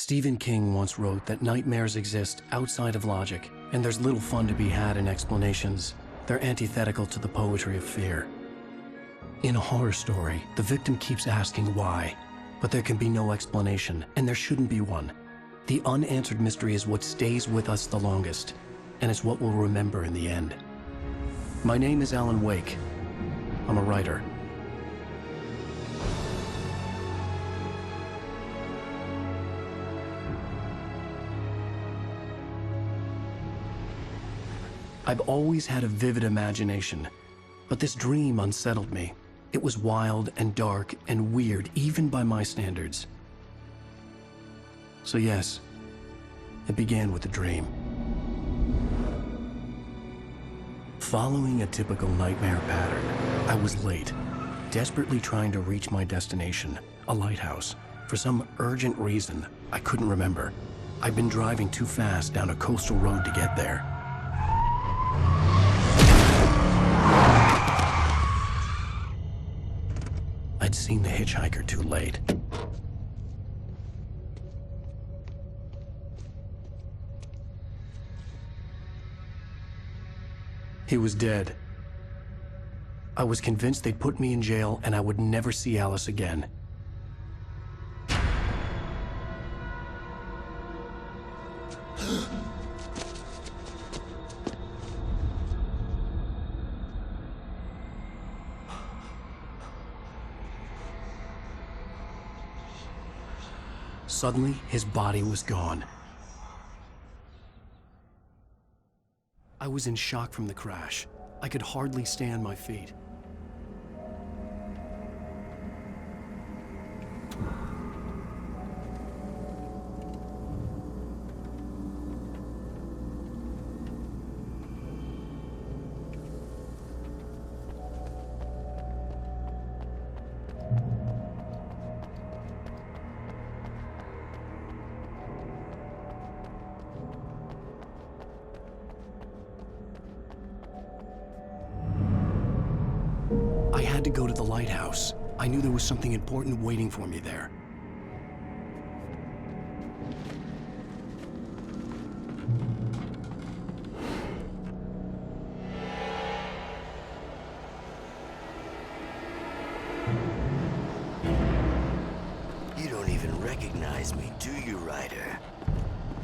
Stephen King once wrote that nightmares exist outside of logic, and there's little fun to be had in explanations. They're antithetical to the poetry of fear. In a horror story, the victim keeps asking why, but there can be no explanation, and there shouldn't be one. The unanswered mystery is what stays with us the longest, and it's what we'll remember in the end. My name is Alan Wake. I'm a writer. I've always had a vivid imagination, but this dream unsettled me. It was wild and dark and weird, even by my standards. So yes, it began with a dream. Following a typical nightmare pattern, I was late, desperately trying to reach my destination, a lighthouse. For some urgent reason, I couldn't remember. I'd been driving too fast down a coastal road to get there. I'd seen the hitchhiker too late. He was dead. I was convinced they'd put me in jail and I would never see Alice again. Suddenly, his body was gone. I was in shock from the crash. I could hardly stay on my feet. I had to go to the lighthouse. I knew there was something important waiting for me there. You don't even recognize me, do you, Ryder?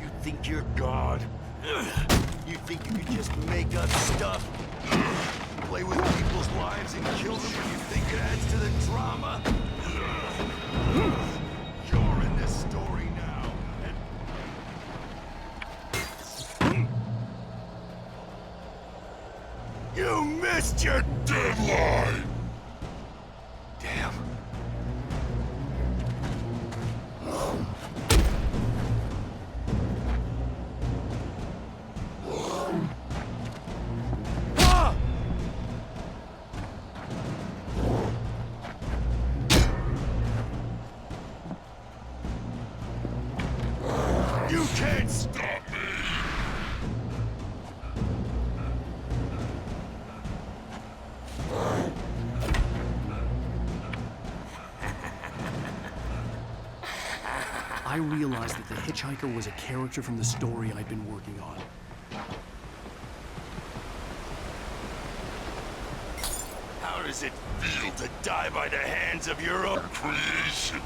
You think you're God? You think you could just make up stuff? Play with people's lives and kill them when you think it adds to the drama? You're in this story now, and... You missed your deadline! Damn. You can't stop me! I realized that the hitchhiker was a character from the story I'd been working on. How does it feel to die by the hands of your own creation?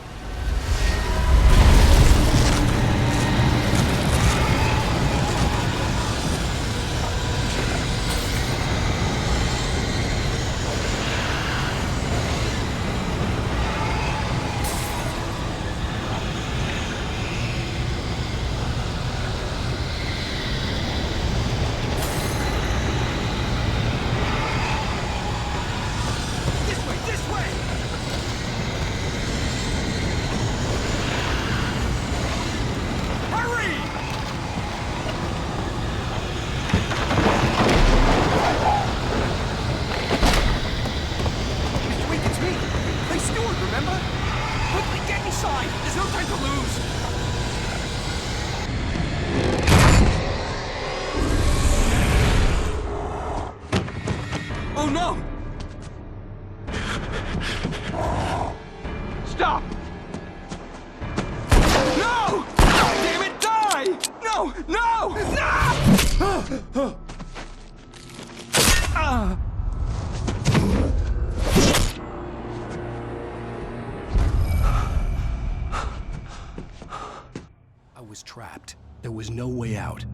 There's no time to lose! Oh no! Stop! No! No! No! No! I was trapped. There was no way out.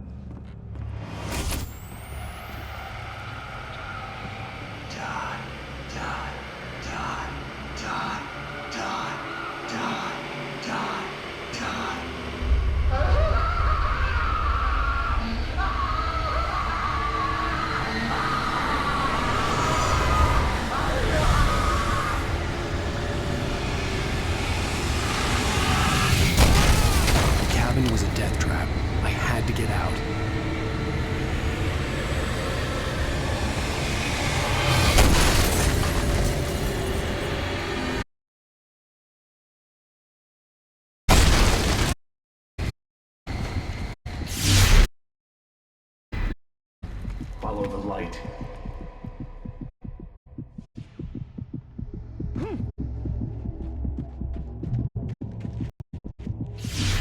Die, die, die, die, die, die, die, die. The cabin was a death trap. I had to get out. Follow the light.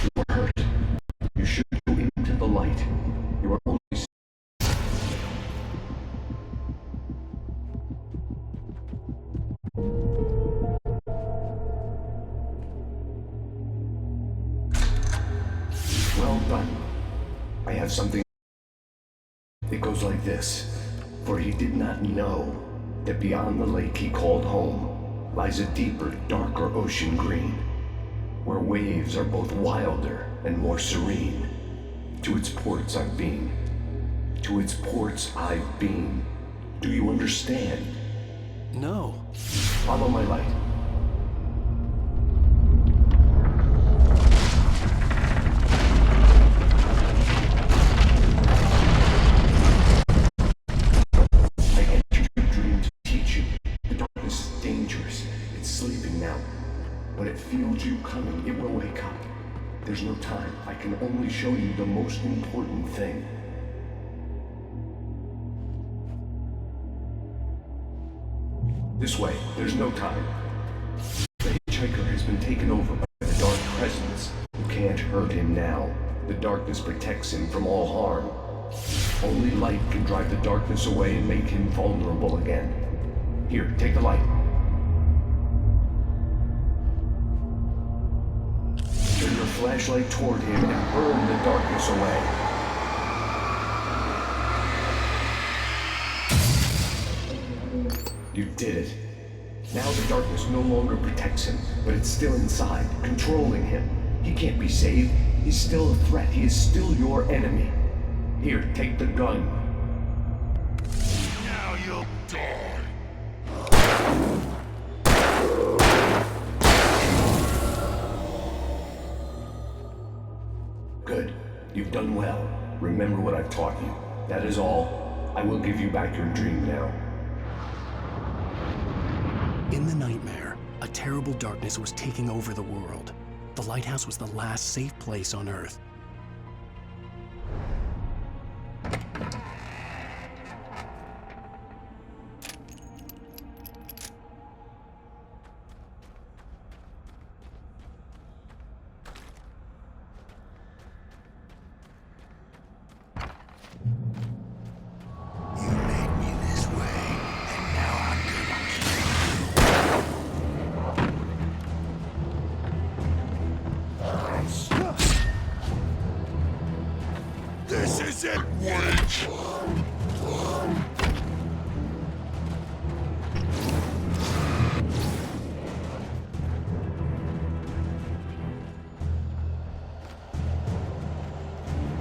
You are hurt. You should go into the light. You are only... Well done. I have something. It goes like this. For he did not know that beyond the lake he called home lies a deeper, darker ocean green, where waves are both wilder and more serene. To its ports I've been. To its ports I've been. Do you understand? No. Follow my light. I entered your dream to teach you. The darkness is dangerous. It's sleeping now. When it feels you coming, it will wake up. There's no time. I can only show you the most important thing. This way. There's no time. The hitchhiker has been taken over by the dark presence. You can't hurt him now. The darkness protects him from all harm. Only light can drive the darkness away and make him vulnerable again. Here, take the light. Turn your flashlight toward him and burn the darkness away. You did it. Now the darkness no longer protects him, but it's still inside, controlling him. He can't be saved. He's still a threat. He is still your enemy. Here, take the gun. Now you'll die. Good. You've done well. Remember what I've taught you. That is all. I will give you back your dream now. In the nightmare, a terrible darkness was taking over the world. The lighthouse was the last safe place on Earth. You made me this way, and now I'm gonna kill you. This isn't wait!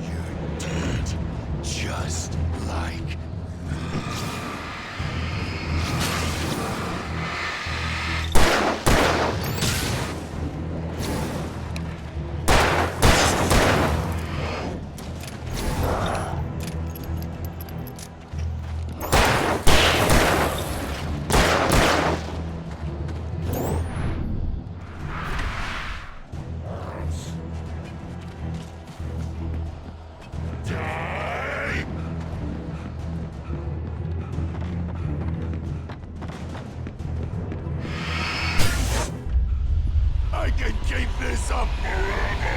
You're dead, just like die! I can keep this up forever!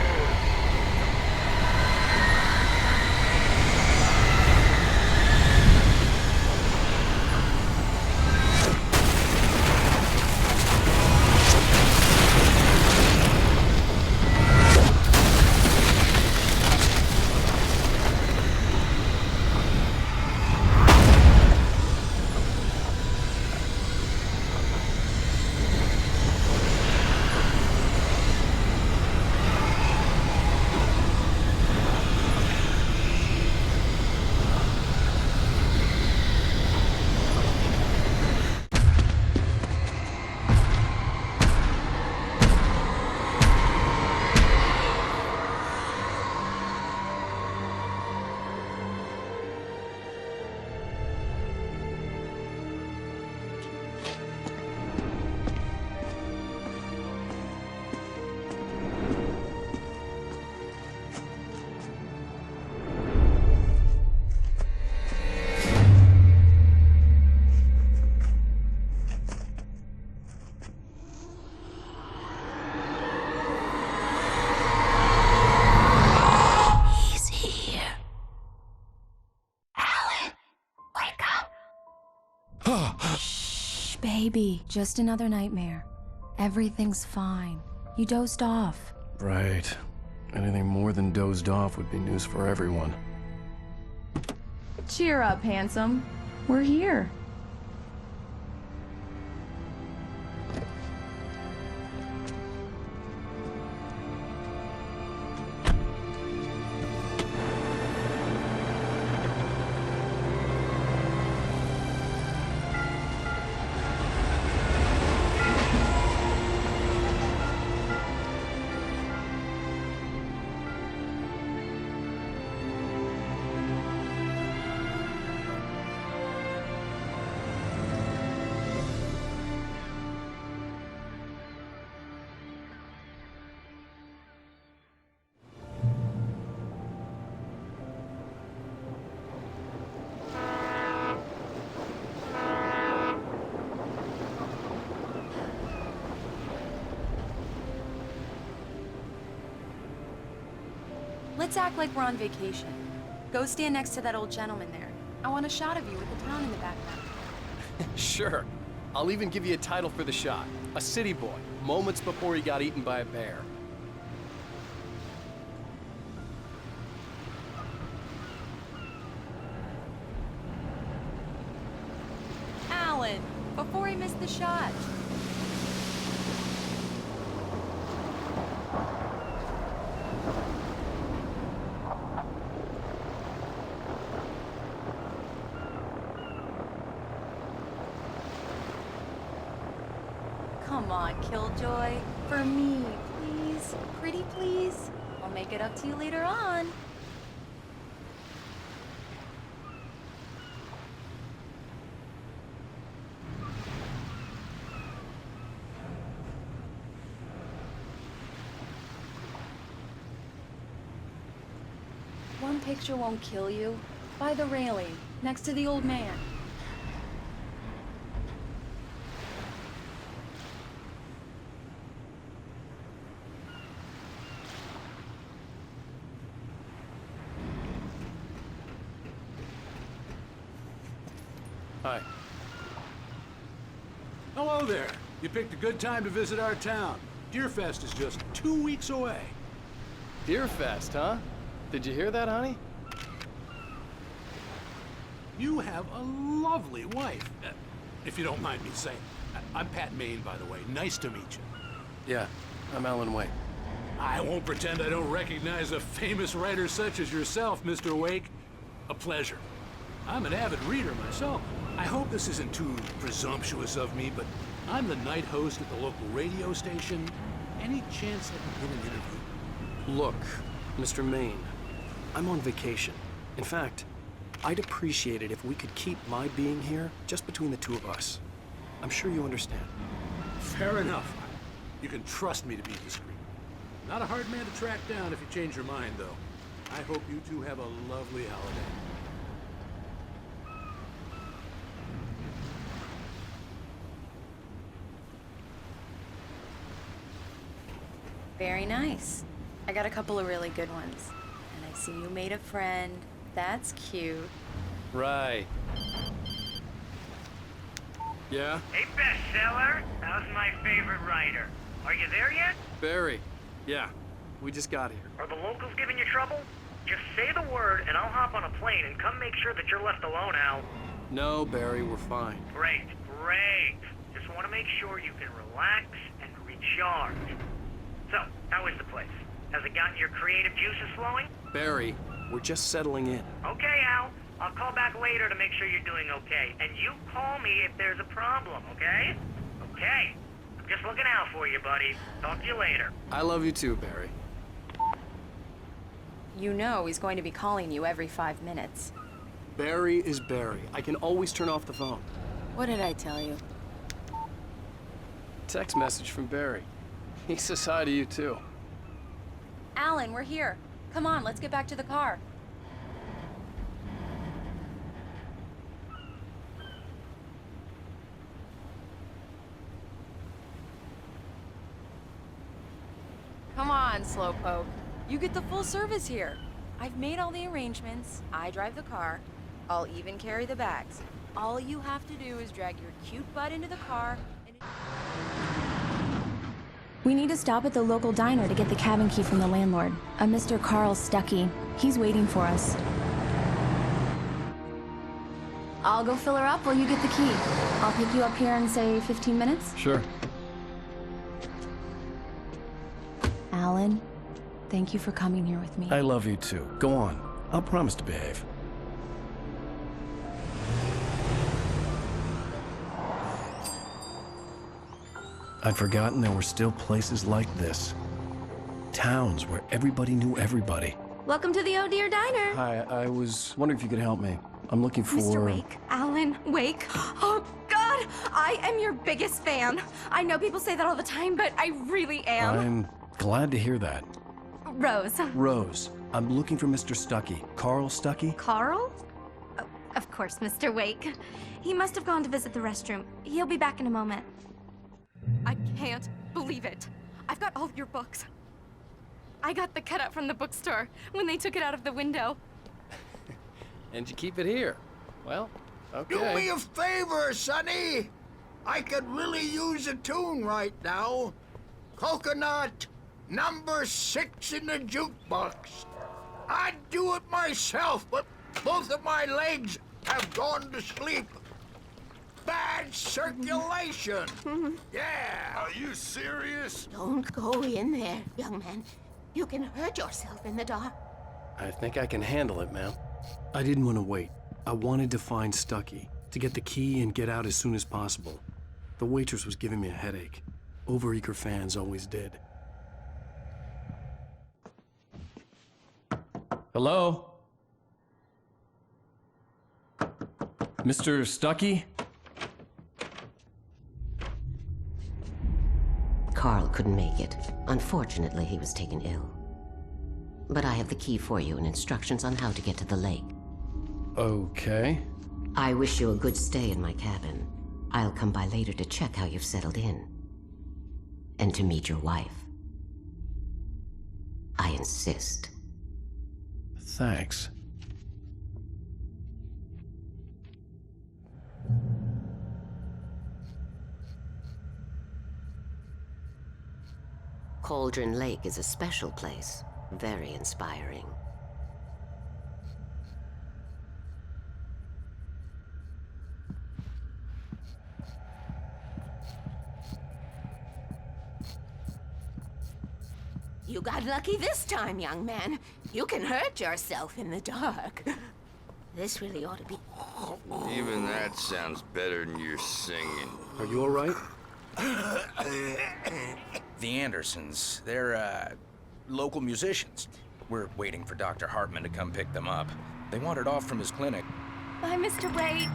Maybe just another nightmare. Everything's fine. You dozed off. Right. Anything more than dozed off would be news for everyone. Cheer up, handsome. We're here. Let's act like we're on vacation. Go stand next to that old gentleman there. I want a shot of you with the town in the background. Sure. I'll even give you a title for the shot. A city boy, moments before he got eaten by a bear. Alan, before he missed the shot. Come on, Killjoy. For me, please. Pretty please. I'll make it up to you later on. One picture won't kill you. By the railing, next to the old man. Hi. Hello there. You picked a good time to visit our town. Deerfest is just 2 weeks away. Deerfest, huh? Did you hear that, honey? You have a lovely wife. If you don't mind me saying. I'm Pat Maine, by the way. Nice to meet you. Yeah, I'm Alan Wake. I won't pretend I don't recognize a famous writer such as yourself, Mr. Wake. A pleasure. I'm an avid reader myself. I hope this isn't too presumptuous of me, but I'm the night host at the local radio station. Any chance I can get an interview? Look, Mr. Maine, I'm on vacation. In fact, I'd appreciate it if we could keep my being here just between the two of us. I'm sure you understand. Fair enough. You can trust me to be discreet. Not a hard man to track down if you change your mind, though. I hope you two have a lovely holiday. Very nice. I got a couple of really good ones. And I see you made a friend. That's cute. Right. Yeah? Hey, bestseller. How's my favorite writer? Are you there yet? Barry. Yeah, we just got here. Are the locals giving you trouble? Just say the word and I'll hop on a plane and come make sure that you're left alone, Al. No, Barry, we're fine. Great, great. Just want to make sure you can relax and recharge. So, how is the place? Has it gotten your creative juices flowing? Barry, we're just settling in. Okay, Al. I'll call back later to make sure you're doing okay. And you call me if there's a problem, okay? Okay. I'm just looking out for you, buddy. Talk to you later. I love you too, Barry. You know he's going to be calling you every 5 minutes. Barry is Barry. I can always turn off the phone. What did I tell you? Text message from Barry. He says hi to you too. Alan, we're here. Come on, let's get back to the car. Come on, Slowpoke. You get the full service here. I've made all the arrangements. I drive the car. I'll even carry the bags. All you have to do is drag your cute butt into the car and... We need to stop at the local diner to get the cabin key from the landlord, a Mr. Carl Stuckey. He's waiting for us. I'll go fill her up while you get the key. I'll pick you up here in, say, 15 minutes? Sure. Alan, thank you for coming here with me. I love you too. Go on. I'll promise to behave. I'd forgotten there were still places like this. Towns where everybody knew everybody. Welcome to the Oh Dear Diner. Hi, I was wondering if you could help me. I'm looking for... Mr. Wake, Alan Wake. Oh, God, I am your biggest fan. I know people say that all the time, but I really am. I'm glad to hear that. Rose. Rose, I'm looking for Mr. Stuckey. Carl Stuckey? Carl? Oh, of course, Mr. Wake. He must have gone to visit the restroom. He'll be back in a moment. I can't believe it. I've got all of your books. I got the cutout from the bookstore when they took it out of the window. And you keep it here. Well, okay. Do me a favor, Sonny. I could really use a tune right now. Coconut, number 6 in the jukebox. I'd do it myself, but both of my legs have gone to sleep. Bad circulation. Yeah. Are you serious? Don't go in there, young man. You can hurt yourself in the dark. I think I can handle it, ma'am. I didn't want to wait. I wanted to find Stuckey, to get the key and get out as soon as possible. The waitress was giving me a headache. Overeager fans always did. Hello? Mr. Stuckey? Carl couldn't make it. Unfortunately, he was taken ill. But I have the key for you and instructions on how to get to the lake. Okay. I wish you a good stay in my cabin. I'll come by later to check how you've settled in. And to meet your wife. I insist. Thanks. Cauldron Lake is a special place. Very inspiring. You got lucky this time, young man. You can hurt yourself in the dark. This really ought to be... Even that sounds better than your singing. Are you all right? The Andersons, they're, local musicians. We're waiting for Dr. Hartman to come pick them up. They wandered off from his clinic. Bye, Mr. Wake.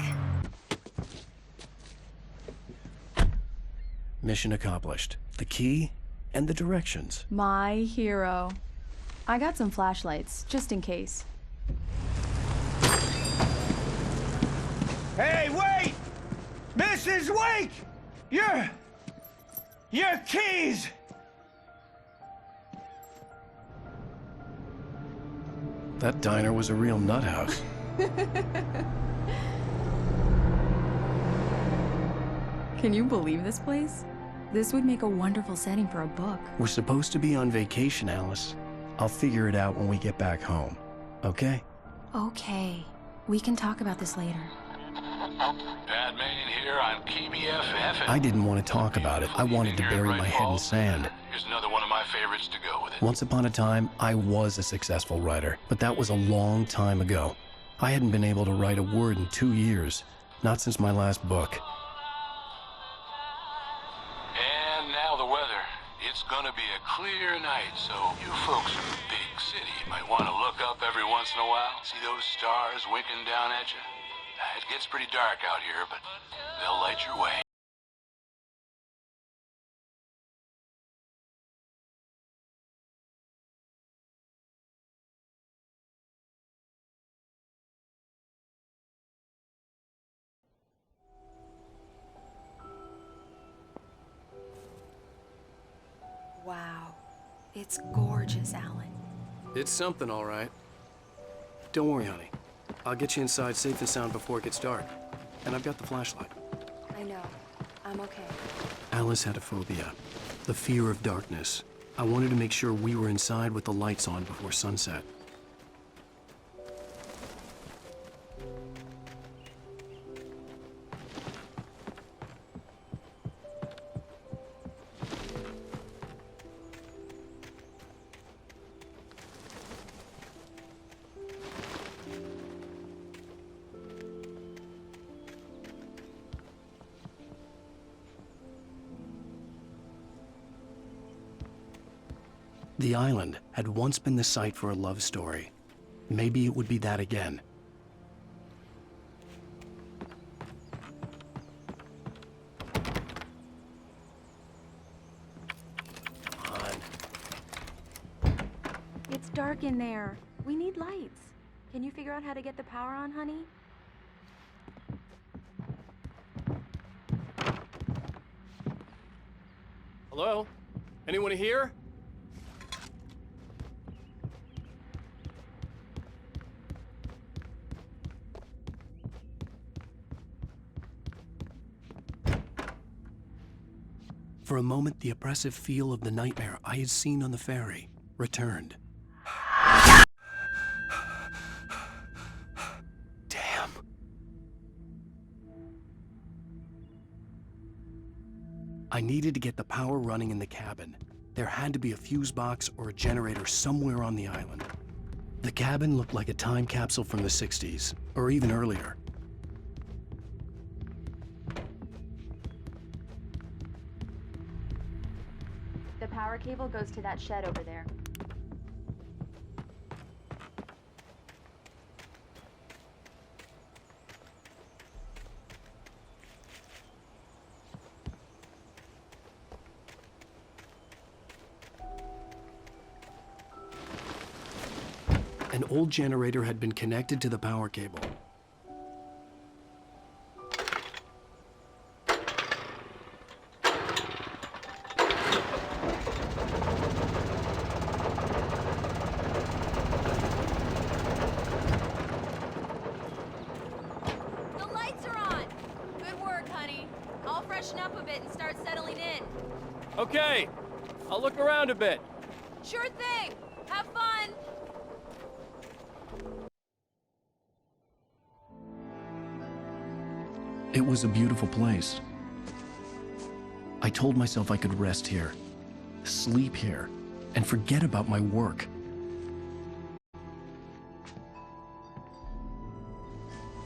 Mission accomplished. The key and the directions. My hero. I got some flashlights, just in case. Hey, wait! Mrs. Wake! Your keys! That diner was a real nut house. Can you believe this place? This would make a wonderful setting for a book. We're supposed to be on vacation, Alice. I'll figure it out when we get back home. Okay? Okay. We can talk about this later. Bad man here on KBFF. I didn't want to talk about it. I wanted to bury my head in sand. Here's another one of my favorites to go with it. Once upon a time, I was a successful writer, but that was a long time ago. I hadn't been able to write a word in 2 years, not since my last book. And now the weather. It's gonna be a clear night, so you folks in the big city might want to look up every once in a while. See those stars winking down at you? It gets pretty dark out here, but they'll light your way. Wow. It's gorgeous, Alan. It's something, all right. Don't worry, honey. I'll get you inside safe and sound before it gets dark. and I've got the flashlight. I know. I'm okay. Alice had a phobia, the fear of darkness. I wanted to make sure we were inside with the lights on before sunset. The island had once been the site for a love story. Maybe it would be that again. Come on. It's dark in there. We need lights. Can you figure out how to get the power on, honey? Hello? Anyone here? For a moment, the oppressive feel of the nightmare I had seen on the ferry returned. Damn. I needed to get the power running in the cabin. There had to be a fuse box or a generator somewhere on the island. The cabin looked like a time capsule from the 60s, or even earlier. The power cable goes to that shed over there. An old generator had been connected to the power cable. The lights are on! Good work, honey. I'll freshen up a bit and start settling in. Okay, I'll look around a bit. Sure thing! Have fun! It was a beautiful place. I told myself I could rest here, sleep here, and forget about my work.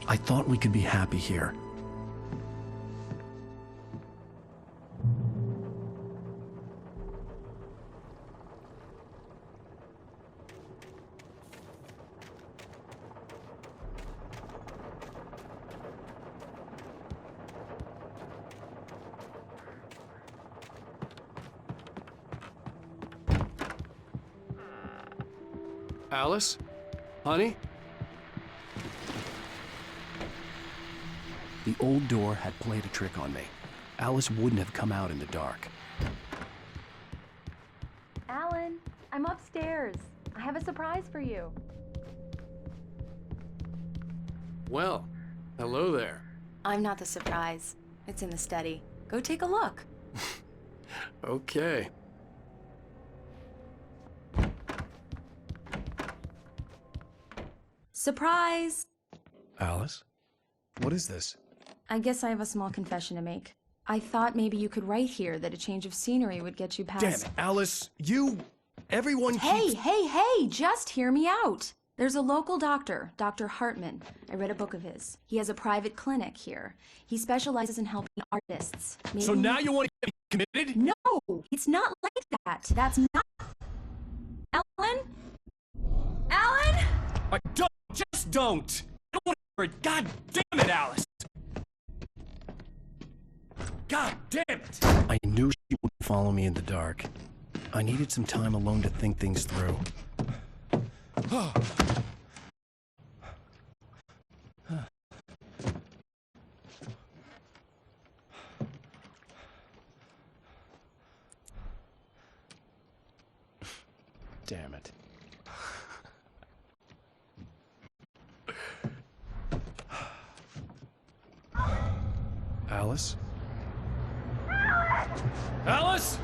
I thought we could be happy here. Alice? Honey? The old door had played a trick on me. Alice wouldn't have come out in the dark. Alan, I'm upstairs. I have a surprise for you. Well, hello there. I'm not the surprise. It's in the study. Go take a look. Okay. Surprise! Alice? What is this? I guess I have a small confession to make. I thought maybe you could write here that a change of scenery would get you past— Damn it, Alice! Everyone keeps— Hey, just hear me out! There's a local doctor, Dr. Hartman. I read a book of his. He has a private clinic here. He specializes in helping artists. Maybe— So now you want to get committed? No, it's not like that. That's not— Alan? Alan? Just don't! I don't want to hear it. God damn it, Alice! God damn it! I knew she wouldn't follow me in the dark. I needed some time alone to think things through. Damn it. Alice? Alice!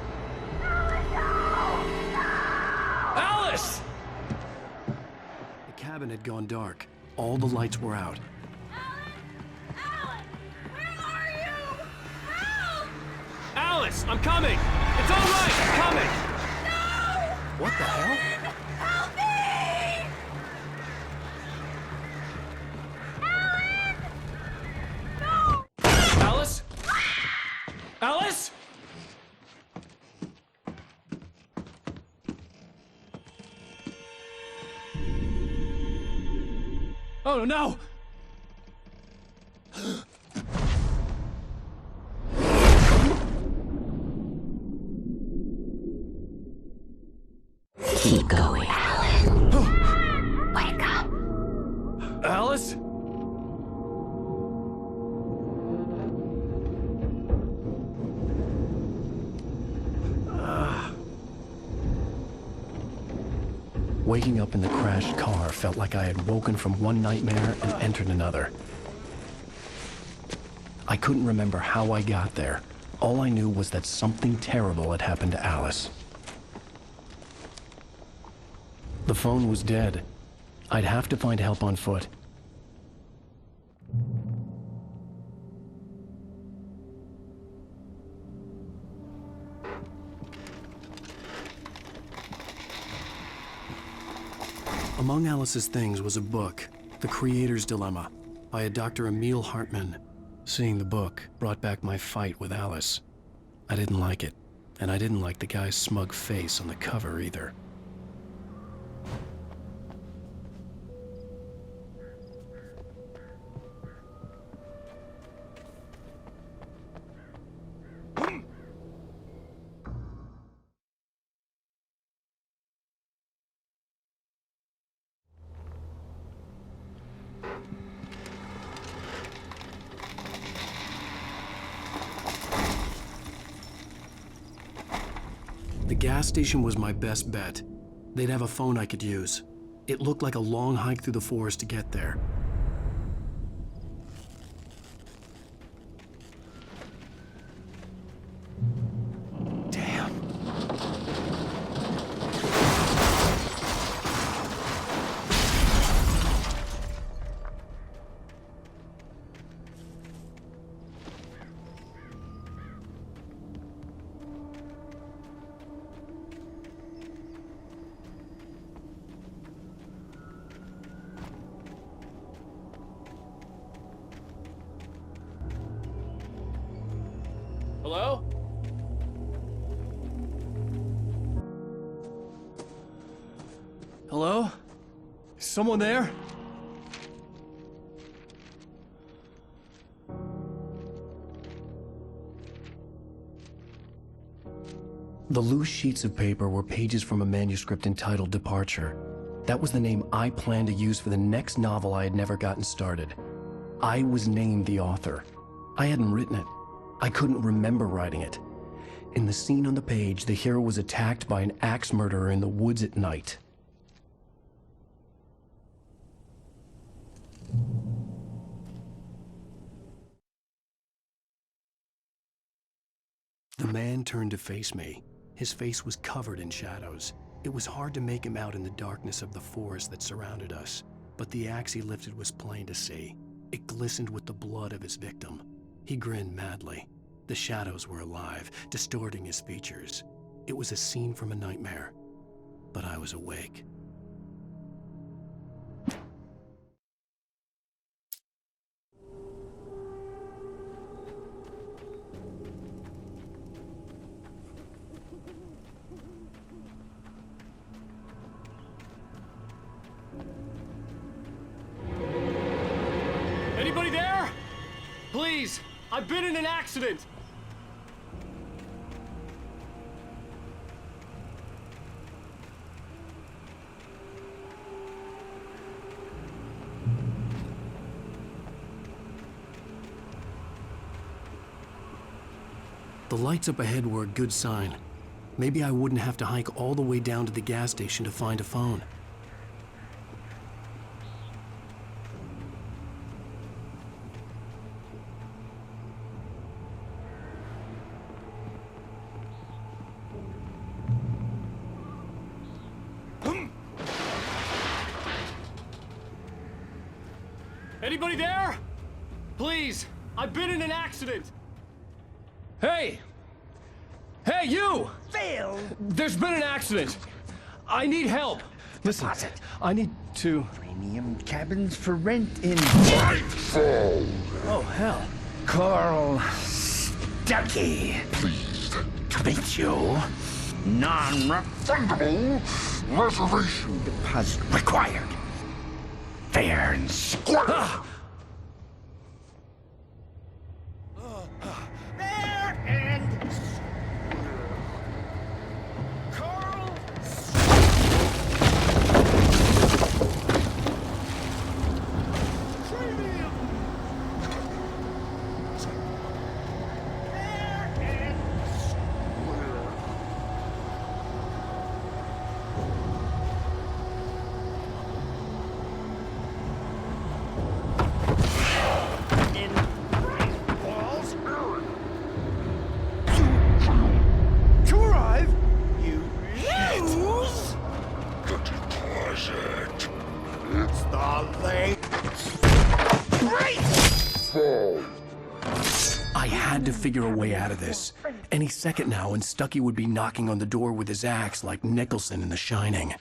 Alice! The cabin had gone dark. All the lights were out. Alice, I'm coming! It's all right, I'm coming! What the hell? Help me! Alice? Alice? Oh no! Keep going, Alan. Wake up. Alice? Waking up in the crashed car felt like I had woken from one nightmare and entered another. I couldn't remember how I got there. All I knew was that something terrible had happened to Alice. The phone was dead. I'd have to find help on foot. Among Alice's things was a book, The Creator's Dilemma, by a Dr. Emil Hartman. Seeing the book brought back my fight with Alice. I didn't like it, and I didn't like the guy's smug face on the cover either. The gas station was my best bet. They'd have a phone I could use. It looked like a long hike through the forest to get there. Damn. Hello? Hello? Is someone there? The loose sheets of paper were pages from a manuscript entitled Departure. That was the name I planned to use for the next novel I had never gotten started. I was named the author. I hadn't written it. I couldn't remember writing it. In the scene on the page, the hero was attacked by an axe murderer in the woods at night. The man turned to face me. His face was covered in shadows. It was hard to make him out in the darkness of the forest that surrounded us, but the axe he lifted was plain to see. It glistened with the blood of his victim. He grinned madly. The shadows were alive, distorting his features. It was a scene from a nightmare, but I was awake. Anybody there? Please, I've been in an accident. The lights up ahead were a good sign. Maybe I wouldn't have to hike all the way down to the gas station to find a phone. Anybody there? Please, I've been in an accident. Hey! Hey, you! Phil! There's been an accident. I need help. Listen, I need to... Premium cabins for rent in... Oh, hell. Carl Stuckey. Pleased To meet you. Non-refundable reservation deposit required. Fair and square. Fair and Carl. Premium. Fair and in balls. To arrive, you lose. the deposit. It's the late. Fall. I had to figure a way out of this. Any second now, and Stuckey would be knocking on the door with his axe like Nicholson in The Shining.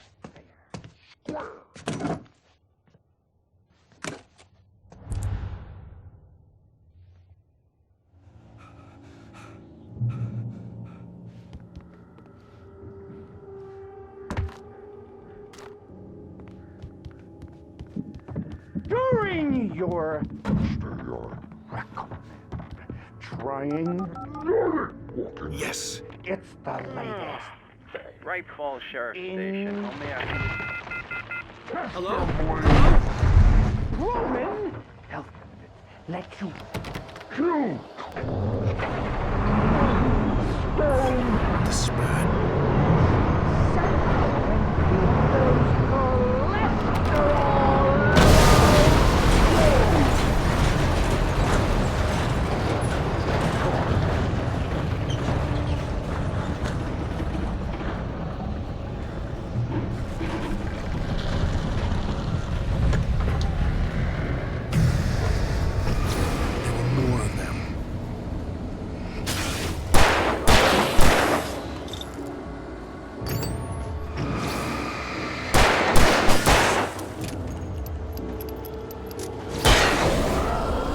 During your record, trying. Yes. It's the latest. Right Falls Sheriff Station. How may I... Hello? Roman, help let you kill. The spat. More of them.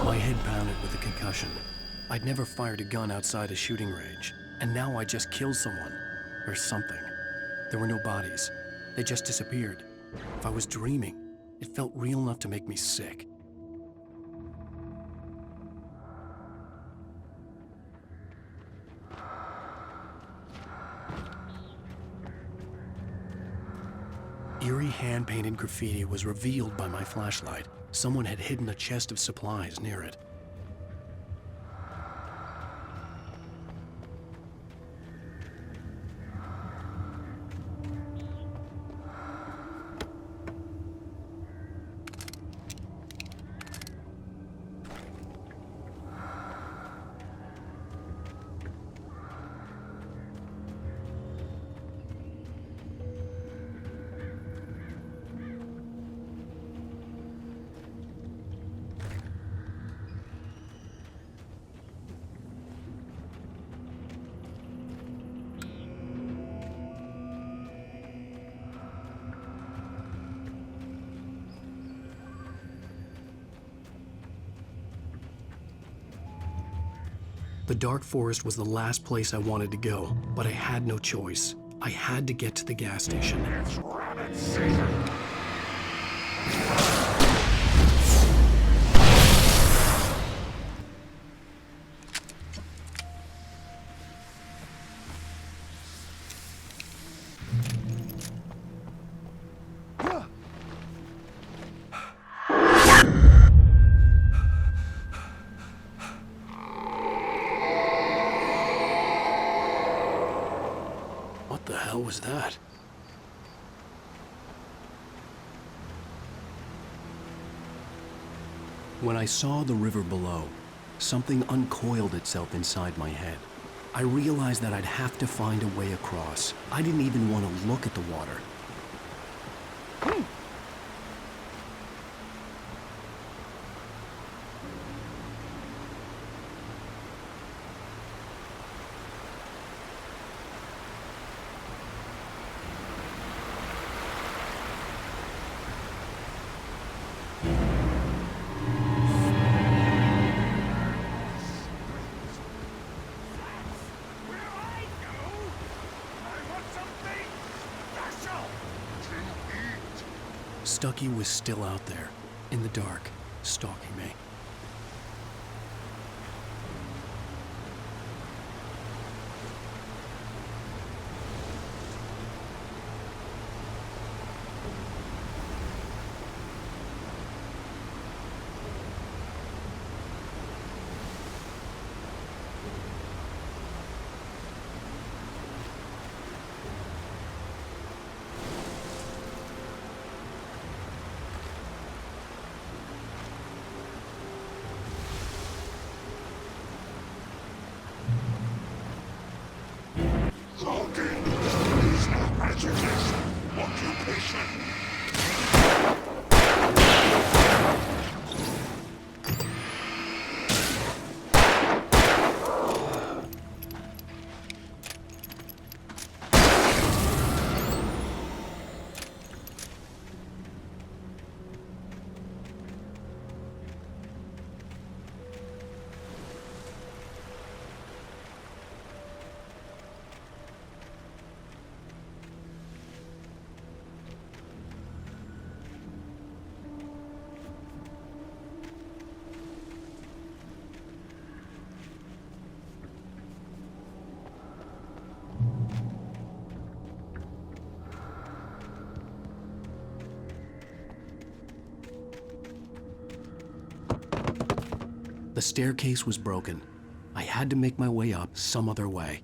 My head pounded with a concussion. I'd never fired a gun outside a shooting range, and now I just killed someone. Or something. There were no bodies. They just disappeared. If I was dreaming, it felt real enough to make me sick. Eerie hand-painted graffiti was revealed by my flashlight. Someone had hidden a chest of supplies near it. The dark forest was the last place I wanted to go, but I had no choice. I had to get to the gas station. It's rabbit season. What the hell was that? When I saw the river below, something uncoiled itself inside my head. I realized that I'd have to find a way across. I didn't even want to look at the water. Stucky was still out there, in the dark, stalking me. Logging is an education occupation. The staircase was broken. I had to make my way up some other way.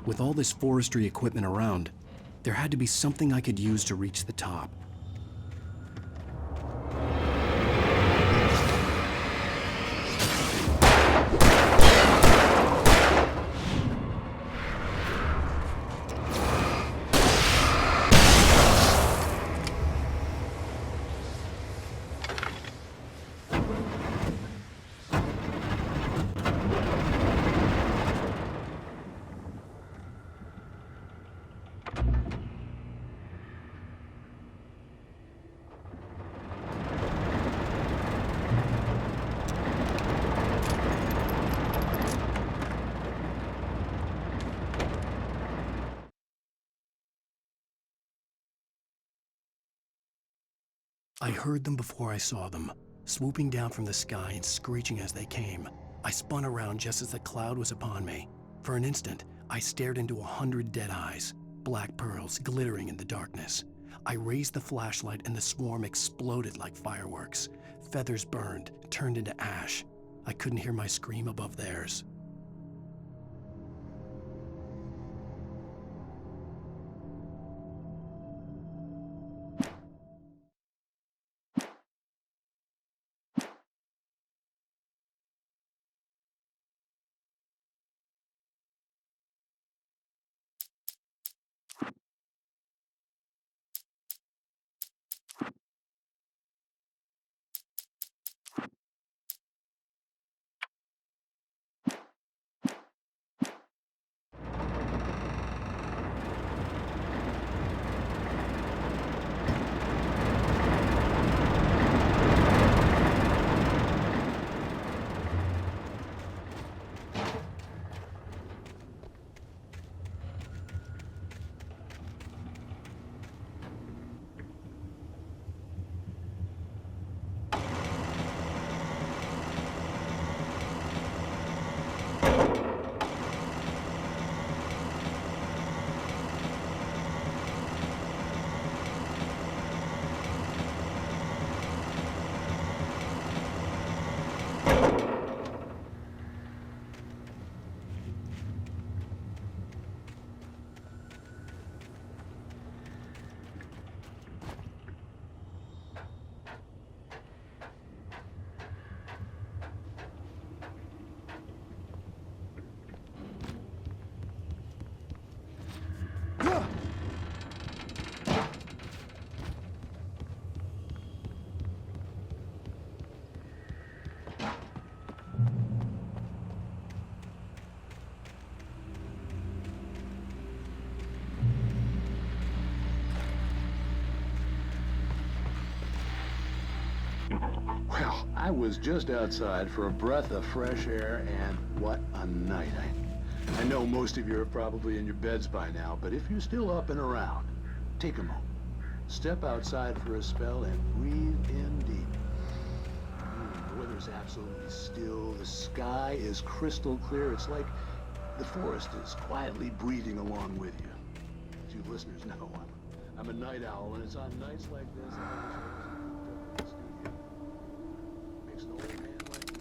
With all this forestry equipment around, there had to be something I could use to reach the top. I heard them before I saw them, swooping down from the sky and screeching as they came. I spun around just as the cloud was upon me. For an instant, I stared into 100 dead eyes, black pearls glittering in the darkness. I raised the flashlight and the swarm exploded like fireworks. Feathers burned, turned into ash. I couldn't hear my scream above theirs. Well, I was just outside for a breath of fresh air, and what a night. I know most of you are probably in your beds by now, but if you're still up and around, take a moment. Step outside for a spell and breathe in deep. The weather's absolutely still. The sky is crystal clear. It's like the forest is quietly breathing along with you. As you listeners know, I'm a night owl, and it's on nights like this I wish I was in the studio. Makes an old man like me.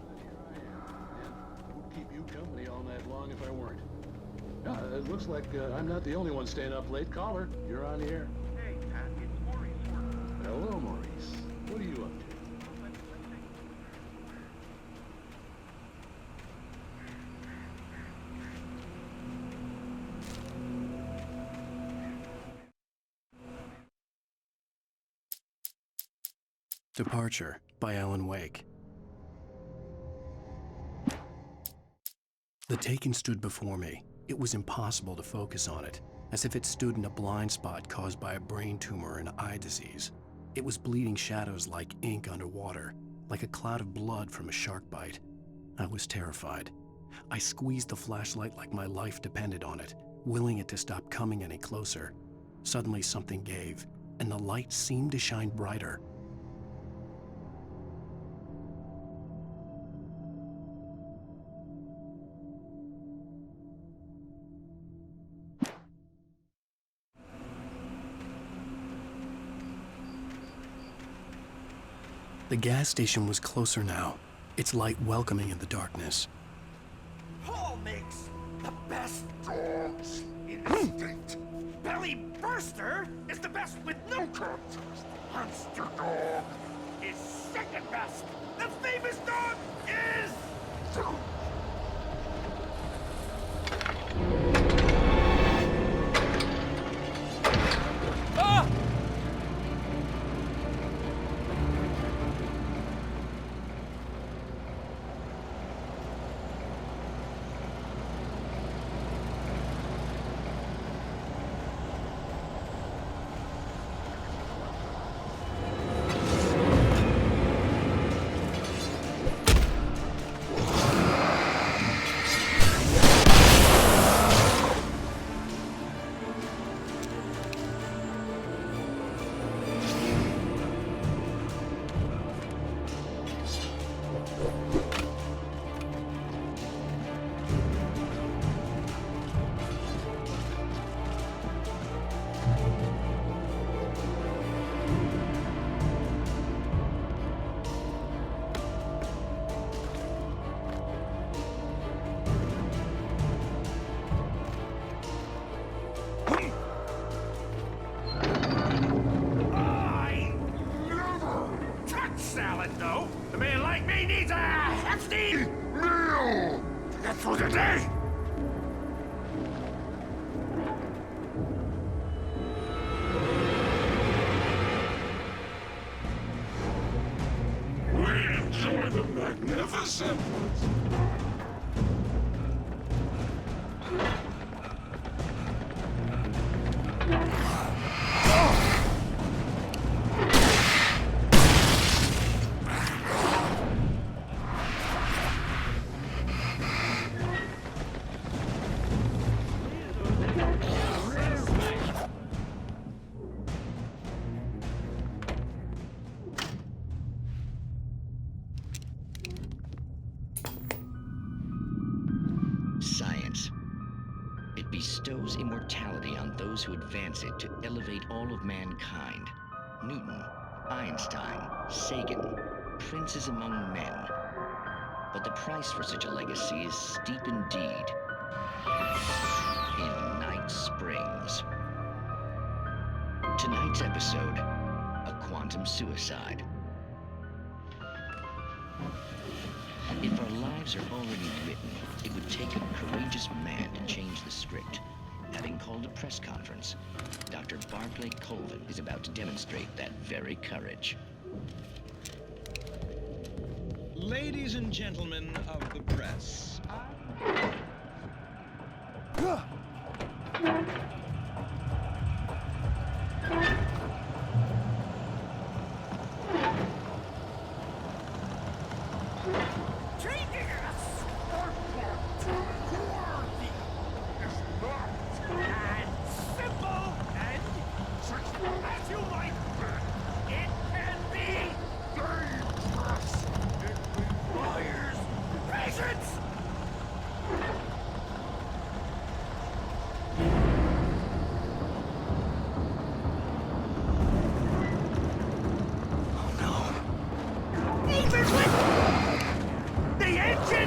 But here I am, and I would keep you company all night long if I weren't. It looks like I'm not the only one staying up late. Caller, you're on the air. Hey, Pat, it's Maurice. Hello, Maurice. What are you up to? Departure by Alan Wake. The Taken stood before me. It was impossible to focus on it, as if it stood in a blind spot caused by a brain tumor and eye disease. It was bleeding shadows like ink underwater, like a cloud of blood from a shark bite. I was terrified. I squeezed the flashlight like my life depended on it, willing it to stop coming any closer. Suddenly something gave, and the light seemed to shine brighter. The gas station was closer now, its light welcoming in the darkness. Paul makes the best dogs in the state. Belly Burster is the best with no contest. Monster Dog is second best. The famous dog is... salad, though. A man like me needs a hefty meal to get through the day. We enjoy the magnificent. Science. It bestows immortality on those who advance it to elevate all of mankind. Newton, Einstein, Sagan, princes among men. But the price for such a legacy is steep indeed. In Night Springs. Tonight's episode, a quantum suicide. If our lives are already written, it would take a courageous man to change the script. Having called a press conference, Dr. Barclay Colvin is about to demonstrate that very courage. Ladies and gentlemen of the press,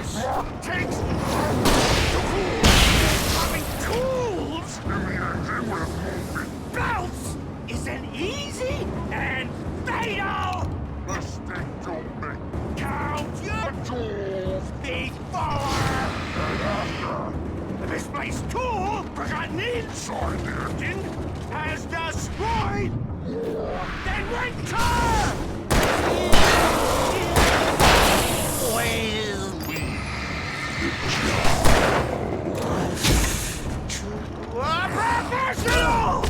This takes coming tools. Bounce isn't easy and fatal. Mistake don't make. Count your tools before and after. The misplaced tool forgotten inside the engine has destroyed. Then return. Professional!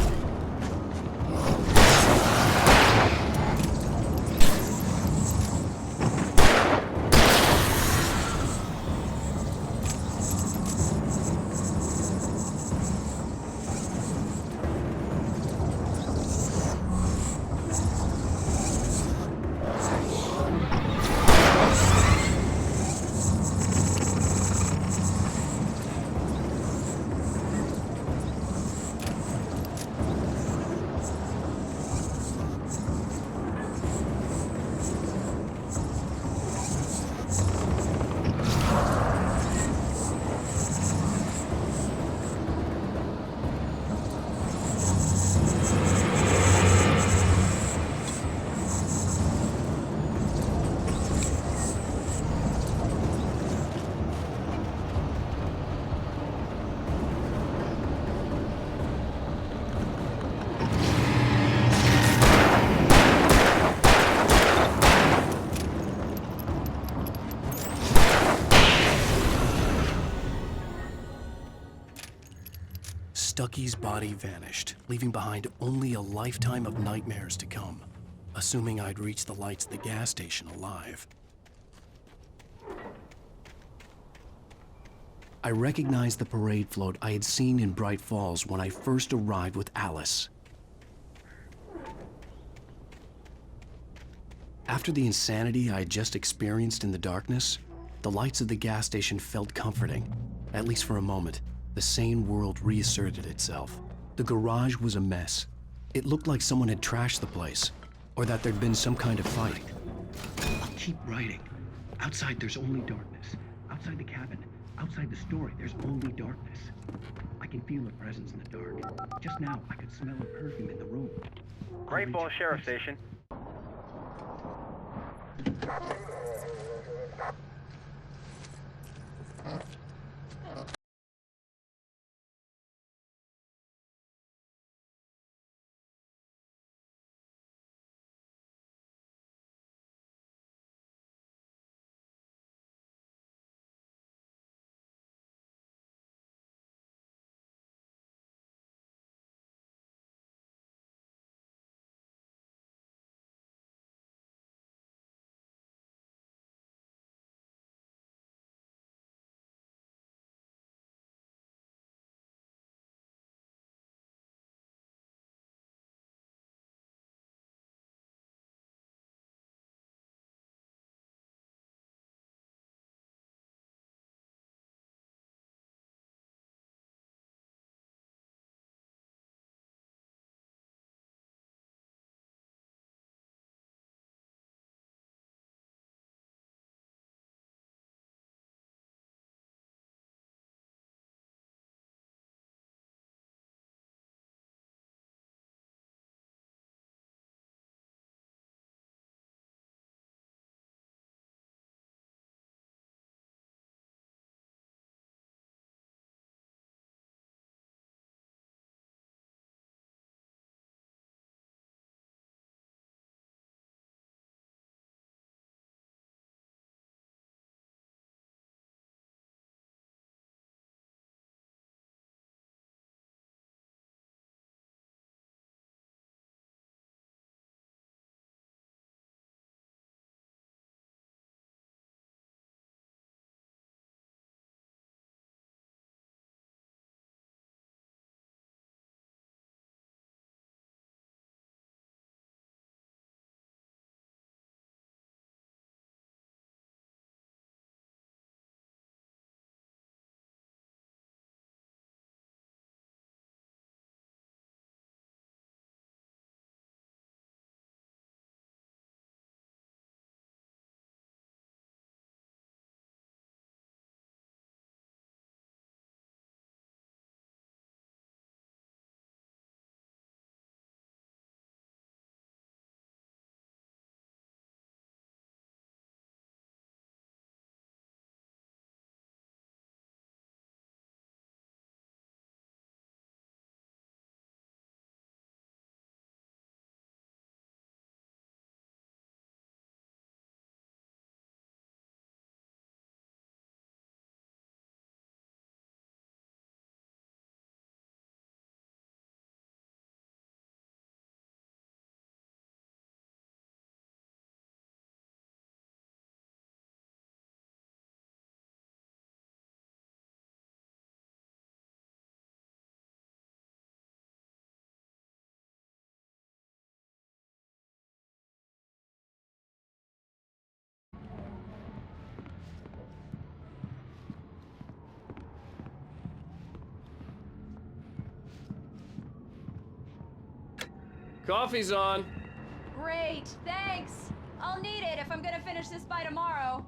Stucky's body vanished, leaving behind only a lifetime of nightmares to come, assuming I'd reach the lights of the gas station alive. I recognized the parade float I had seen in Bright Falls when I first arrived with Alice. After the insanity I had just experienced in the darkness, the lights of the gas station felt comforting, at least for a moment. The sane world reasserted itself. The garage was a mess. It looked like someone had trashed the place, or that there'd been some kind of fight. I'll keep writing. Outside, there's only darkness. Outside the cabin, outside the story, there's only darkness. I can feel a presence in the dark. Just now, I could smell a perfume in the room. Great Falls Sheriff Station. Coffee's on. Great, thanks. I'll need it if I'm gonna finish this by tomorrow.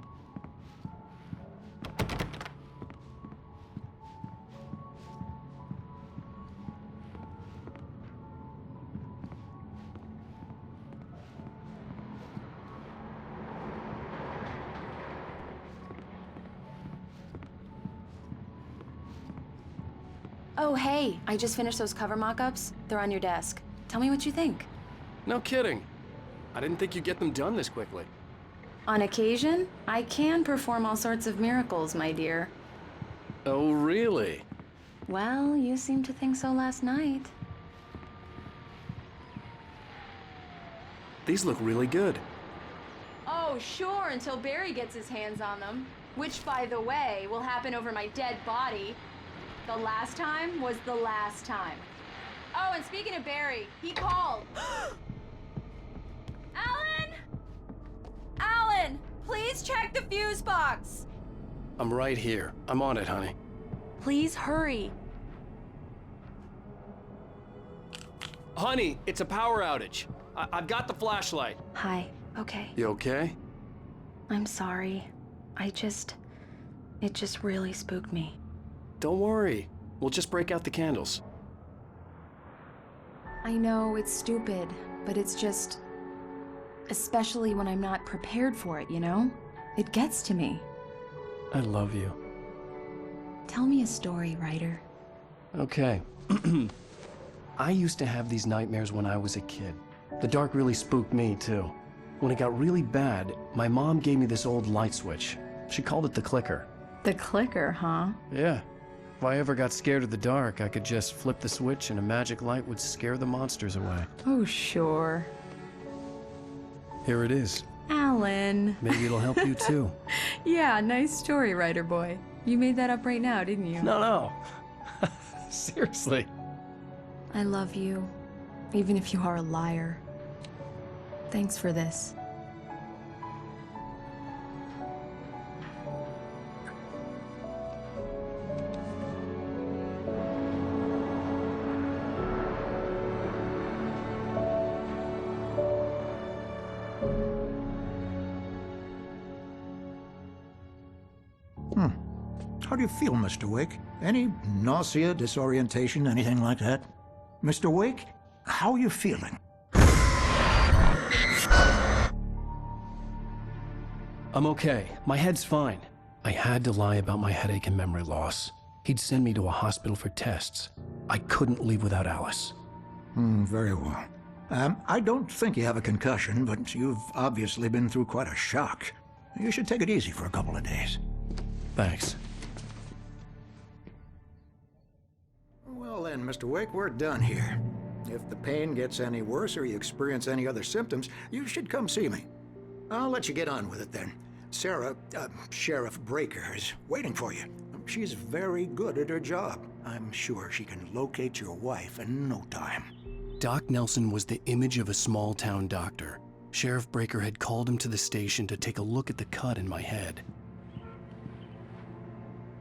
Oh, hey, I just finished those cover mock-ups. They're on your desk. Tell me what you think. No kidding. I didn't think you'd get them done this quickly. On occasion, I can perform all sorts of miracles, my dear. Oh, really? Well, you seemed to think so last night. These look really good. Oh, sure, until Barry gets his hands on them. Which, by the way, will happen over my dead body. The last time was the last time. Oh, and speaking of Barry, he called. Alan! Alan, please check the fuse box. I'm right here. I'm on it, honey. Please hurry. Honey, it's a power outage. I've got the flashlight. Hi, okay. You okay? I'm sorry. It just really spooked me. Don't worry. We'll just break out the candles. I know it's stupid, but it's just... Especially when I'm not prepared for it, you know? It gets to me. I love you. Tell me a story, writer. Okay. I used to have these nightmares when I was a kid. The dark really spooked me, too. When it got really bad, my mom gave me this old light switch. She called it the clicker. The clicker, huh? Yeah. If I ever got scared of the dark, I could just flip the switch and a magic light would scare the monsters away. Oh, sure. Here it is. Alan. Maybe it'll help you, too. Yeah, nice story, writer boy. You made that up right now, didn't you? No. Seriously. I love you, even if you are a liar. Thanks for this. How do you feel, Mr. Wake? Any nausea, disorientation, anything like that? Mr. Wake, how are you feeling? I'm okay. My head's fine. I had to lie about my headache and memory loss. He'd send me to a hospital for tests. I couldn't leave without Alice. Very well. I don't think you have a concussion, but you've obviously been through quite a shock. You should take it easy for a couple of days. Thanks. Well then, Mr. Wake, we're done here. If the pain gets any worse or you experience any other symptoms, you should come see me. I'll let you get on with it then. Sarah, Sheriff Breaker, is waiting for you. She's very good at her job. I'm sure she can locate your wife in no time. Doc Nelson was the image of a small-town doctor. Sheriff Breaker had called him to the station to take a look at the cut in my head.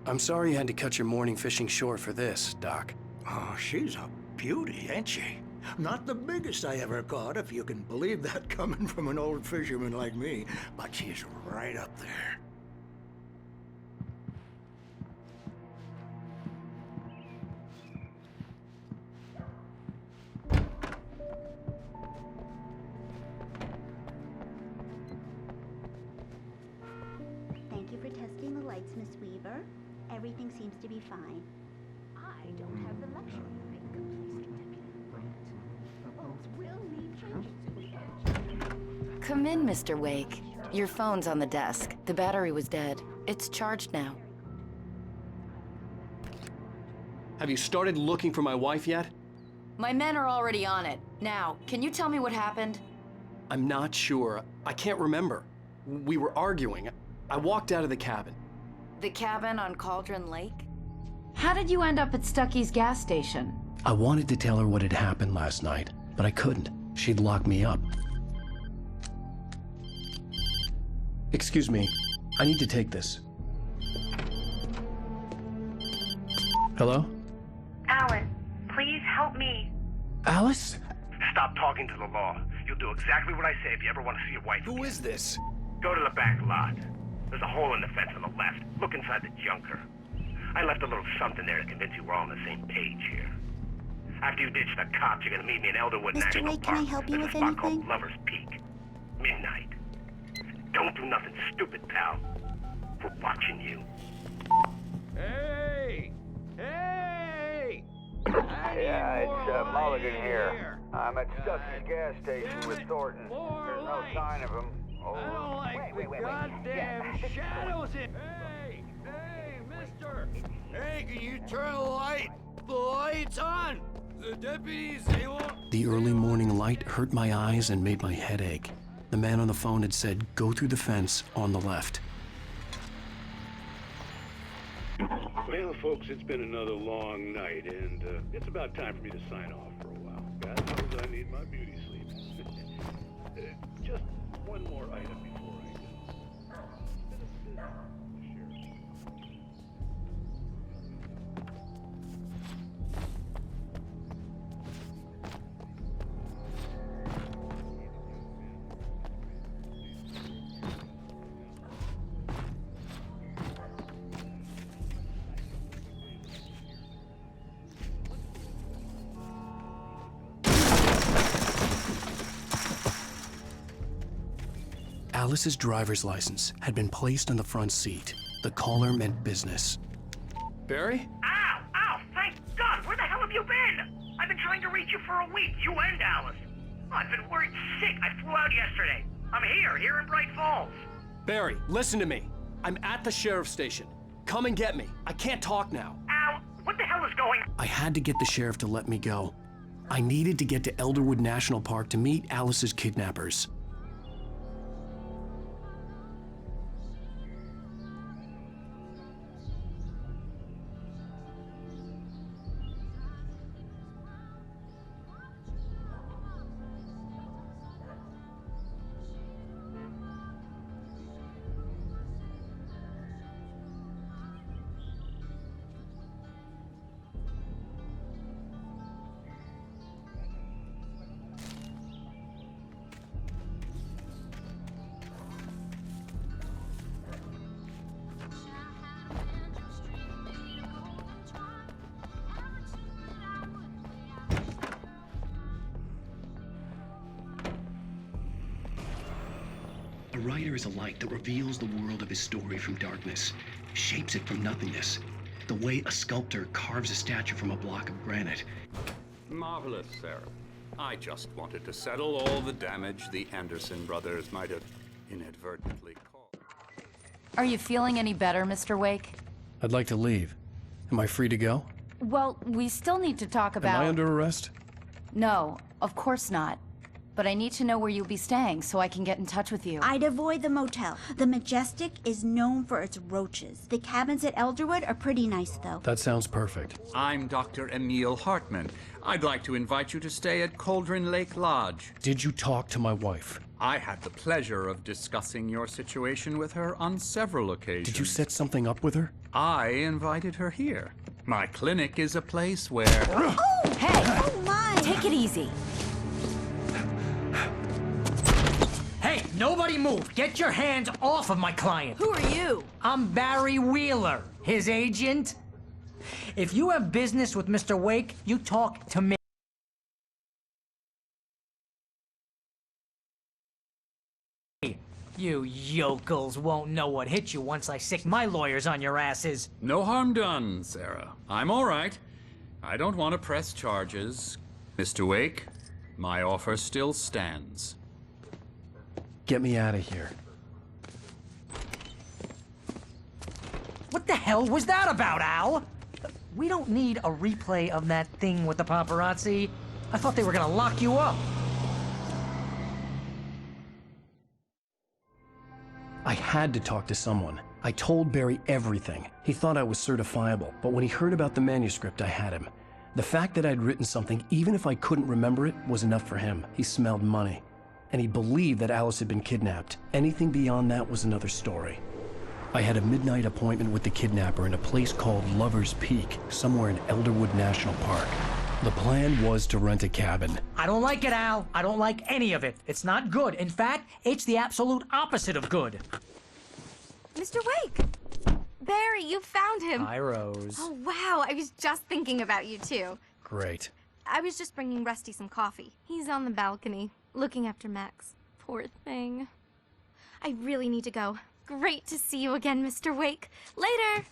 I'm sorry you had to cut your morning fishing short for this, Doc. Oh, she's a beauty, ain't she? Not the biggest I ever caught, if you can believe that coming from an old fisherman like me, but she's right up there. Thank you for testing the lights, Miss Weaver. Everything seems to be fine. I don't have the luxury of being completely The bulbs will need changing. Come in, Mr. Wake. Your phone's on the desk. The battery was dead. It's charged now. Have you started looking for my wife yet? My men are already on it. Now, can you tell me what happened? I'm not sure. I can't remember. We were arguing. I walked out of the cabin. The cabin on Cauldron Lake? How did you end up at Stucky's gas station? I wanted to tell her what had happened last night, but I couldn't. She'd lock me up. Excuse me. I need to take this. Hello? Alan, please help me. Alice? stop talking to the law. You'll do exactly what I say if you ever want to see your wife. Who is this? Go to the back lot. There's a hole in the fence on the left. Look inside the junker. I left a little something there to convince you we're all on the same page here. After you ditch the cops, you're gonna meet me in Elderwood National Wake, Park. can I help you There's with a spot anything? called Lover's Peak. Midnight. Don't do nothing stupid, pal. We're watching you. Hey! Hey! Yeah, it's Mulligan here. I'm at Stuckey's gas station with Thornton. There's no sign of him. Oh, I don't like the goddamn shadows in. Hey! Hey, mister! Hey, can you turn the light? The light's on! The deputies, they won't... The early morning light hurt my eyes and made my head ache. The man on the phone had said, go through the fence on the left. Well, folks, it's been another long night, and it's about time for me to sign off for a while. God knows I need my beauty sleep. Just one more item before I go. Alice's driver's license had been placed on the front seat. The caller meant business. Barry? Ow! Ow! Thank God! Where the hell have you been? I've been trying to reach you for a week, you and Alice. I've been worried sick. I flew out yesterday. I'm here in Bright Falls. Barry, listen to me. I'm at the sheriff's station. Come and get me. I can't talk now. Ow! What the hell is going on? I had to get the sheriff to let me go. I needed to get to Elderwood National Park to meet Alice's kidnappers. A writer is a light that reveals the world of his story from darkness, shapes it from nothingness, the way a sculptor carves a statue from a block of granite. Marvelous, Sarah. I just wanted to settle all the damage the Anderson brothers might have inadvertently caused. Are you feeling any better, Mr. Wake? I'd like to leave. Am I free to go? Well, we still need to talk about... Am I under arrest? No, of course not. But I need to know where you'll be staying so I can get in touch with you. I'd avoid the motel. The Majestic is known for its roaches. The cabins at Elderwood are pretty nice, though. That sounds perfect. I'm Dr. Emil Hartman. I'd like to invite you to stay at Cauldron Lake Lodge. Did you talk to my wife? I had the pleasure of discussing your situation with her on several occasions. Did you set something up with her? I invited her here. My clinic is a place where... Oh, hey! Oh, my! Take it easy. Hey, nobody move! Get your hands off of my client! Who are you? I'm Barry Wheeler, his agent. If you have business with Mr. Wake, you talk to me. You yokels won't know what hit you once I sick my lawyers on your asses. No harm done, Sarah. I'm all right. I don't want to press charges. Mr. Wake, my offer still stands. Get me out of here. What the hell was that about, Al? We don't need a replay of that thing with the paparazzi. I thought they were gonna lock you up. I had to talk to someone. I told Barry everything. He thought I was certifiable, but when he heard about the manuscript, I had him. The fact that I'd written something, even if I couldn't remember it, was enough for him. He smelled money. And he believed that Alice had been kidnapped. Anything beyond that was another story. I had a midnight appointment with the kidnapper in a place called Lover's Peak, somewhere in Elderwood National Park. The plan was to rent a cabin. I don't like it, Al. I don't like any of it. It's not good. In fact, it's the absolute opposite of good. Mr. Wake! Barry, you found him. Hi, Rose. Oh, wow. I was just thinking about you, too. Great. I was just bringing Rusty some coffee. He's on the balcony, looking after Max. Poor thing. I really need to go. Great to see you again, Mr. Wake. Later!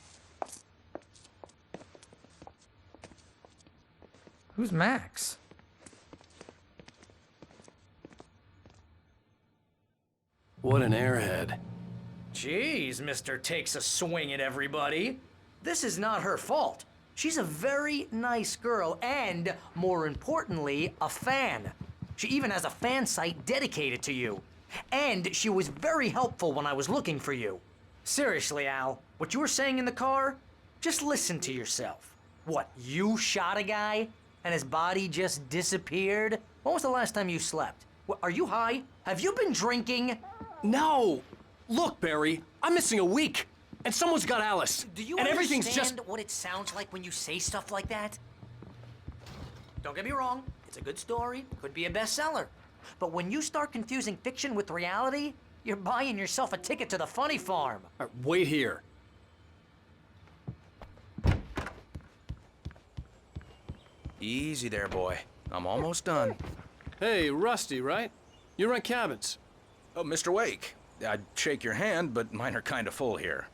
Who's Max? What an airhead. Jeez, Mr. Takes a swing at everybody. This is not her fault. She's a very nice girl and, more importantly, a fan. She even has a fan site dedicated to you. And she was very helpful when I was looking for you. Seriously, Al, what you were saying in the car, just listen to yourself. What, you shot a guy and his body just disappeared? When was the last time you slept? What, are you high? Have you been drinking? No! Look, Barry, I'm missing a week, and someone's got Alice. Do you and everything's understand just... what it sounds like when you say stuff like that? Don't get me wrong, it's a good story, could be a bestseller. But when you start confusing fiction with reality, you're buying yourself a ticket to the funny farm. All right, wait here. Easy there, boy. I'm almost done. Hey, Rusty, right? You rent cabins. Oh, Mr. Wake. I'd shake your hand, but mine are kind of full here.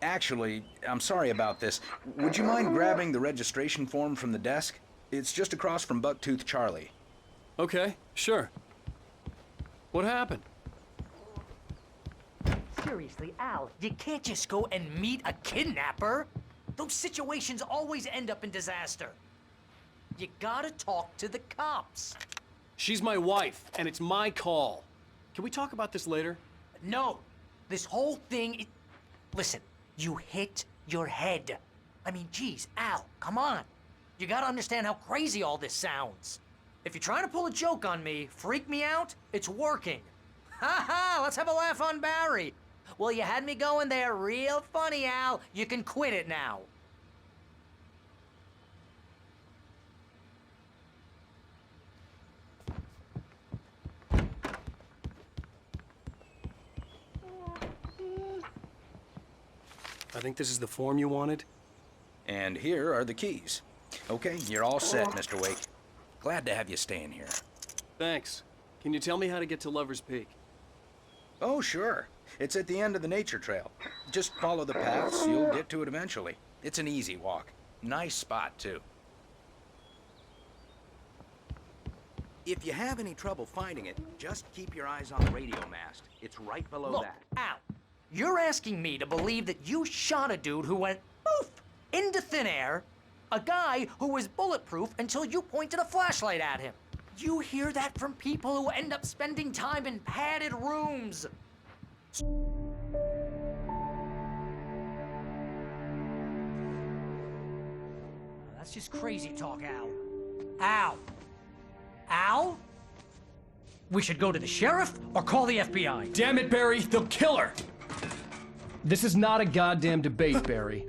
Actually, I'm sorry about this. Would you mind grabbing the registration form from the desk? It's just across from Bucktooth Charlie. Okay, sure. What happened? Seriously, Al, you can't just go and meet a kidnapper. Those situations always end up in disaster. You gotta talk to the cops. She's my wife, and it's my call. Can we talk about this later? No, this whole thing, listen, you hit your head. I mean, geez, Al, come on. You gotta understand how crazy all this sounds. If you're trying to pull a joke on me, freak me out, it's working. Ha ha, let's have a laugh on Barry. Well, you had me going there real funny, Al. You can quit it now. I think this is the form you wanted. And here are the keys. Okay, you're all set, Mr. Wake. Glad to have you staying here. Thanks. Can you tell me how to get to Lover's Peak? Oh, sure. It's at the end of the nature trail. Just follow the paths, you'll get to it eventually. It's an easy walk. Nice spot, too. If you have any trouble finding it, just keep your eyes on the radio mast. It's right below Look, that. Al, you're asking me to believe that you shot a dude who went poof into thin air, a guy who was bulletproof until you pointed a flashlight at him. You hear that from people who end up spending time in padded rooms. That's just crazy talk, Al. Al! Al? We should go to the sheriff or call the FBI. Damn it, Barry, they'll kill her! This is not a goddamn debate, Barry.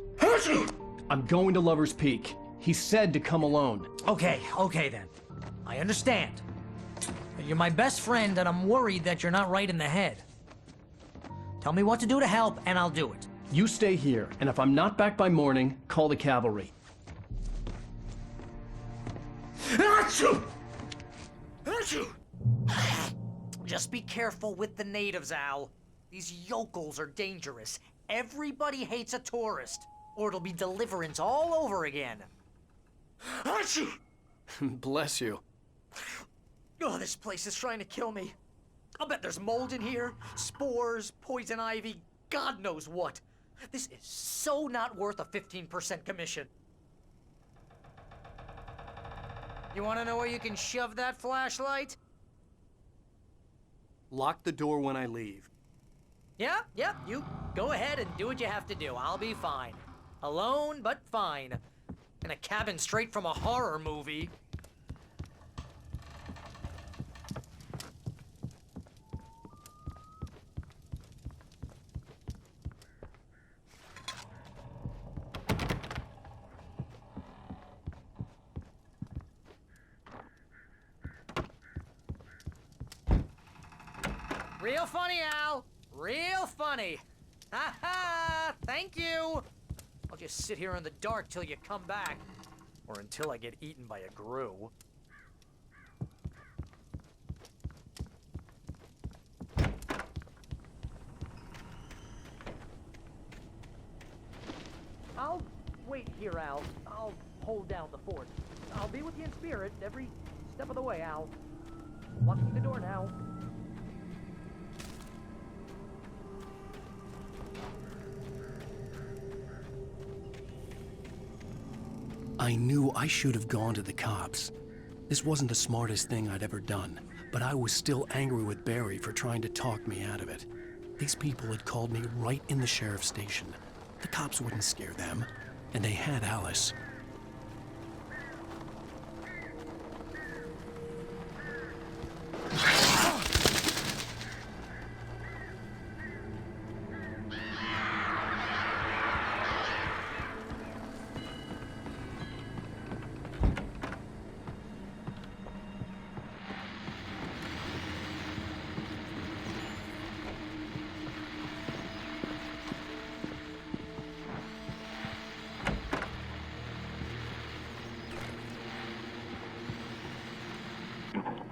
I'm going to Lover's Peak. He said to come alone. Okay then. I understand. But you're my best friend, and I'm worried that you're not right in the head. Tell me what to do to help, and I'll do it. You stay here, and if I'm not back by morning, call the cavalry. Achoo! Achoo! Just be careful with the natives, Al. These yokels are dangerous. Everybody hates a tourist, or it'll be Deliverance all over again. Achoo! Bless you. Oh, this place is trying to kill me. I'll bet there's mold in here, spores, poison ivy, God knows what. This is so not worth a 15% commission. You want to know where you can shove that flashlight? Lock the door when I leave. Yeah, you go ahead and do what you have to do. I'll be fine. Alone, but fine. In a cabin straight from a horror movie. Real funny, Al. Real funny. Ha ha! Thank you. I'll just sit here in the dark till you come back. Or until I get eaten by a grue. I'll wait here, Al. I'll hold down the fort. I'll be with you in spirit every step of the way, Al. Locking the door now. I knew I should have gone to the cops. This wasn't the smartest thing I'd ever done, but I was still angry with Barry for trying to talk me out of it. These people had called me right in the sheriff's station. The cops wouldn't scare them, and they had Alice.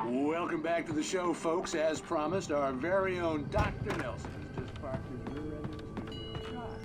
Welcome back to the show, folks. As promised, our very own Dr. Nelson has just parked his rear end in the studio. Doc,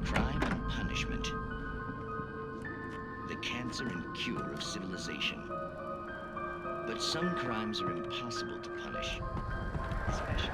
Crime and punishment. The cancer and cure of civilization. But some crimes are impossible to punish. Especially...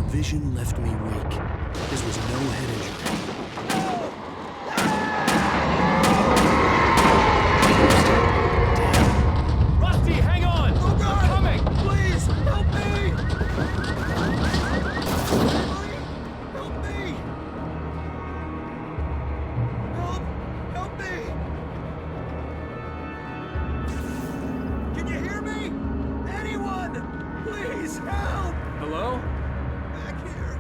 Vision left me weak. This was no head injury. Rusty, hang on! Oh God! I'm coming! Please, help me! Help me! Help me! Can you hear me? Anyone? Please, help! Hello? Back here.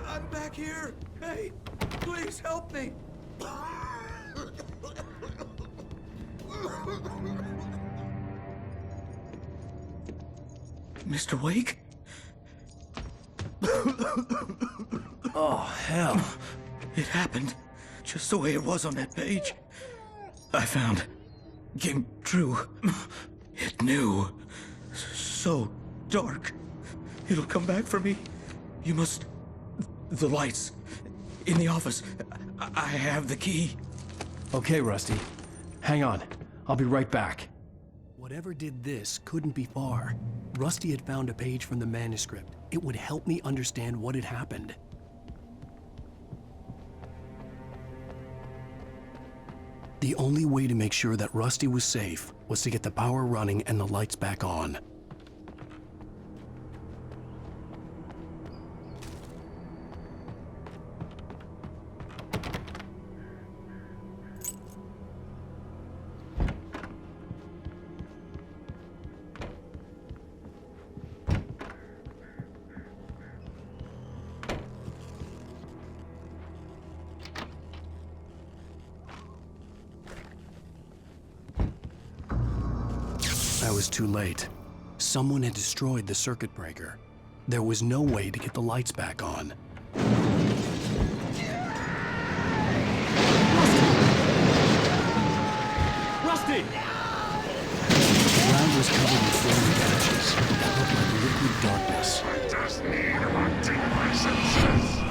I'm back here. Hey, please help me. Mr. Wake? Oh, hell. It happened just the way it was on that page. I found. Came true. It knew. So dark. It'll come back for me. You must... The lights. In the office. I have the key. Okay, Rusty. Hang on. I'll be right back. Whatever did this couldn't be far. Rusty had found a page from the manuscript. It would help me understand what had happened. The only way to make sure that Rusty was safe was to get the power running and the lights back on. was too late. Someone had destroyed the circuit breaker. There was no way to get the lights back on. Rusty! The ground was covered in flaming patches that looked like liquid darkness. I just need hunting licenses.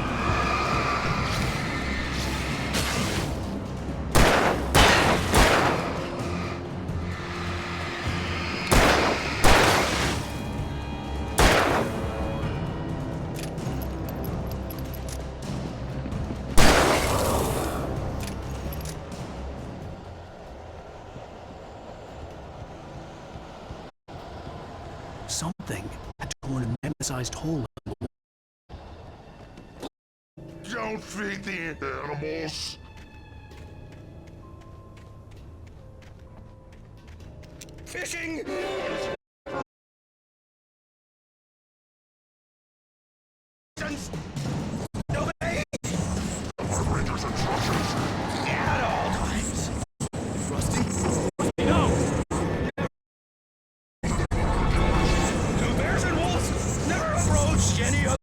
Something had torn a man-sized hole in the wall. Don't feed the animals. Fishing! Nobody! Rangers and truckers. At all times. Rusty? No! Two bears and wolves never approached any other.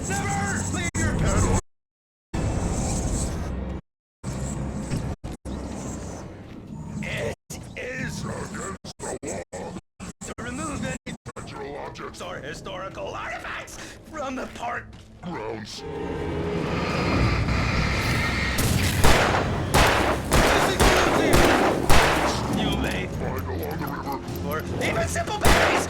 Never leave your pet. It is against the law to remove any natural objects or historical artifacts from the park grounds. You may find along the river or even simple berries.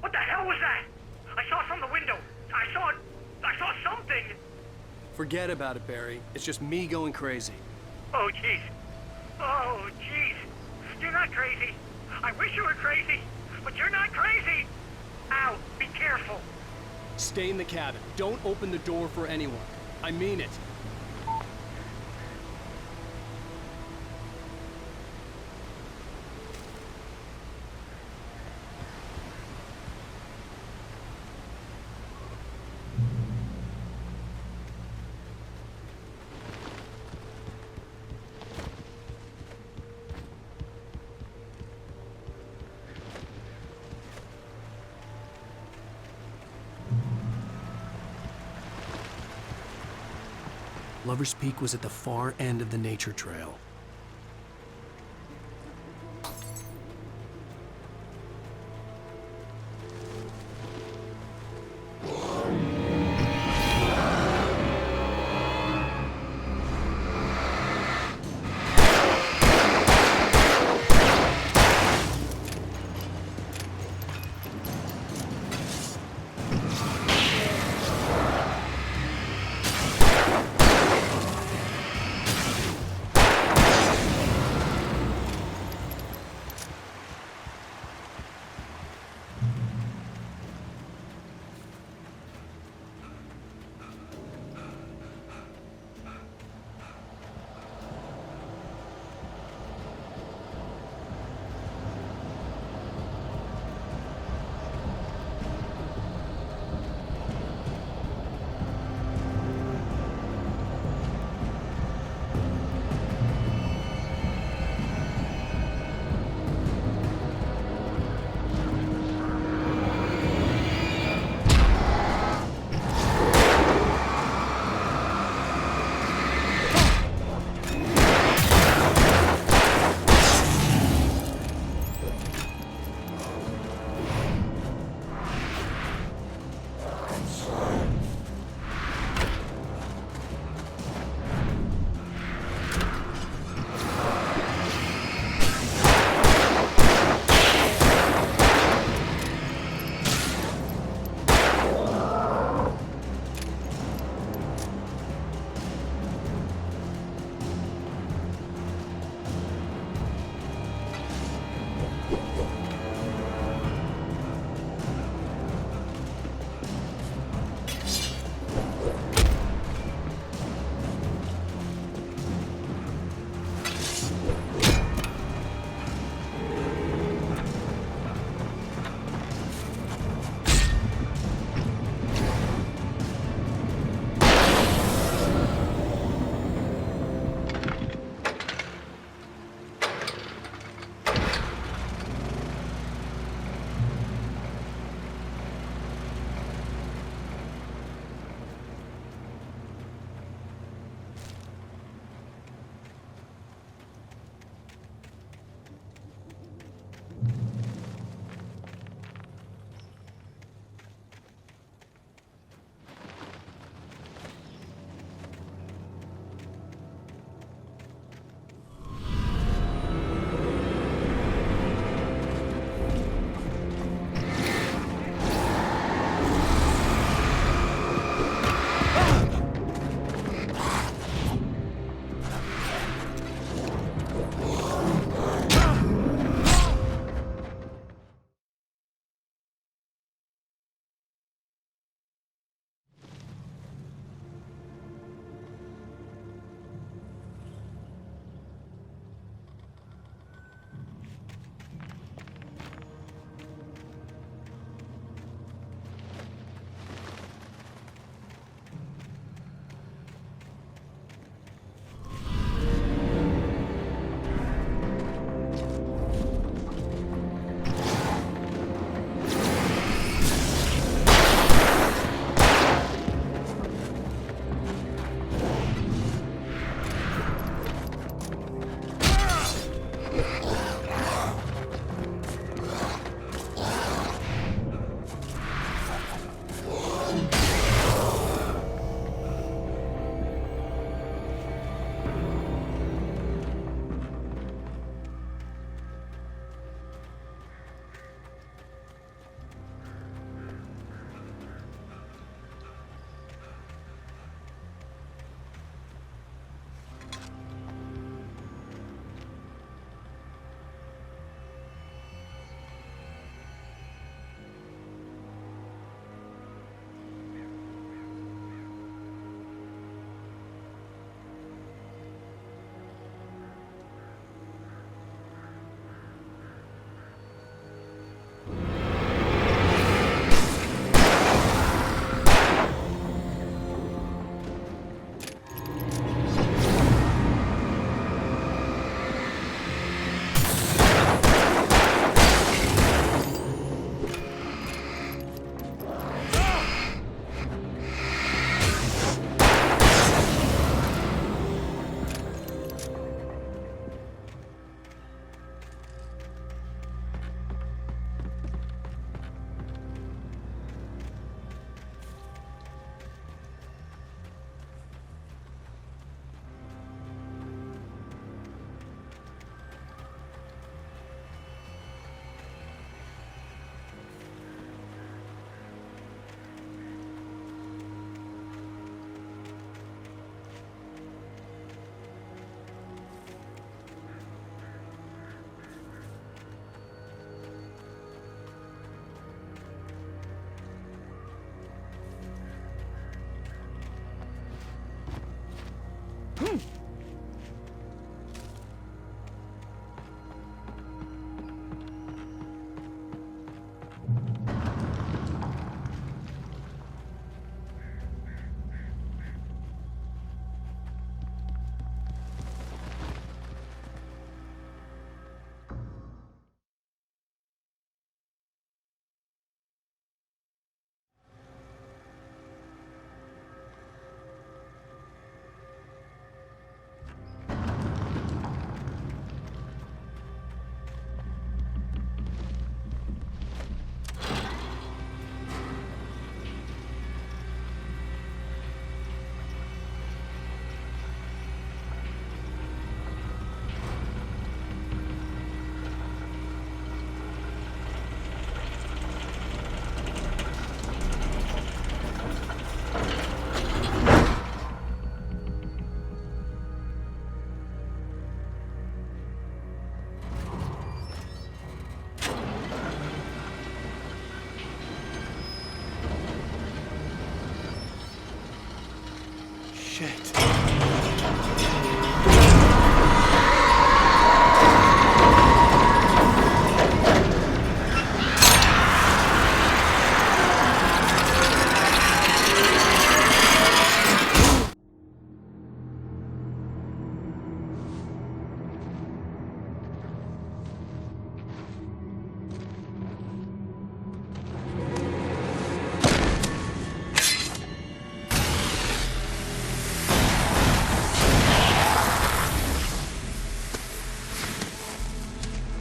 What the hell was that? I saw it from the window. I saw something. Forget about it, Barry. It's just me going crazy. Oh, jeez. Oh, jeez. You're not crazy. I wish you were crazy, but you're not crazy. Ow, be careful. Stay in the cabin. Don't open the door for anyone. I mean it. Lover's Peak was at the far end of the nature trail.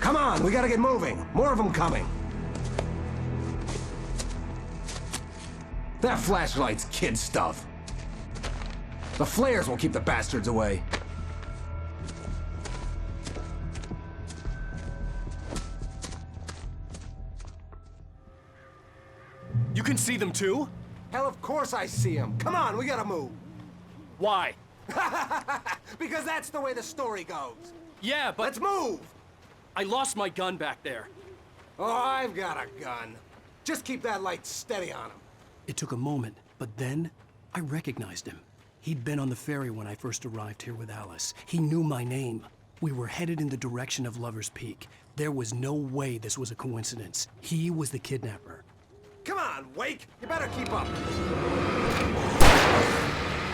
Come on, we gotta get moving. More of them coming. That flashlight's kid stuff. The flares will keep the bastards away. You can see them too? Hell, of course I see them. Come on, we gotta move. Why? Because that's the way the story goes. Yeah, but... Let's move! I lost my gun back there. Oh, I've got a gun. Just keep that light steady on him. It took a moment, but then I recognized him. He'd been on the ferry when I first arrived here with Alice. He knew my name. We were headed in the direction of Lover's Peak. There was no way this was a coincidence. He was the kidnapper. Come on, Wake! You better keep up.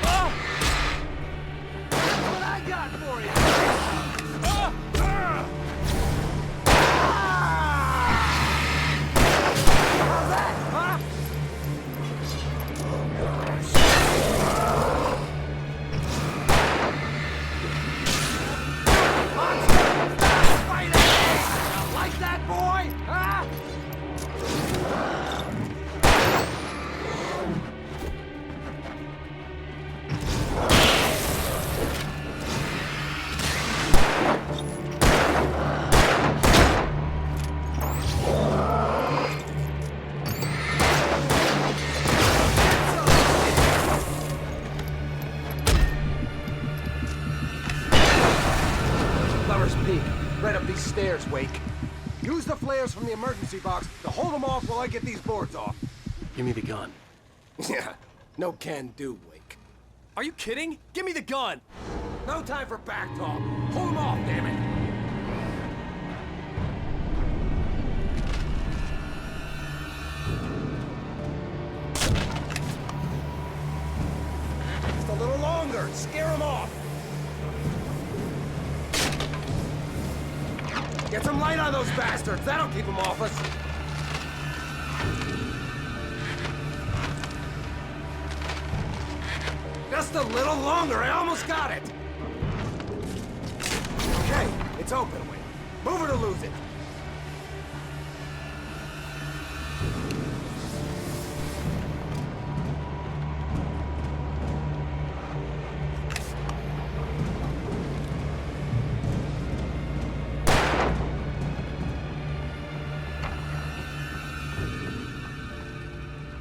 Oh! That's what I got for you! Oh! How's that, huh? Like that, boy? Huh? Lover's Peak. Right up these stairs, Wake. Use the flares from the emergency box to hold them off while I get these boards off. Give me the gun. Yeah, no can do, Wake. Are you kidding? Give me the gun! No time for back talk. Hold them off, damn it! Just a little longer. Scare them off. Get some light on those bastards. That'll keep them off us. Just a little longer. I almost got it. Okay, it's open. Wait. Move it or lose it.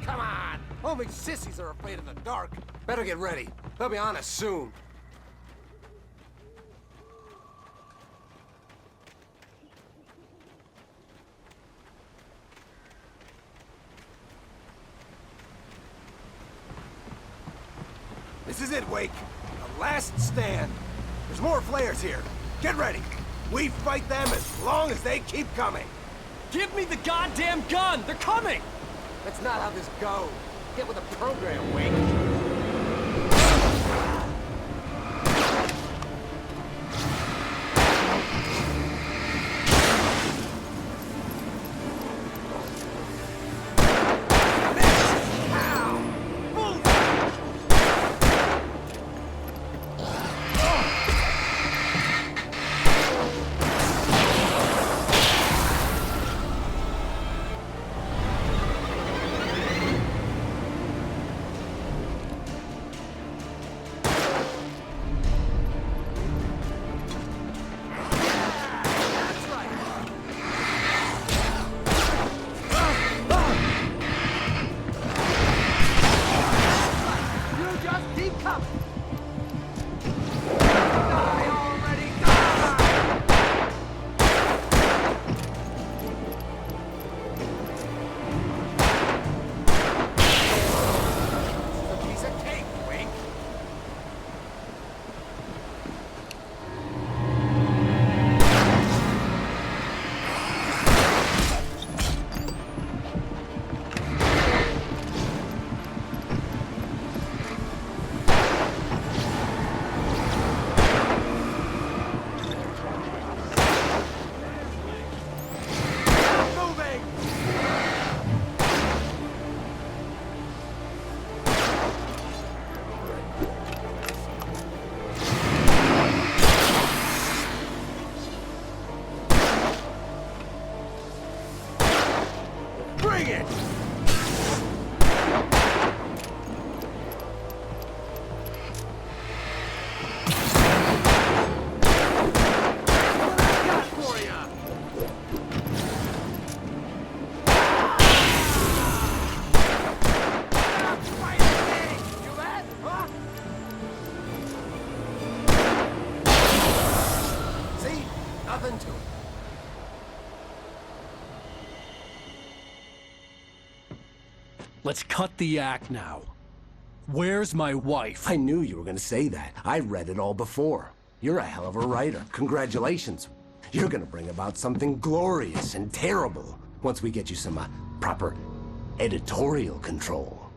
Come on! Only sissies are afraid of the dark. Better get ready. They'll be on us soon. This is it, Wake. The last stand. There's more flares here. Get ready. We fight them as long as they keep coming. Give me the goddamn gun! They're coming! That's not how this goes. Get with the program, Wake. it! See? Nothing to it. Let's cut the act now. Where's my wife? I knew you were gonna say that. I read it all before. You're a hell of a writer. Congratulations. You're gonna bring about something glorious and terrible once we get you some proper editorial control.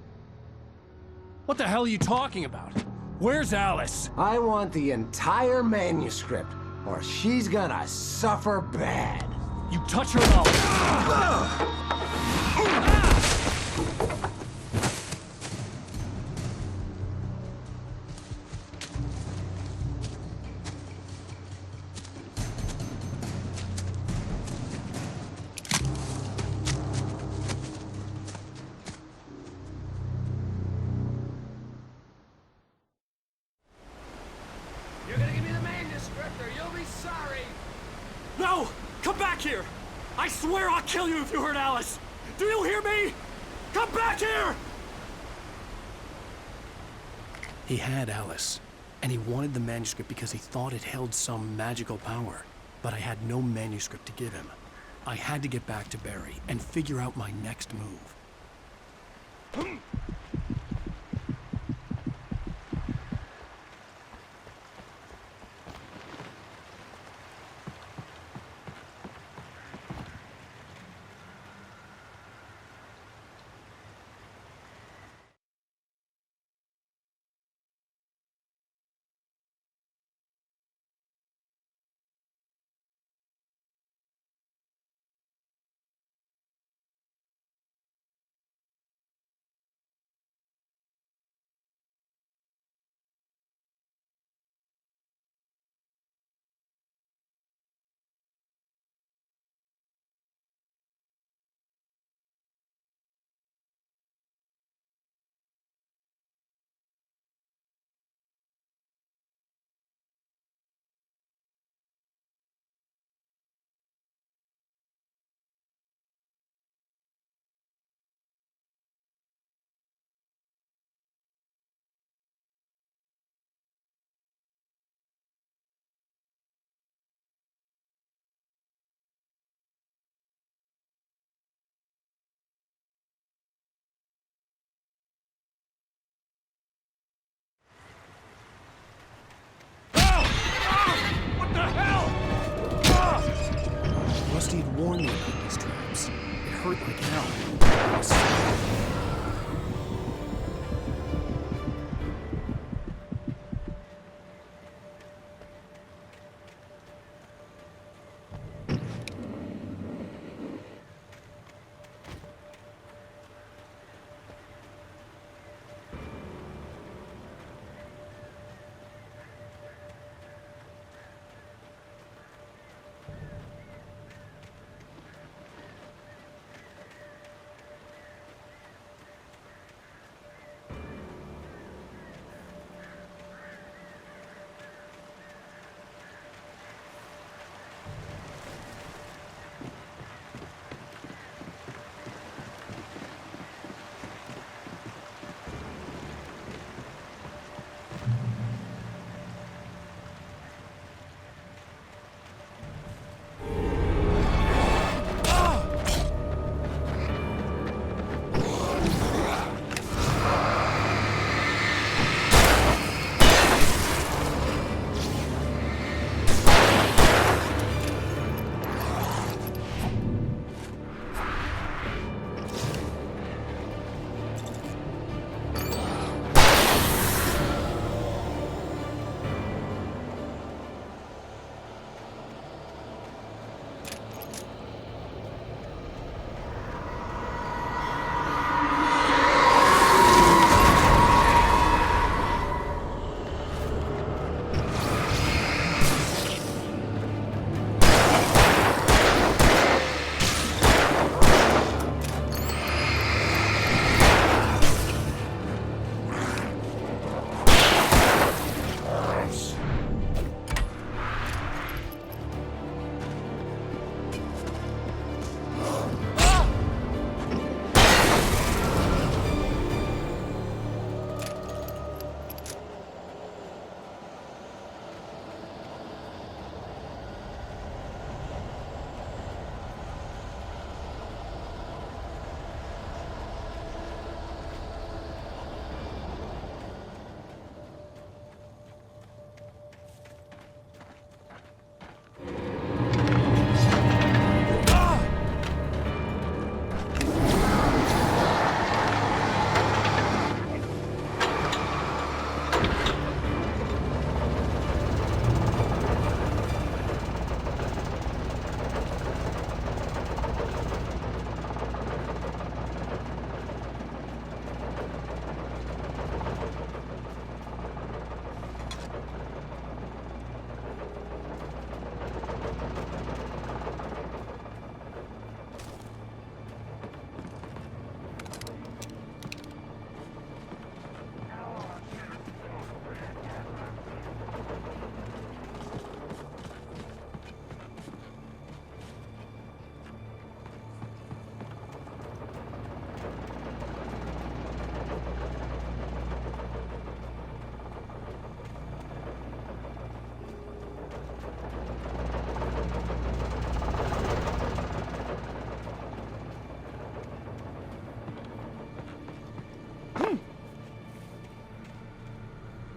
What the hell are you talking about? Where's Alice? I want the entire manuscript, or she's gonna suffer bad. You touch her and I'll... You're gonna give me the manuscript or you'll be sorry! No! Come back here! I swear I'll kill you if you hurt Alice! Do you hear me? Come back here! He had Alice, and he wanted the manuscript because he thought it held some magical power. But I had no manuscript to give him. I had to get back to Barry and figure out my next move. Rusty had warned me about these traps. It hurt like hell.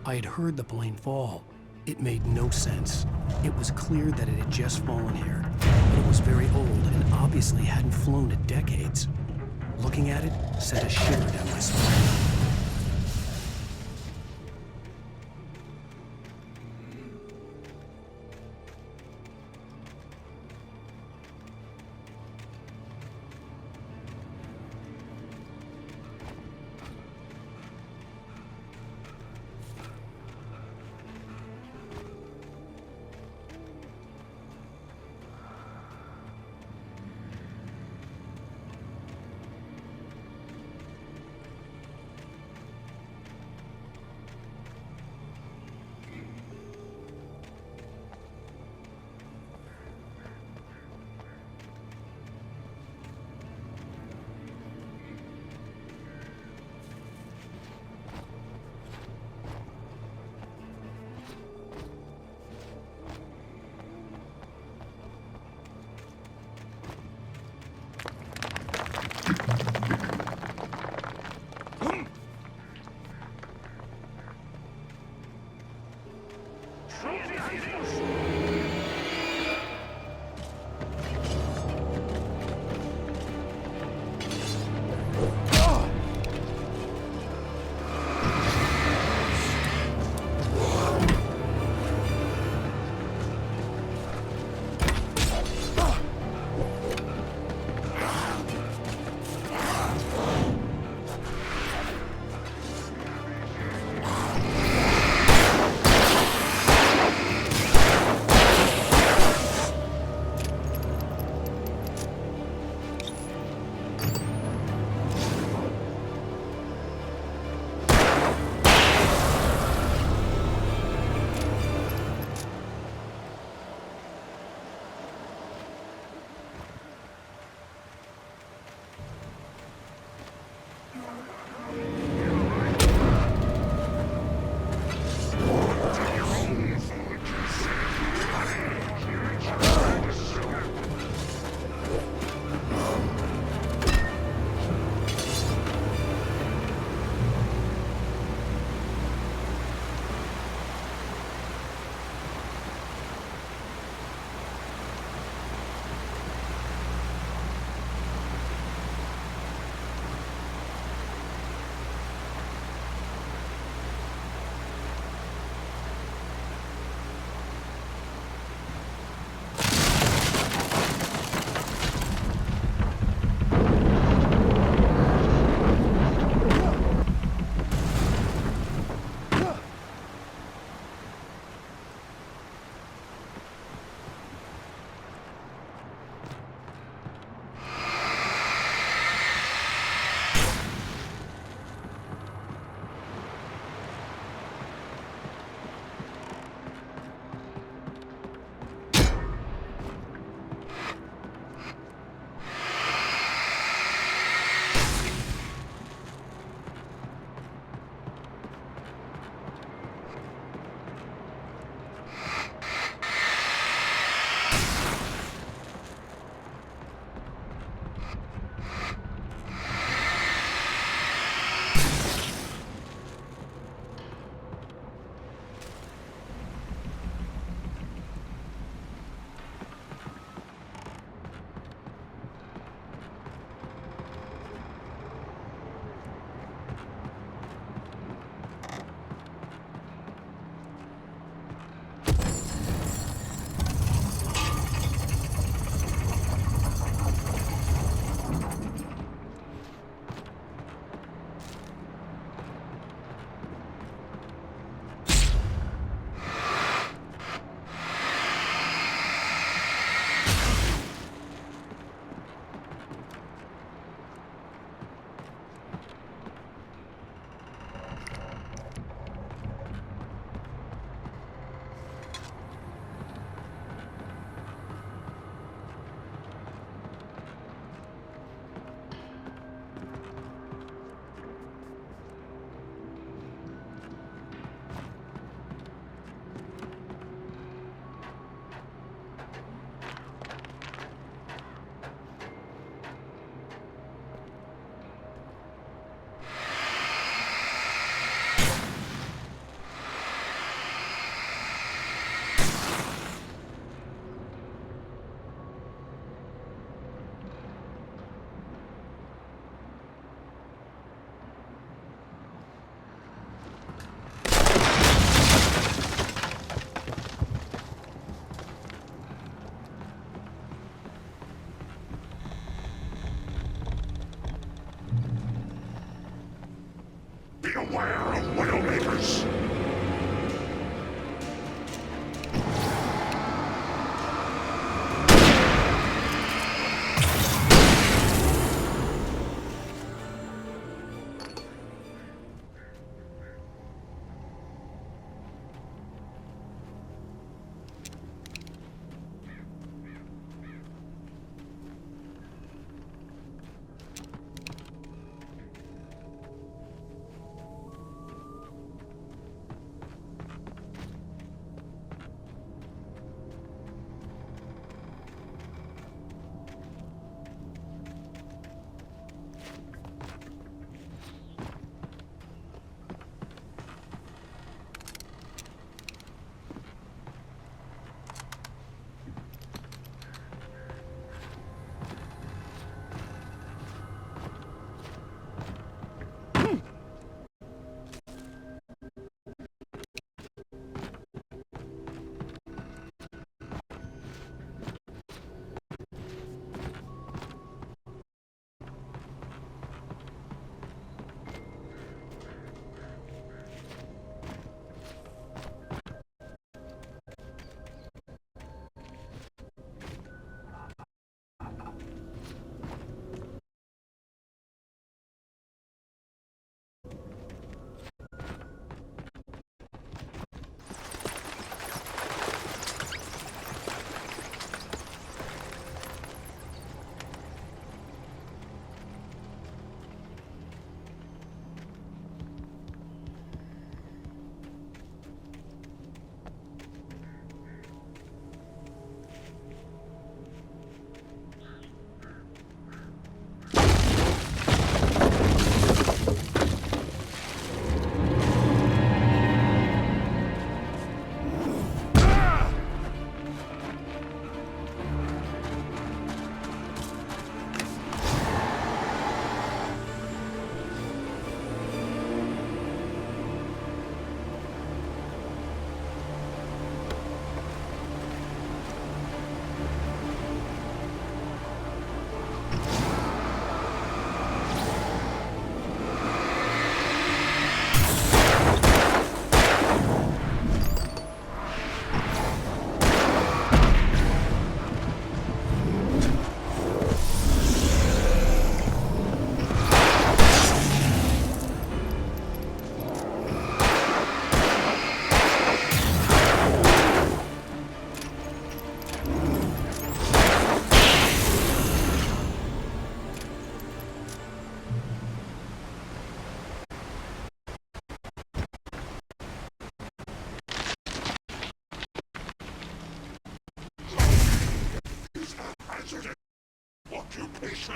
I had heard the plane fall. It made no sense. It was clear that it had just fallen here, but it was very old and obviously hadn't flown in decades. Looking at it sent a shiver down my spine. Beware of Widowmakers. Occupation.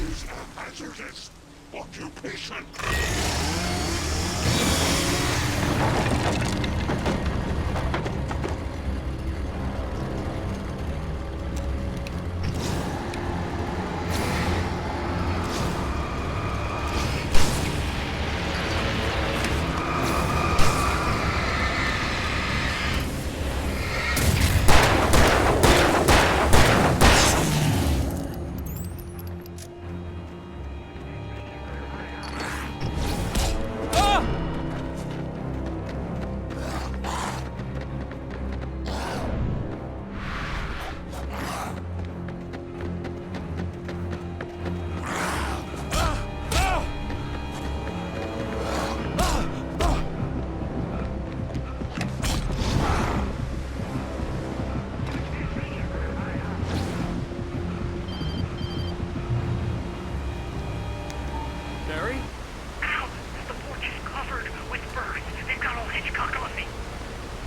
Is a hazardous occupation.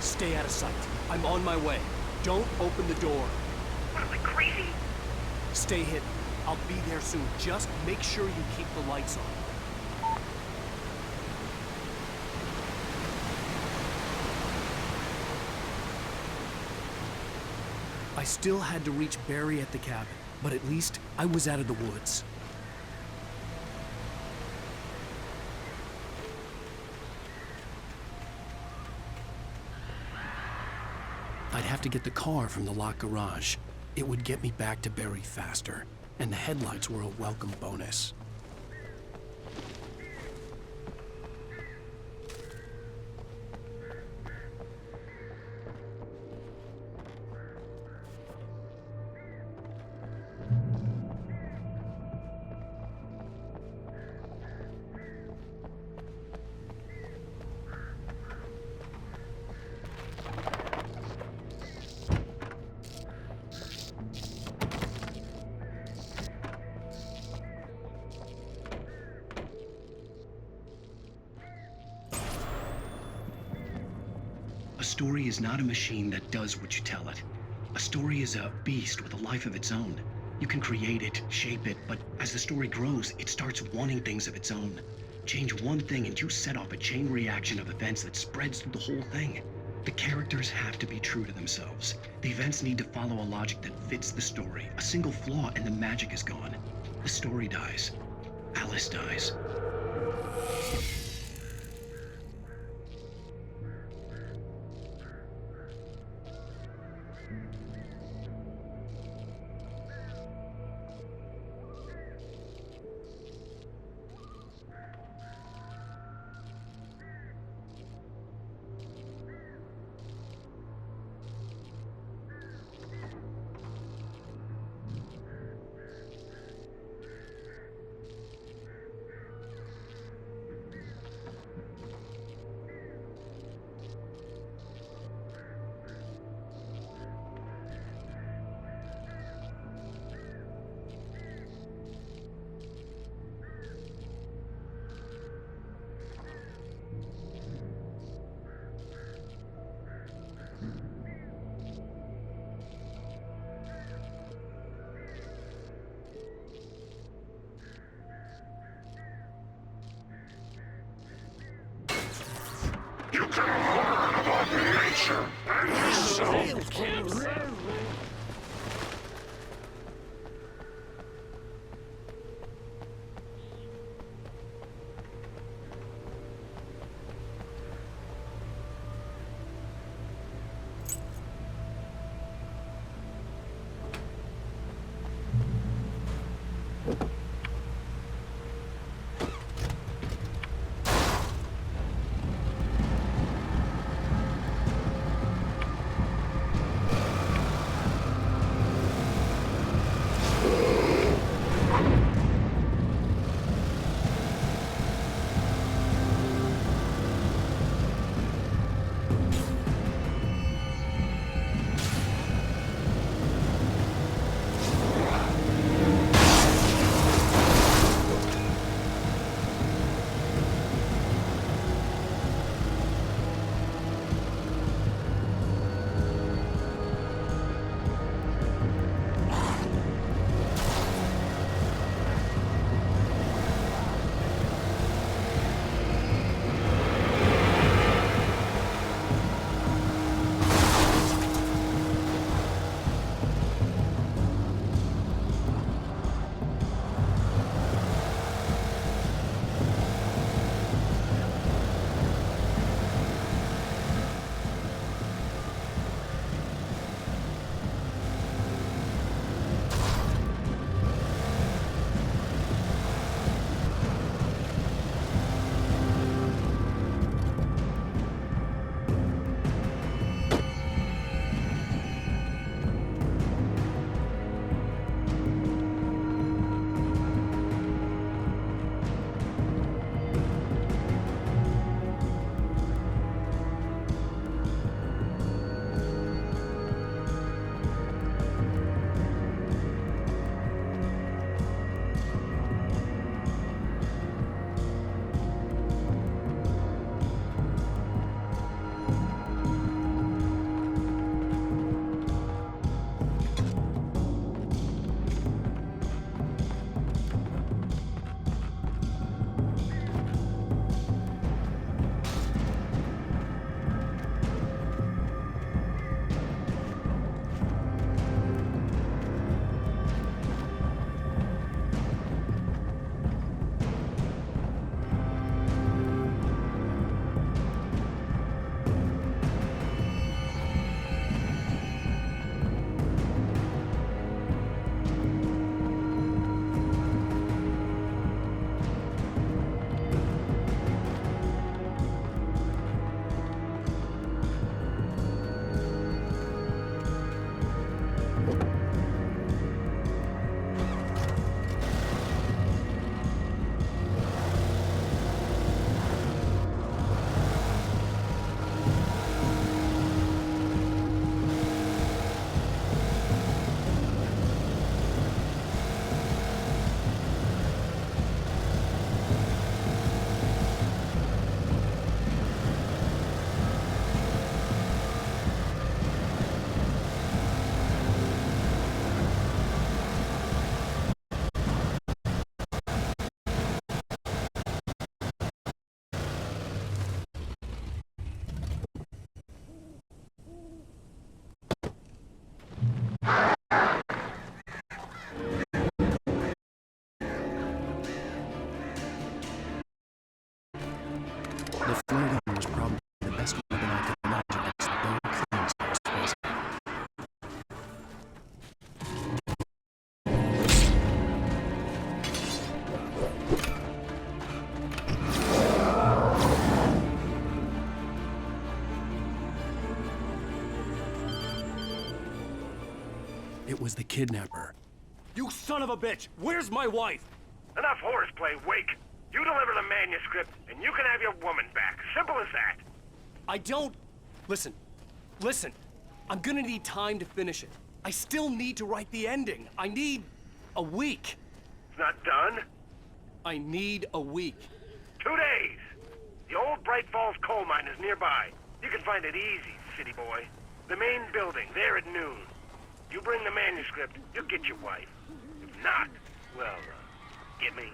Stay out of sight. I'm on my way. Don't open the door. What am I, crazy? Stay hidden. I'll be there soon. Just make sure you keep the lights on. I still had to reach Barry at the cabin, but at least I was out of the woods. I'd have to get the car from the locked garage. It would get me back to Barry faster, and the headlights were a welcome bonus. A story is not a machine that does what you tell it. A story is a beast with a life of its own. You can create it, shape it, but as the story grows, it starts wanting things of its own. Change one thing and you set off a chain reaction of events that spreads through the whole thing. The characters have to be true to themselves. The events need to follow a logic that fits the story. A single flaw and the magic is gone. The story dies. Alice dies. You can learn about nature and yourself. It was the kidnapper. You son of a bitch! Where's my wife? Enough horseplay, Wake. You deliver the manuscript, and you can have your woman back. Simple as that. I don't... Listen. I'm gonna need time to finish it. I still need to write the ending. I need a week. It's not done? I need a week. 2 days. The old Bright Falls coal mine is nearby. You can find it easy, city boy. The main building, there at noon. You bring the manuscript, you'll get your wife. If not, well, get me?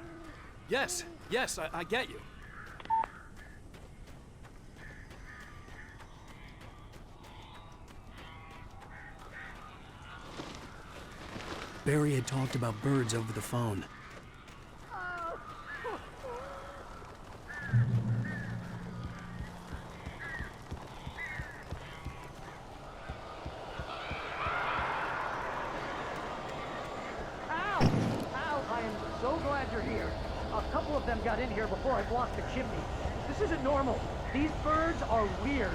Yes, I get you. Barry had talked about birds over the phone. Al, I am so glad you're here. A couple of them got in here before I blocked the chimney. This isn't normal. These birds are weird.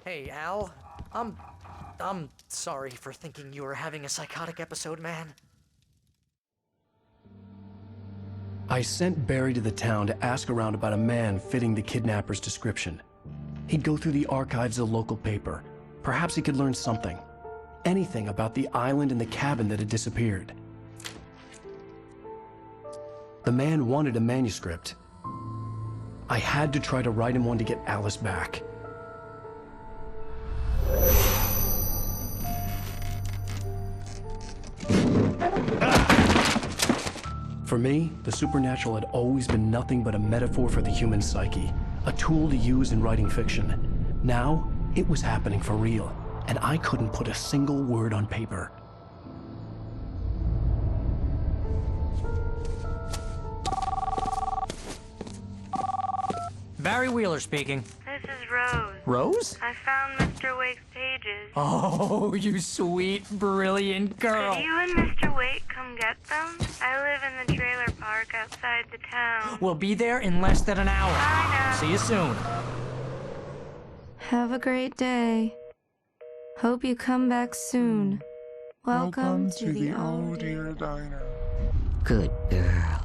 Hey, Al. I'm sorry for thinking you were having a psychotic episode, man. I sent Barry to the town to ask around about a man fitting the kidnapper's description. He'd go through the archives of the local paper. Perhaps he could learn something. Anything about the island and the cabin that had disappeared. The man wanted a manuscript. I had to try to write him one to get Alice back. For me, the supernatural had always been nothing but a metaphor for the human psyche, a tool to use in writing fiction. Now, it was happening for real, and I couldn't put a single word on paper. Barry Wheeler speaking. This is Rose. Rose? I found Mr. Wake's pages. Oh, you sweet, brilliant girl. Could you and Mr. Wake come get them? I live in the trailer park outside the town. We'll be there in less than an hour. Bye now. See you soon. Have a great day. Hope you come back soon. Welcome to the Oh Dear Diner. Good girl.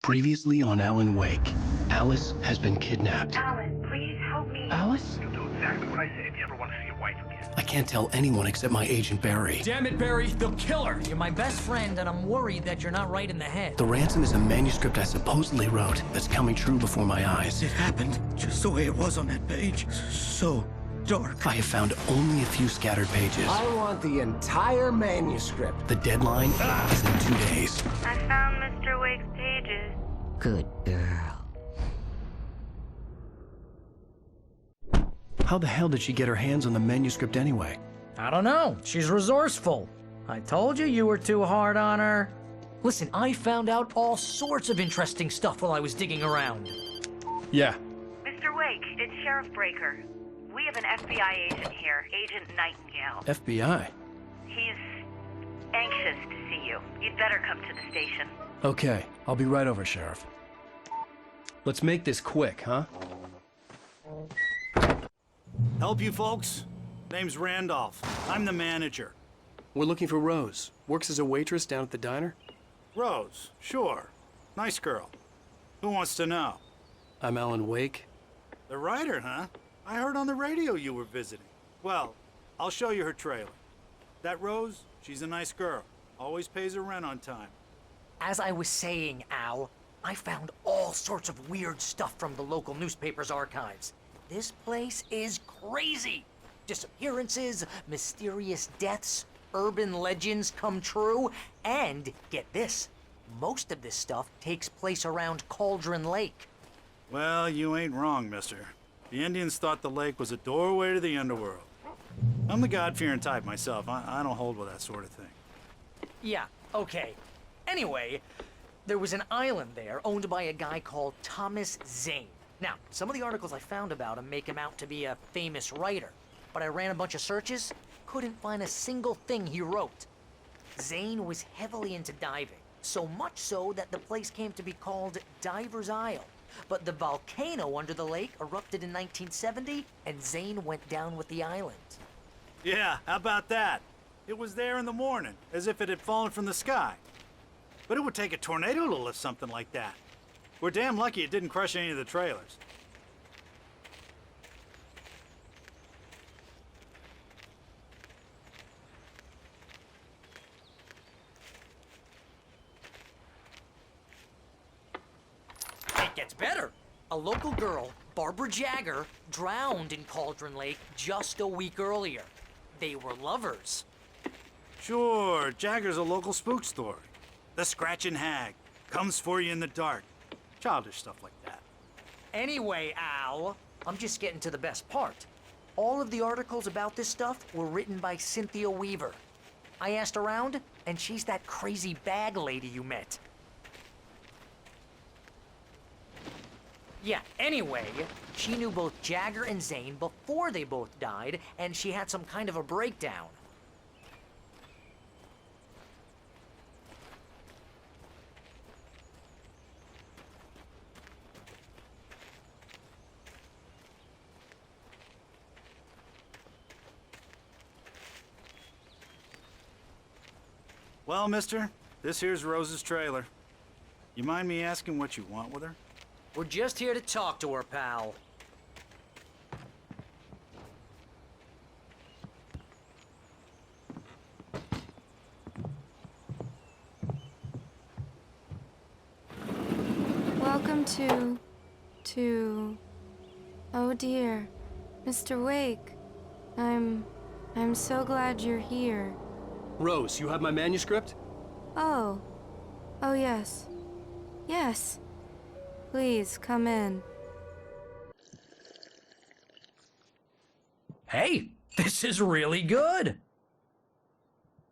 Previously on Alan Wake, Alice has been kidnapped. Alan, please help me. Alice? You'll do exactly what I say if you ever want to see your wife again. I can't tell anyone except my agent Barry. Damn it, Barry, they'll kill her. You're my best friend, and I'm worried that you're not right in the head. The ransom is a manuscript I supposedly wrote that's coming true before my eyes. It happened just the way it was on that page. So dark. I have found only a few scattered pages. I want the entire manuscript. The deadline is in 2 days. I found Mr. Wake's pages. Good girl. How the hell did she get her hands on the manuscript anyway? I don't know. She's resourceful. I told you you were too hard on her. Listen, I found out all sorts of interesting stuff while I was digging around. Yeah. Mr. Wake, it's Sheriff Breaker. We have an FBI agent here, Agent Nightingale. FBI? He's anxious to see you. You'd better come to the station. Okay, I'll be right over, Sheriff. Let's make this quick, huh? Help you folks? Name's Randolph. I'm the manager. We're looking for Rose. Works as a waitress down at the diner. Rose, sure. Nice girl. Who wants to know? I'm Alan Wake. The writer, huh? I heard on the radio you were visiting. Well, I'll show you her trailer. That Rose, she's a nice girl. Always pays her rent on time. As I was saying, Al, I found all sorts of weird stuff from the local newspaper's archives. This place is crazy. Disappearances, mysterious deaths, urban legends come true, and get this, most of this stuff takes place around Cauldron Lake. Well, you ain't wrong, mister. The Indians thought the lake was a doorway to the underworld. I'm the God-fearing type myself. I don't hold with that sort of thing. Yeah, okay. Anyway, there was an island there owned by a guy called Thomas Zane. Now, some of the articles I found about him make him out to be a famous writer, but I ran a bunch of searches, couldn't find a single thing he wrote. Zane was heavily into diving, so much so that the place came to be called Diver's Isle. But the volcano under the lake erupted in 1970, and Zane went down with the island. Yeah, how about that? It was there in the morning, as if it had fallen from the sky. But it would take a tornado to lift something like that. We're damn lucky it didn't crush any of the trailers. It gets better. A local girl, Barbara Jagger, drowned in Cauldron Lake just a week earlier. They were lovers. Sure, Jagger's a local spook story. The Scratching Hag comes for you in the dark. Childish stuff like that. Anyway, Al, I'm just getting to the best part. All of the articles about this stuff were written by Cynthia Weaver. I asked around, and she's that crazy bag lady you met. Yeah, anyway, she knew both Jagger and Zane before they both died, and she had some kind of a breakdown. Well, mister, this here's Rose's trailer. You mind me asking what you want with her? We're just here to talk to her, pal. Welcome to... Oh dear. Mr. Wake. I'm so glad you're here. Rose, you have my manuscript? Oh. Oh, yes. Yes. Please, come in. Hey, this is really good.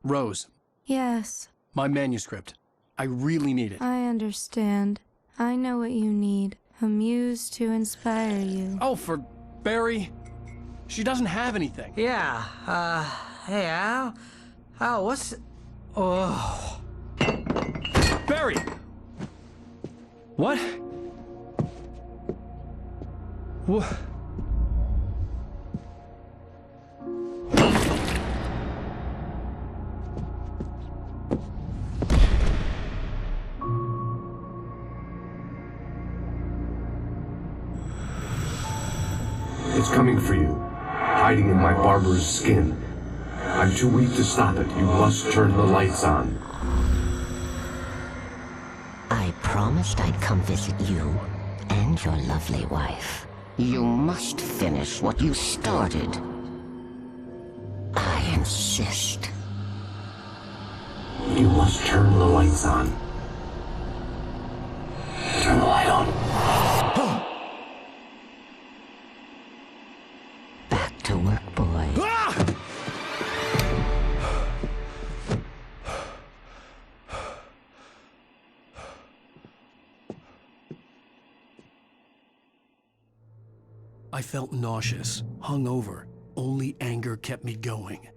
Rose, Yes, my manuscript. I really need it. I understand. I know what you need. A muse to inspire you. Oh, for Barry? She doesn't have anything. Yeah, hey, Al? Al, what's... Oh... Barry! What? What? It's coming for you, hiding in my barber's skin. I'm too weak to stop it. You must turn the lights on. I promised I'd come visit you and your lovely wife. You must finish what you started. I insist. You must turn the lights on. Turn the light on. Back to work, boy. I felt nauseous, hungover. Only anger kept me going.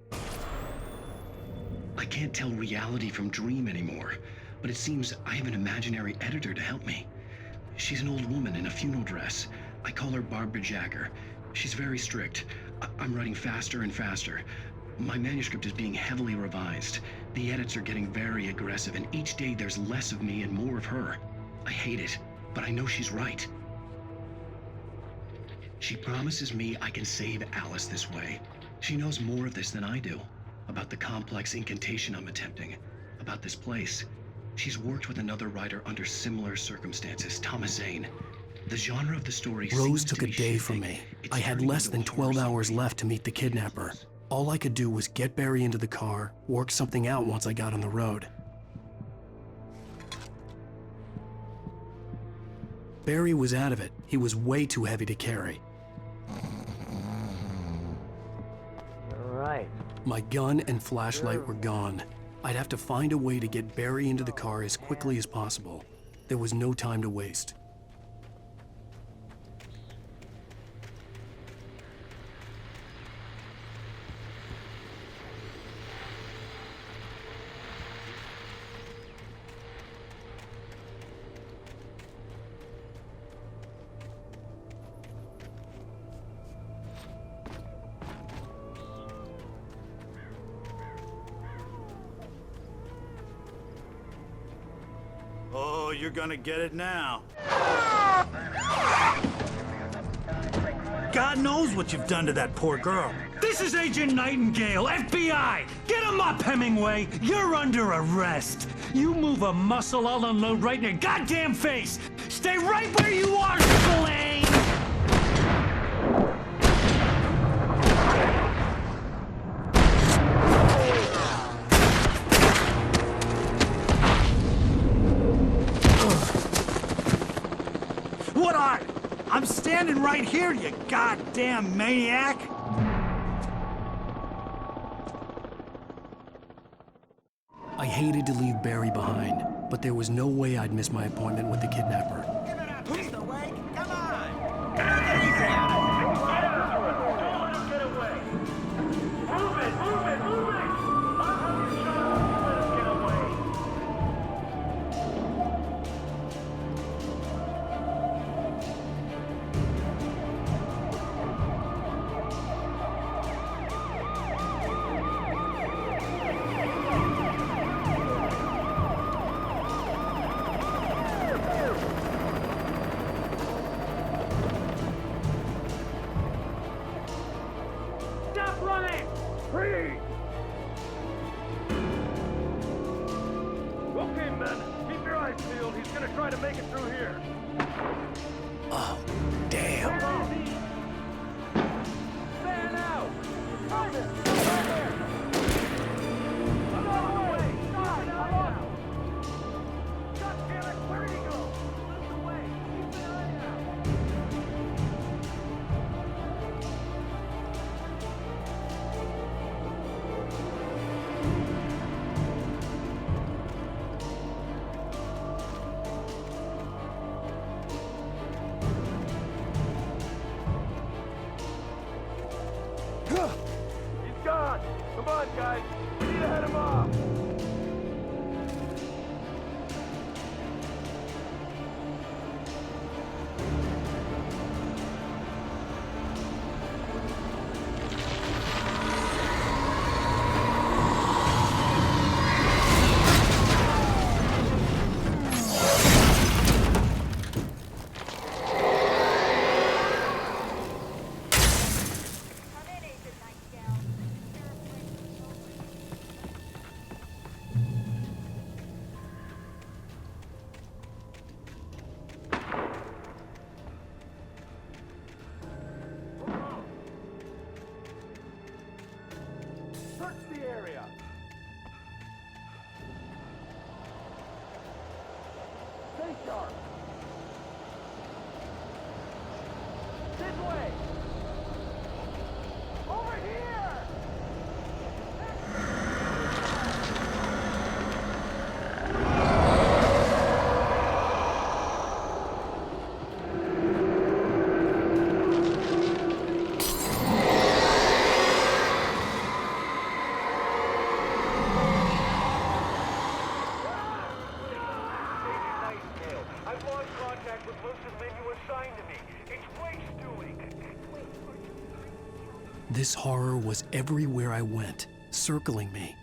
I can't tell reality from dream anymore, but it seems I have an imaginary editor to help me. She's an old woman in a funeral dress. I call her Barbara Jacker. She's very strict. I'm writing faster and faster. My manuscript is being heavily revised. The edits are getting very aggressive, and each day there's less of me and more of her. I hate it, but I know she's right. She promises me I can save Alice this way. She knows more of this than I do. About the complex incantation I'm attempting. About this place. She's worked with another writer under similar circumstances, Thomas Zane. The genre of the story Rose took a day from me. I had less than 12 hours left to meet the kidnapper. All I could do was get Barry into the car, work something out once I got on the road. Barry was out of it. He was way too heavy to carry. Right. My gun and flashlight were gone. I'd have to find a way to get Barry into the car as quickly as possible. There was no time to waste. Oh, you're gonna get it now. God knows what you've done to that poor girl. This is Agent Nightingale, FBI! Get him up, Hemingway! You're under arrest! You move a muscle, I'll unload right in your goddamn face! Stay right where you are, Spillane! What are you? I'm standing right here, you goddamn maniac! I hated to leave Barry behind, but there was no way I'd miss my appointment with the kidnapper. Mr. Wake, come on! Stop running! Freeze! Okay, men. Keep your eyes peeled. He's gonna try to make it through here. Oh, damn. Fan out! Hold it! Right there! Another way! Stop it now! God damn it! Where did he go? Move away! Keep an eye out! This horror was everywhere I went, circling me.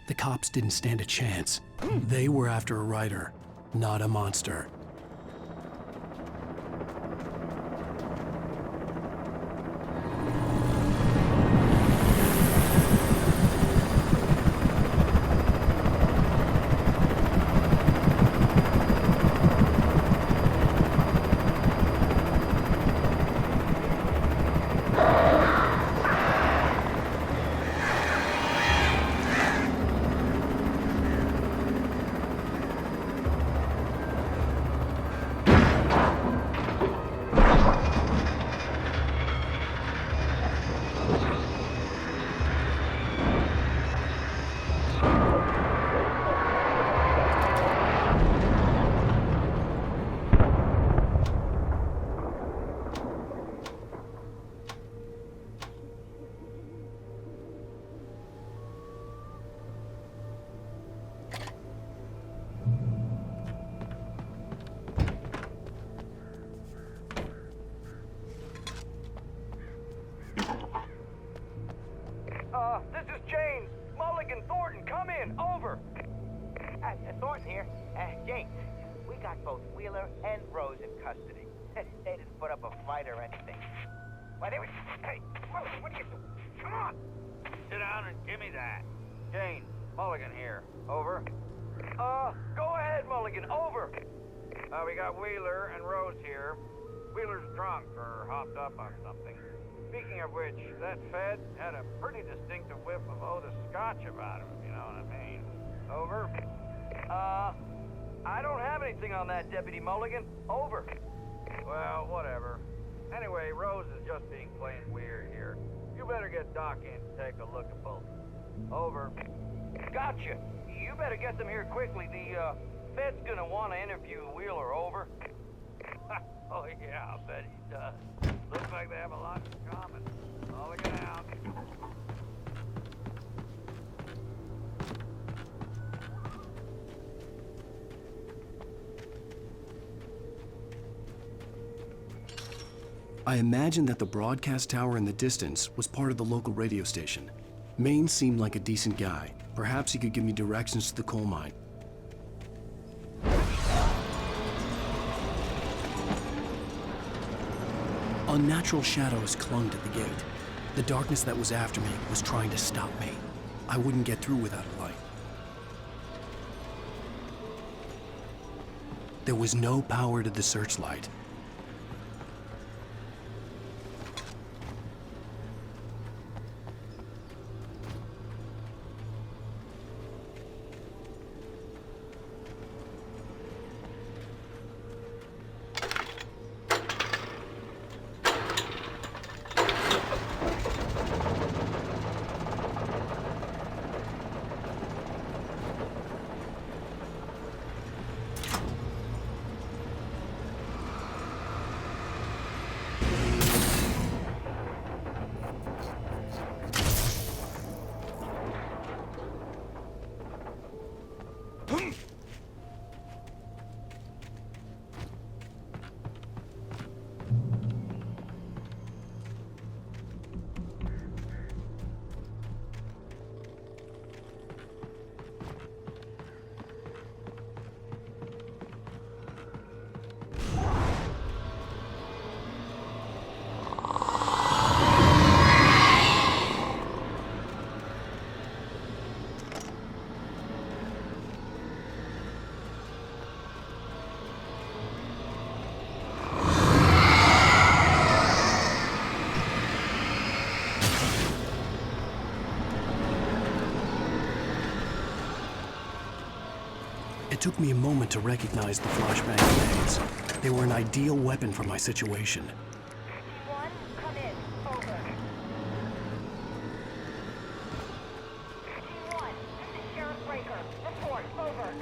The cops didn't stand a chance. They were after a writer, not a monster. This is James. Mulligan, Thornton, come in. Over. Thornton here. James, we got both Wheeler and Rose in custody. They didn't put up a fight or anything. Why, they were... Hey, Mulligan, what are you doing? Come on. Sit down and give me that. James, Mulligan here. Over. Go ahead, Mulligan. Over. We got Wheeler and Rose here. Wheeler's drunk or hopped up on something. Speaking of which, that Fed had a pretty distinctive whiff of Otis Scotch about him, if you know what I mean. Over. I don't have anything on that, Deputy Mulligan. Over. Well, whatever. Anyway, Rose is just being plain weird here. You better get Doc in to take a look at both. Over. Gotcha. You better get them here quickly. The Fed's gonna want to interview Wheeler. Over. Oh, yeah, I'll bet he does. Looks like they have a lot in common. Mulligan out. I imagined that the broadcast tower in the distance was part of the local radio station. Maine seemed like a decent guy. Perhaps he could give me directions to the coal mine. Unnatural shadows clung to the gate. The darkness that was after me was trying to stop me. I wouldn't get through without a light. There was no power to the searchlight. It took me a moment to recognize the flashbang grenades. They were an ideal weapon for my situation. One, come in. Over. T1, this is Sheriff Breaker. Report. Over.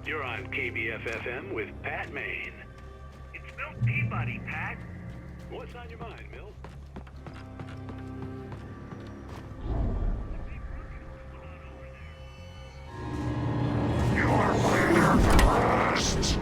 You're on KBF-FM with Pat Maine. It's Milt Peabody, Pat. What's on your mind, Milt? You're here to last.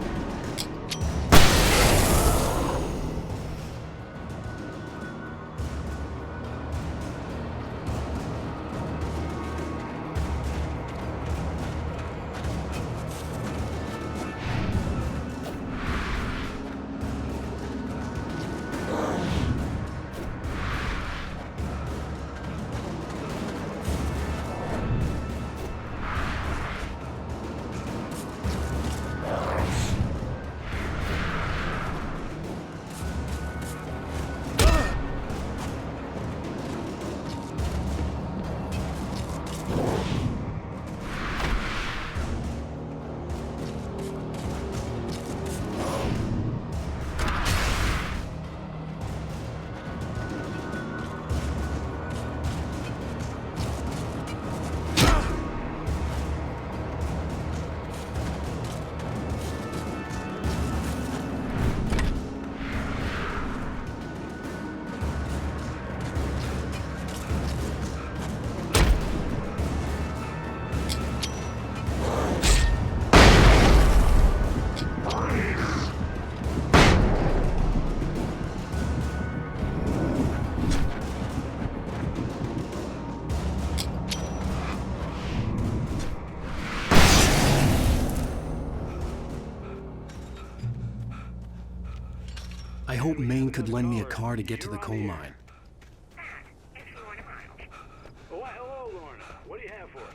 I hope Maine could lend me a car to get to the coal mine. Oh, why, hello, Lorna. What do you have for us?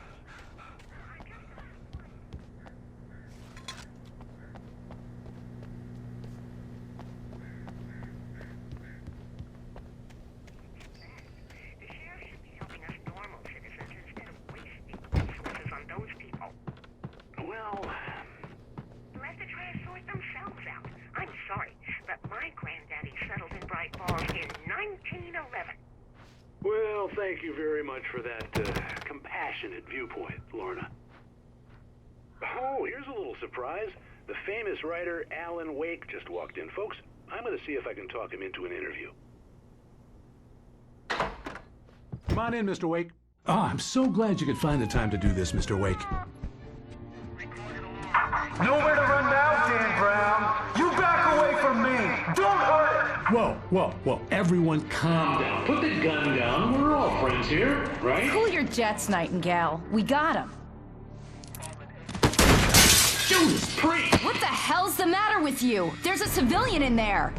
The sheriff should be helping us normal citizens instead of wasting resources on those people. Well, Let the trash sort themselves out. I'm sorry, but my granddaddy settled in Bright Falls in 1911. well, thank you very much for that compassionate viewpoint, Lorna. Oh, here's a little surprise. The famous writer Alan Wake just walked in. Folks, I'm going to see if I can talk him into an interview. Come on in, Mr. Wake. Oh, I'm so glad you could find the time to do this, Mr. Wake. Nowhere to run now, Dan Brown. You back away from me. Don't hurt it. Whoa. Everyone calm down. Put the gun down. We're all friends here, right? Cool your jets, Nightingale. We got him. Judas Priest! What the hell's the matter with you? There's a civilian in there.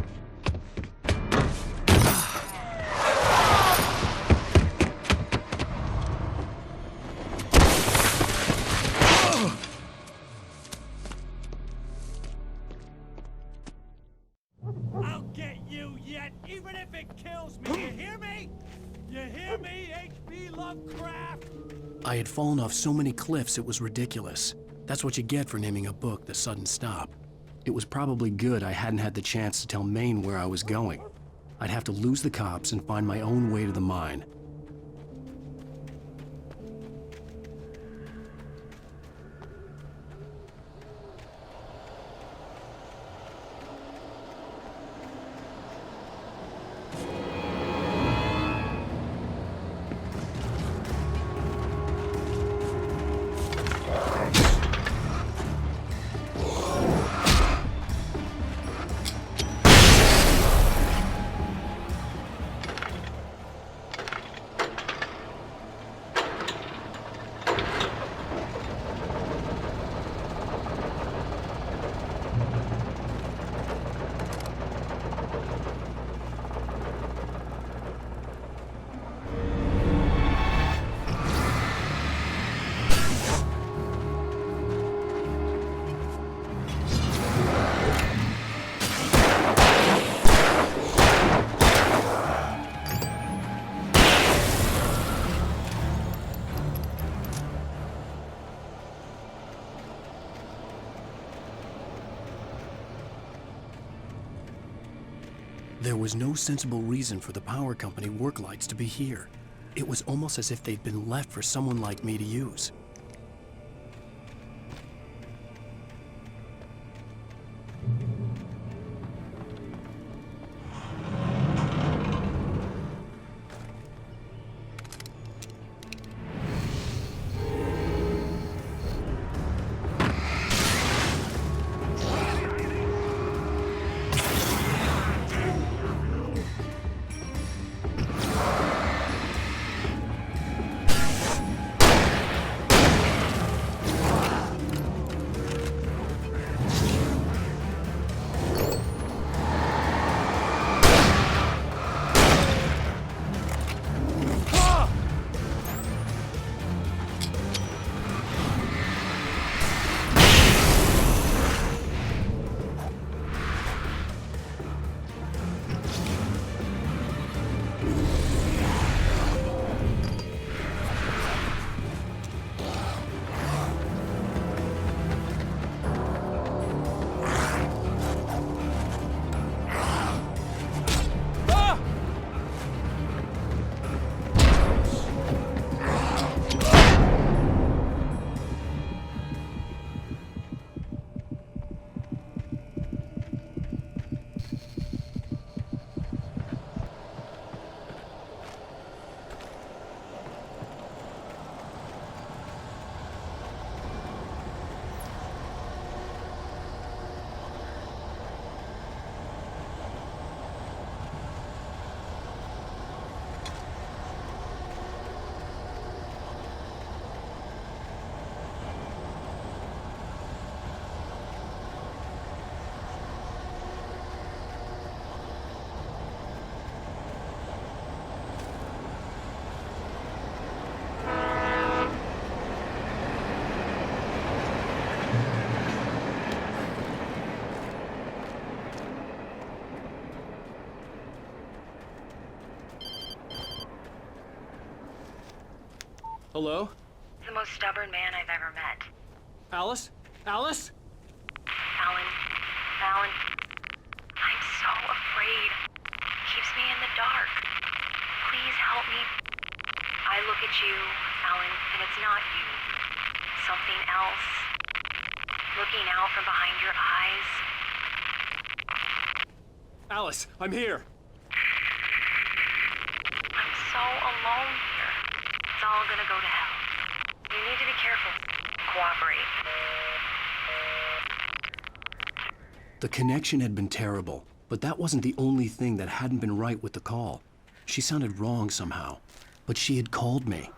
I'll get you yet, even if it kills me. You hear me? You hear me, H.P. Lovecraft? I had fallen off so many cliffs it was ridiculous. That's what you get for naming a book The Sudden Stop. It was probably good I hadn't had the chance to tell Maine where I was going. I'd have to lose the cops and find my own way to the mine. There was no sensible reason for the power company work lights to be here. It was almost as if they'd been left for someone like me to use. Hello? The most stubborn man I've ever met. Alice? Alice? Alan, I'm so afraid. Keeps me in the dark. Please help me. I look at you, Alan, and it's not you. Something else. Looking out from behind your eyes. Alice, I'm here. I'm so alone here. It's all gonna go to hell. You need to be careful. Cooperate. The connection had been terrible, but that wasn't the only thing that hadn't been right with the call. She sounded wrong somehow, but she had called me.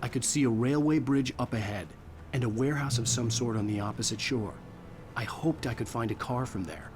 I could see a railway bridge up ahead, and a warehouse of some sort on the opposite shore. I hoped I could find a car from there.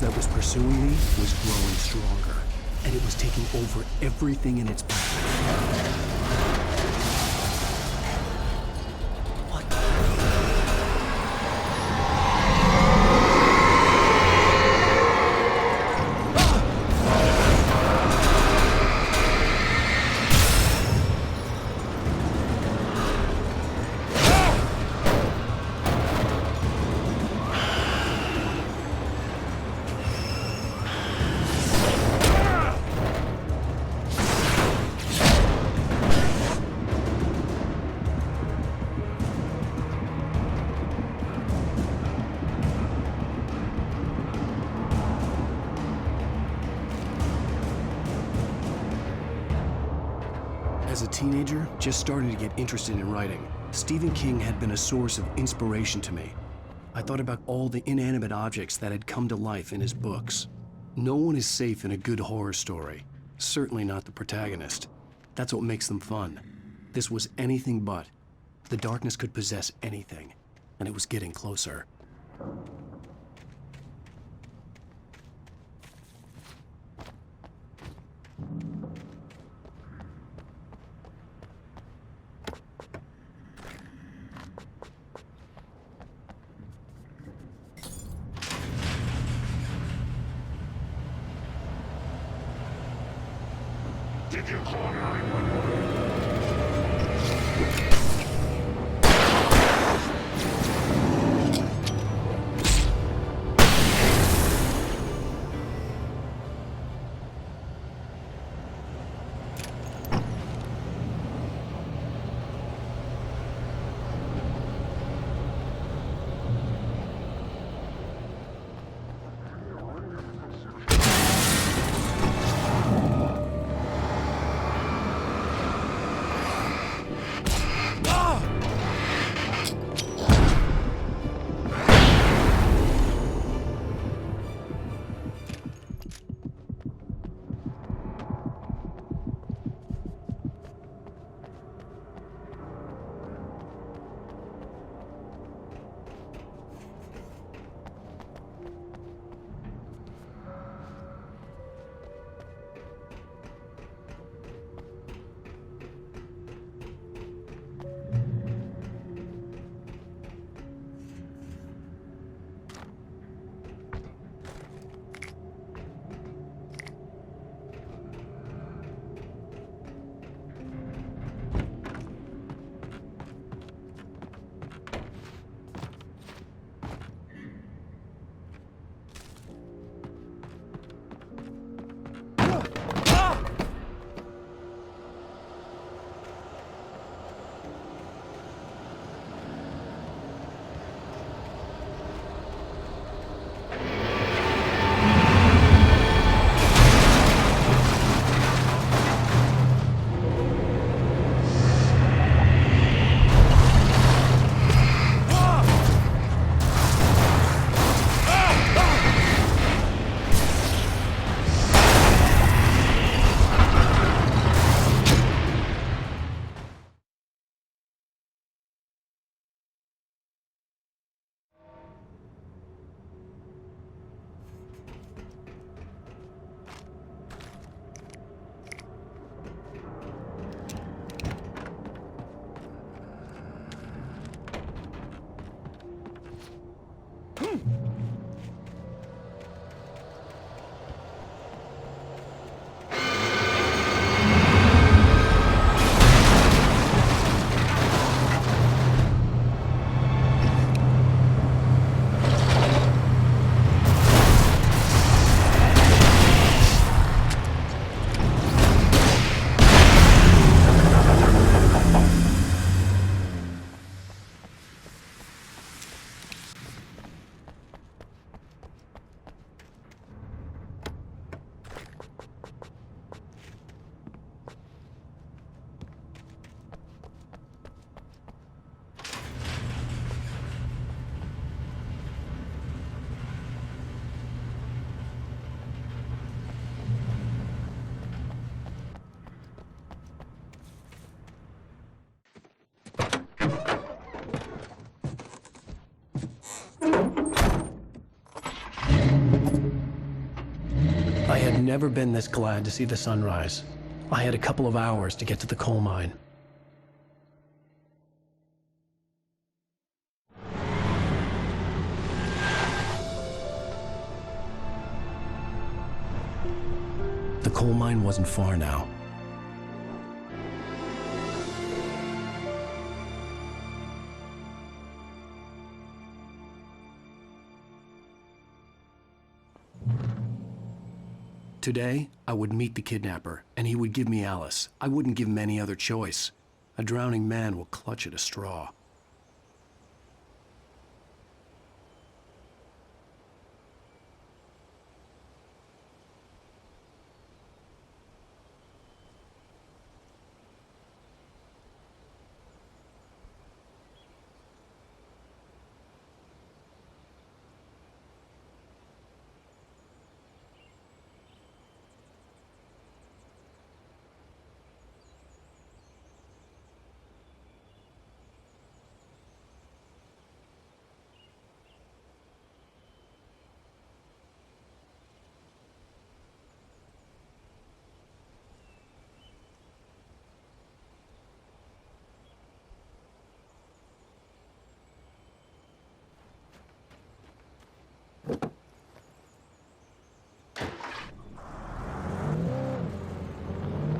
That was pursuing me was growing stronger, and it was taking over everything in its path. As a teenager, just starting to get interested in writing, Stephen King had been a source of inspiration to me. I thought about all the inanimate objects that had come to life in his books. No one is safe in a good horror story. Certainly not the protagonist. That's what makes them fun. This was anything but. The darkness could possess anything, and it was getting closer. Did you call 911? never been this glad to see the sunrise. I had a couple of hours to get to the coal mine. The coal mine wasn't far now. Today, I would meet the kidnapper, and he would give me Alice. I wouldn't give him any other choice. A drowning man will clutch at a straw.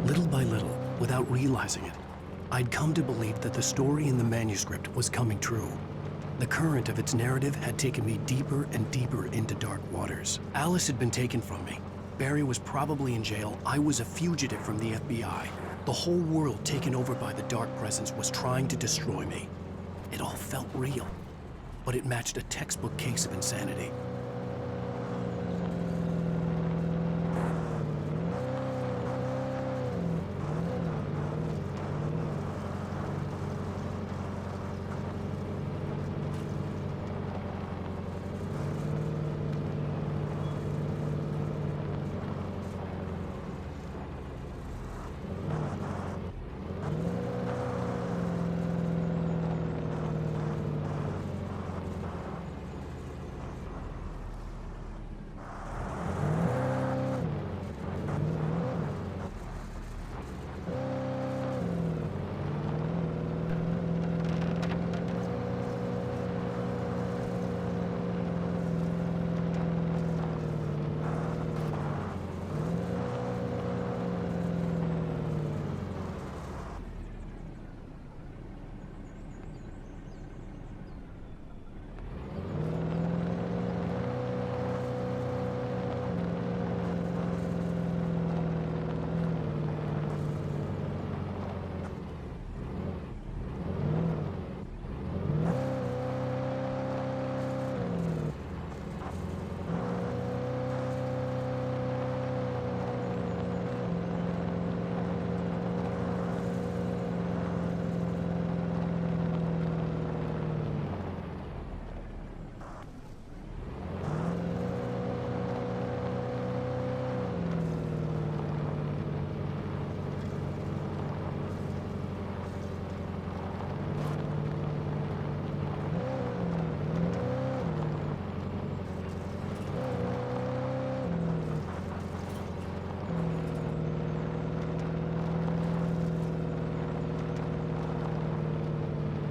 Little by little, without realizing it, I'd come to believe that the story in the manuscript was coming true. The current of its narrative had taken me deeper and deeper into dark waters. Alice had been taken from me. Barry was probably in jail. I was a fugitive from the FBI. The whole world taken over by the dark presence was trying to destroy me. It all felt real, but it matched a textbook case of insanity.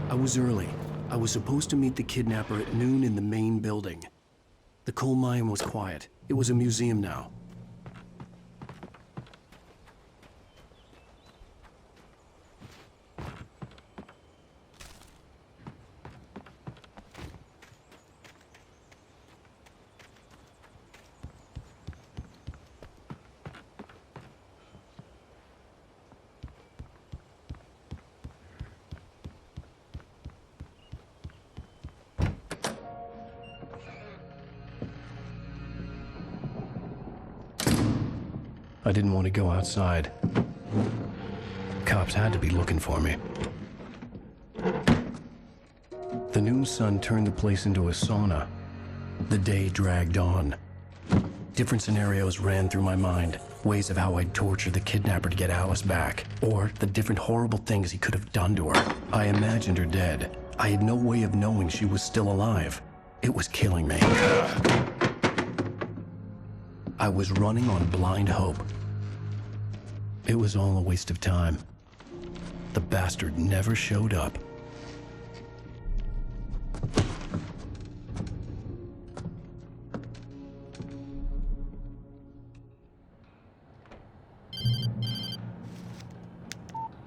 I was early. I was supposed to meet the kidnapper at noon in the main building. The coal mine was quiet. It was a museum now. I didn't want to go outside. Cops had to be looking for me. The noon sun turned the place into a sauna. The day dragged on. Different scenarios ran through my mind. Ways of how I'd torture the kidnapper to get Alice back. Or the different horrible things he could have done to her. I imagined her dead. I had no way of knowing she was still alive. It was killing me. I was running on blind hope. It was all a waste of time. The bastard never showed up.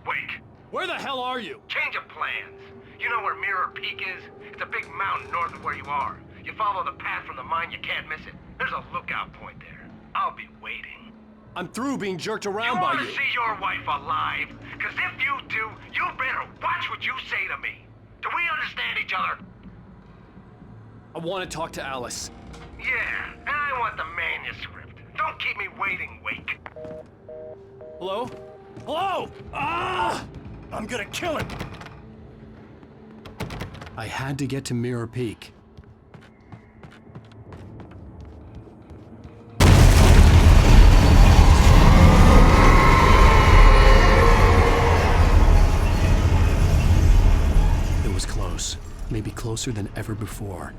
Wake, Where the hell are you? change of plans. You know where Mirror Peak is? It's a big mountain north of where you are. You follow the path from the mine, you can't miss it. There's a lookout point there. I'll be waiting. I'm through being jerked around You by want you. to see your wife alive? Because if you do, you better watch what you say to me. Do we understand each other? I want to talk to Alice. Yeah, and I want the manuscript. Don't keep me waiting, Wake. Hello? Hello? Ah! I'm gonna kill him. I had to get to Mirror Peak. It was close, maybe closer than ever before.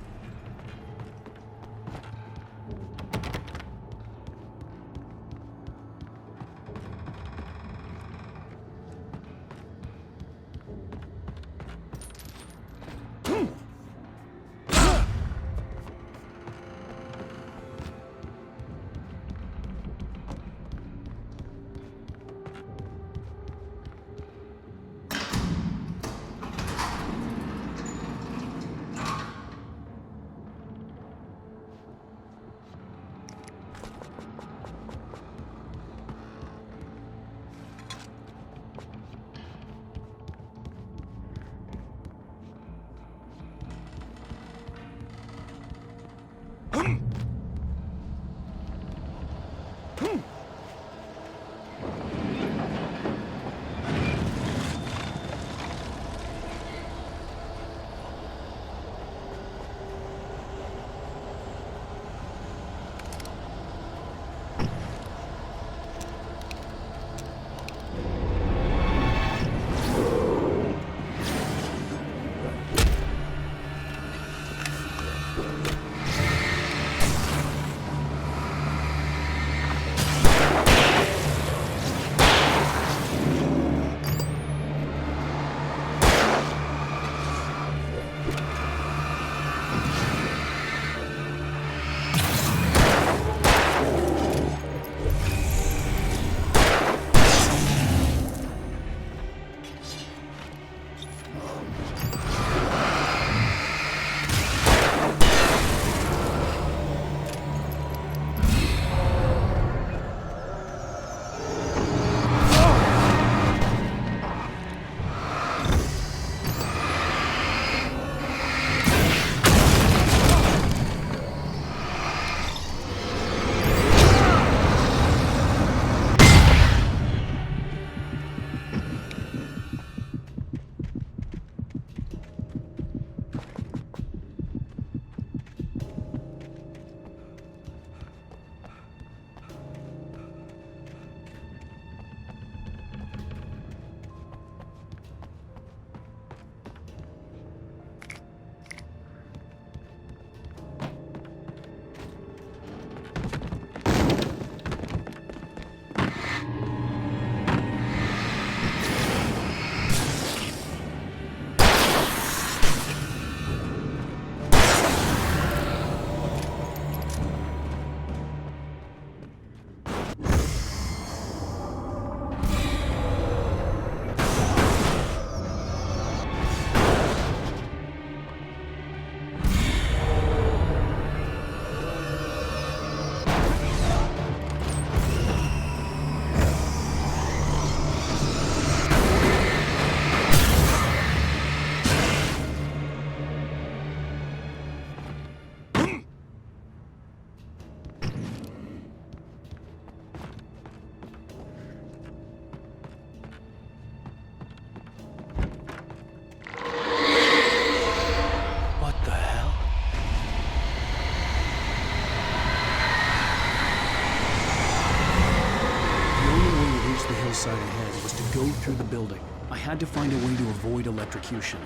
hillside ahead was to go through the building. I had to find a way to avoid electrocution.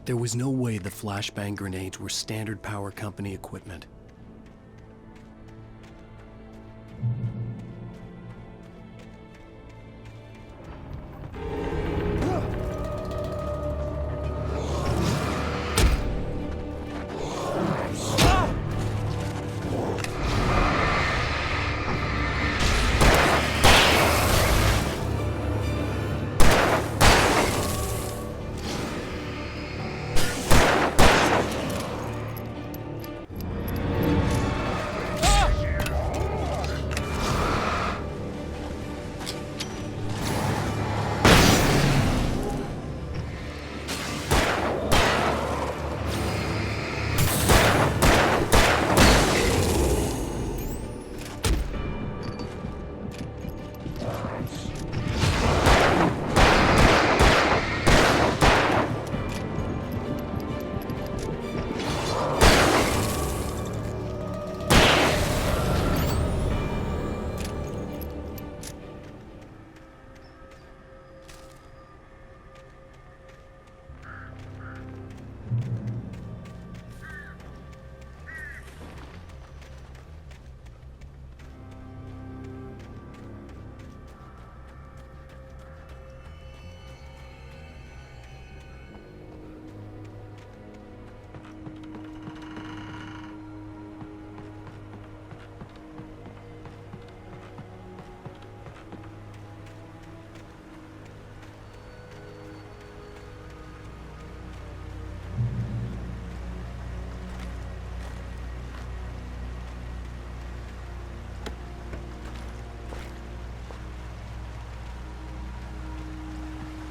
There was no way the flashbang grenades were standard power company equipment.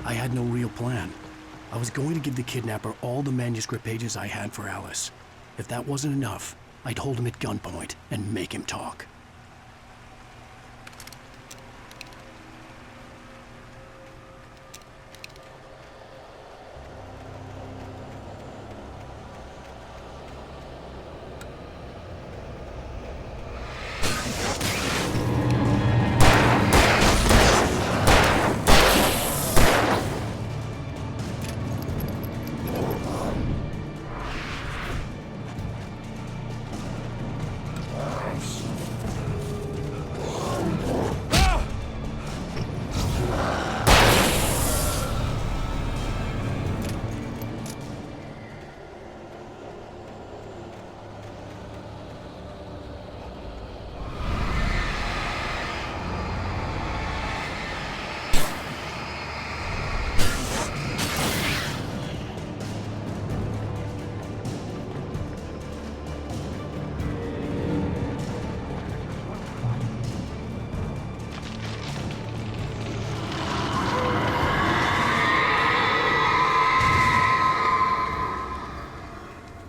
I had no real plan. I was going to give the kidnapper all the manuscript pages I had for Alice. If that wasn't enough, I'd hold him at gunpoint and make him talk.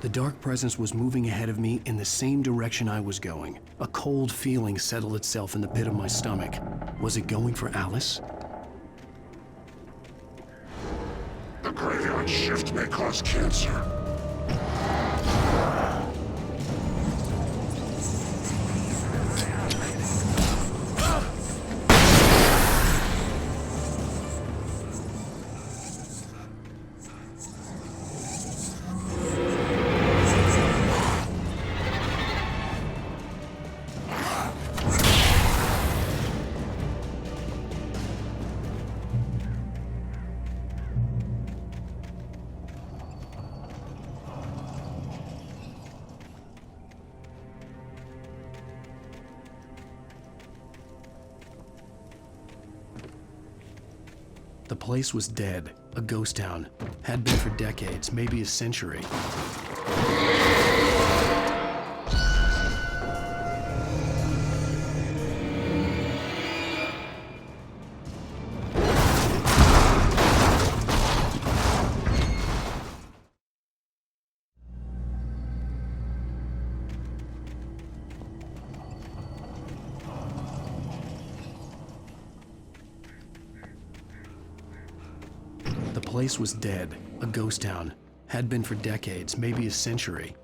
The dark presence was moving ahead of me in the same direction I was going. A cold feeling settled itself in the pit of my stomach. Was it going for Alice? The graveyard shift may cause cancer. The place was dead, a ghost town. Had been for decades, maybe a century. The place was dead, a ghost town. Had been for decades, maybe a century.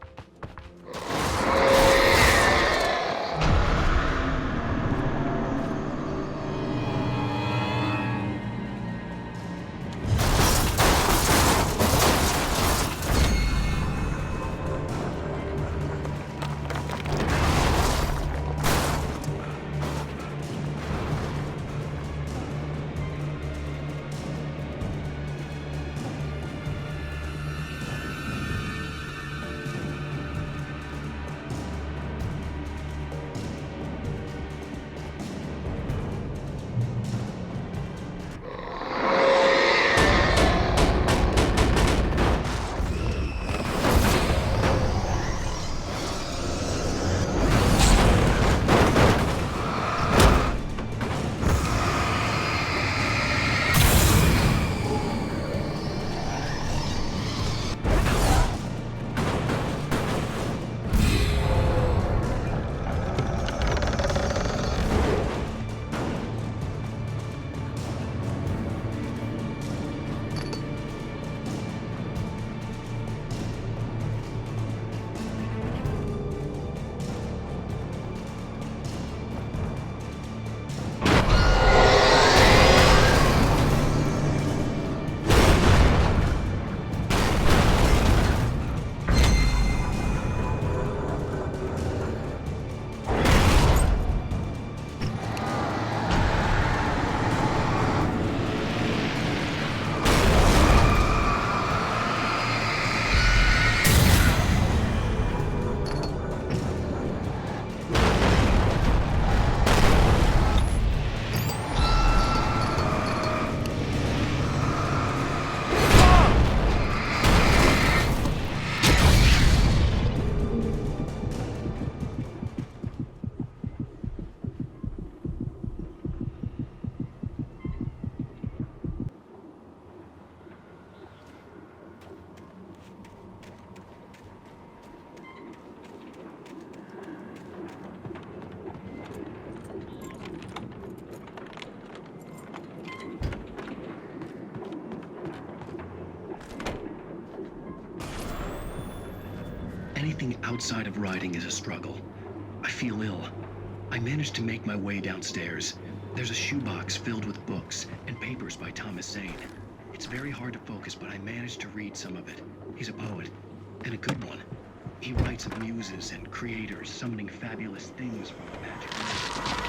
Anything outside of writing is a struggle. I feel ill. I managed to make my way downstairs. There's a shoebox filled with books and papers by Thomas Zane. It's very hard to focus, but I managed to read some of it. He's a poet, and a good one. He writes of muses and creators summoning fabulous things from the magic world.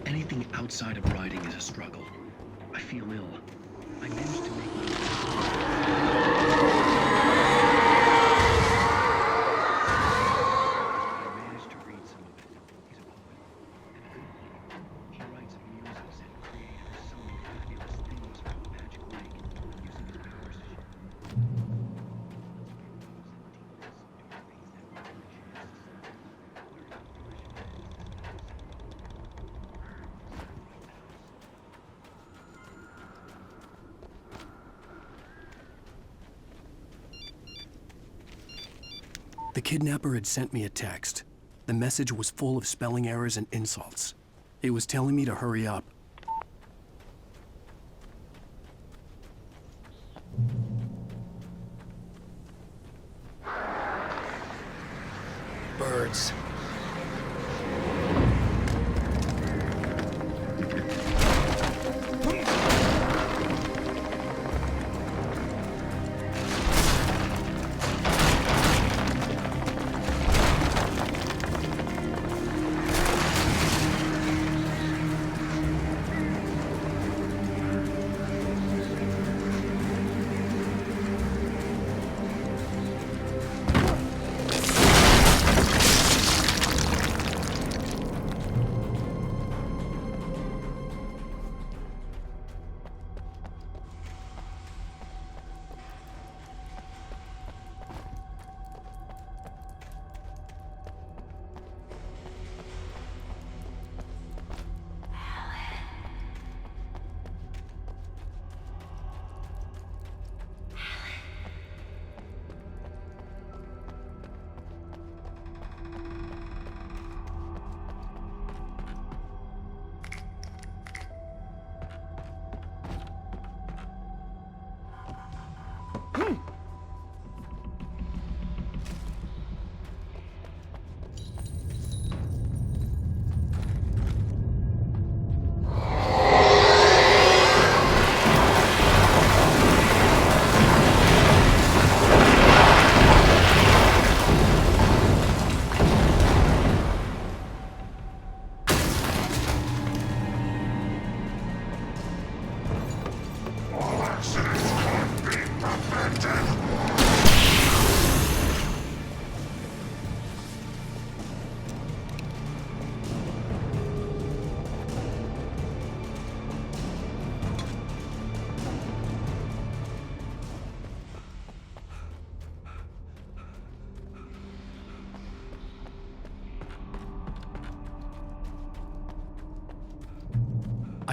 Anything outside of writing is a struggle. I feel ill. I managed to make my The kidnapper had sent me a text. The message was full of spelling errors and insults. It was telling me to hurry up. Birds.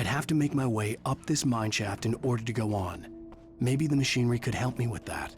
I'd have to make my way up this mine shaft in order to go on. Maybe the machinery could help me with that.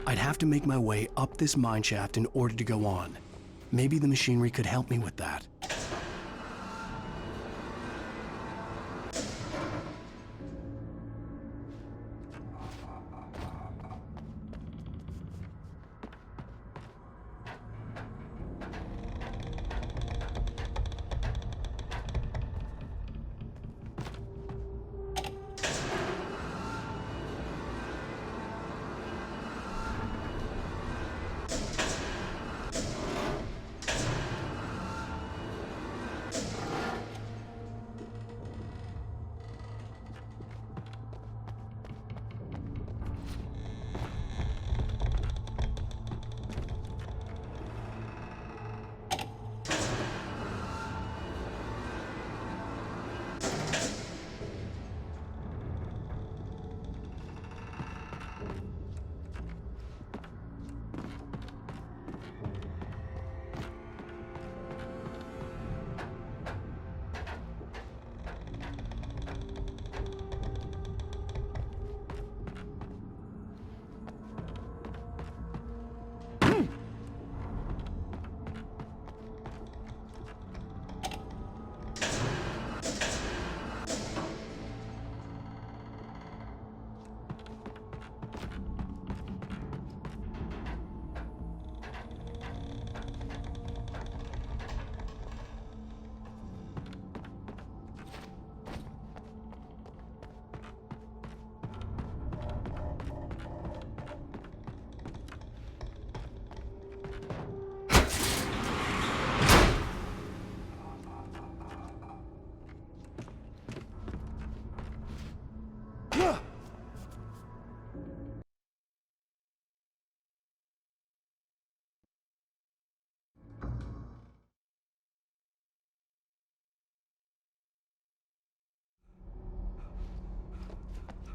I'd have to make my way up this mine shaft in order to go on. Maybe the machinery could help me with that.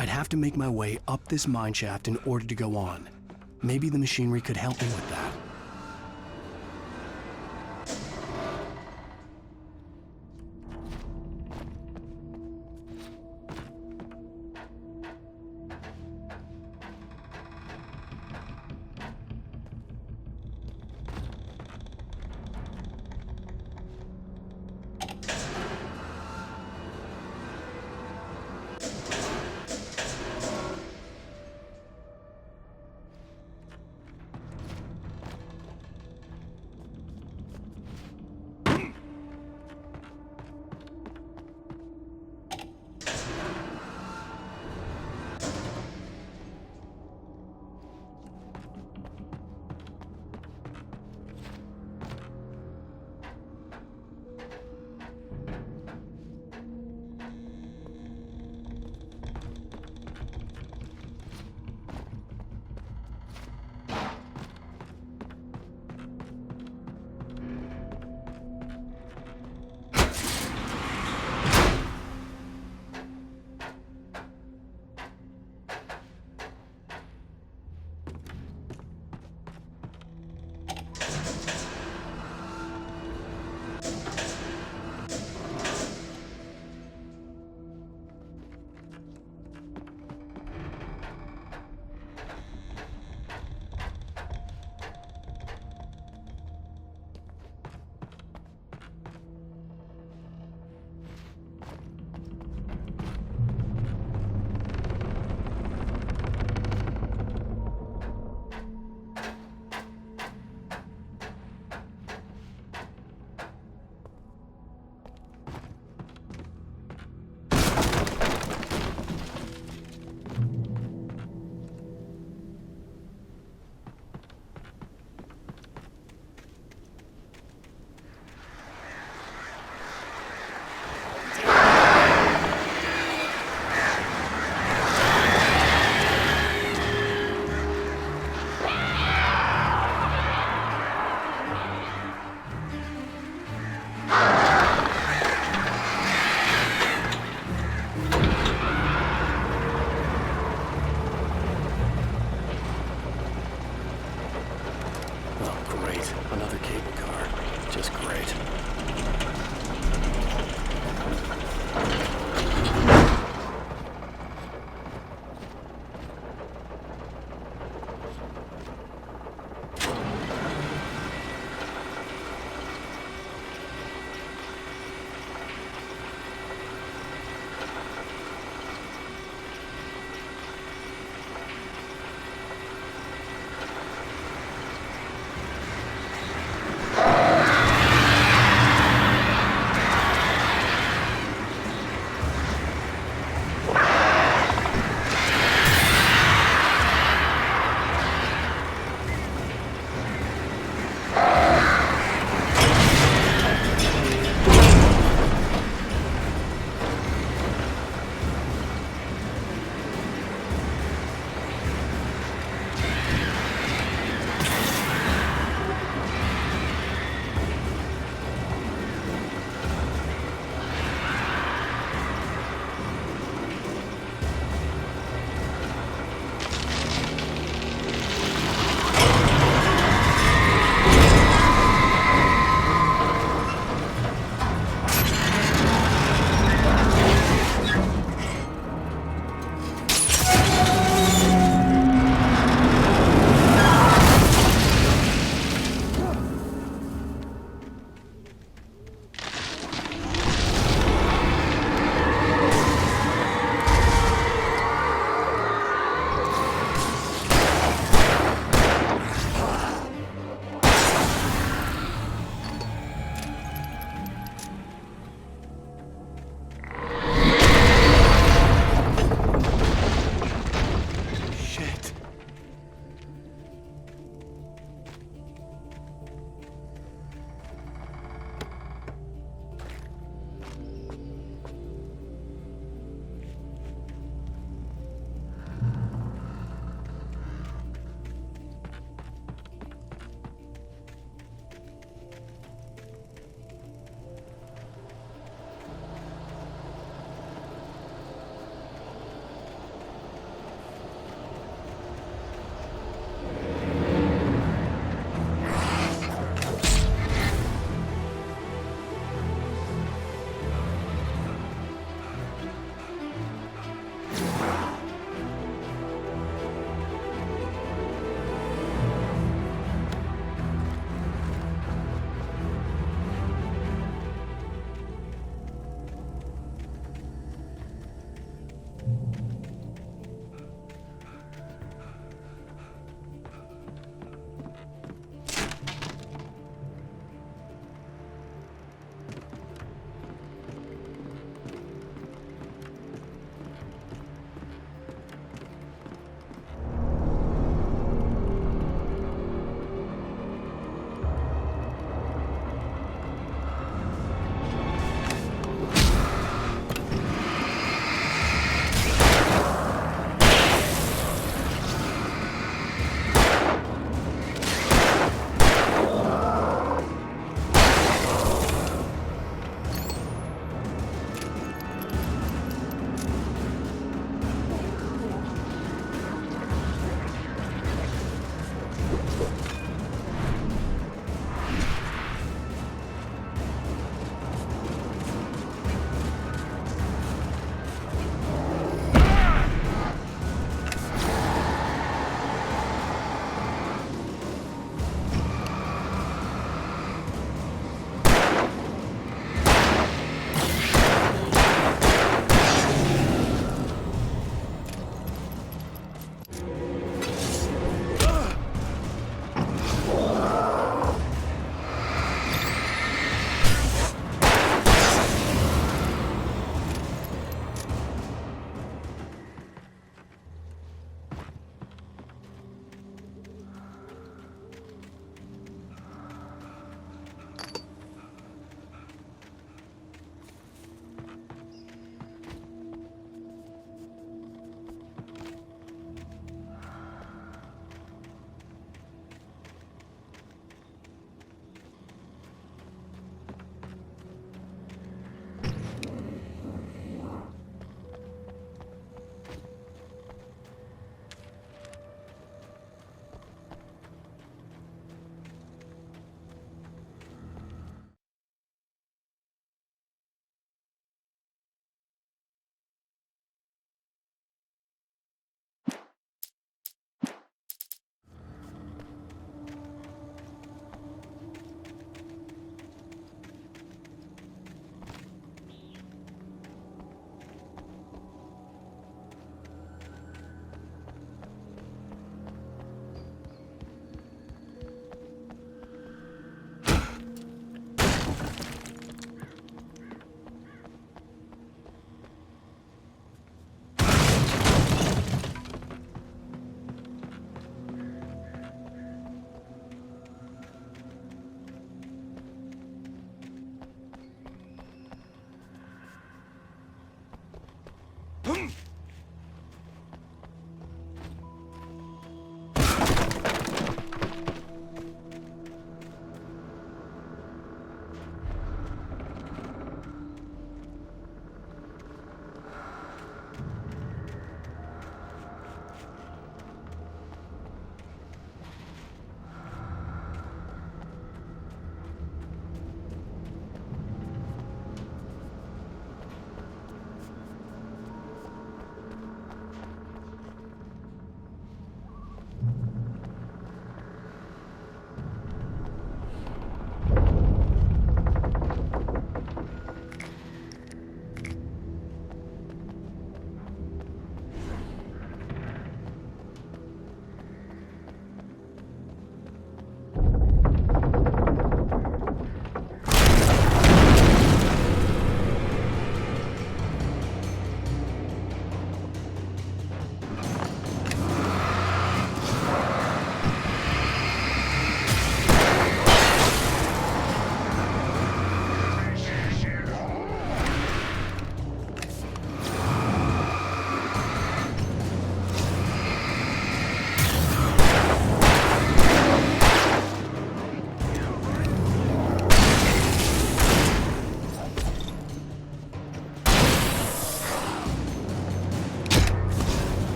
I'd have to make my way up this mine shaft in order to go on. Maybe the machinery could help me with that.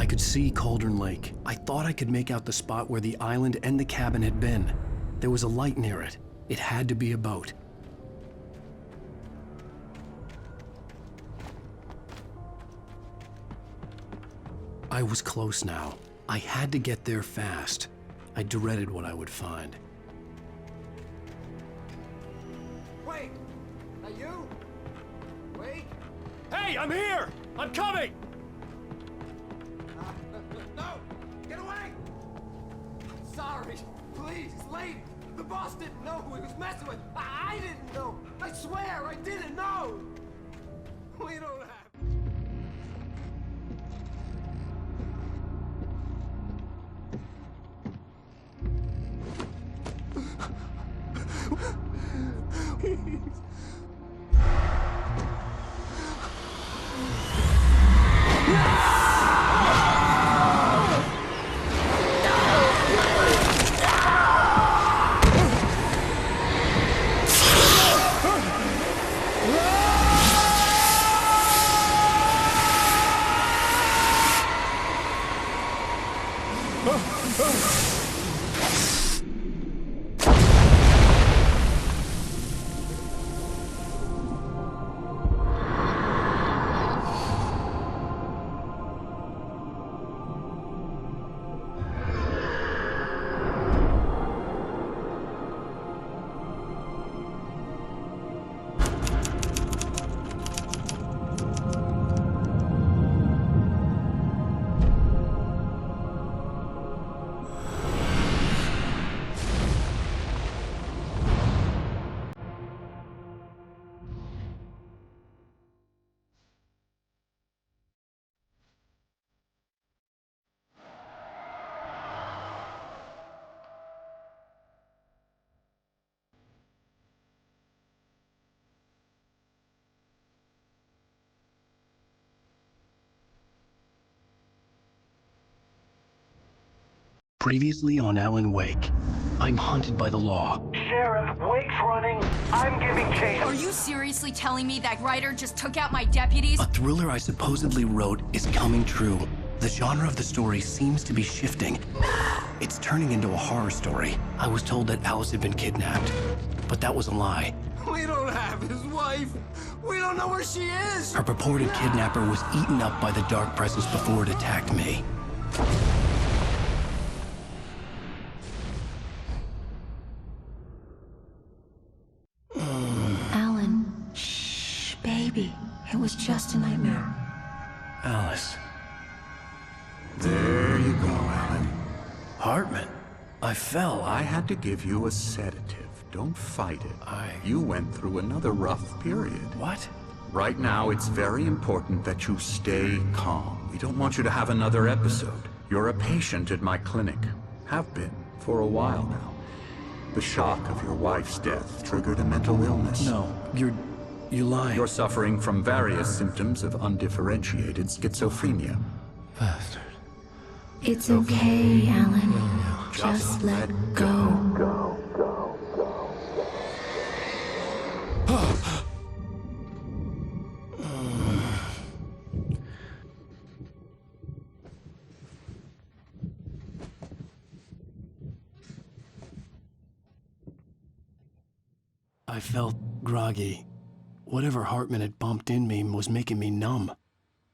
I could see Cauldron Lake. I thought I could make out the spot where the island and the cabin had been. There was a light near it. It had to be a boat. I was close now. I had to get there fast. I dreaded what I would find. Wait! Are you? Wait! Hey, I'm here! I'm coming! No! Get away! Sorry. Please, lady. The boss didn't know who he was messing with. I didn't know. I swear I didn't know. We don't have... Previously on Alan Wake, I'm hunted by the law. Sheriff, Wake's running. I'm giving chase. Are you seriously telling me that writer just took out my deputies? A thriller I supposedly wrote is coming true. The genre of the story seems to be shifting. It's turning into a horror story. I was told that Alice had been kidnapped, but that was a lie. We don't have his wife. We don't know where she is. Her purported kidnapper was eaten up by the dark presence before it attacked me. Alan, shh, baby. It was just a nightmare. Alice. There you go, Alan. Hartman. I fell. I had to give you a sedative. Don't fight it. You went through another rough period. What? Right now, it's very important that you stay calm. We don't want you to have another episode. You're a patient at my clinic. Have been for a while now. The shock of your wife's death triggered a mental illness. No, you lie. You're suffering from various symptoms of undifferentiated schizophrenia. Bastard. It's okay, Alan. Just let go. I felt groggy. Whatever Hartman had bumped in me was making me numb.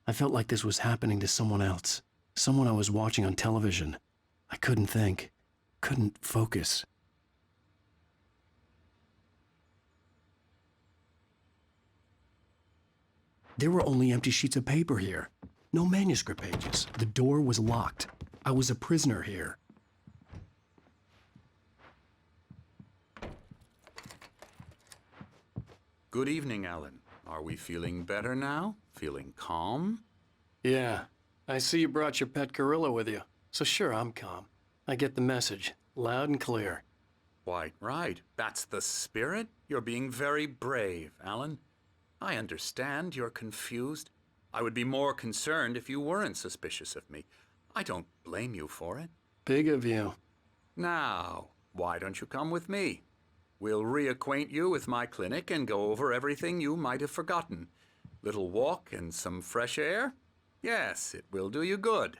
I felt like this was happening to someone else. Someone I was watching on television. I couldn't think. Couldn't focus. There were only empty sheets of paper here. No manuscript pages. The door was locked. I was a prisoner here. Good evening, Alan. Are we feeling better now? Feeling calm? Yeah. I see you brought your pet gorilla with you. So sure, I'm calm. I get the message. Loud and clear. Quite right. That's the spirit. You're being very brave, Alan. I understand you're confused. I would be more concerned if you weren't suspicious of me. I don't blame you for it. Big of you. Now, why don't you come with me? We'll reacquaint you with my clinic and go over everything you might have forgotten. Little walk and some fresh air? Yes, it will do you good.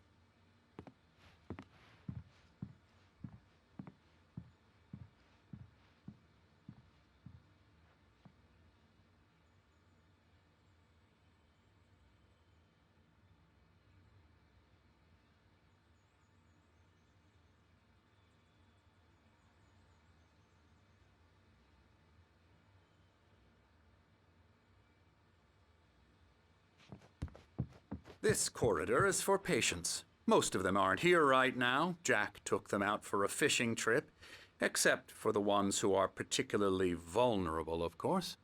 This corridor is for patients. Most of them aren't here right now. Jack took them out for a fishing trip, except for the ones who are particularly vulnerable, of course.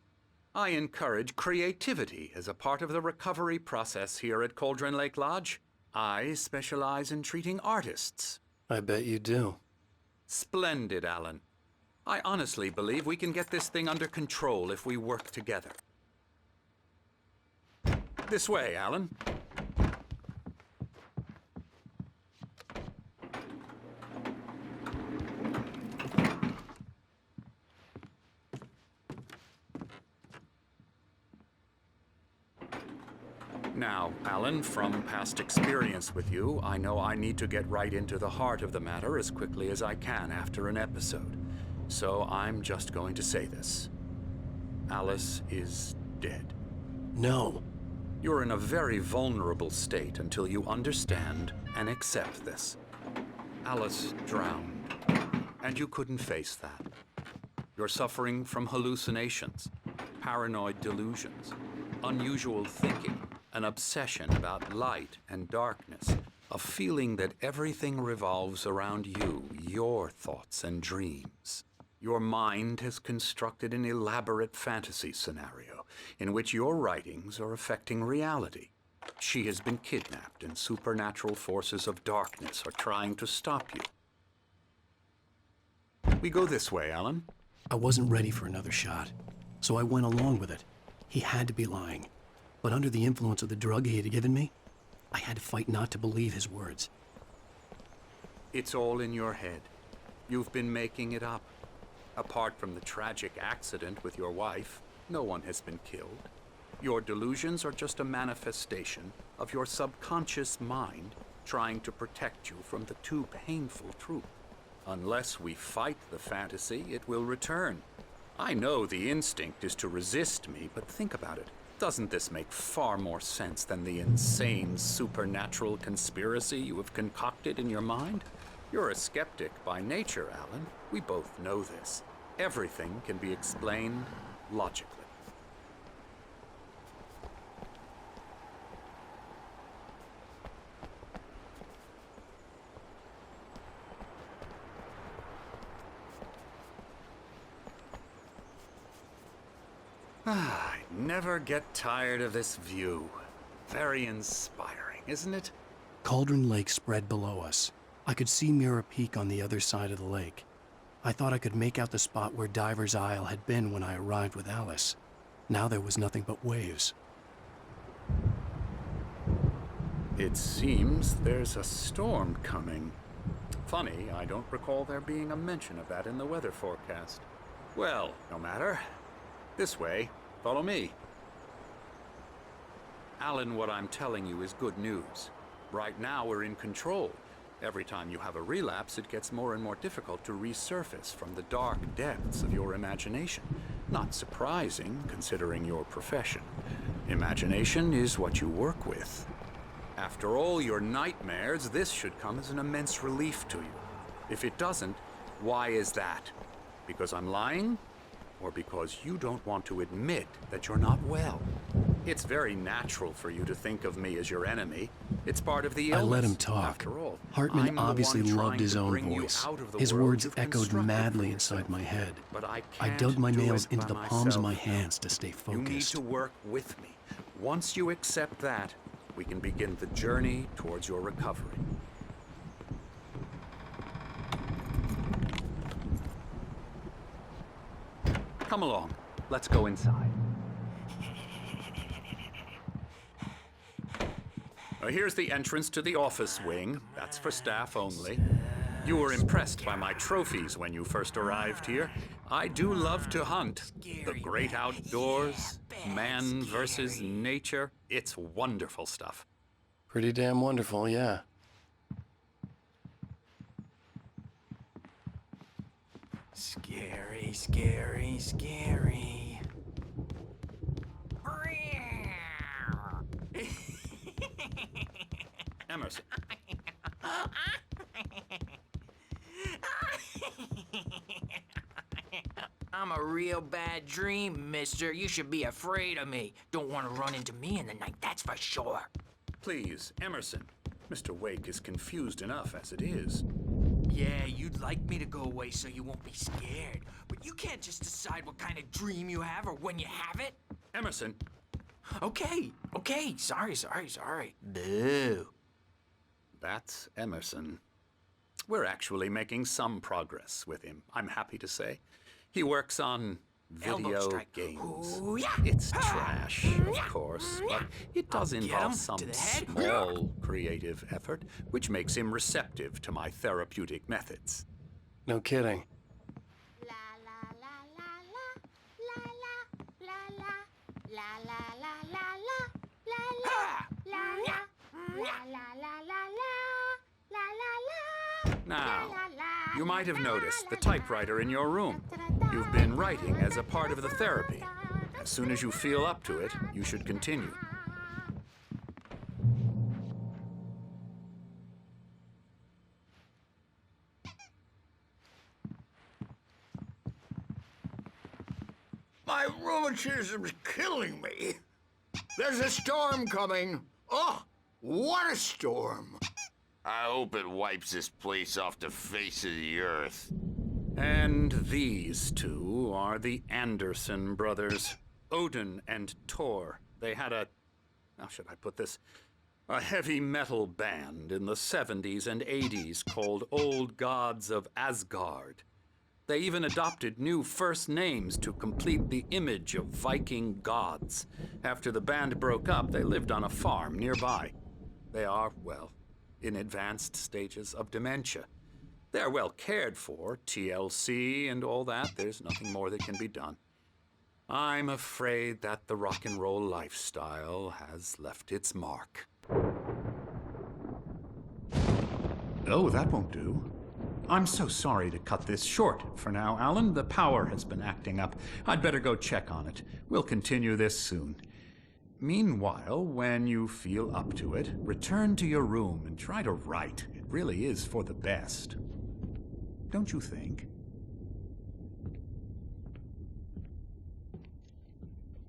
I encourage creativity as a part of the recovery process here at Cauldron Lake Lodge. I specialize in treating artists. I bet you do. Splendid, Alan. I honestly believe we can get this thing under control if we work together. This way, Alan. Now, Alan, from past experience with you, I know I need to get right into the heart of the matter as quickly as I can after an episode. So I'm just going to say this. Alice is dead. No. You're in a very vulnerable state until you understand and accept this. Alice drowned, and you couldn't face that. You're suffering from hallucinations, paranoid delusions, unusual thinking, an obsession about light and darkness, a feeling that everything revolves around you, your thoughts and dreams. Your mind has constructed an elaborate fantasy scenario in which your writings are affecting reality. She has been kidnapped and supernatural forces of darkness are trying to stop you. We go this way, Alan. I wasn't ready for another shot, so I went along with it. He had to be lying. But under the influence of the drug he had given me, I had to fight not to believe his words. It's all in your head. You've been making it up. Apart from the tragic accident with your wife, no one has been killed. Your delusions are just a manifestation of your subconscious mind trying to protect you from the too painful truth. Unless we fight the fantasy, it will return. I know the instinct is to resist me, but think about it. Doesn't this make far more sense than the insane supernatural conspiracy you have concocted in your mind? You're a skeptic by nature, Alan. We both know this. Everything can be explained logically. I never get tired of this view. Very inspiring, isn't it? Cauldron Lake spread below us. I could see Mirror Peak on the other side of the lake. I thought I could make out the spot where Diver's Isle had been when I arrived with Alice. Now there was nothing but waves. It seems there's a storm coming. Funny, I don't recall there being a mention of that in the weather forecast. Well, no matter. This way. Follow me. Alan, what I'm telling you is good news. Right now, we're in control. Every time you have a relapse, it gets more and more difficult to resurface from the dark depths of your imagination. Not surprising, considering your profession. Imagination is what you work with. After all your nightmares, this should come as an immense relief to you. If it doesn't, why is that? Because I'm lying? Or because you don't want to admit that you're not well? It's very natural for you to think of me as your enemy. It's part of the illness. I let him talk. After all, Hartman I'm obviously the one loved trying his to own bring you voice. out of the His world words you've echoed constructed madly for inside yourself. my head. But I I can't dug my do nails it into by the palms of my myself. hands to stay You need focused. to work with me. Once you accept that, we can begin the journey towards your recovery. Come along. Let's go inside. Here's the entrance to the office wing. That's for staff only. You were impressed by my trophies when you first arrived here. I do love to hunt. The great outdoors, man versus nature. It's wonderful stuff. Pretty damn wonderful, yeah. Scary, scary, scary. Emerson. I'm a real bad dream, mister. You should be afraid of me. Don't want to run into me in the night, that's for sure. Please, Emerson. Mr. Wake is confused enough as it is. Yeah, you'd like me to go away so you won't be scared. But you can't just decide what kind of dream you have or when you have it. Emerson. Okay. Sorry. Boo. That's Emerson. We're actually making some progress with him, I'm happy to say. He works on video games. Ooh, yeah. It's trash, of course, but it does involve some small creative effort, which makes him receptive to my therapeutic methods. No kidding. Now, you might have noticed the typewriter in your room. You've been writing as a part of the therapy. As soon as you feel up to it, you should continue. My rheumatism's killing me. There's a storm coming. Oh, what a storm. I hope it wipes this place off the face of the earth. And these two are the Anderson brothers, Odin and Thor. They had how should I put this? A heavy metal band in the 70s and 80s called Old Gods of Asgard. They even adopted new first names to complete the image of Viking gods. After the band broke up, they lived on a farm nearby. They are, well, in advanced stages of dementia. They're well cared for, TLC and all that. There's nothing more that can be done. I'm afraid that the rock and roll lifestyle has left its mark. Oh, that won't do. I'm so sorry to cut this short for now, Alan. The power has been acting up. I'd better go check on it. We'll continue this soon. Meanwhile, when you feel up to it, return to your room and try to write. It really is for the best. Don't you think?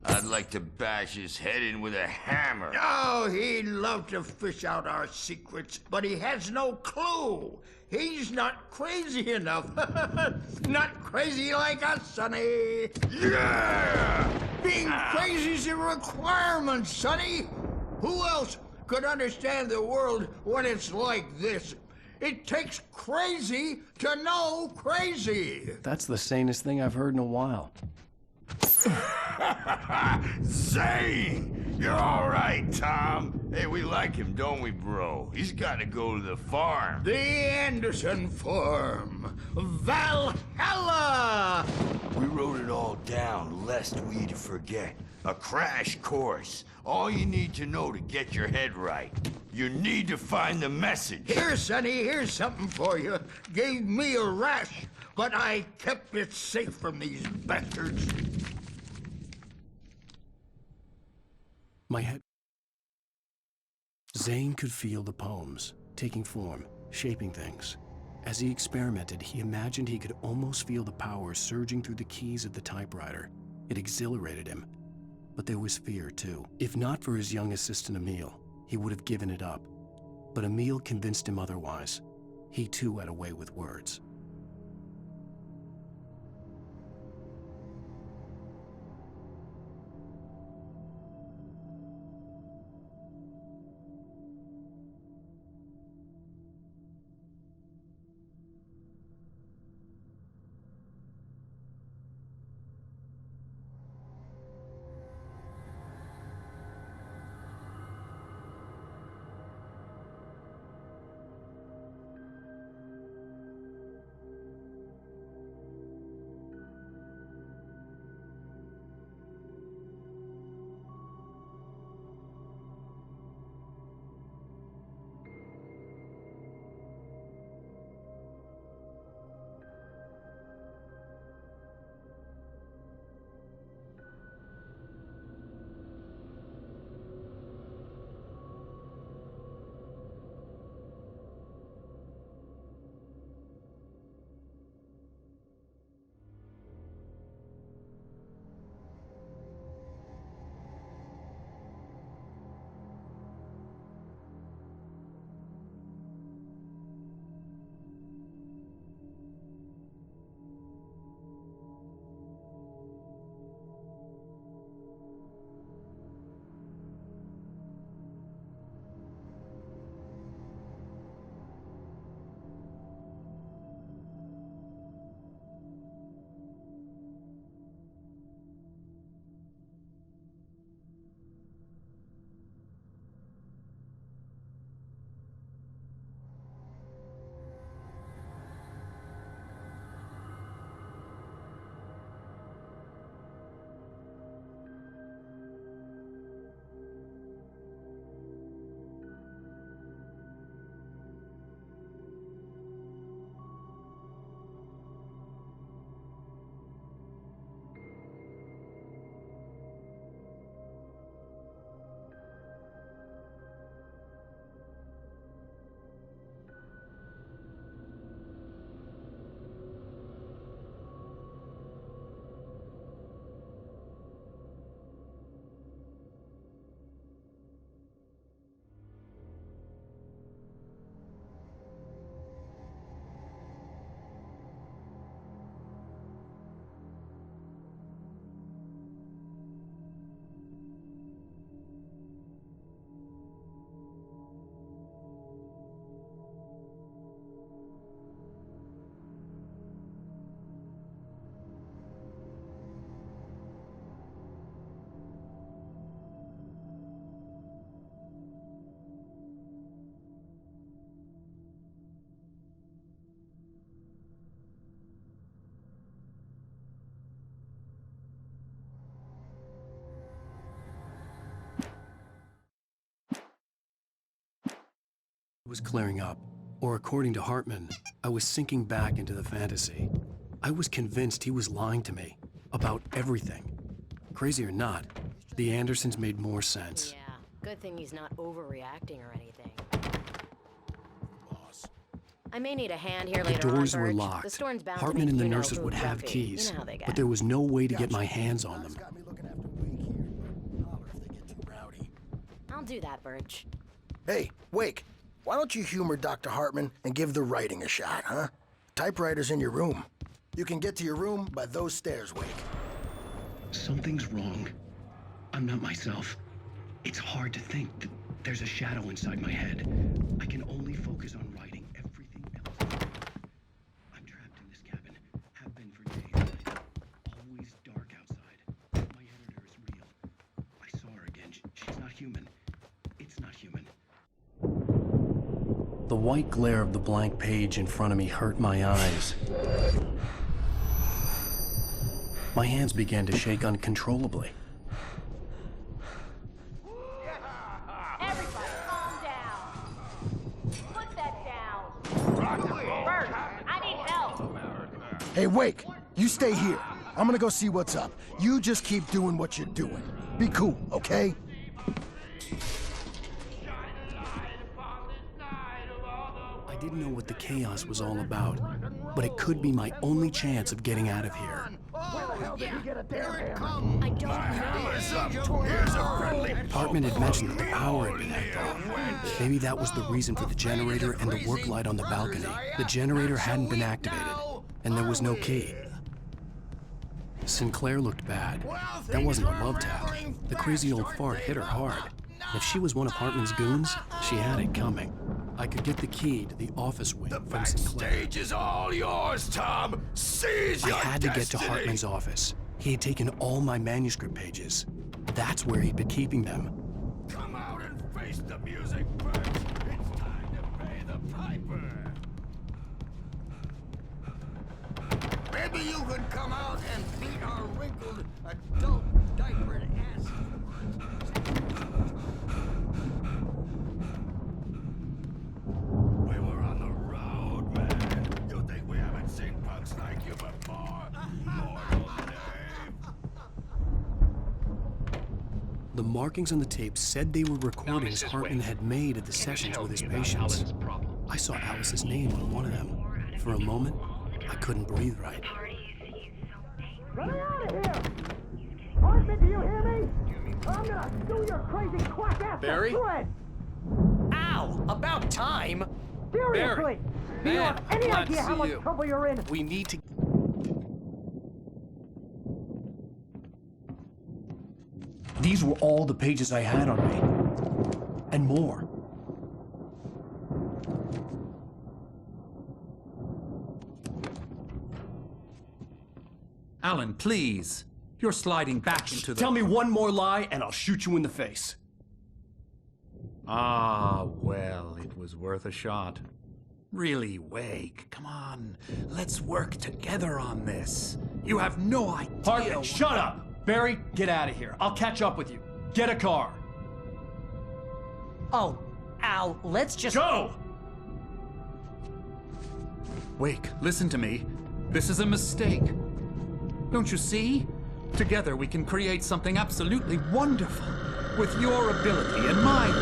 I'd like to bash his head in with a hammer. Oh, he'd love to fish out our secrets, but he has no clue. He's not crazy enough. Not crazy like us, Sonny. Yeah! Being crazy's a requirement, Sonny. Who else could understand the world when it's like this? It takes crazy to know crazy. That's the sanest thing I've heard in a while. Zane! You're all right, Tom. Hey, we like him, don't we, bro? He's got to go to the farm. The Anderson farm. Valhalla! We wrote it all down, lest we forget. A crash course. All you need to know to get your head right. You need to find the message. Here, Sonny, here's something for you. Gave me a rash, but I kept it safe from these bastards. My head... Zane could feel the poems, taking form, shaping things. As he experimented, he imagined he could almost feel the power surging through the keys of the typewriter. It exhilarated him. But there was fear, too. If not for his young assistant Emil, he would have given it up. But Emil convinced him otherwise. He too had a way with words. It was clearing up, or according to Hartman, I was sinking back into the fantasy. I was convinced he was lying to me about everything. Crazy or not, the Andersons made more sense. Yeah, good thing he's not overreacting or anything. I may need a hand here later The doors on, were Birch. locked. The storm's bound to Hartman make and the you know nurses who would have grumpy. keys, You know how they get. but there was no way to get my hands on them. I'll do that, Birch. Hey, Wake, why don't you humor Dr. Hartman and give the writing a shot, huh? Typewriter's in your room. You can get to your room by those stairs, Wake. Something's wrong. I'm not myself. It's hard to think that there's a shadow inside my head. I can only focus on writing. Everything else. I'm trapped in this cabin. Have been for days. Always dark outside. My editor is real. I saw her again. She's not human. It's not human. The white glare of the blank page in front of me hurt my eyes. My hands began to shake uncontrollably. Everybody, calm down. Put that down. Birch, I need help. Hey, Wake, you stay here. I'm gonna go see what's up. You just keep doing what you're doing. Be cool, okay? I didn't know what the chaos was all about, but it could be my only chance of getting out of here. Where the hell did you get a damn I don't know. Here's a friendly Hartman had mentioned that the power had been hacked off. Maybe that was the reason for the generator and the work light on the balcony. The generator hadn't been activated, and there was no key. Sinclair looked bad. That wasn't a love tap. The crazy old fart hit her hard. If she was one of Hartman's goons, she had it coming. I could get the key to the office wing from Sinclair. Stage is all yours, Tom. Seize I your had to get to destiny. Hartman's office. He had taken all my manuscript pages. That's where he'd been keeping them. Come out and face the music, Birch. It's time to pay the piper. Maybe you could come out and beat our wrinkled adult diapered ass. We were on the road, man. You think we haven't seen punks like you before? Mortal Dave. The markings on the tape said they were recordings Hartman had made at the sessions with his patients. I saw Alice's name on one of them. For a moment, I couldn't breathe right. Run out of here! Hartman, do you hear me? I'm gonna sue your crazy quack ass Barry? to shreds! Ow! About time! Seriously! Do you have any idea how much trouble you're in? We need to... These were all the pages I had on me. And more. Alan, please. You're sliding back into the... Tell me one more lie and I'll shoot you in the face. Ah, well, it was worth a shot. Really, Wake, come on. Let's work together on this. You have no idea... Hartman, shut up! Barry, get out of here. I'll catch up with you. Get a car. Oh, Al, let's just... Go! Wake, listen to me. This is a mistake. Don't you see? Together we can create something absolutely wonderful. With your ability and mine.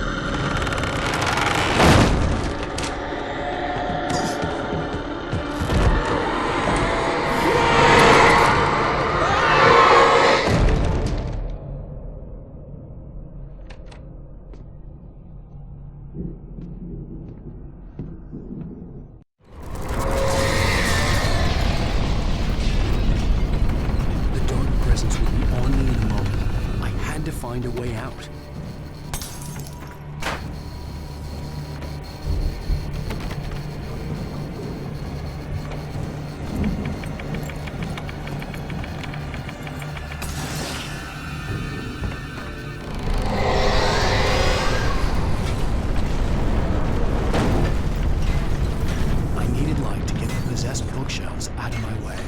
Find a way out. I needed light to get the possessed bookshelves out of my way.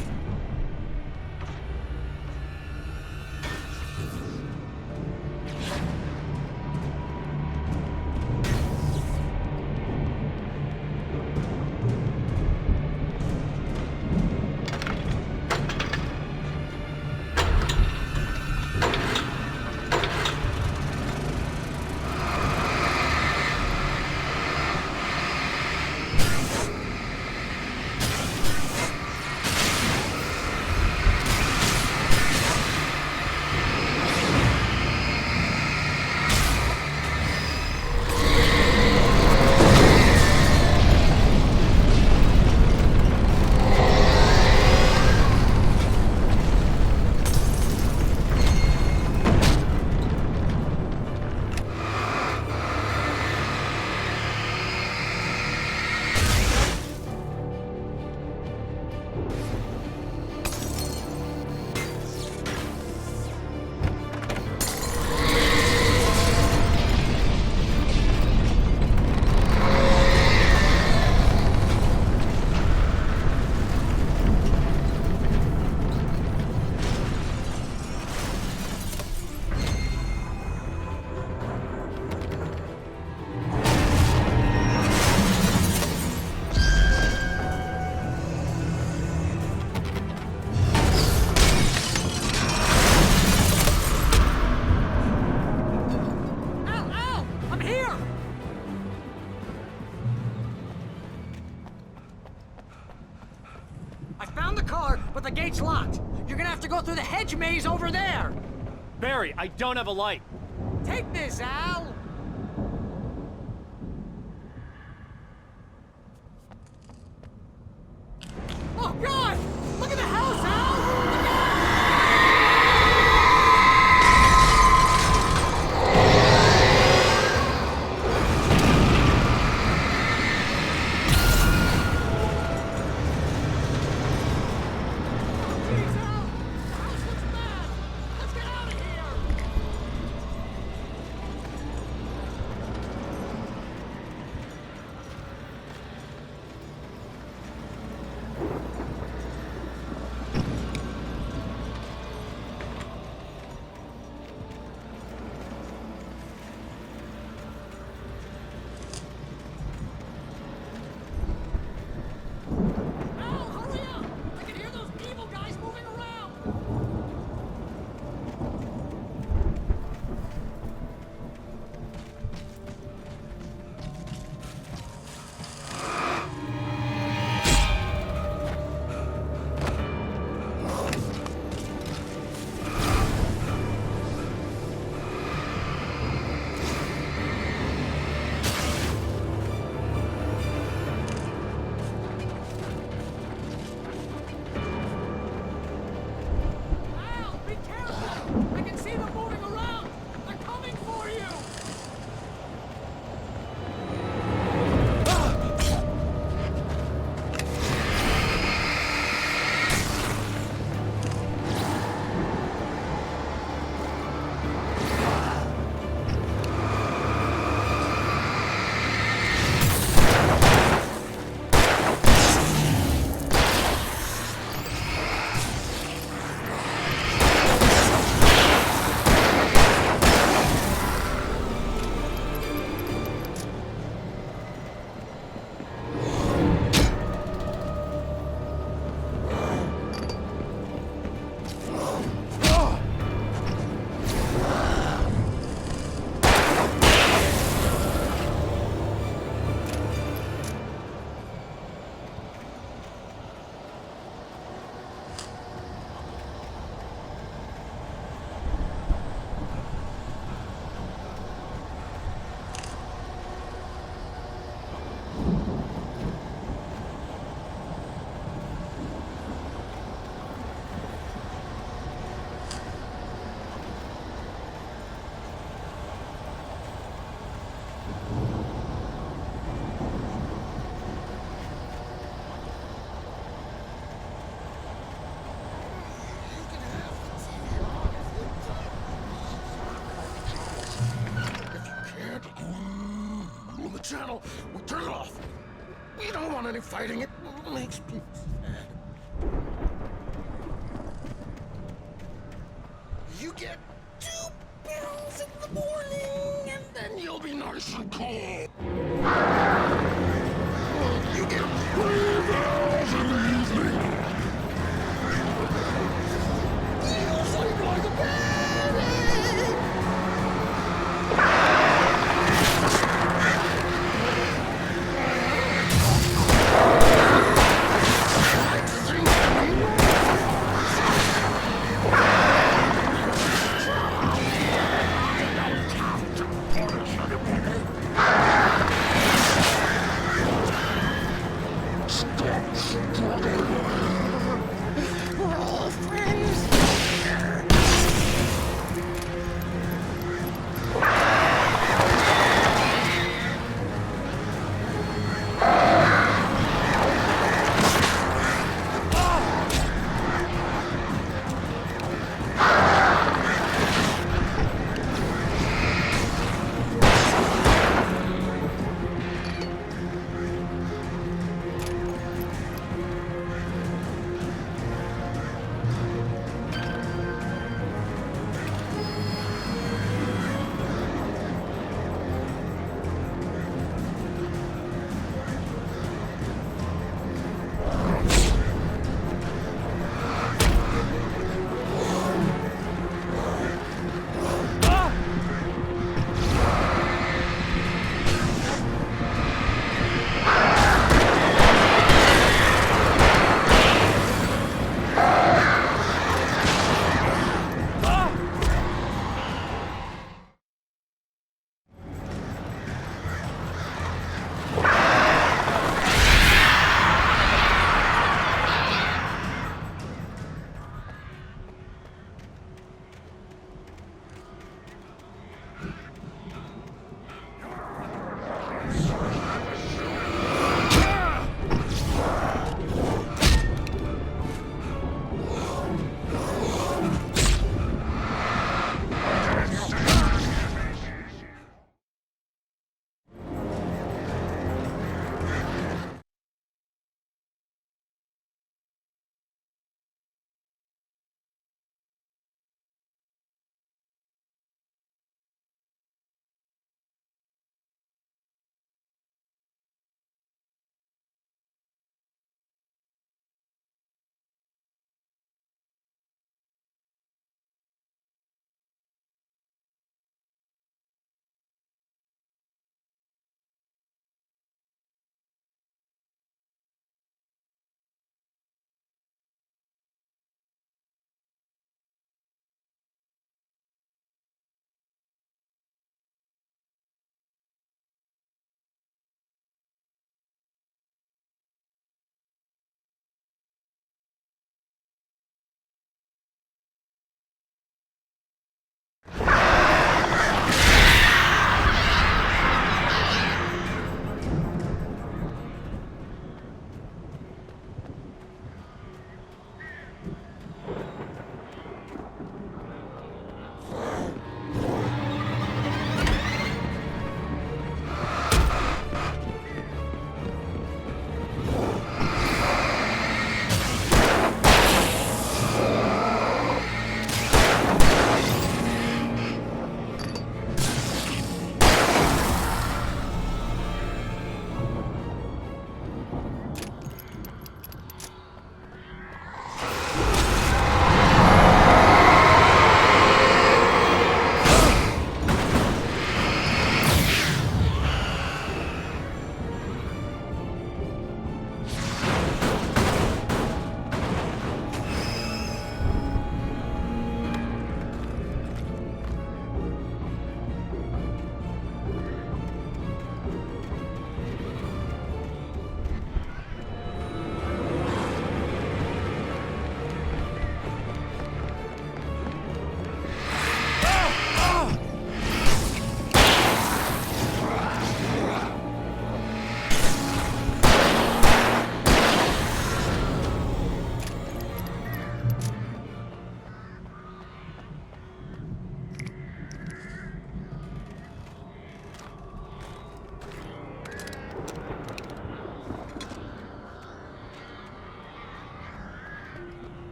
but the gate's locked. You're gonna have to go through the hedge maze over there. Barry, I don't have a light. Take this, Al. Oh, God! Look at the house, Al! Channel, we turn it off. We don't want any fighting. It makes people sad. You get 2 pills in the morning, and then you'll be nice and cool. You get 3 pills in the evening. You'll sleep like a baby. Ah!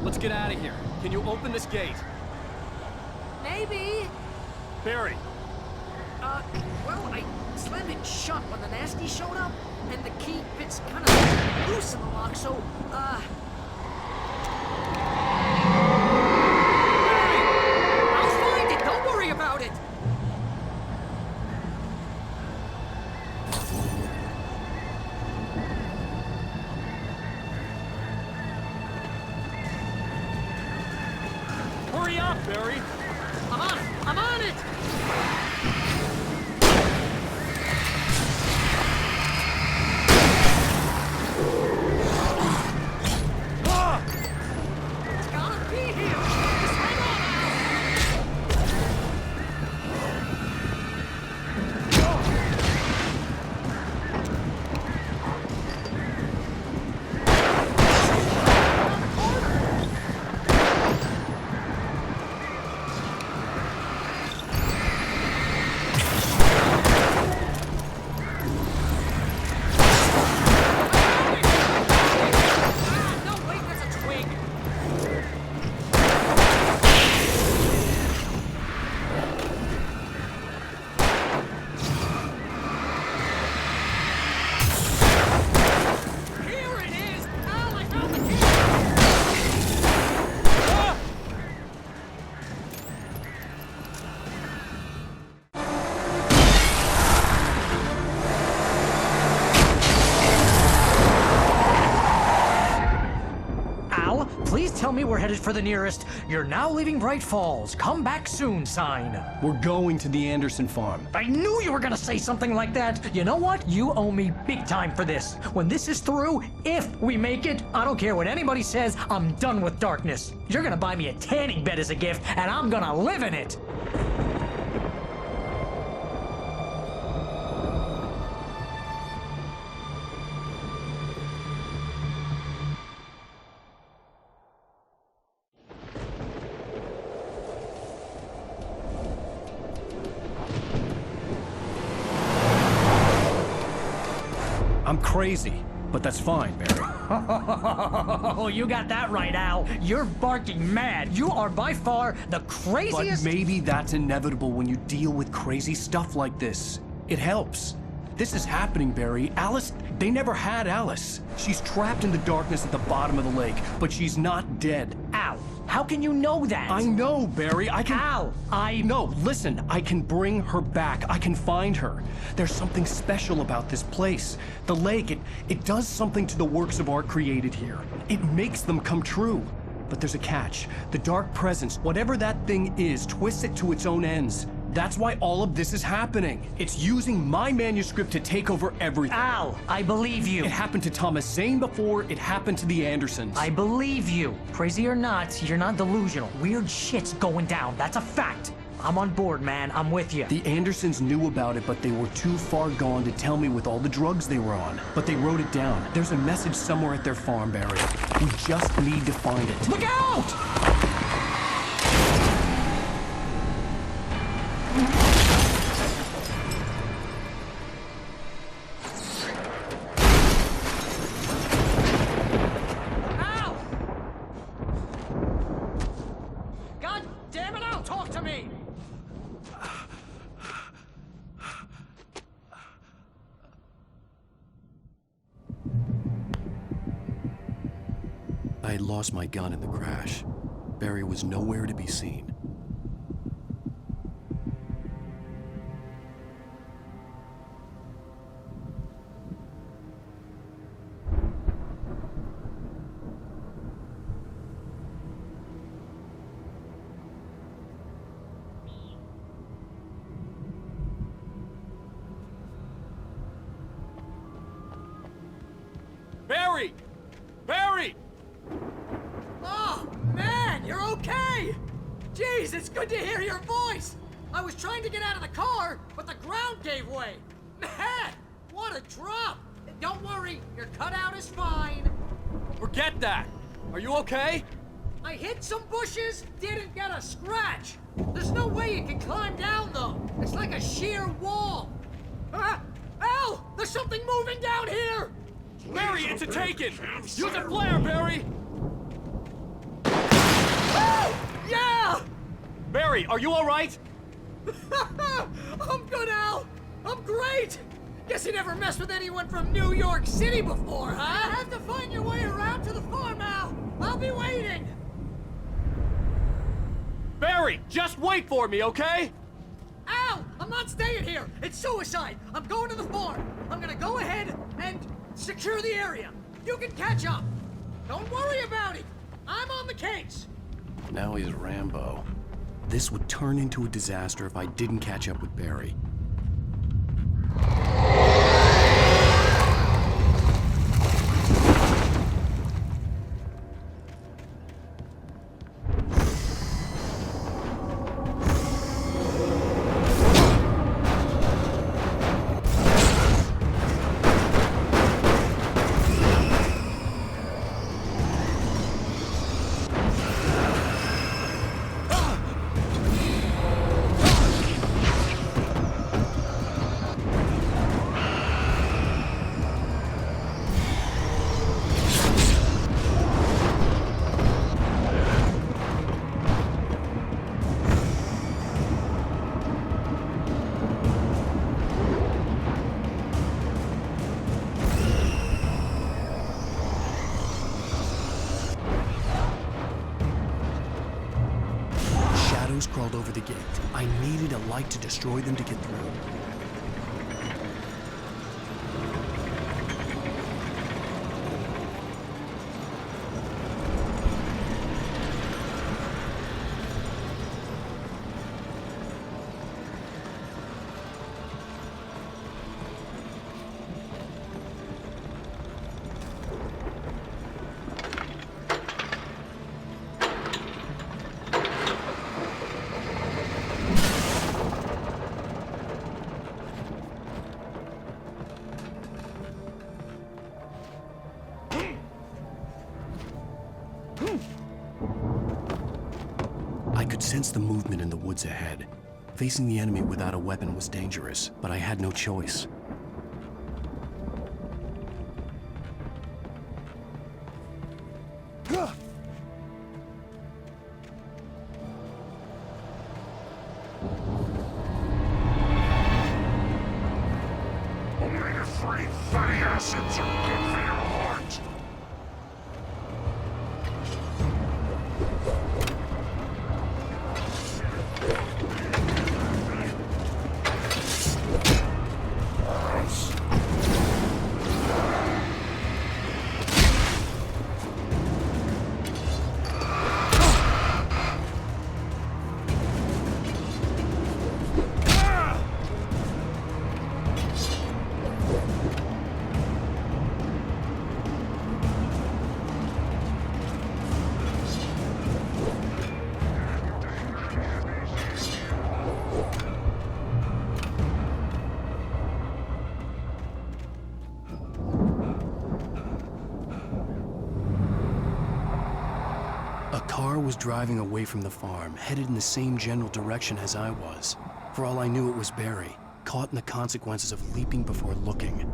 let's get out of here. Can you open this gate? Maybe. Barry. Well, I slammed it shut when the nasty showed up, and the key fits kind of loose in the lock, so, Barry, I'll find it, don't worry about it! Hurry up, Barry! I'm on it! I'm on it! It's gotta be here! Just hang on, Please tell me we're headed for the nearest "You're now leaving Bright Falls. Come back soon" sign. We're going to the Anderson farm. I knew you were gonna say something like that. You know what? You owe me big time for this. When this is through, if we make it, I don't care what anybody says, I'm done with darkness. You're gonna buy me a tanning bed as a gift, and I'm gonna live in it. I'm crazy, but that's fine, Barry. Oh, you got that right, Al. You're barking mad. You are by far the craziest... But maybe that's inevitable when you deal with crazy stuff like this. It helps. This is happening, Barry. Alice, they never had Alice. She's trapped in the darkness at the bottom of the lake, but she's not dead. Al, how can you know that? I know, Barry. I can... Al, No, listen. I can bring her back. I can find her. There's something special about this place. The lake, it does something to the works of art created here. It makes them come true. But there's a catch. The dark presence, whatever that thing is, twists it to its own ends. That's why all of this is happening. It's using my manuscript to take over everything. Al, I believe you. It happened to Thomas Zane before, it happened to the Andersons. I believe you. Crazy or not, you're not delusional. Weird shit's going down. That's a fact. I'm on board, man. I'm with you. The Andersons knew about it, but they were too far gone to tell me with all the drugs they were on. But they wrote it down. There's a message somewhere at their farm, Barry. We just need to find it. Look out! I had lost my gun in the crash. Barry was nowhere to be seen. Barry! Barry! Oh, man, you're okay! Jeez, it's good to hear your voice! I was trying to get out of the car, but the ground gave way! Man, what a drop! Don't worry, your cutout is fine. Forget that! Are you okay? I hit some bushes, didn't get a scratch! There's no way you can climb down, though! It's like a sheer wall! Al! There's something moving down here! Barry, it's a taken! Use a flare, Barry! Barry, are you all right? I'm good, Al. I'm great. Guess you never messed with anyone from New York City before, huh? You have to find your way around to the farm, Al. I'll be waiting. Barry, just wait for me, okay? Al, I'm not staying here. It's suicide. I'm going to the farm. I'm gonna go ahead and secure the area. You can catch up. Don't worry about it. I'm on the case. Now he's Rambo. This would turn into a disaster if I didn't catch up with Barry. Crawled over the gate. I needed a light to destroy them to get through. I could sense the movement in the woods ahead. Facing the enemy without a weapon was dangerous, but I had no choice. Omega-3 fatty acids are good for your heart. A car was driving away from the farm, headed in the same general direction as I was. For all I knew, it was Barry, caught in the consequences of leaping before looking.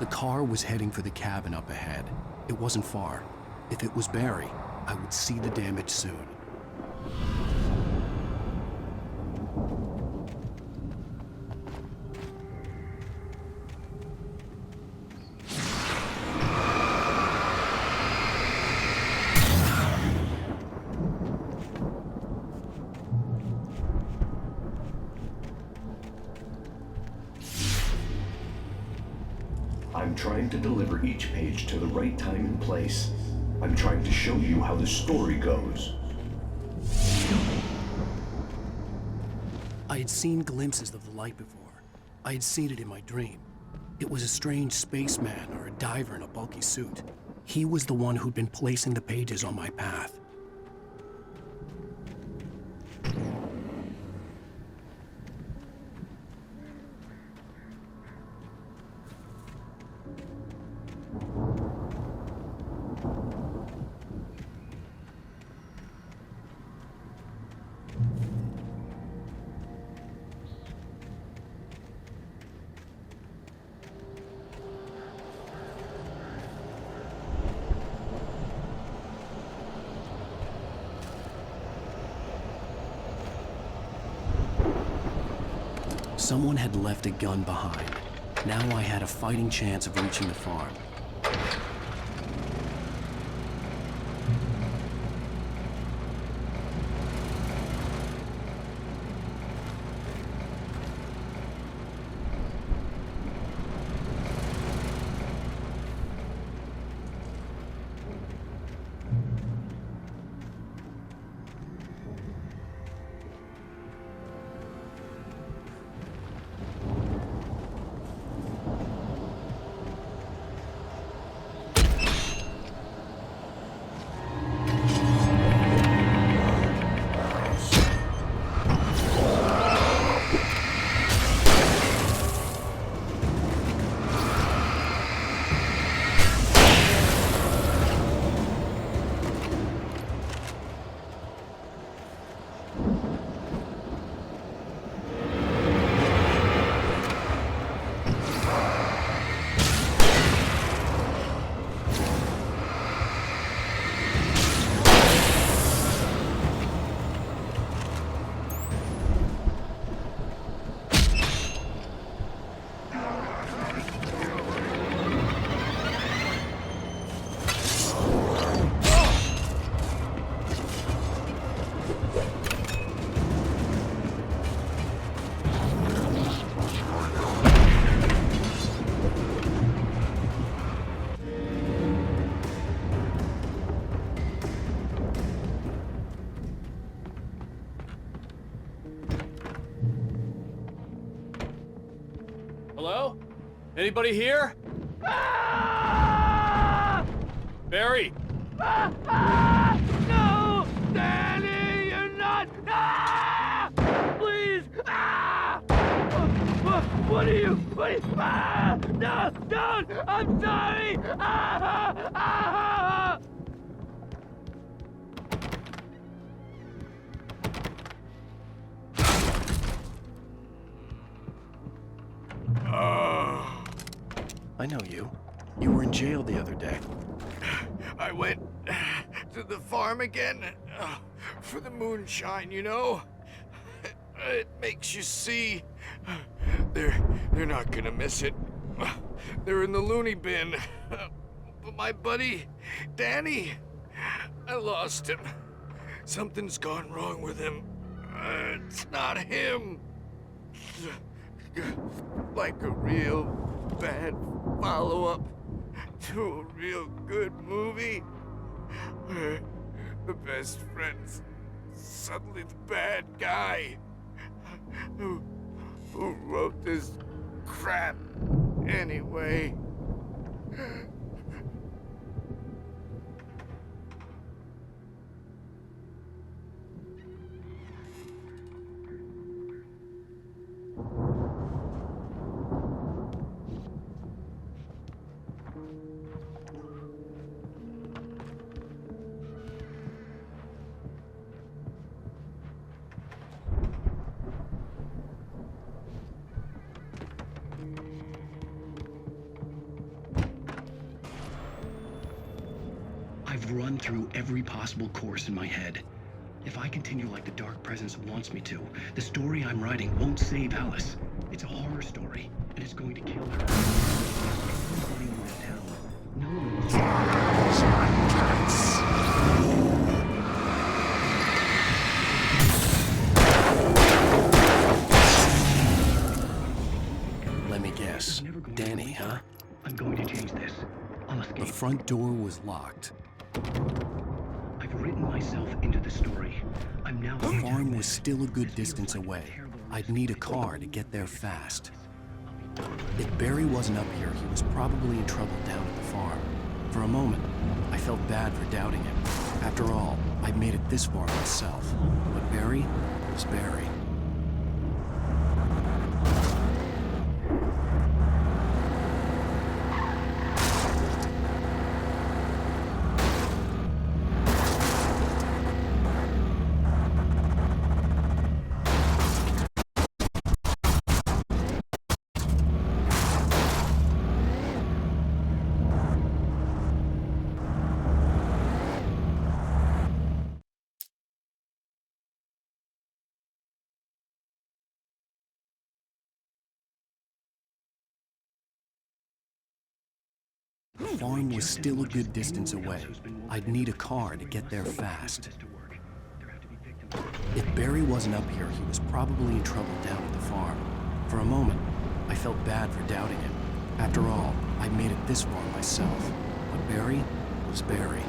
The car was heading for the cabin up ahead. It wasn't far. If it was Barry, I would see the damage soon. I'm trying to deliver each page to the right time and place. I'm trying to show you how the story goes. I had seen glimpses of the light before. I had seen it in my dream. It was a strange spaceman or a diver in a bulky suit. He was the one who'd been placing the pages on my path. Someone had left a gun behind. Now I had a fighting chance of reaching the farm. Hello? Anybody here? Barry! No! Danny, you're not! Please! What are you? No! Don't! I'm sorry! I know you. You were in jail the other day. I went to the farm again for the moonshine, you know? It makes you see. They're not gonna miss it. They're in the loony bin. But my buddy, Danny, I lost him. Something's gone wrong with him. It's not him. Like a real bad follow-up to a real good movie where the best friend's suddenly the bad guy who wrote this crap anyway. I've run through every possible course in my head. If I continue like the Dark Presence wants me to, the story I'm writing won't save Alice. It's a horror story, and it's going to kill her. Everybody in this town knows. Let me guess. Danny, huh? I'm going to change this. I'll escape. The front door was locked. I've written myself into the story. I'm now. The farm was still a good distance away. I'd need a car to get there fast. If Barry wasn't up here, he was probably in trouble down at the farm. For a moment, I felt bad for doubting him. After all, I'd made it this far myself. But Barry was Barry. The farm was still a good distance away. I'd need a car to get there fast. If Barry wasn't up here, he was probably in trouble down at the farm. For a moment, I felt bad for doubting him. After all, I'd made it this far myself. But Barry was Barry.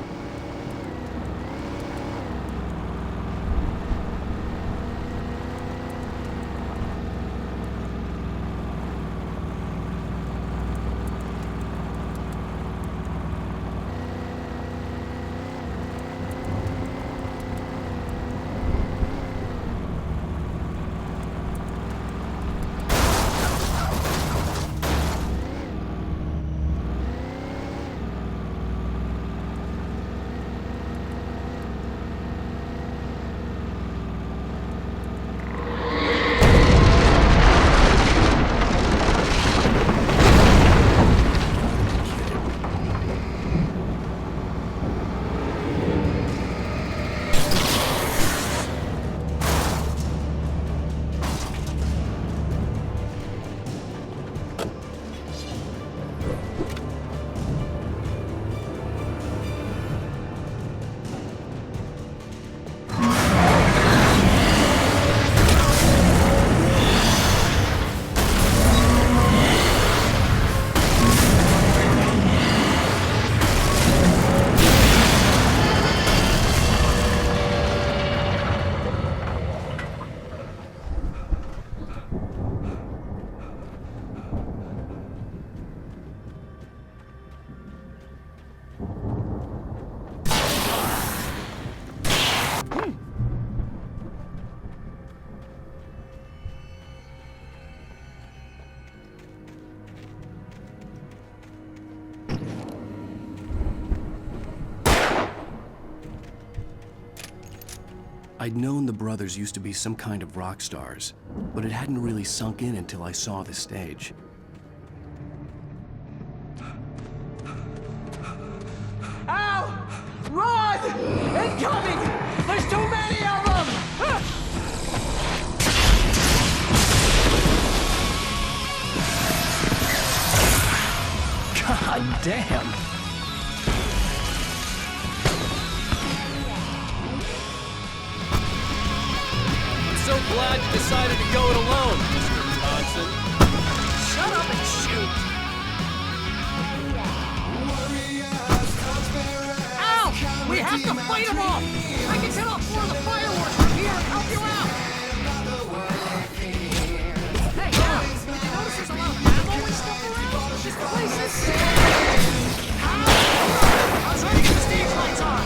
I'd known the brothers used to be some kind of rock stars, but it hadn't really sunk in until I saw the stage. Ow! Run! Incoming! There's too many of them! God damn! So glad you decided to go it alone, Mr. Johnson. Shut up and shoot! Ow! We have to fight them off! I can set off more of the fireworks from here and help you out! Hey, Al! Did you notice there's a lot of ammo and stuff around? This place is sick! Ow! I was trying to get the stage lights on!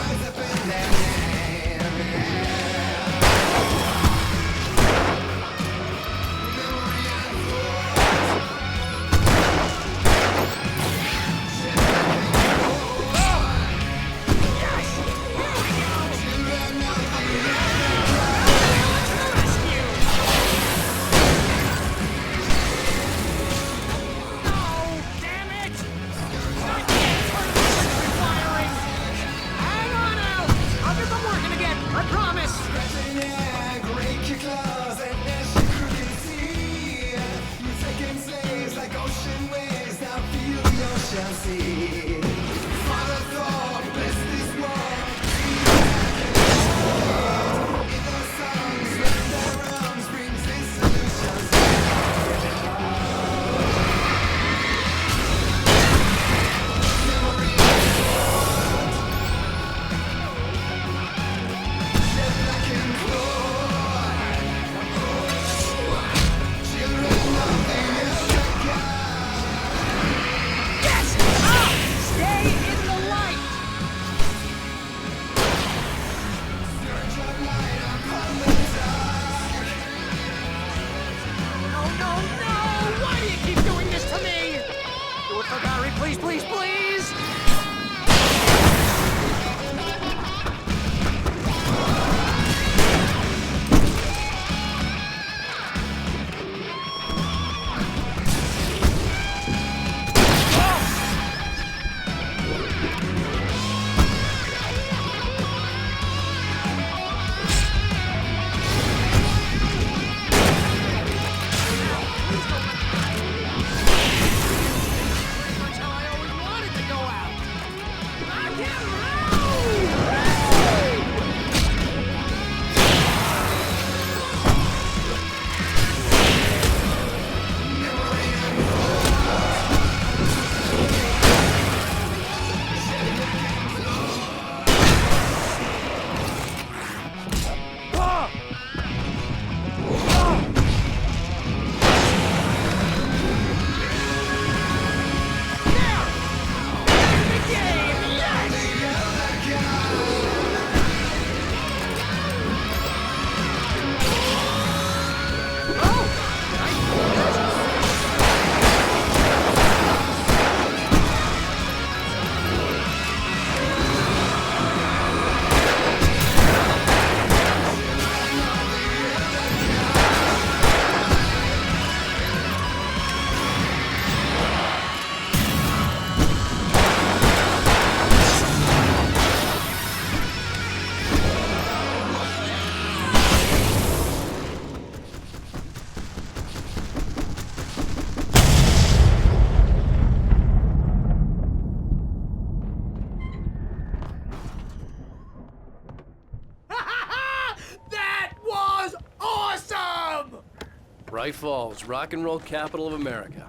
Bright Falls, rock and roll capital of America.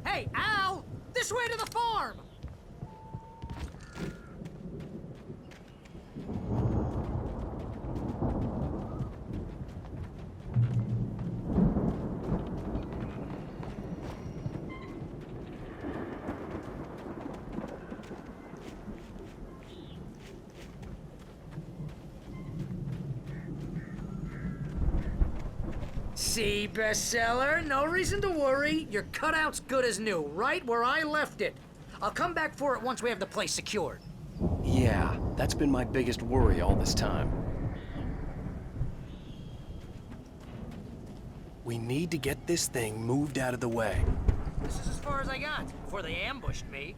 Hey, Al! This way to the farm! See, bestseller? No reason to worry. Your cutout's good as new, right where I left it. I'll come back for it once we have the place secured. Yeah, that's been my biggest worry all this time. We need to get this thing moved out of the way. This is as far as I got before they ambushed me.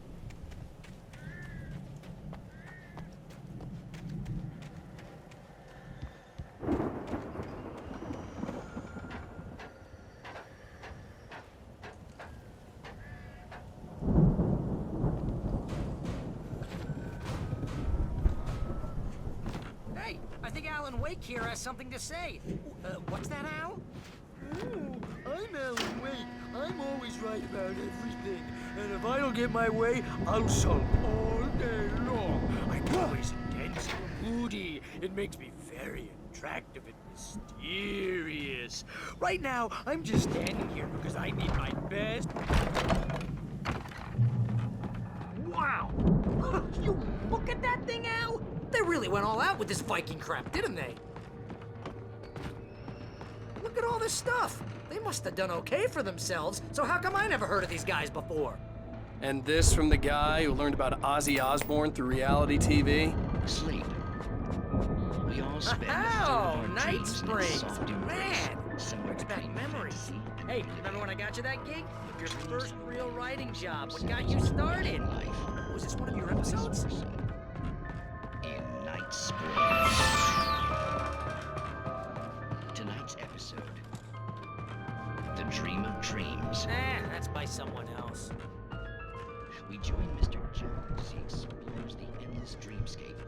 Hey, I think Alan Wake here has something to say. What's that, Al? I'm Alan Wake. I'm always right about everything. And if I don't get my way, I'll sulk all day long. I'm always intense and moody. It makes me very attractive and mysterious. Right now, I'm just standing here because I need my best. Wow! You look at that thing, Al! They really went all out with this Viking crap, didn't they? Look at all this stuff. They must have done okay for themselves, so how come I never heard of these guys before? And this from the guy who learned about Ozzy Osbourne through reality TV? Sleep. We all spend Oh, Night Springs! Man! Brings back memories. Hey, remember when I got you that gig? Your first real writing job. What got you started? Was this one of your episodes? In Night Springs. Tonight's episode. The Dream of Dreams. That's by someone else. We join Mr. Jones as he explores the endless dreamscape,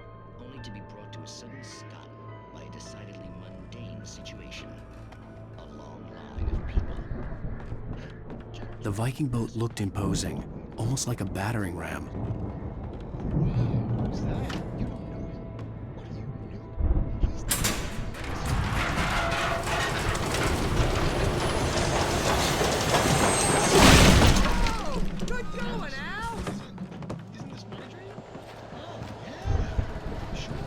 only to be brought to a sudden stop by a decidedly mundane situation. A long line of people. The Viking boat looked imposing, almost like a battering ram. Who's that? You don't know him. What do you know? He's the... Oh, good going, Al! Isn't this my dream? Oh, yeah. Sure.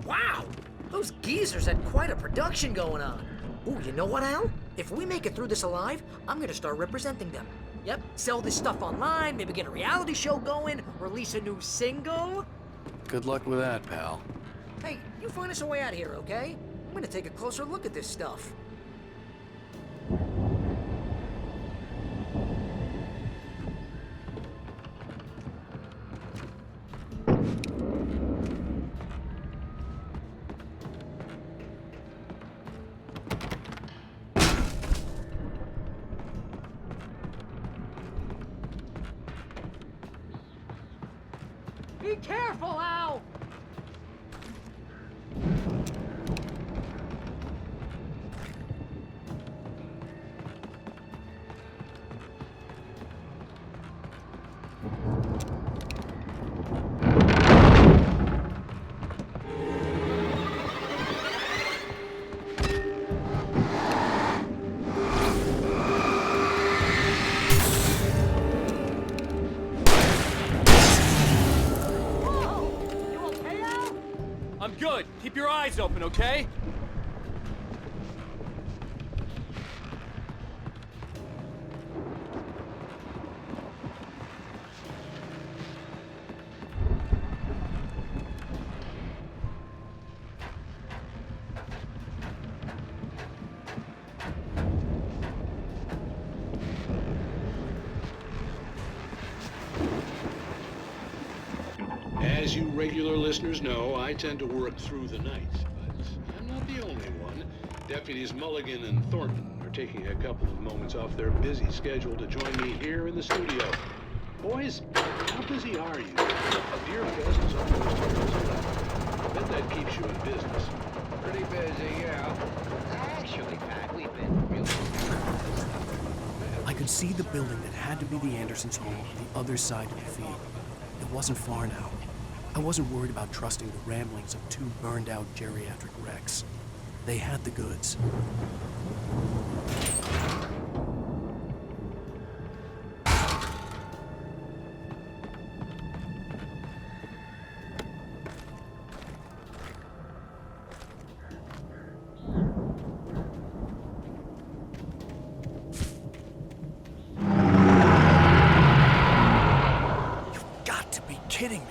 Wow! Those geezers had quite a production going on. Ooh, you know what, Al? If we make it through this alive, I'm gonna start representing them. Yep, sell this stuff online, maybe get a reality show going, release a new single. Good luck with that, pal. Hey, you find us a way out of here, okay? I'm gonna take a closer look at this stuff. Be careful, Al! I'm good. Keep your eyes open, okay? As you regular listeners know, I tend to work through the night, but I'm not the only one. Deputies Mulligan and Thornton are taking a couple of moments off their busy schedule to join me here in the studio. Boys, how busy are you? Deer Fest is almost here. I bet that keeps you in business. Pretty busy, yeah. Actually, Pat, we've been really... I could see the building that had to be the Andersons' home on the other side of the field. It wasn't far now. I wasn't worried about trusting the ramblings of two burned-out geriatric wrecks. They had the goods. You've got to be kidding me.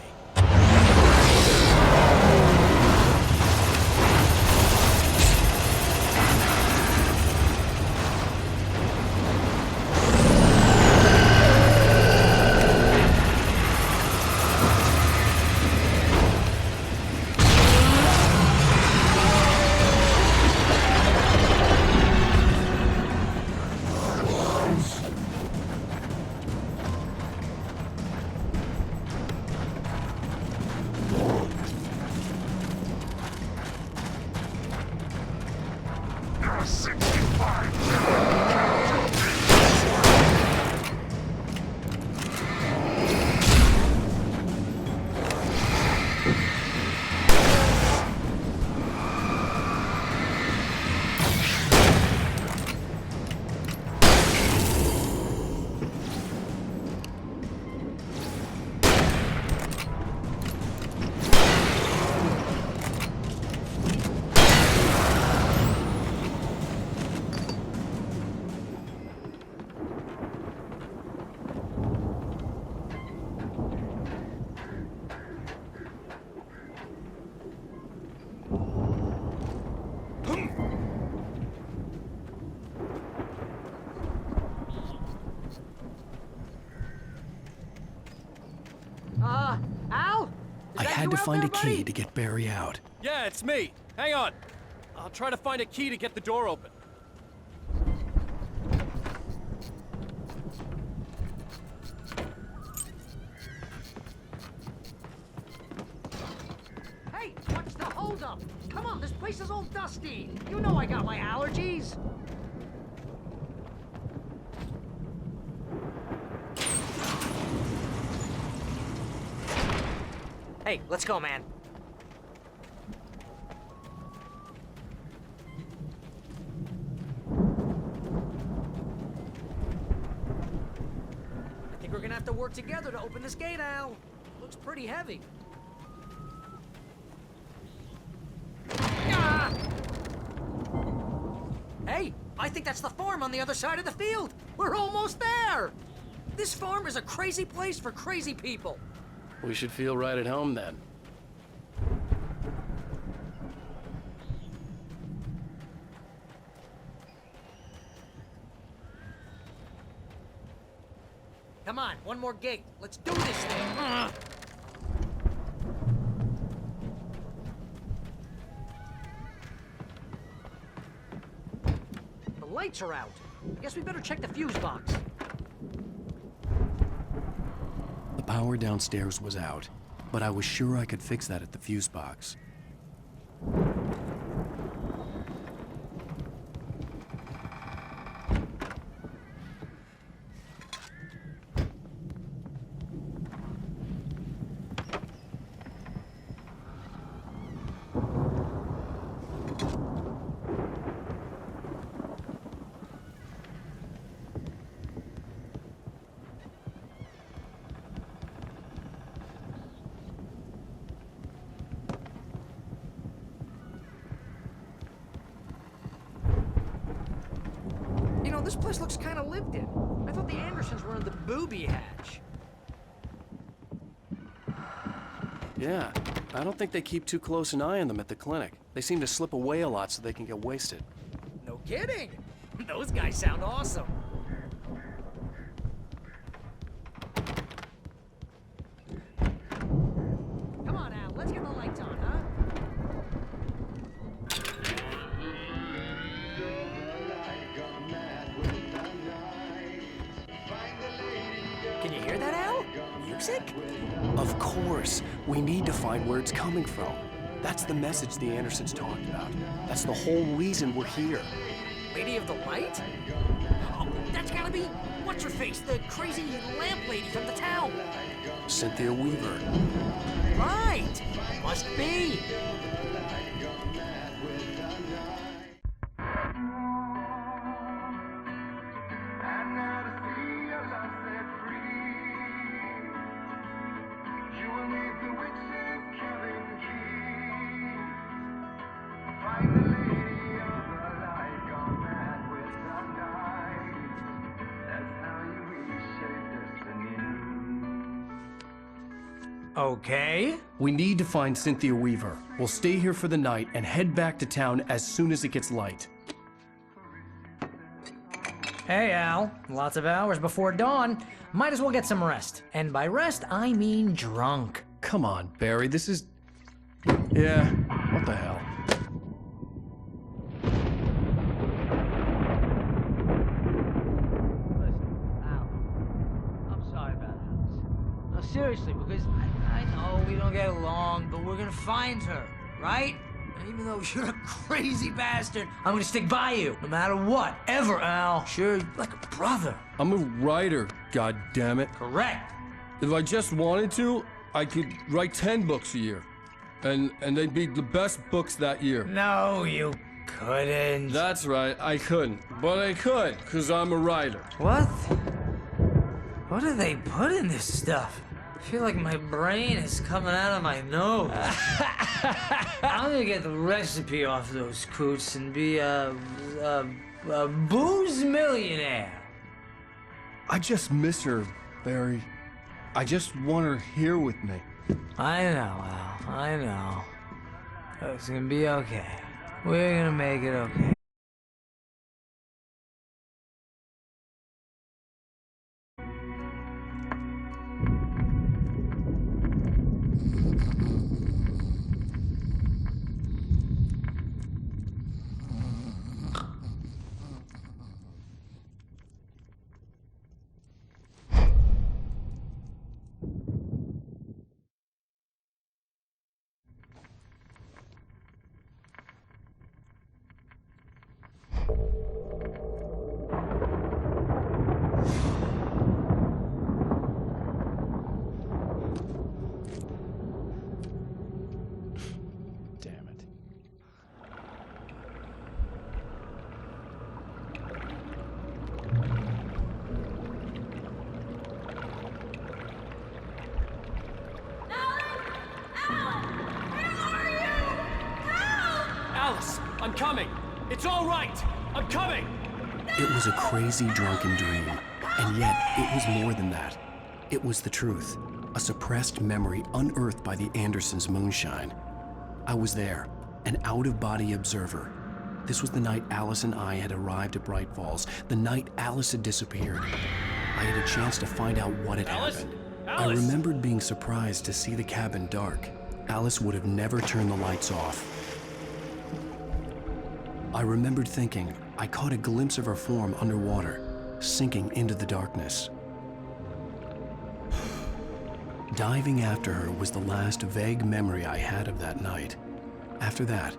Al? I had to find a key to get Barry out. Yeah, it's me. Hang on. I'll try to find a key to get the door open. Hey, what's the holdup? Come on, this place is all dusty. You know I got my allergies. Hey, let's go, man. we're gonna have to work together to open this gate, Al. Looks pretty heavy. Ah! Hey, I think that's the farm on the other side of the field. We're almost there. This farm is a crazy place for crazy people. We should feel right at home then. Come on, one more gate. Let's do this thing. The lights are out. I guess we better check the fuse box. The power downstairs was out, but I was sure I could fix that at the fuse box. This place looks kind of lived in. I thought the Andersons were in the booby hatch. Yeah, I don't think they keep too close an eye on them at the clinic. They seem to slip away a lot so they can get wasted. No kidding. Those guys sound awesome. Come on, Al. Let's get the lights on, huh? Can you hear that, Al? Music? Of course. We need to find where it's coming from. That's the message the Andersons talked about. That's the whole reason we're here. Lady of the Light? Oh, that's gotta be what's-her-face, the crazy lamp lady from the town. Cynthia Weaver. Right! Must be. Okay. We need to find Cynthia Weaver. We'll stay here for the night and head back to town as soon as it gets light. Hey, Al. Lots of hours before dawn. Might as well get some rest. And by rest, I mean drunk. Come on, Barry, this is... Yeah, what the hell? Seriously, because I know we don't get along, but we're gonna find her, right? And even though you're a crazy bastard, I'm gonna stick by you, no matter what, ever, Al. Sure, like a brother. I'm a writer, goddammit. Correct. If I just wanted to, I could write 10 books a year. And they'd be the best books that year. No, you couldn't. That's right, I couldn't. But I could, because I'm a writer. What? What do they put in this stuff? I feel like my brain is coming out of my nose. I'm gonna get the recipe off those coots and be a booze millionaire. I just miss her, Barry. I just want her here with me. I know, Al. I know. It's gonna be okay. We're gonna make it okay. I'm coming! It's all right! I'm coming! It was a crazy, drunken dream, and yet it was more than that. It was the truth, a suppressed memory unearthed by the Andersons' moonshine. I was there, an out-of-body observer. This was the night Alice and I had arrived at Bright Falls, the night Alice had disappeared. I had a chance to find out what had happened. I remembered being surprised to see the cabin dark. Alice would have never turned the lights off. I remembered thinking I caught a glimpse of her form underwater, sinking into the darkness. Diving after her was the last vague memory I had of that night. After that,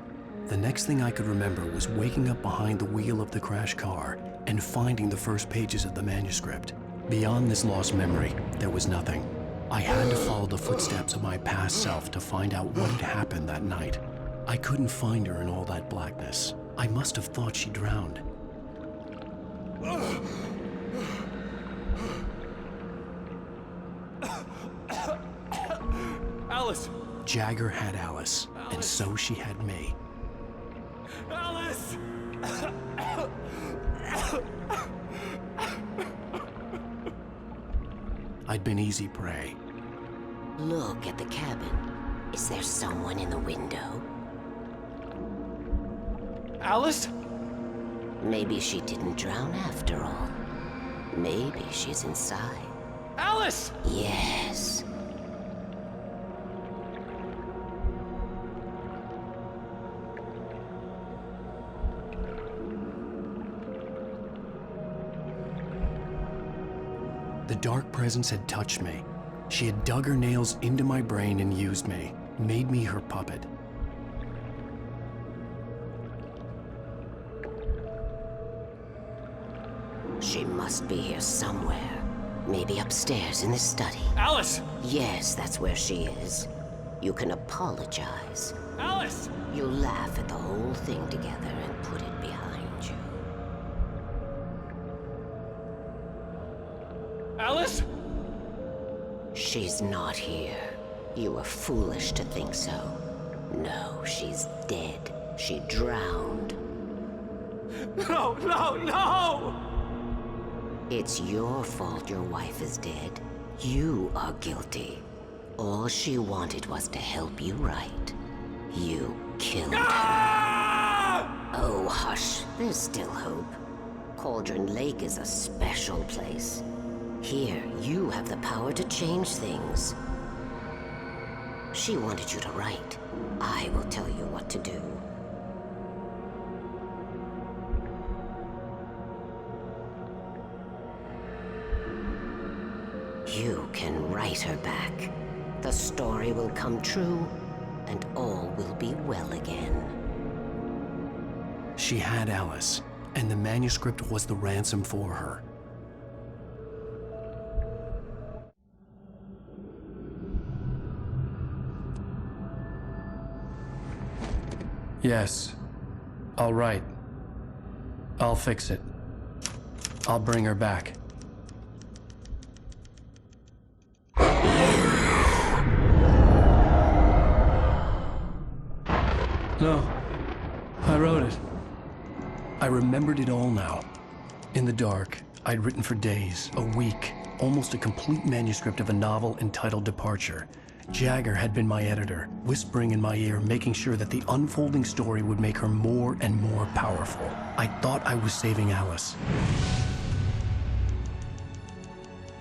the next thing I could remember was waking up behind the wheel of the crashed car and finding the first pages of the manuscript. Beyond this lost memory, there was nothing. I had to follow the footsteps of my past self to find out what had happened that night. I couldn't find her in all that blackness. I must have thought she drowned. Alice! Jagger had Alice, and so she had me. Alice! I'd been easy prey. Look at the cabin. Is there someone in the window? Alice? Maybe she didn't drown after all. Maybe she's inside. Alice! Yes. The dark presence had touched me. She had dug her nails into my brain and used me, made me her puppet. She must be here somewhere. Maybe upstairs in this study. Alice! Yes, that's where she is. You can apologize. Alice! You'll laugh at the whole thing together and put it behind you. Alice? She's not here. You were foolish to think so. No, she's dead. She drowned. No, no, no! It's your fault your wife is dead. You are guilty. All she wanted was to help you right. You killed her. Oh, hush. There's still hope. Cauldron Lake is a special place. Here, you have the power to change things. She wanted you to write. I will tell you what to do. You can write her back. The story will come true, and all will be well again. She had Alice, and the manuscript was the ransom for her. Yes. I'll write. I'll fix it. I'll bring her back. No. I wrote it. I remembered it all now. In the dark, I'd written for days, a week, almost a complete manuscript of a novel entitled Departure. Jagger had been my editor, whispering in my ear, making sure that the unfolding story would make her more and more powerful. I thought I was saving Alice.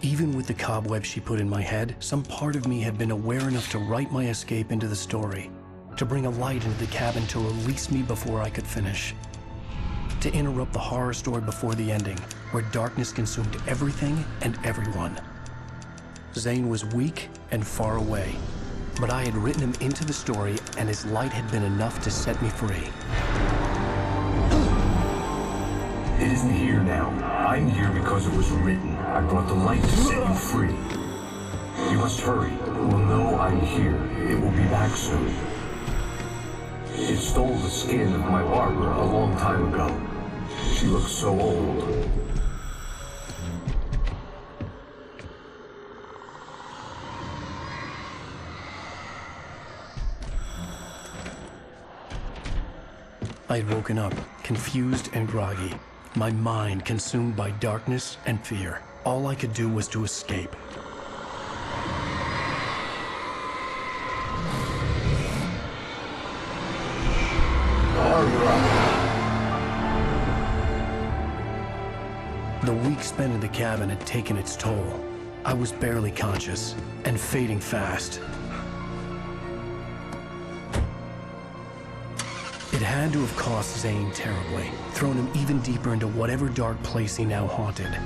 Even with the cobwebs she put in my head, some part of me had been aware enough to write my escape into the story, to bring a light into the cabin to release me before I could finish, to interrupt the horror story before the ending, where darkness consumed everything and everyone. Zane was weak and far away, but I had written him into the story, and his light had been enough to set me free. It isn't here now. I'm here because it was written. I brought the light to set you free. You must hurry. It will know I'm here. It will be back soon. It stole the skin of my barber a long time ago. She looks so old. I had woken up, confused and groggy, my mind consumed by darkness and fear. All I could do was to escape. The week spent in the cabin had taken its toll. I was barely conscious and fading fast. It had to have cost Zane terribly, thrown him even deeper into whatever dark place he now haunted.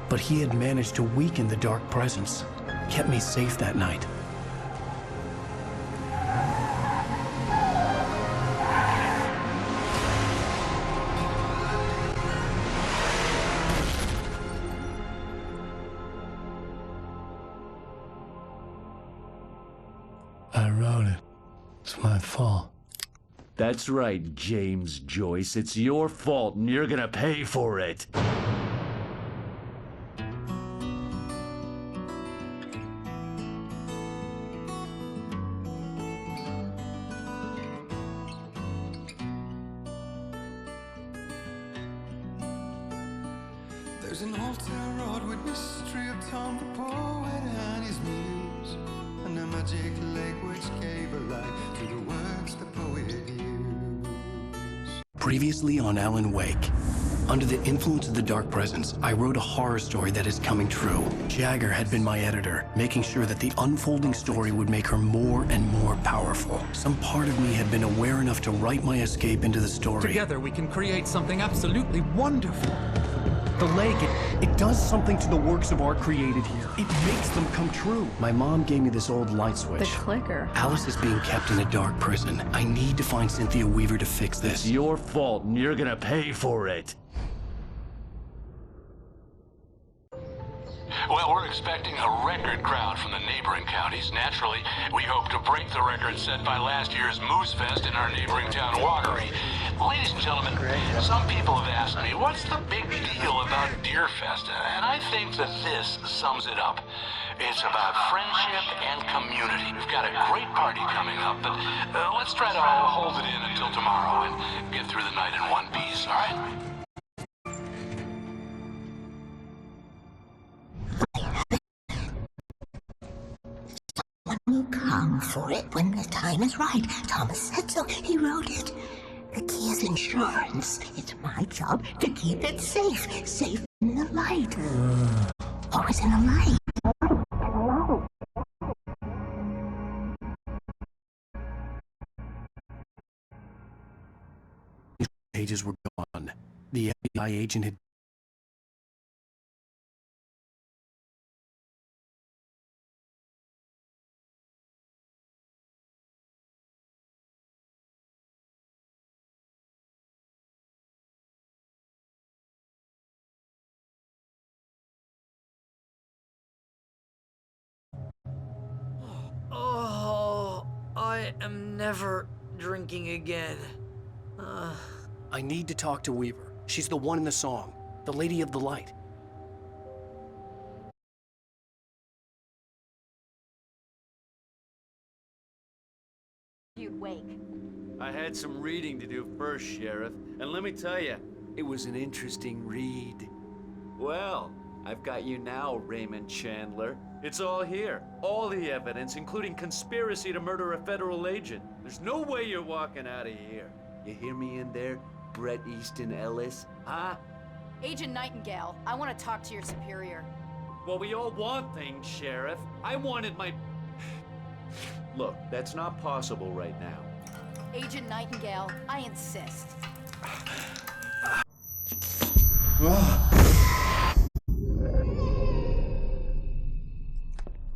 But he had managed to weaken the dark presence, kept me safe that night. I wrote it. It's my fault. That's right, James Joyce. It's your fault, and you're gonna pay for it. There's an old town road with mystery of Tom the poet and his muse, and a magic lake which gave a life to the words the poet used. Previously on Alan Wake. Under the influence of the dark presence, I wrote a horror story that is coming true. Jagger had been my editor, making sure that the unfolding story would make her more and more powerful. Some part of me had been aware enough to write my escape into the story. Together we can create something absolutely wonderful. The lake, it does something to the works of art created here. It makes them come true. My mom gave me this old light switch. The clicker. Alice is being kept in a dark prison. I need to find Cynthia Weaver to fix this. It's your fault, and you're gonna pay for it. Well, we're expecting a record crowd from the neighboring counties. Naturally, we hope to break the record set by last year's Moose Fest in our neighboring town, Watery. Ladies and gentlemen, some people have asked me, what's the big deal about Deer Fest? And I think that this sums it up. It's about friendship and community. We've got a great party coming up, but let's try to hold it in until tomorrow and get through the night in one piece, all right? Will come for it when the time is right. Thomas said so. He wrote it. The key is insurance. It's my job to keep it safe. Safe in the light. Always in the light. Pages were gone. The FBI agent had Oh, I am never drinking again. I need to talk to Weaver. She's the one in the song. The Lady of the Light. You'd wake. I had some reading to do first, Sheriff, and let me tell you, it was an interesting read. Well, I've got you now, Raymond Chandler. It's all here. All the evidence, including conspiracy to murder a federal agent. There's no way you're walking out of here. You hear me in there, Bret Easton Ellis? Huh? Agent Nightingale, I want to talk to your superior. Well, we all want things, Sheriff. I wanted my... Look, that's not possible right now. Agent Nightingale, I insist.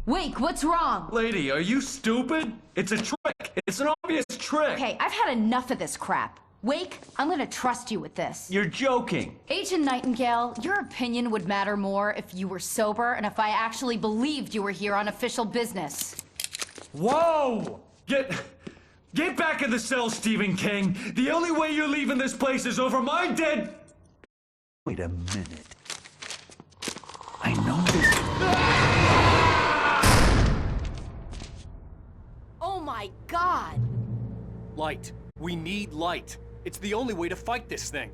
Wake, what's wrong? Lady, are you stupid? It's a trick. It's an obvious trick. Okay, I've had enough of this crap. Wake, I'm gonna trust you with this. You're joking. Agent Nightingale, your opinion would matter more if you were sober and if I actually believed you were here on official business. Whoa! Get back in the cell, Stephen King. The only way you're leaving this place is over my dead... Wait a minute. I know this. Oh my God! Light. We need light. It's the only way to fight this thing.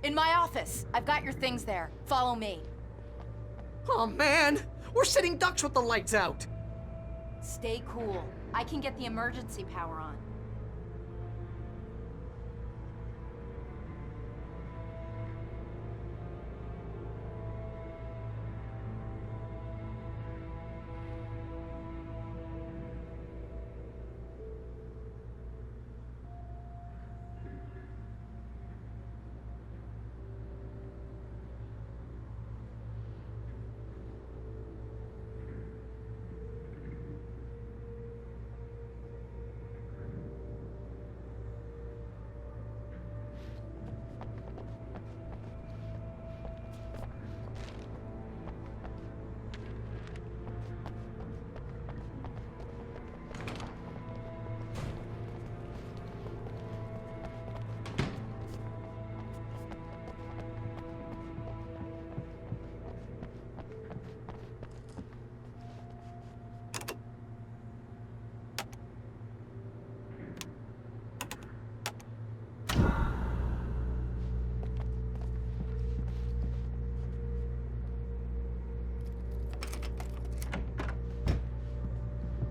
In my office. I've got your things there. Follow me. Oh man, we're sitting ducks with the lights out. Stay cool. I can get the emergency power on.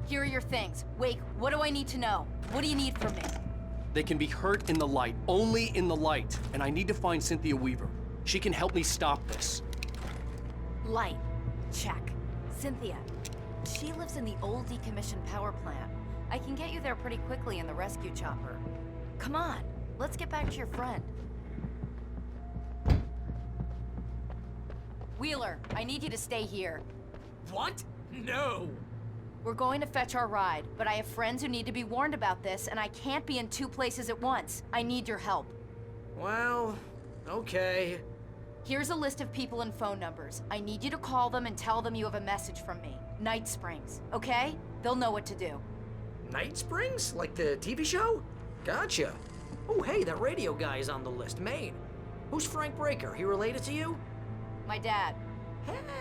Here are your things. Wake, what do I need to know? What do you need from me? They can be hurt in the light, only in the light. And I need to find Cynthia Weaver. She can help me stop this. Light. Check. Cynthia. She lives in the old decommissioned power plant. I can get you there pretty quickly in the rescue chopper. Come on, let's get back to your friend. Wheeler, I need you to stay here. What? No. We're going to fetch our ride, but I have friends who need to be warned about this, and I can't be in 2 places at once. I need your help. Well, okay. Here's a list of people and phone numbers. I need you to call them and tell them you have a message from me. Night Springs, okay? They'll know what to do. Night Springs? Like the TV show? Gotcha. Oh, hey, that radio guy is on the list, Maine. Who's Frank Breaker? He related to you? My dad.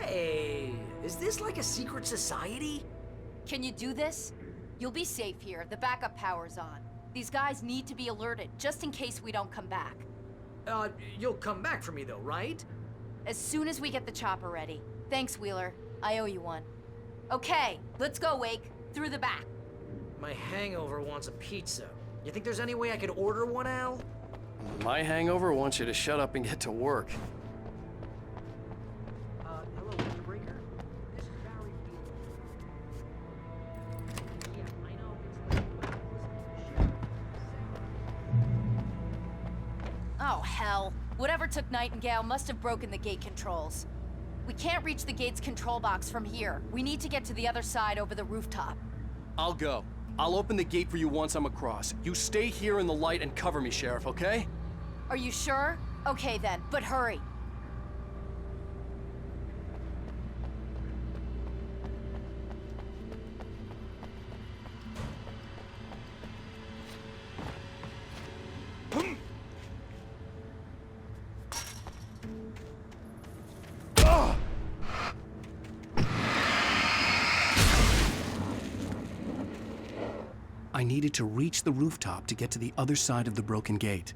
Hey, is this like a secret society? Can you do this? You'll be safe here. The backup power's on. These guys need to be alerted, just in case we don't come back. You'll come back for me though, right? As soon as we get the chopper ready. Thanks, Wheeler. I owe you one. Okay, let's go, Wake. Through the back. My hangover wants a pizza. You think there's any way I could order one, Al? My hangover wants you to shut up and get to work. Hello, Mr. Breaker. This is Barry Wheeler. Yeah, I know it's late, but listen, Oh, hell. Whatever took Nightingale must have broken the gate controls. We can't reach the gate's control box from here. We need to get to the other side over the rooftop. I'll go. I'll open the gate for you once I'm across. You stay here in the light and cover me, Sheriff, okay? Are you sure? Okay then, but hurry. I needed to reach the rooftop to get to the other side of the broken gate.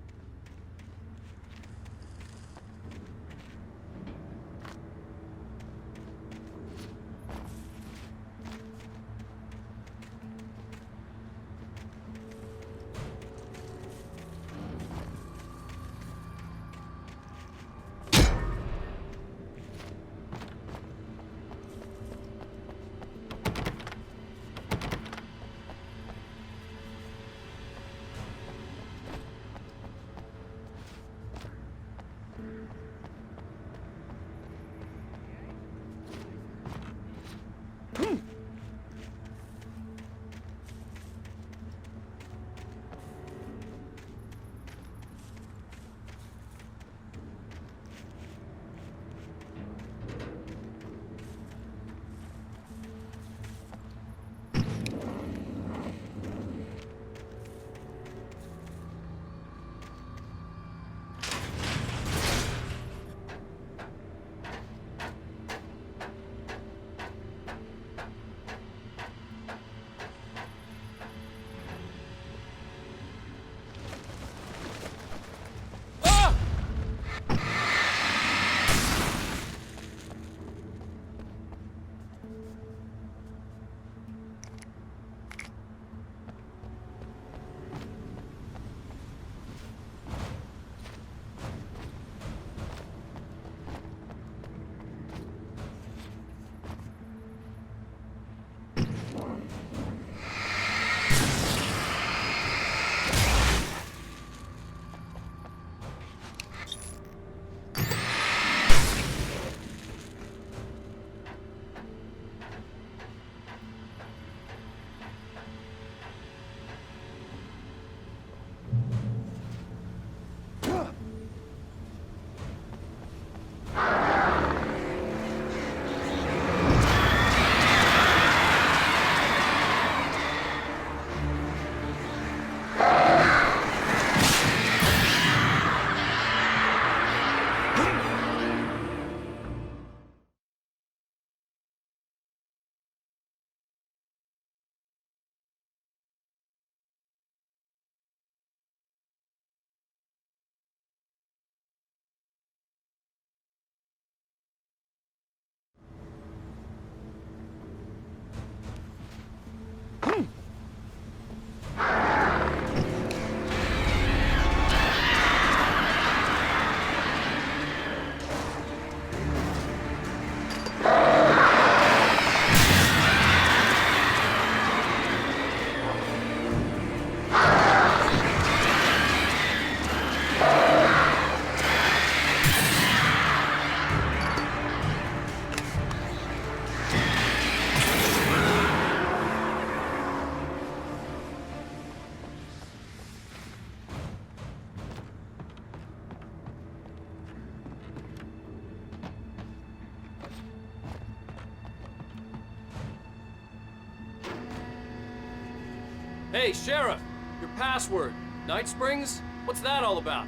Hey, Sheriff, your password. Night Springs? What's that all about?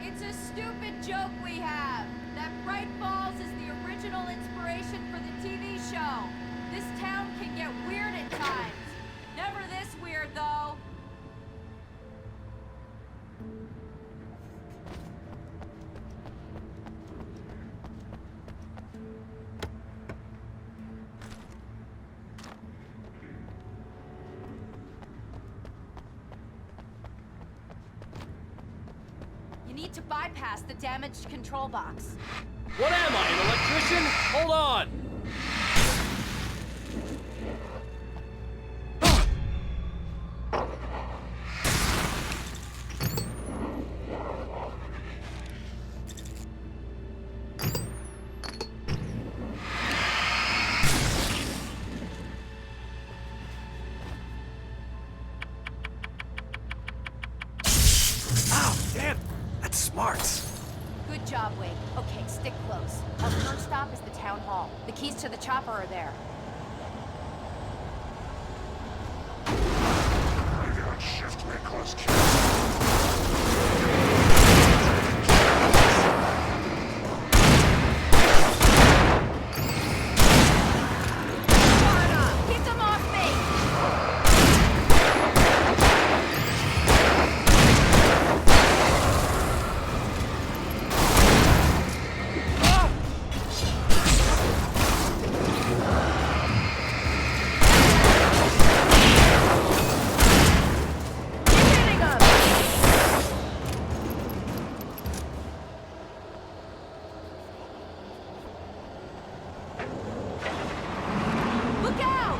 It's a stupid joke we have. That Bright Falls is the original inspiration for the TV show. This town can get weird at times. Never this weird, though. You need to bypass the damaged control box. What am I, an electrician? Hold on! Damn, that's smart. Good job, Wade. Okay, stick close. Our first stop is the town hall. The keys to the chopper are there. I got shift Nicholas Cage. Keep them off me! Look out!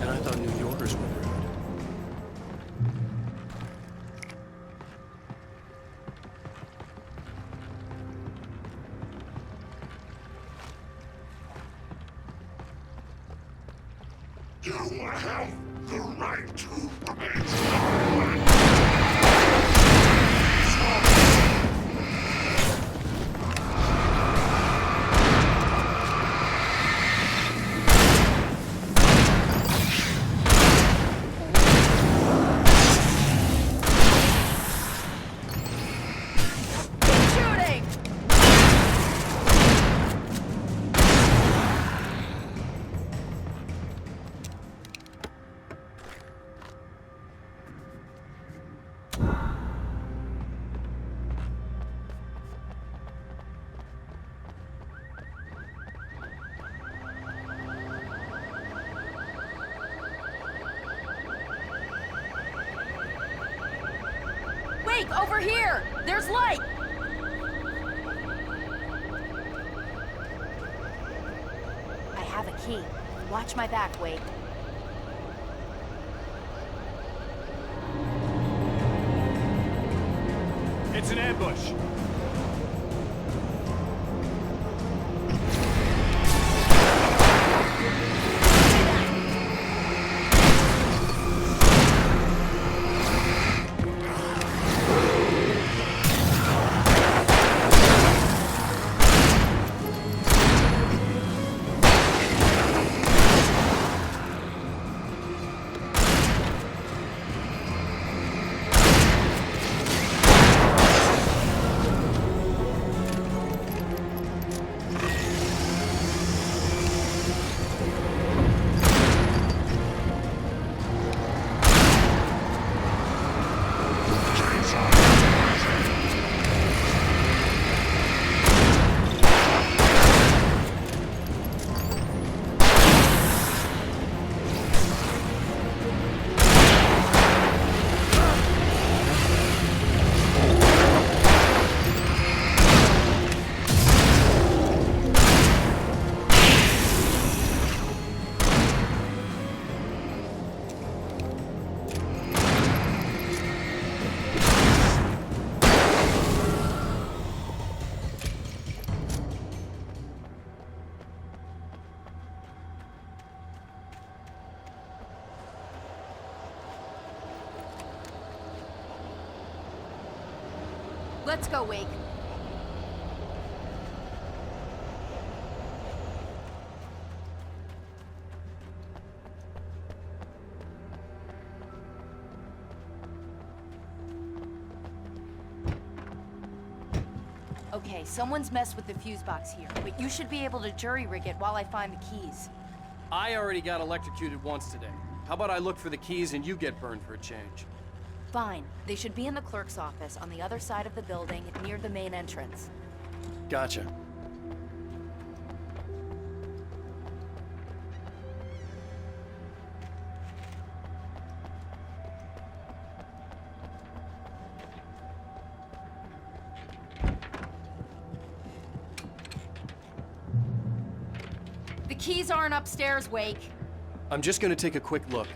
And I thought New Yorkers were rude. You have the right to remain. Shooting! Wait, over here! There's light! I have a key. Watch my back, Wade. It's an ambush. Let's go, Wake. Okay, someone's messed with the fuse box here, but you should be able to jury-rig it while I find the keys. I already got electrocuted once today. How about I look for the keys and you get burned for a change? Fine. They should be in the clerk's office on the other side of the building near the main entrance. Gotcha. The keys aren't upstairs, Wake. I'm just gonna take a quick look.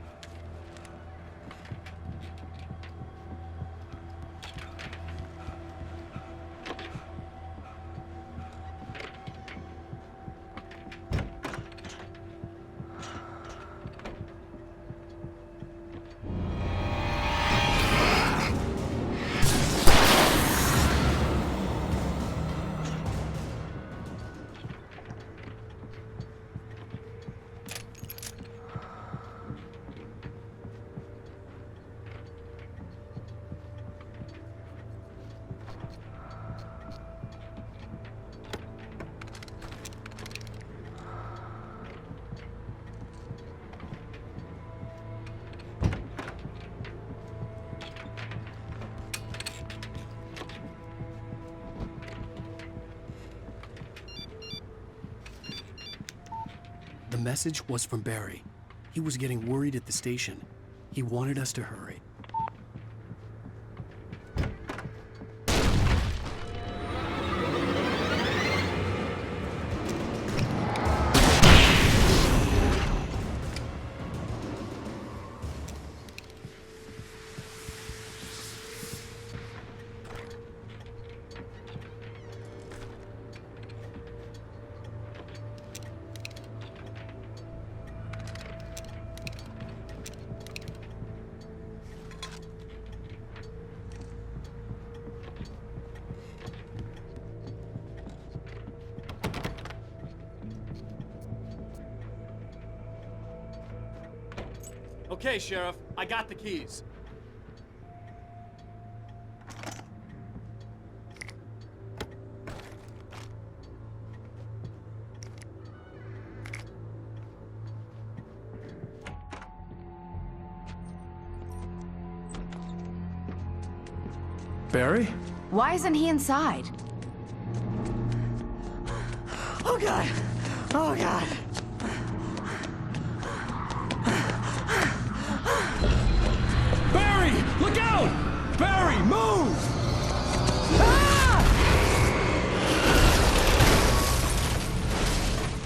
The message was from Barry. He was getting worried at the station. He wanted us to hurry. Okay, Sheriff, I got the keys. Barry? Why isn't he inside? Oh, God. Oh, God. Barry! Look out! Barry, move!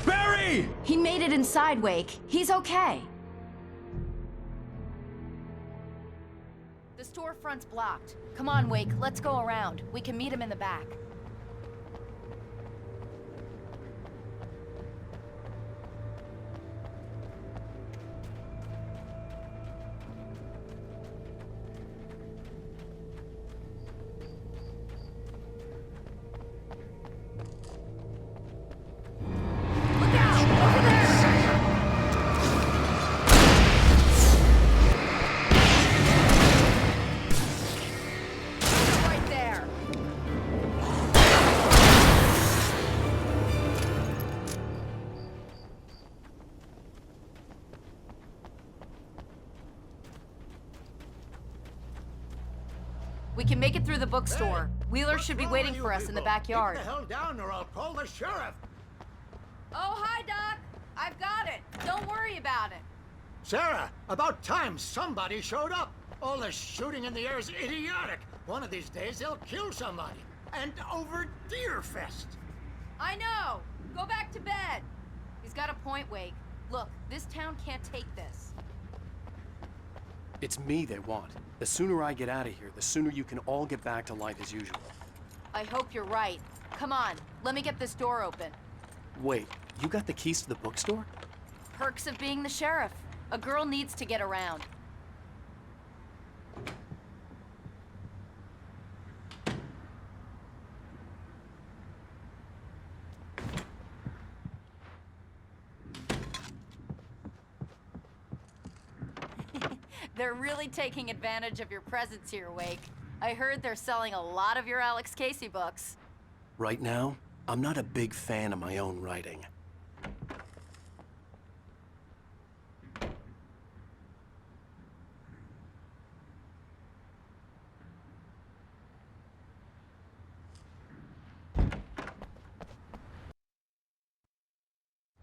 Barry! He made it inside, Wake. He's okay. The storefront's blocked. Come on, Wake. Let's go around. We can meet him in the back. We can make it through the bookstore. Wheeler should be waiting for us in the backyard. Keep the hell down or I'll call the sheriff. Oh, hi, Doc. I've got it. Don't worry about it. Sarah, about time somebody showed up. All this shooting in the air is idiotic. One of these days they'll kill somebody. And over Deerfest. I know. Go back to bed. He's got a point, Wake. Look, this town can't take this. It's me they want. The sooner I get out of here, the sooner you can all get back to life as usual. I hope you're right. Come on, let me get this door open. Wait, you got the keys to the bookstore? Perks of being the sheriff. A girl needs to get around. They're really taking advantage of your presence here, Wake. I heard they're selling a lot of your Alex Casey books. Right now, I'm not a big fan of my own writing.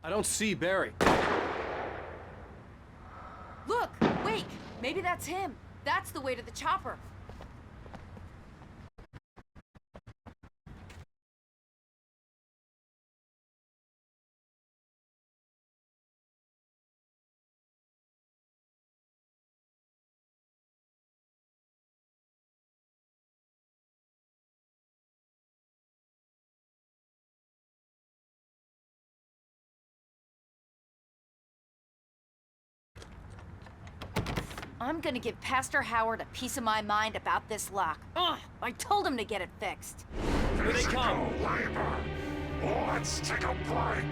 I don't see Barry. Look! Wake! Maybe that's him. That's the way to the chopper. I'm gonna give Pastor Howard a piece of my mind about this lock. Ugh! I told him to get it fixed. Here they come! Labor. Let's take a break.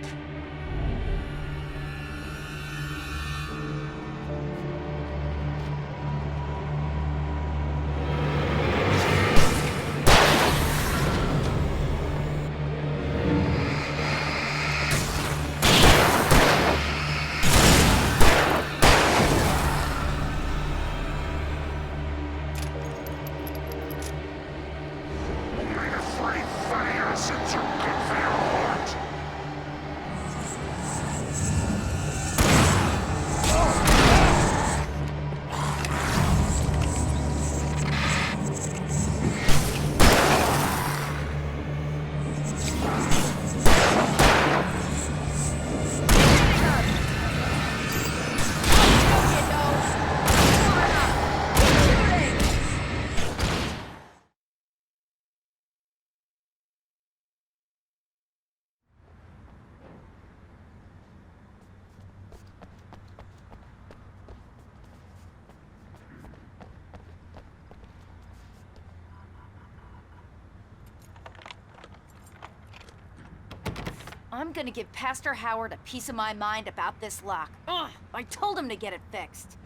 I'm gonna give Pastor Howard a piece of my mind about this lock. Ugh! I told him to get it fixed.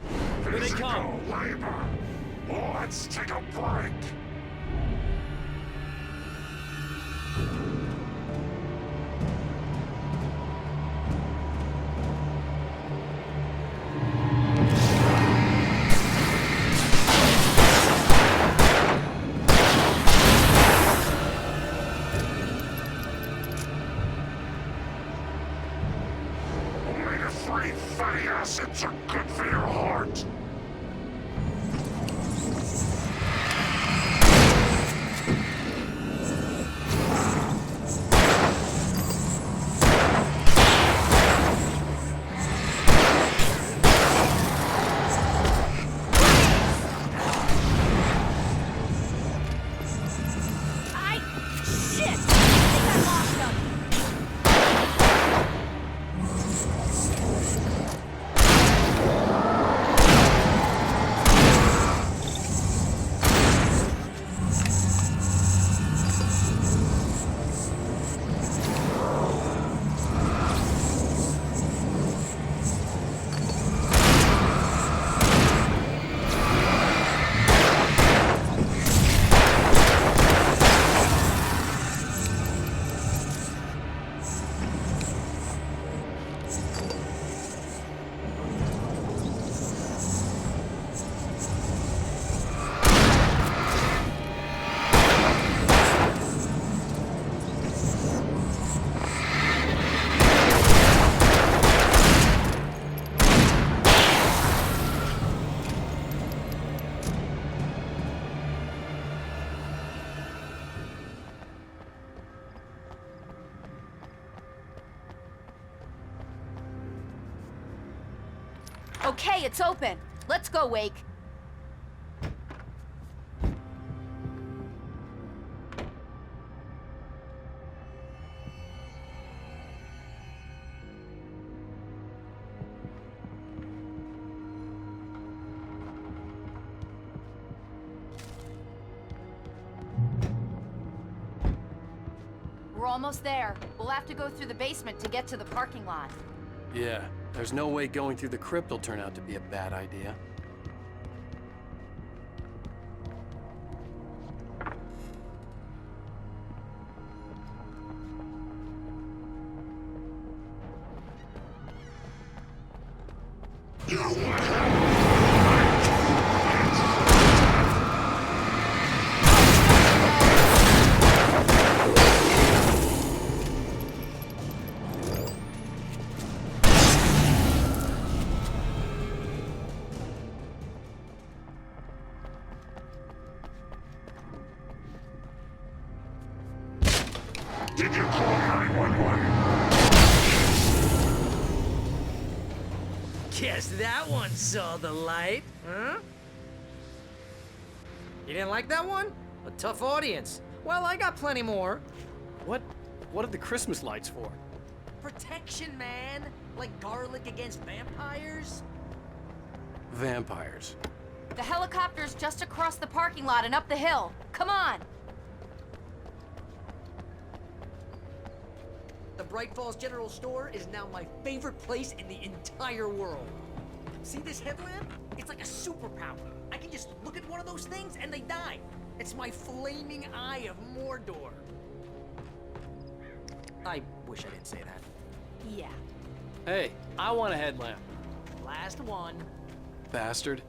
Here they come! Labor. Let's take a break. Omega-3 fatty acids are good for your heart. Okay, it's open. Let's go, Wake. We're almost there. We'll have to go through the basement to get to the parking lot. Yeah, there's no way going through the crypt will turn out to be a bad idea. Did you call 911? Guess that one saw the light, huh? You didn't like that one? A tough audience. Well, I got plenty more. What are the Christmas lights for? Protection, man. Like garlic against vampires. Vampires. The helicopter's just across the parking lot and up the hill. Come on! The Bright Falls General Store is now my favorite place in the entire world. See this headlamp? It's like a superpower. I can just look at one of those things and they die. It's my flaming eye of Mordor. I wish I didn't say that. Yeah. Hey, I want a headlamp. Last one. Bastard.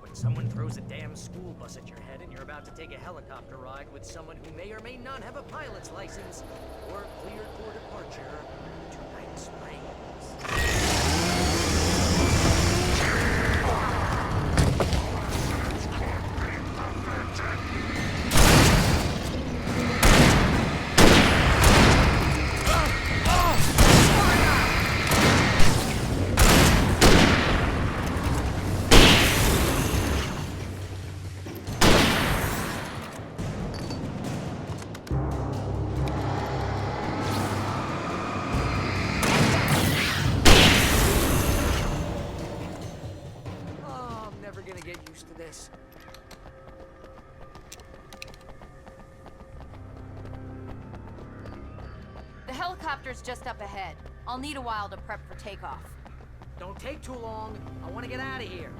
When someone throws a damn school bus at your head and you're about to take a helicopter ride with someone who may or may not have a pilot's license or cleared for departure to Night Springs. This. The helicopter's just up ahead. I'll need a while to prep for takeoff. Don't take too long. I want to get out of here.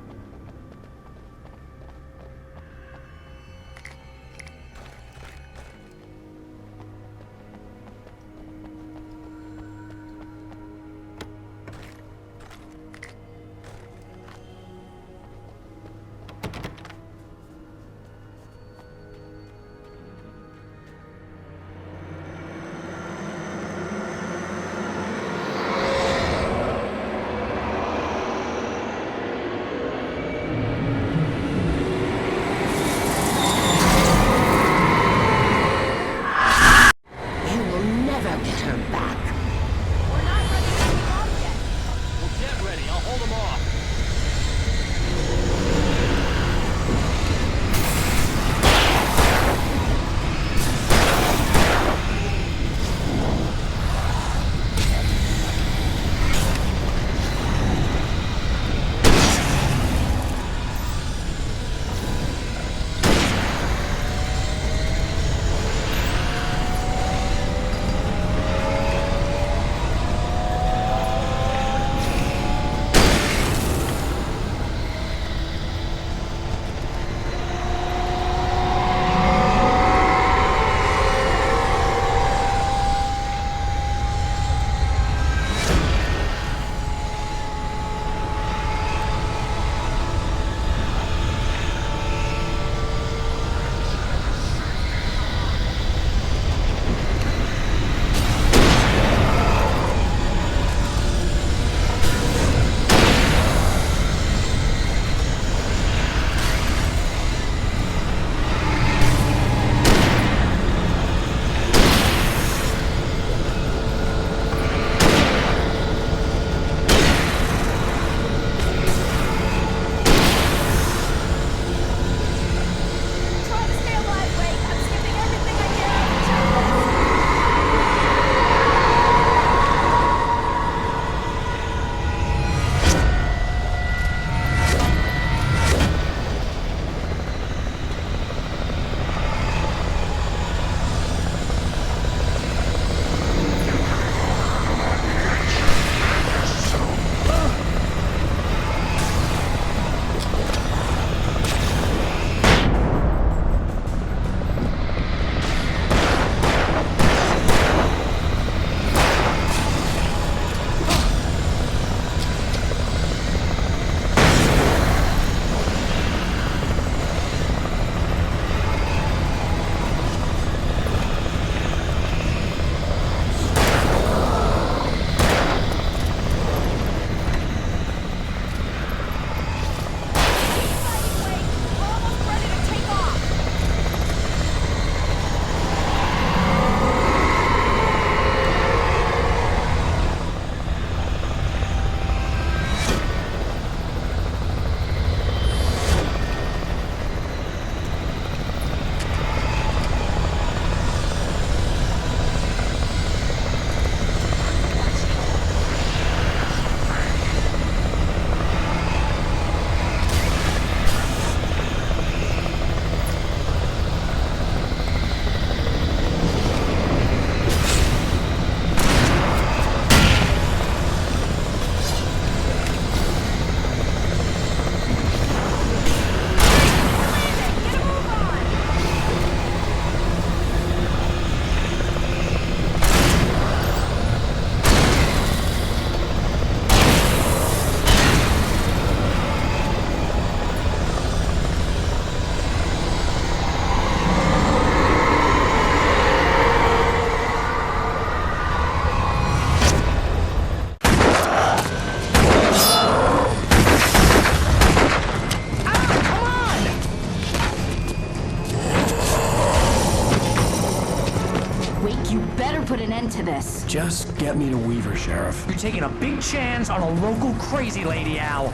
put an end to this. Just get me to Weaver, Sheriff. You're taking a big chance on a local crazy lady, Al.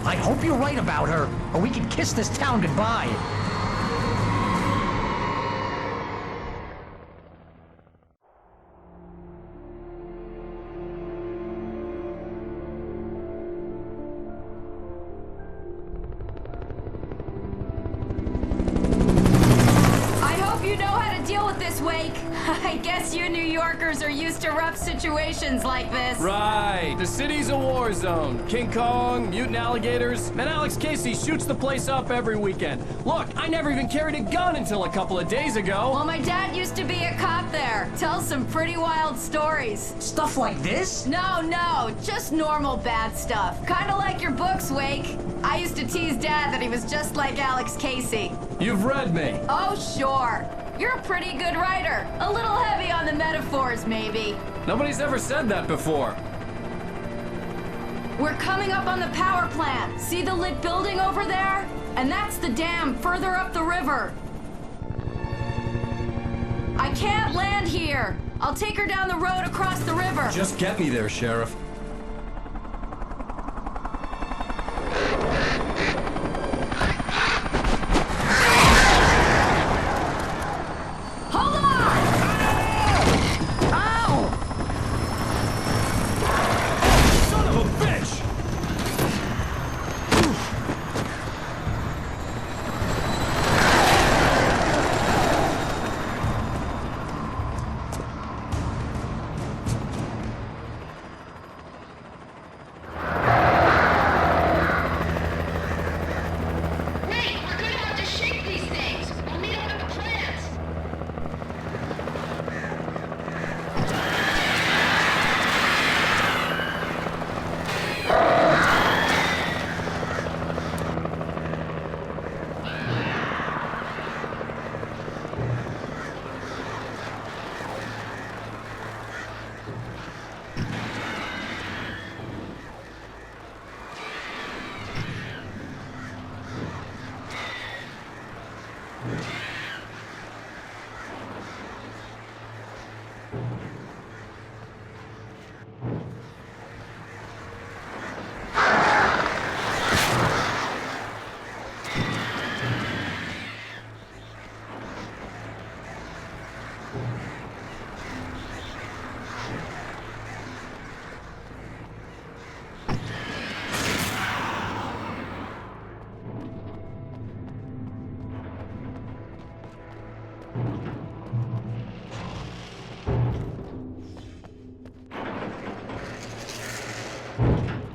I hope you're right about her, or we can kiss this town goodbye. I guess you New Yorkers are used to rough situations like this. Right. The city's a war zone. King Kong, mutant alligators, and Alex Casey shoots the place up every weekend. Look, I never even carried a gun until a couple of days ago. Well, my dad used to be a cop there. Tells some pretty wild stories. Stuff like this? No, just normal bad stuff. Kinda like your books, Wake. I used to tease Dad that he was just like Alex Casey. You've read me. Oh, sure. You're a pretty good writer. A little heavy on the metaphors, maybe. Nobody's ever said that before. We're coming up on the power plant. See the lit building over there? And that's the dam further up the river. I can't land here. I'll take her down the road across the river. Just get me there, Sheriff.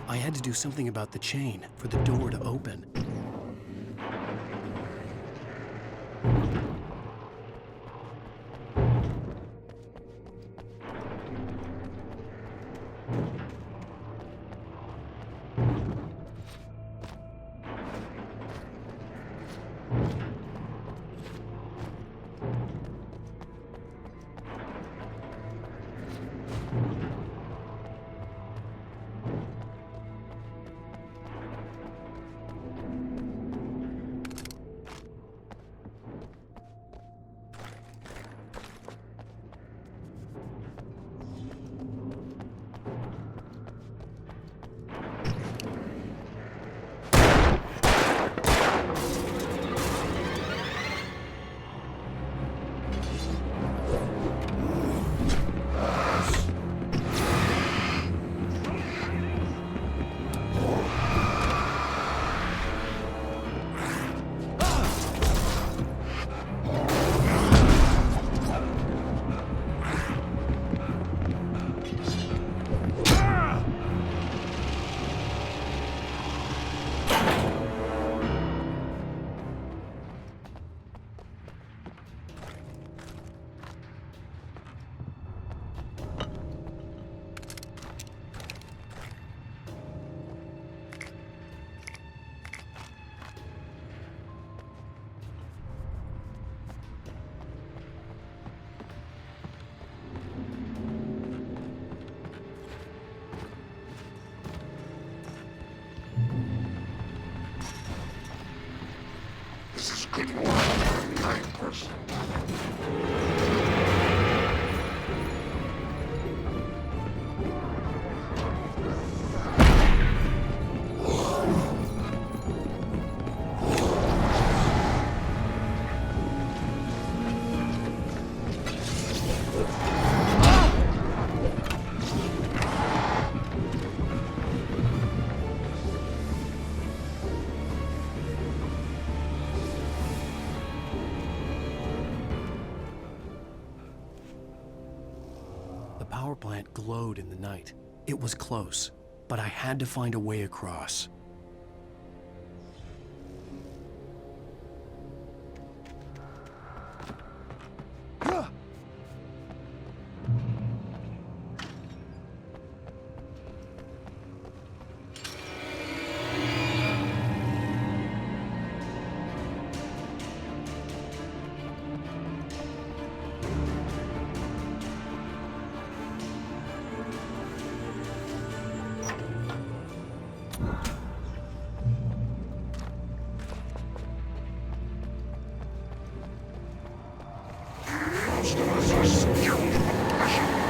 I had to do something about the chain for the door to open. power plant glowed in the night. It was close, but I had to find a way across. Most of us are skilled professionals.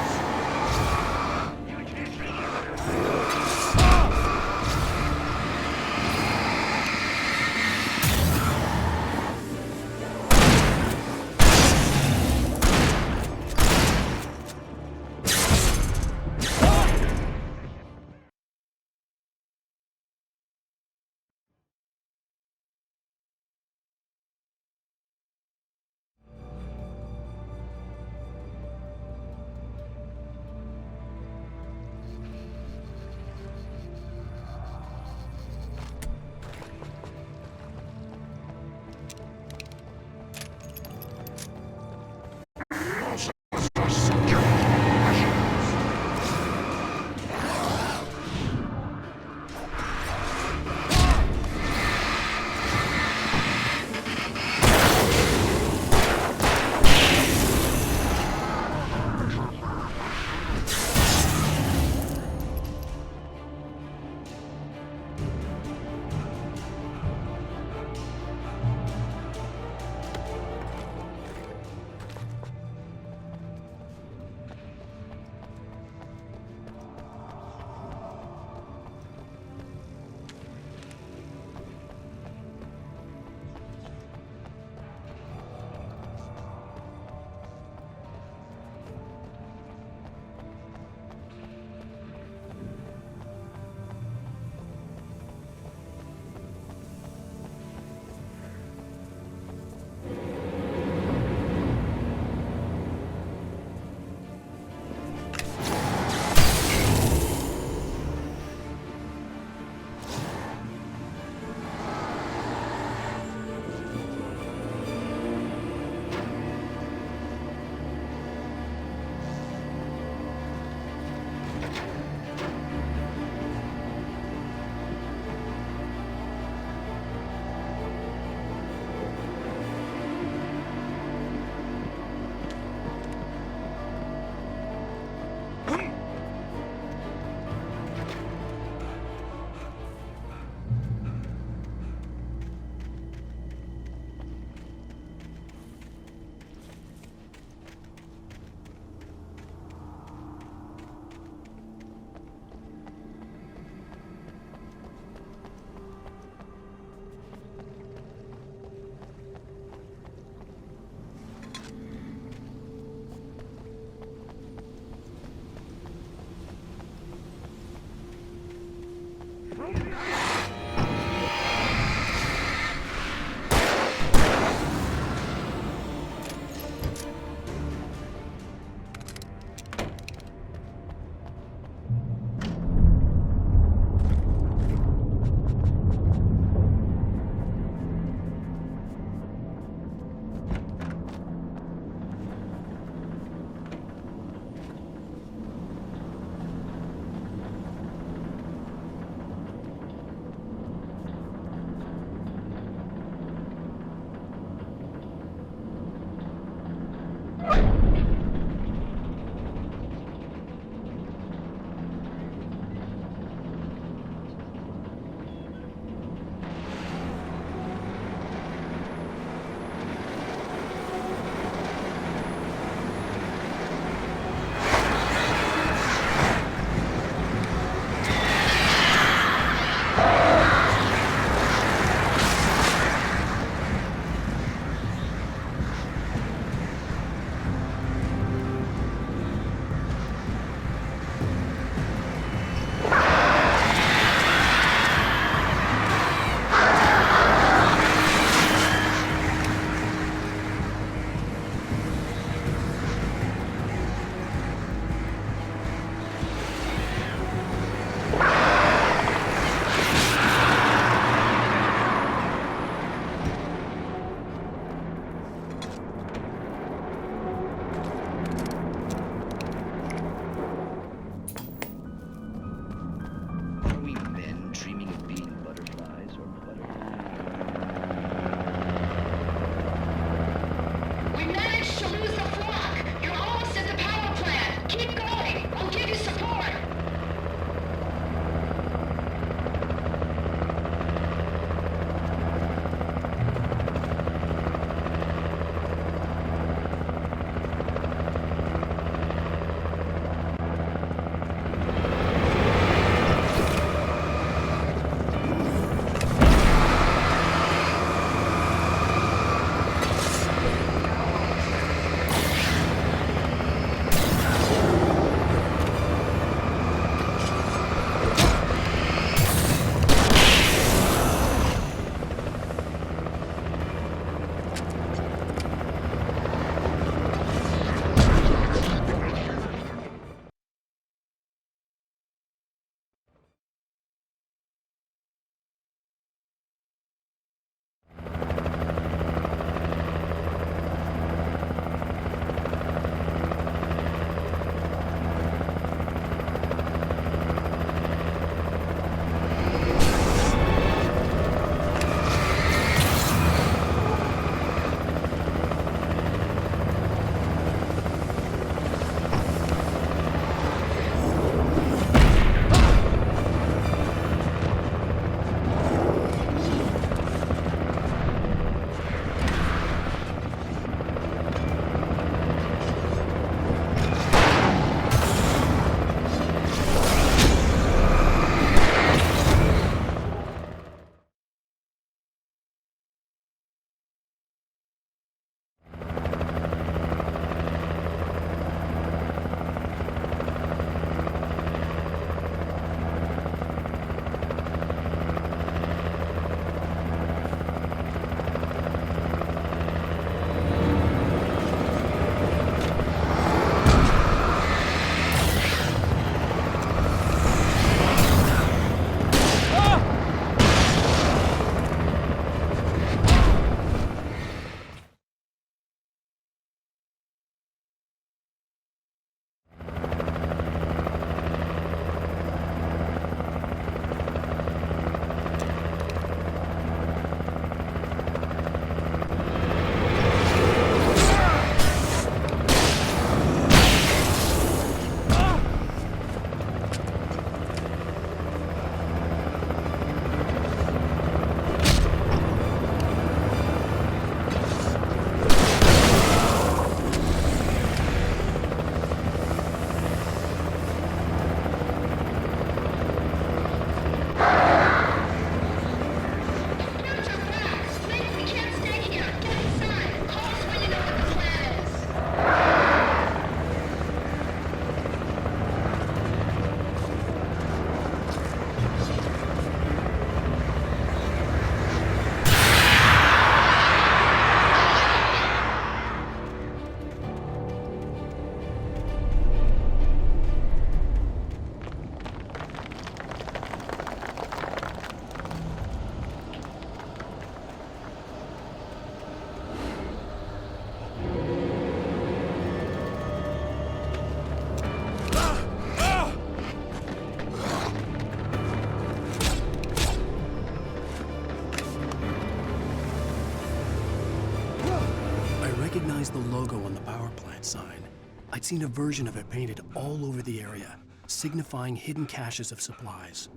recognized the logo on the power plant sign. I'd seen a version of it painted all over the area, signifying hidden caches of supplies.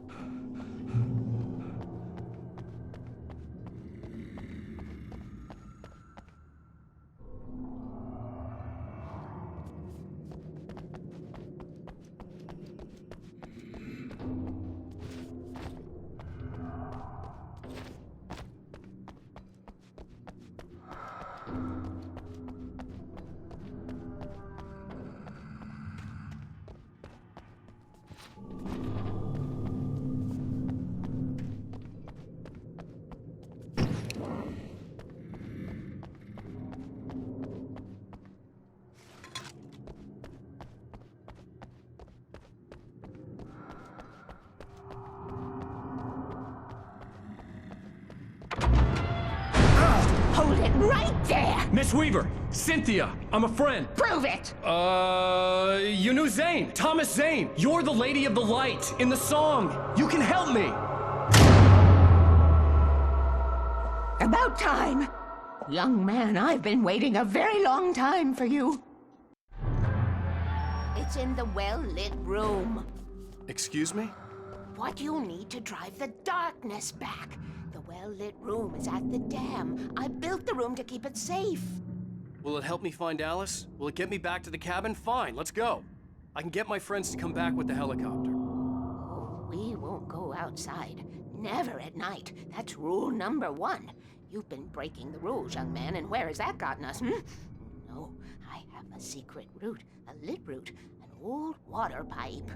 Hold it right there! Miss Weaver! Cynthia! I'm a friend! Prove it! You knew Zane! Thomas Zane! You're the Lady of the Light in the song! You can help me! About time! Young man, I've been waiting a very long time for you. It's in the well-lit room. Excuse me? What you'll need to drive the darkness back. The well-lit room is at the dam. I built the room to keep it safe. Will it help me find Alice? Will it get me back to the cabin? Fine, let's go. I can get my friends to come back with the helicopter. Oh, we won't go outside. Never at night. That's rule number 1. You've been breaking the rules, young man, and where has that gotten us, No, I have a secret route, a lit route, an old water pipe.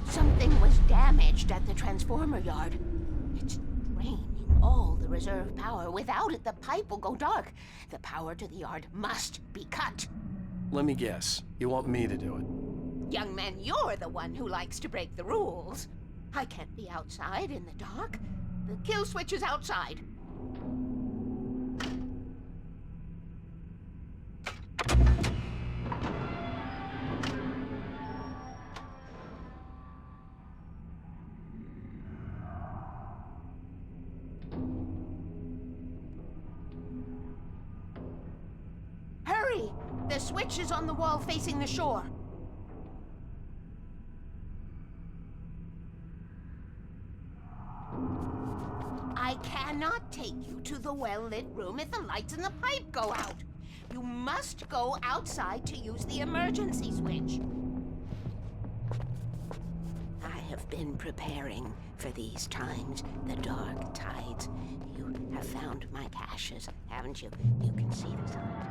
Something was damaged at the transformer yard. It's draining all the reserve power. Without it, the pipe will go dark. The power to the yard must be cut. Let me guess. You want me to do it? Young man, you're the one who likes to break the rules. I can't be outside in the dark. The kill switch is outside. Hurry! The switch is on the wall facing the shore. I cannot take you to the well-lit room if the lights in the pipe go out. You must go outside to use the emergency switch. I have been preparing for these times, the dark tides. You have found my caches, haven't you? You can see the signs.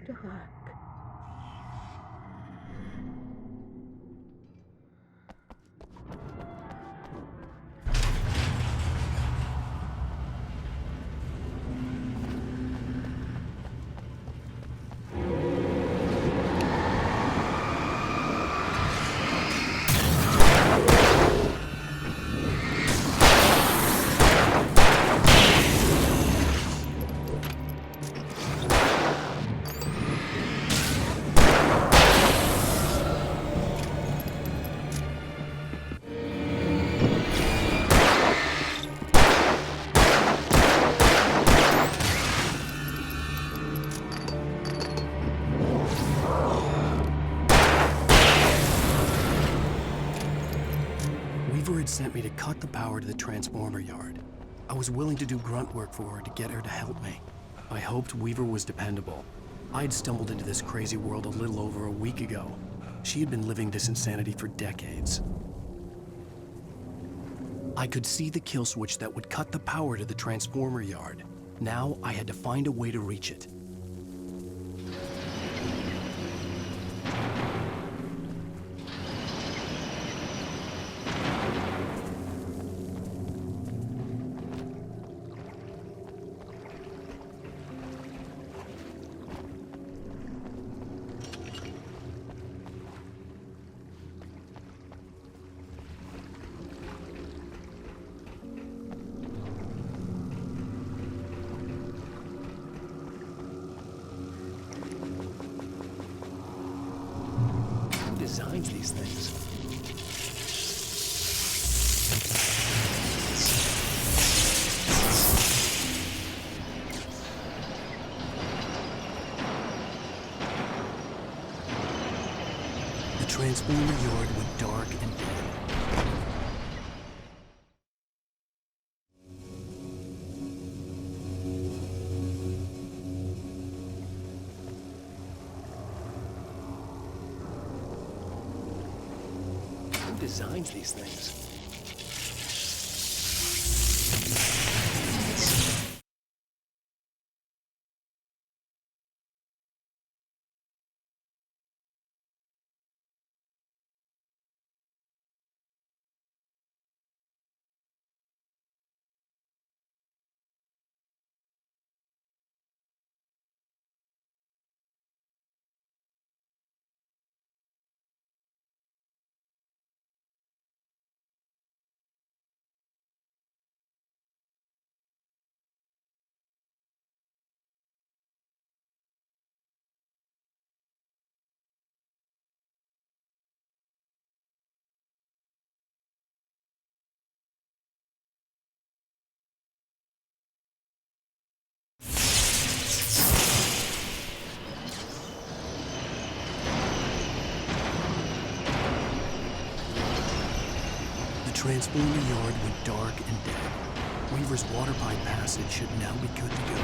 dark. Weaver had sent me to cut the power to the transformer yard. I was willing to do grunt work for her to get her to help me. I hoped Weaver was dependable. I'd stumbled into this crazy world a little over a week ago. She had been living this insanity for decades. I could see the kill switch that would cut the power to the transformer yard. Now I had to find a way to reach it. Designs these things. The transformer yard went dark and dead. Who designs these things? The transformer yard went dark and dead. Weaver's water pipe passage should now be good to go.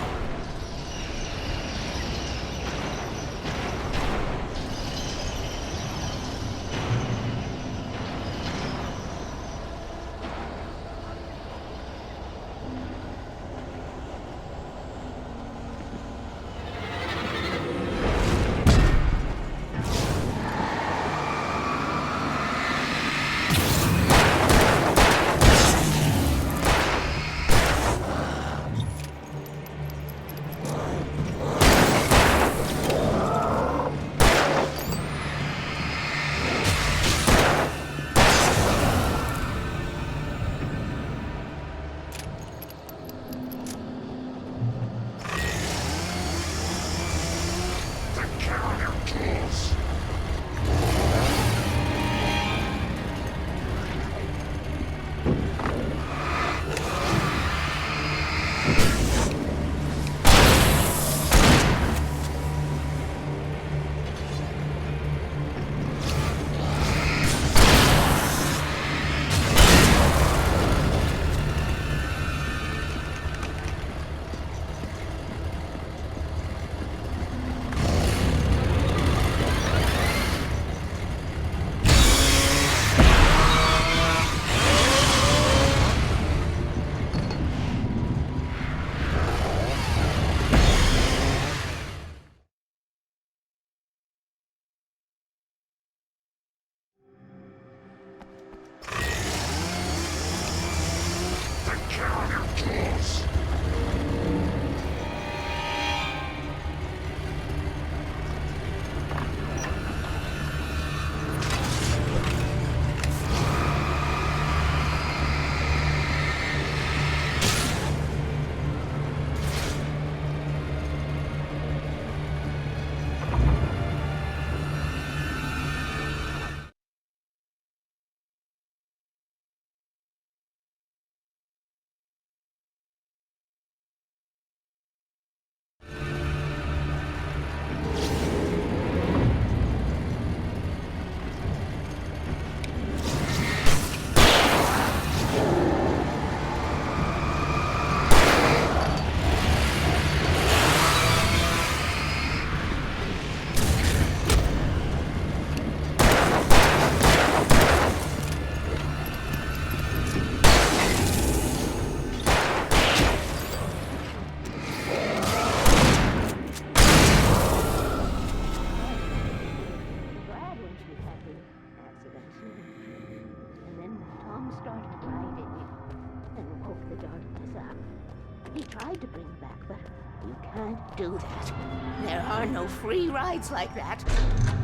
There are no free rides like that.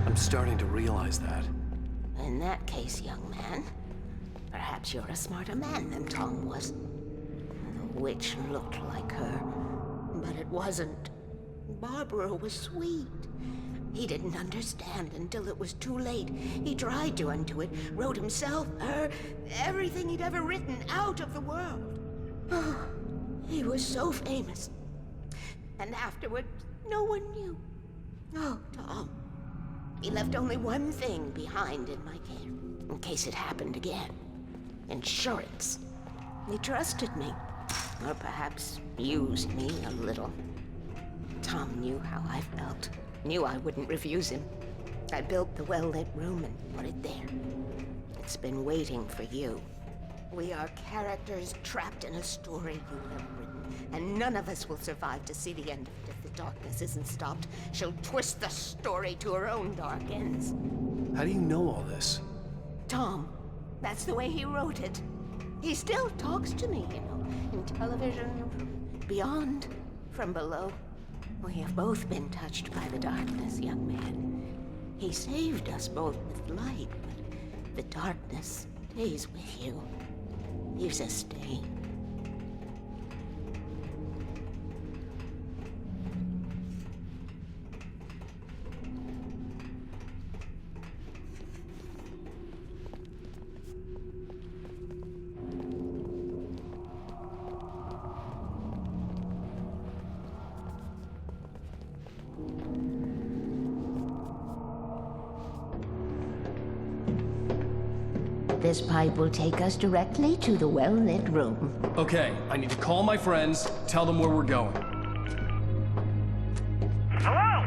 I'm starting to realize that. In that case, young man, perhaps you're a smarter man than Tom was. The witch looked like her, but it wasn't. Barbara was sweet. He didn't understand until it was too late. He tried to undo it, wrote himself, her, everything he'd ever written out of the world. Oh, he was so famous. And afterward, no one knew. Oh, Tom. He left only one thing behind in my care, in case it happened again. Insurance. He trusted me, or perhaps used me a little. Tom knew how I felt, knew I wouldn't refuse him. I built the well-lit room and put it there. It's been waiting for you. We are characters trapped in a story you have written, and none of us will survive to see the end of it if the darkness isn't stopped. She'll twist the story to her own dark ends. How do you know all this? Tom, that's the way he wrote it. He still talks to me, you know, in television, from beyond, from below. We have both been touched by the darkness, young man. He saved us both with light, but the darkness stays with you. Leaves a stain. This pipe will take us directly to the well-lit room. Okay, I need to call my friends, tell them where we're going. Hello?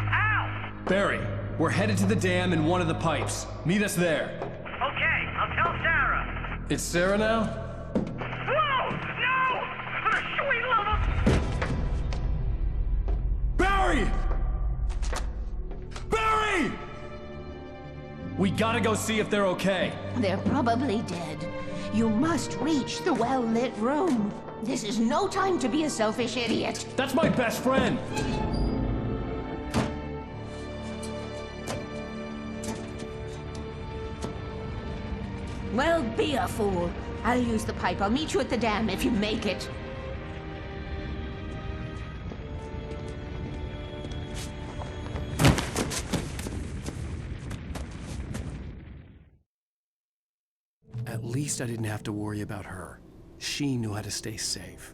Al! Barry, we're headed to the dam in one of the pipes. Meet us there. Okay, I'll tell Sarah. It's Sarah now? Whoa! No! For the sweet love of... Barry! Barry! We gotta go see if they're okay. They're probably dead. You must reach the well-lit room. This is no time to be a selfish idiot. That's my best friend. Well, be a fool. I'll use the pipe. I'll meet you at the dam if you make it. At least I didn't have to worry about her. She knew how to stay safe.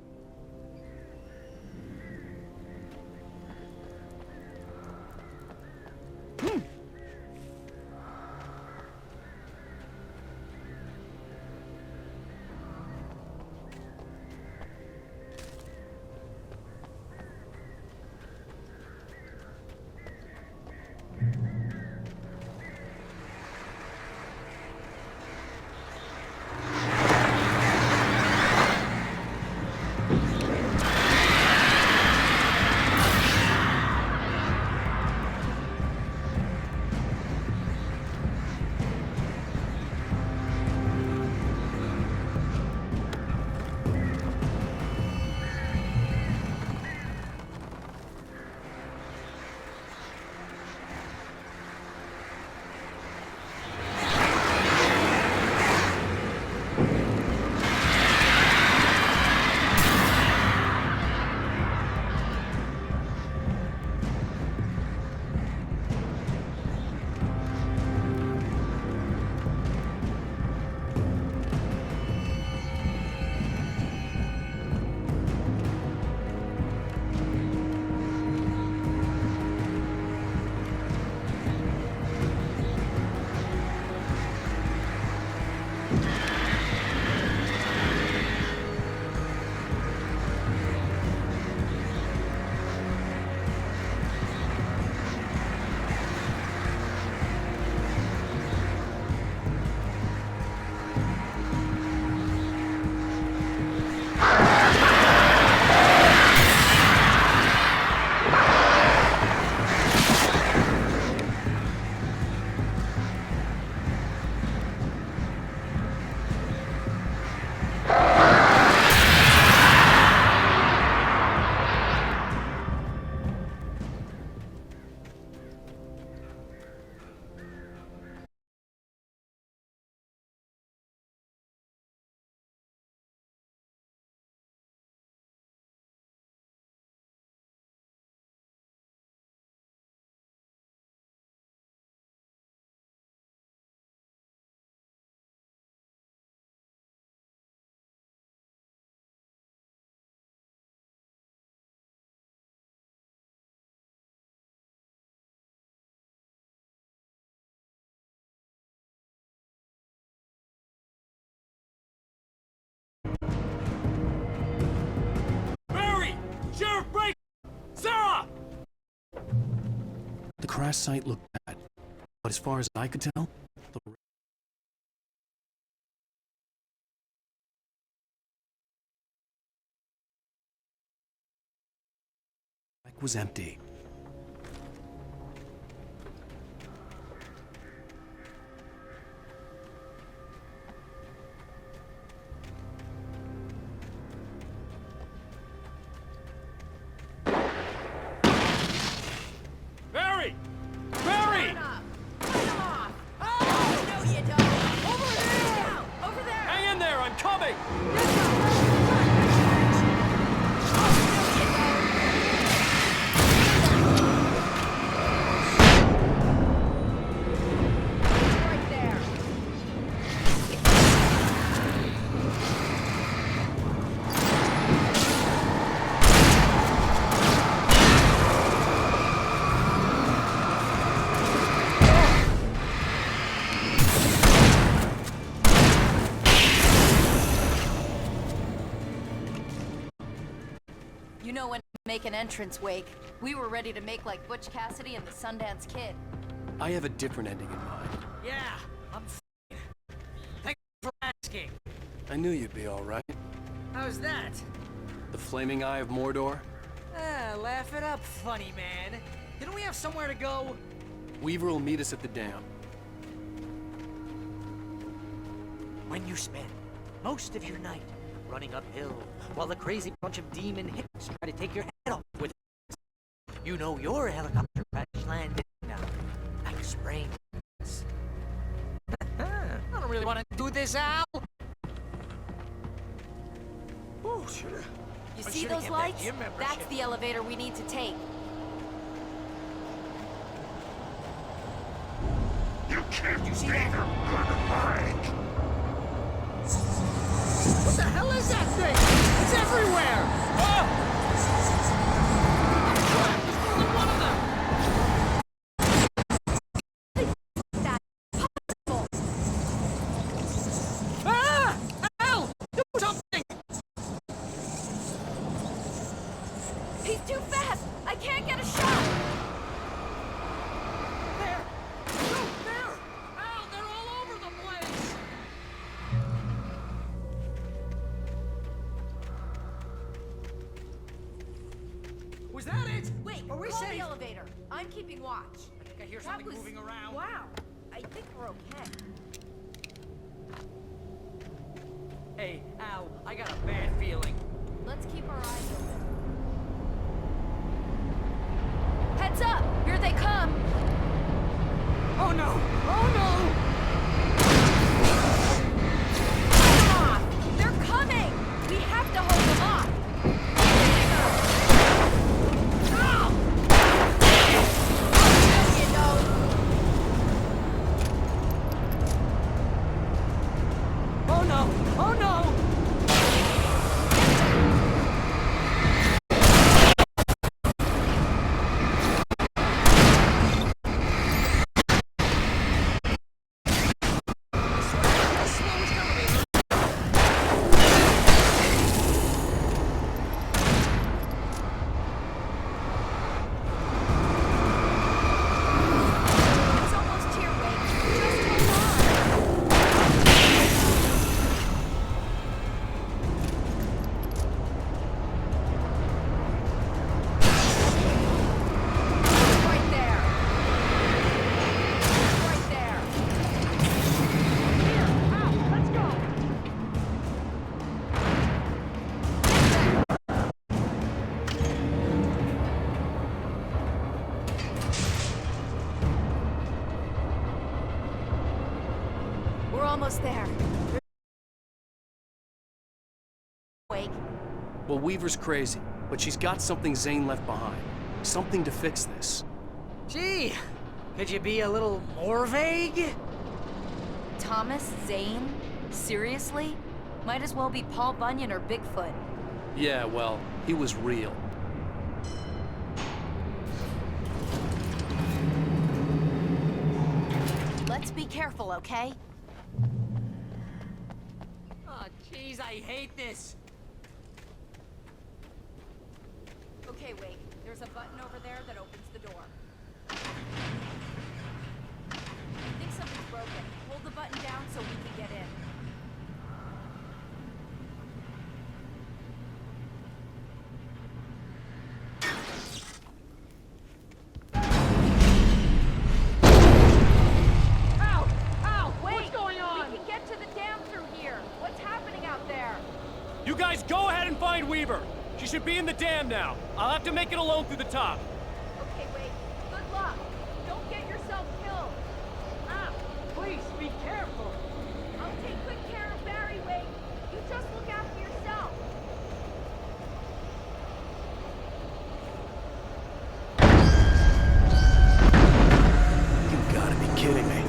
The crash site looked bad, but as far as I could tell, the wreck was empty. Barry! Barry! Hang in there, I'm coming! You know when to make an entrance, Wake. We were ready to make like Butch Cassidy and the Sundance Kid. I have a different ending in mind. Yeah, I'm fine. Thanks for asking. I knew you'd be all right. How's that? The flaming eye of Mordor? Laugh it up, funny man. Didn't we have somewhere to go? Weaver will meet us at the dam. When you spend most of your night running uphill while the crazy bunch of demon hicks try to take your head off with it, you know your helicopter crash landed now, like springs. I don't really want to do this, Al. Oh, sure. You see those lights? That's the elevator we need to take. You can't see them good What the hell is that thing? It's everywhere! Oh! Ah! Al! Do something! He's too fast! I can't get a shot! There! No, there! Al, they're all over the place! Was that it? Wait, Are we call safe? the elevator. I'm keeping watch. I think I hear something moving around. Wow. I think we're okay. Hey, Al, I got a bad feeling. Let's keep our eyes open. Heads up! Here they come! Oh no! Oh no! Come on! They're coming! We have to hold them off! Oh no! Oh no! It's almost here, Wake. Just hold on! Right there! Right there! Here, Al, let's go! We're almost there. Wake. Well, Weaver's crazy, but she's got something Zane left behind. Something to fix this. Gee, could you be a little more vague? Thomas Zane? Seriously? Might as well be Paul Bunyan or Bigfoot. Yeah, well, he was real. Let's be careful, okay? Oh, jeez, I hate this. Okay, Wake. There's a button over there that opens the door. She should be in the dam now. I'll have to make it alone through the top. Okay, wait. Good luck. Don't get yourself killed. Ah, Please, be careful. I'll take good care of Barry, Wade. You just look after yourself. You gotta be kidding me.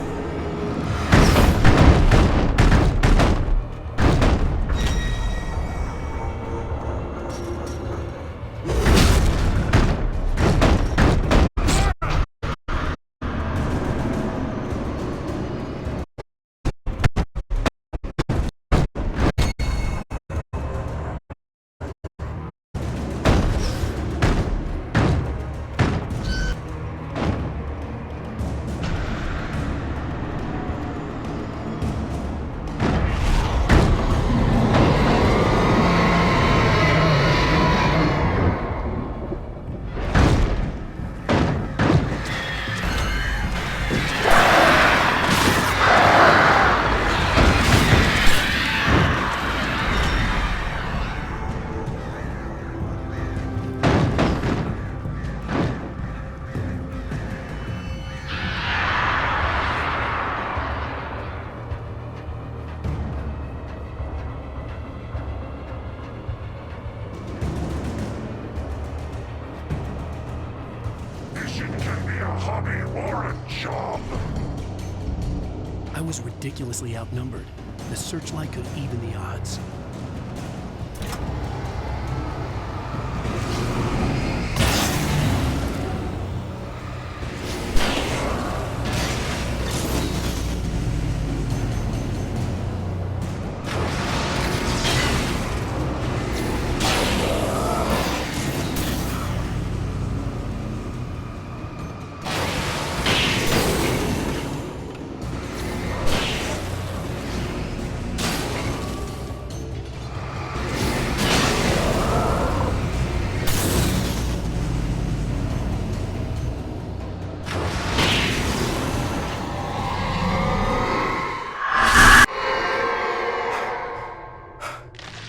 I was ridiculously outnumbered. The searchlight could even the odds.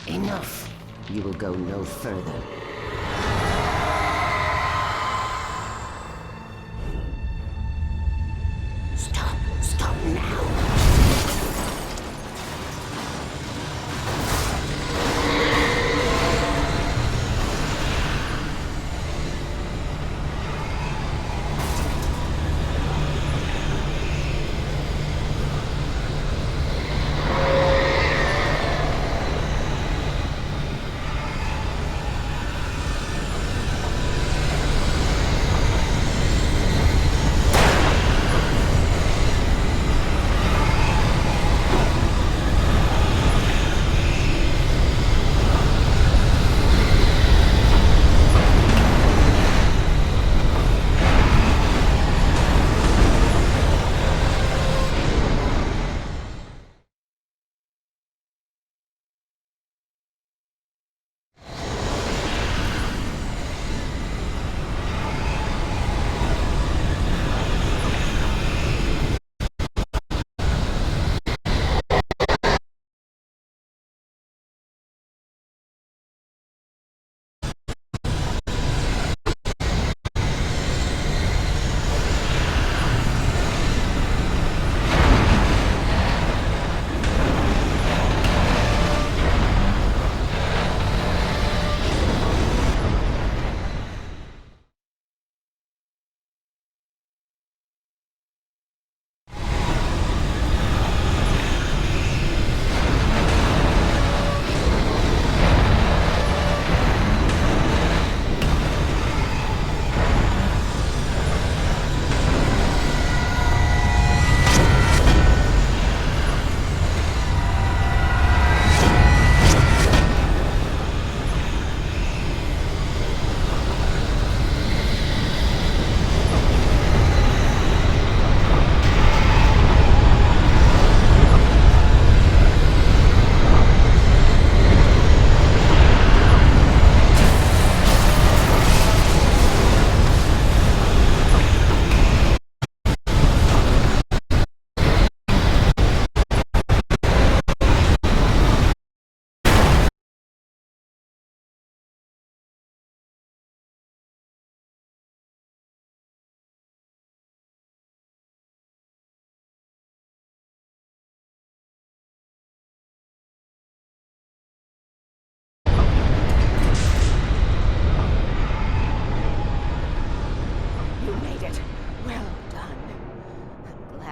Enough. You will go no further. Stop. Stop now.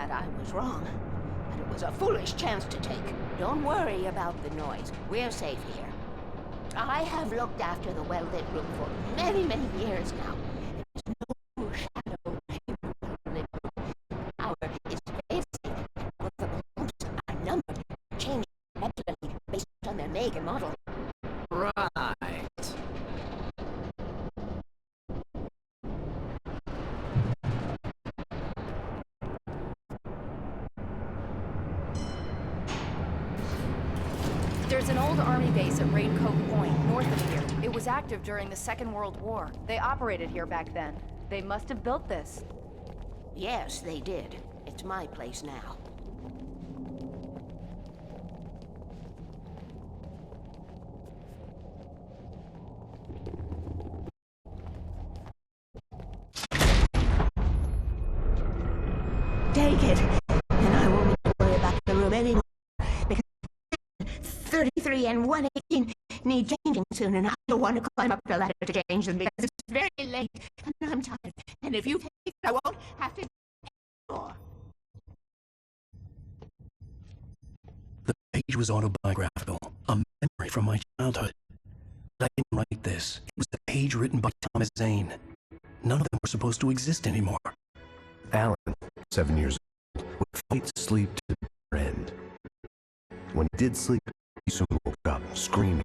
that I was wrong. But it was a foolish chance to take. Don't worry about the noise. We're safe here. I have looked after the well-lit room for many, many years now. There's no shadow in the room. Power is very safe. But the bulbs are numbered, changed regularly based on their make and model. Right. There's an old army base at Raincoat Point, north of here. It was active during the Second World War. They operated here back then. They must have built this. Yes, they did. It's my place now. Take it, and I won't need to worry about the room anymore. Because 33 and 118 need changing soon, and I don't want to climb up the ladder to change them because it's very late, and I'm tired. And if you take it, I won't have to anymore. The page was autobiographical, a memory from my childhood. But I didn't write this. It was the page written by Thomas Zane. None of them were supposed to exist anymore. Alan, 7 years old, would fight sleep to the bitter end. When he did sleep, he soon woke up, screaming,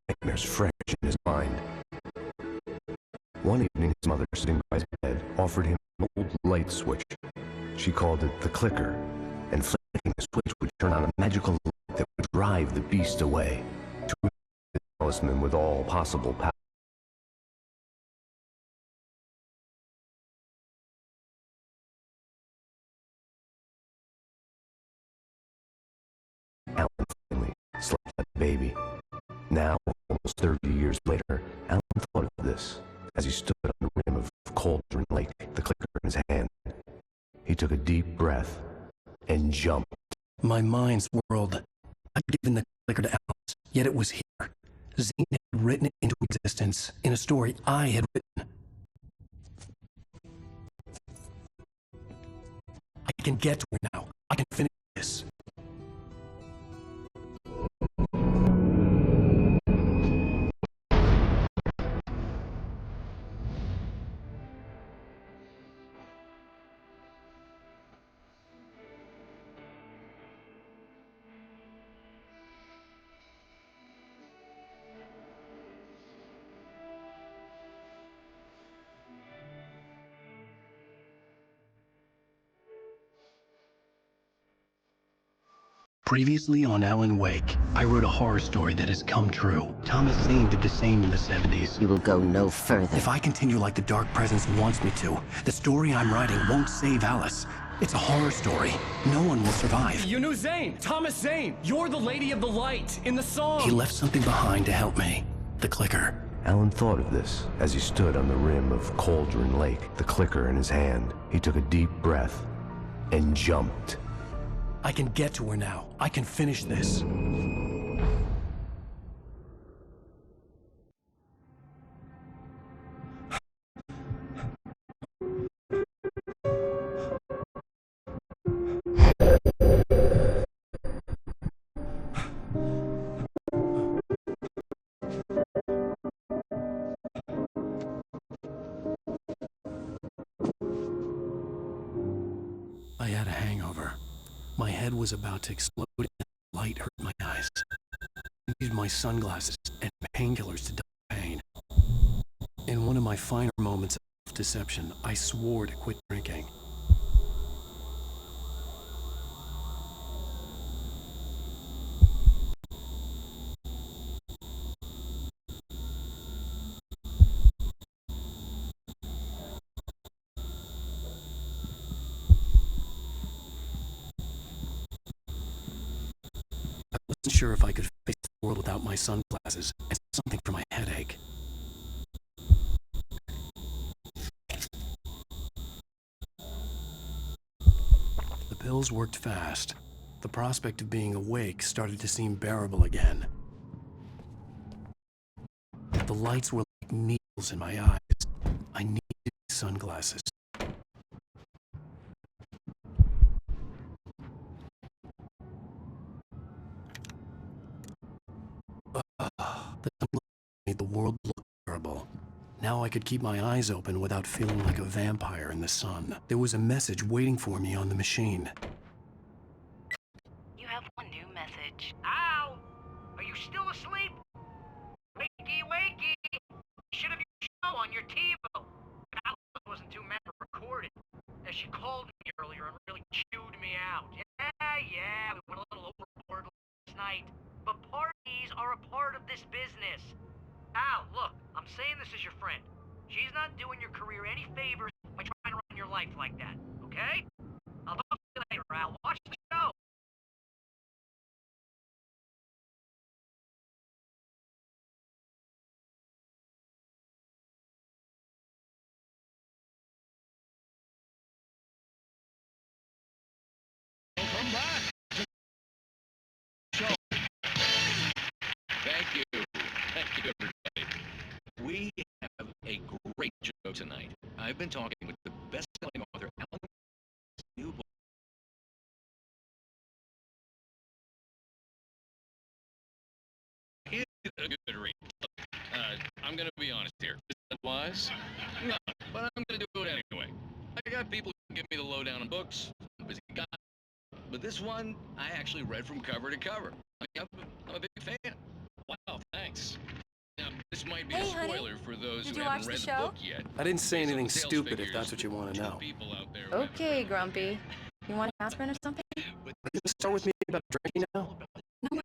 nightmares fresh in his mind. One evening, his mother, sitting by his bed, offered him an old light switch. She called it the clicker, and flicking the switch would turn on a magical light that would drive the beast away, to the talisman with all possible power. Alan finally slept like a baby. Now, almost 30 years later, Alan thought of this as he stood on the rim of Cauldron Lake, the clicker in his hand. He took a deep breath and jumped. My mind's whirled. I'd given the clicker to Alice, yet it was here. Zane had written it into existence in a story I had written. I can get to it now. I can finish this. Previously on Alan Wake, I wrote a horror story that has come true. Thomas Zane did the same in the 70s. You will go no further. If I continue like the Dark Presence wants me to, the story I'm writing won't save Alice. It's a horror story. No one will survive. You knew Zane! Thomas Zane! You're the Lady of the Light in the song! He left something behind to help me. The clicker. Alan thought of this as he stood on the rim of Cauldron Lake, the clicker in his hand. He took a deep breath and jumped. I can get to her now. I can finish this. I had a hangover. My head was about to explode and the light hurt my eyes. I needed my sunglasses and painkillers to dull pain. In one of my finer moments of deception, I swore to quit drinking. I wasn't sure if I could face the world without my sunglasses and something for my headache. The pills worked fast. The prospect of being awake started to seem bearable again. The lights were like needles in my eyes. I needed sunglasses. The sun made the world look terrible. Now I could keep my eyes open without feeling like a vampire in the sun. There was a message waiting for me on the machine. You have one new message. Ow! Are you still asleep? Wakey, wakey! Should have your show on your TiVo. Alice wasn't too mad to record it. As she called me earlier and really chewed me out. Yeah, we went a little overboard last night. But parties are a part of this business. Al, look, I'm saying this as your friend. She's not doing your career any favors by trying to run your life like that, okay? I'll talk to you later, Al. Watch the show. Welcome back to the show. Thank you. Thank you, everybody. We have a great show tonight. I've been talking with the best-selling author, Alan's new book. It's a good read. I'm going to be honest here. Is that wise? No, but I'm going to do it anyway. I got people who give me the lowdown on books. I'm a busy guy. But this one, I actually read from cover to cover. I'm a big fan. Wow, thanks. Now, this might be a spoiler for those who haven't read the book yet. I didn't say anything stupid if that's what you want to know. Okay, Grumpy. You want aspirin or something? Are you going to start with me about drinking now? No,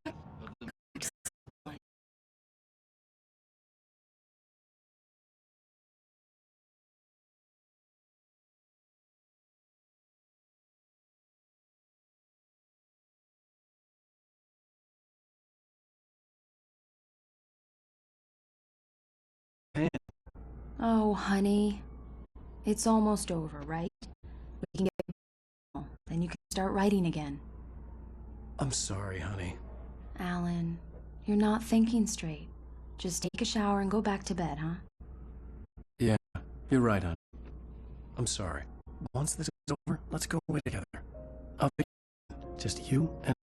Oh, honey. It's almost over, right? We can get then you can start writing again. I'm sorry, honey. Alan, you're not thinking straight. Just take a shower and go back to bed, huh? Yeah, you're right, honey. I'm sorry. Once this is over, let's go away together. I'll be just you and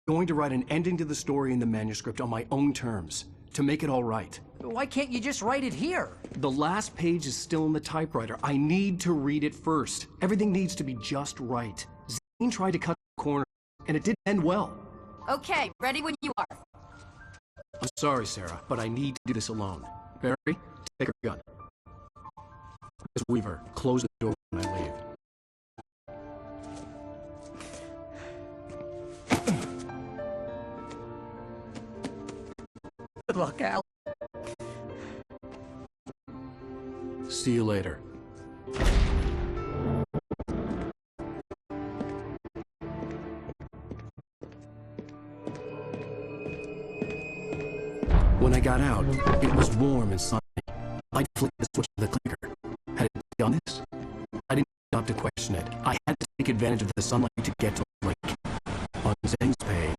going to write an ending to the story in the manuscript on my own terms, to make it all right. Why can't you just write it here? The last page is still in the typewriter. I need to read it first. Everything needs to be just right. Zane tried to cut the corner, and it didn't end well. Okay, ready when you are. I'm sorry, Sarah, but I need to do this alone. Barry, take her gun. Miss Weaver, close the door when I leave. Good luck, Al. See you later. When I got out, it was warm and sunny. I flicked the switch of the clicker. Had it done this? I didn't stop to question it. I had to take advantage of the sunlight to get to the lake. On Zeng's page,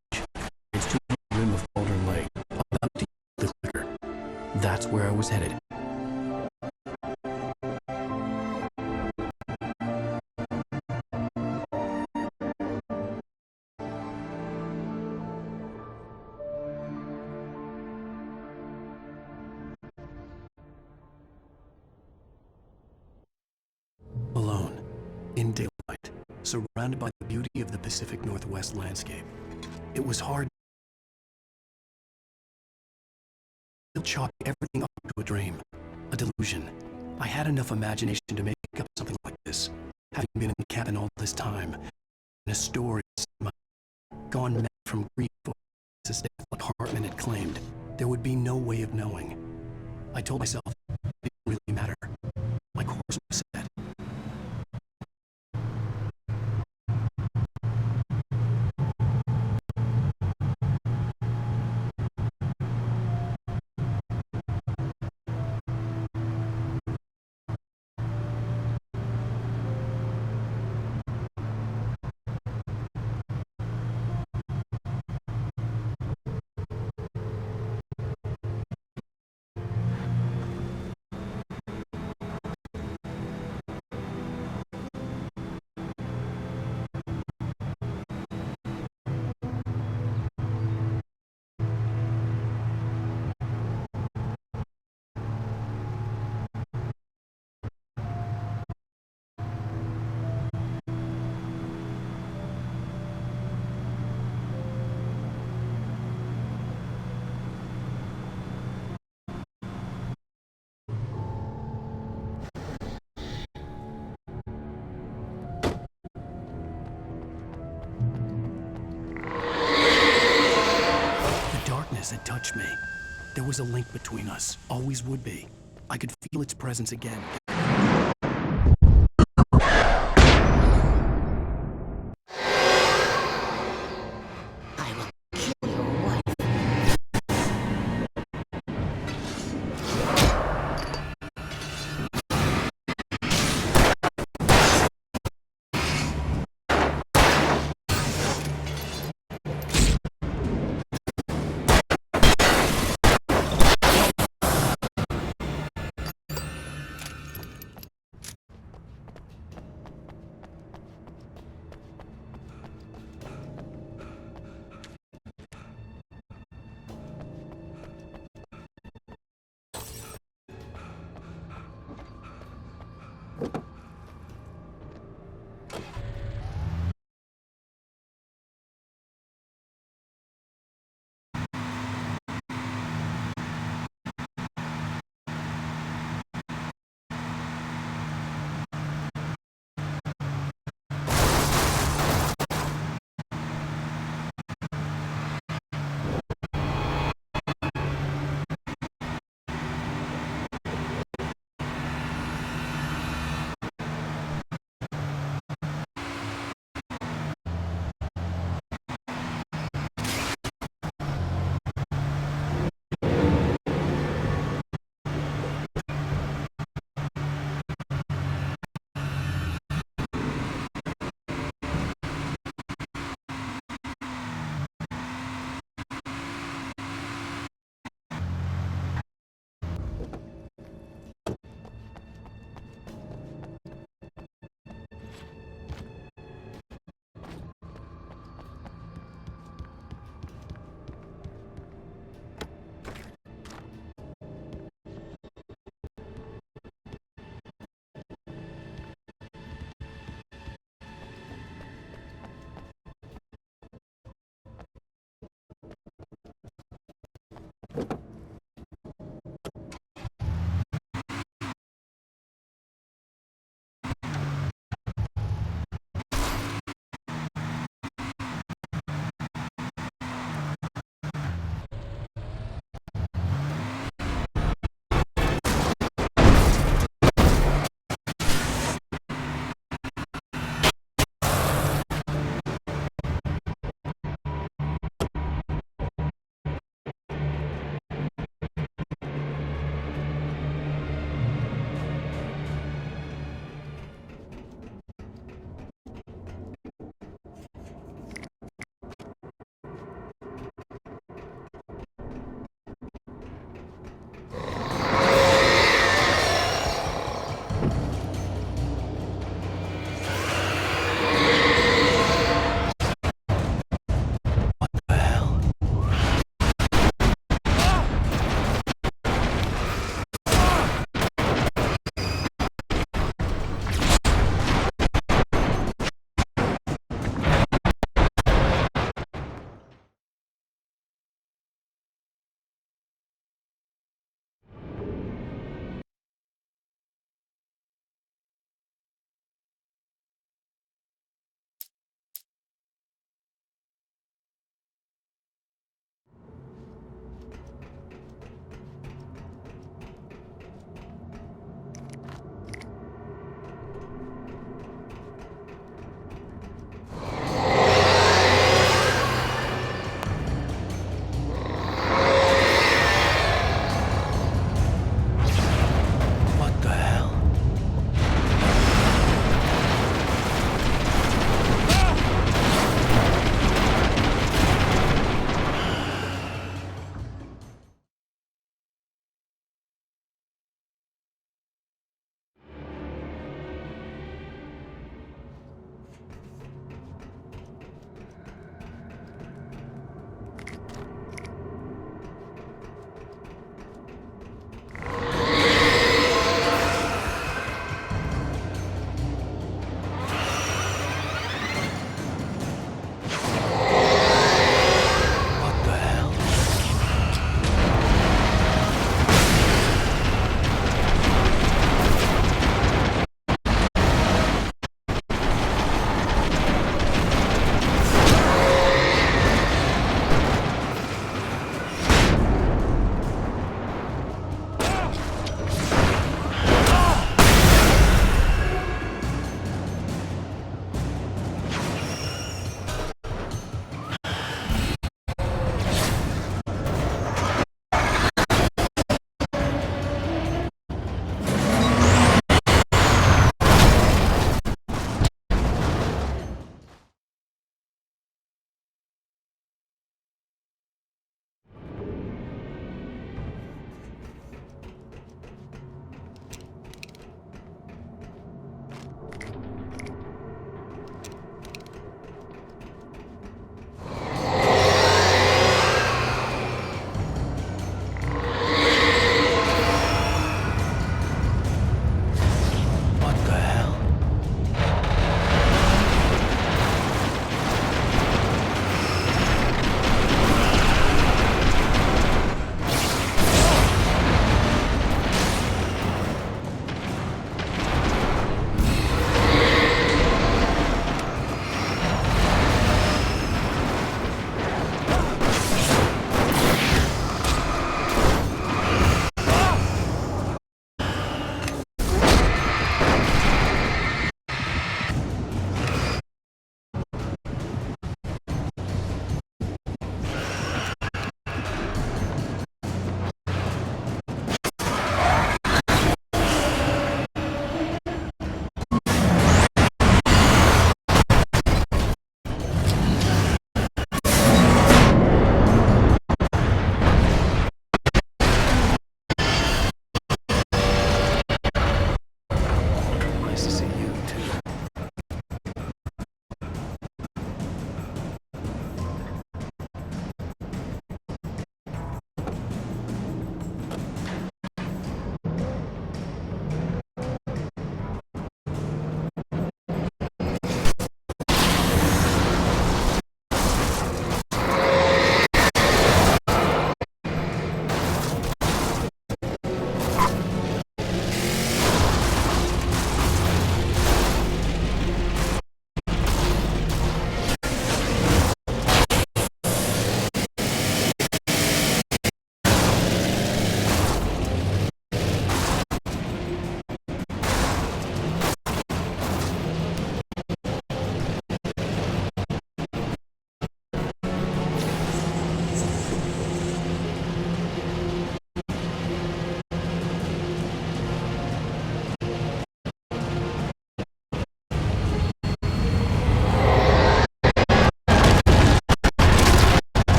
it's to the rim of Cauldron Lake, about to use the clicker. That's where I was headed. Alone, in daylight, surrounded by the beauty of the Pacific Northwest landscape. It was hard to chalk everything up to a dream, a delusion. I had enough imagination to make up something like this, having been in the cabin all this time, and a story gone mad from grief for this apartment had claimed. There would be no way of knowing. I told myself it didn't really matter. My course was set. There was a link between us. Always would be. I could feel its presence again.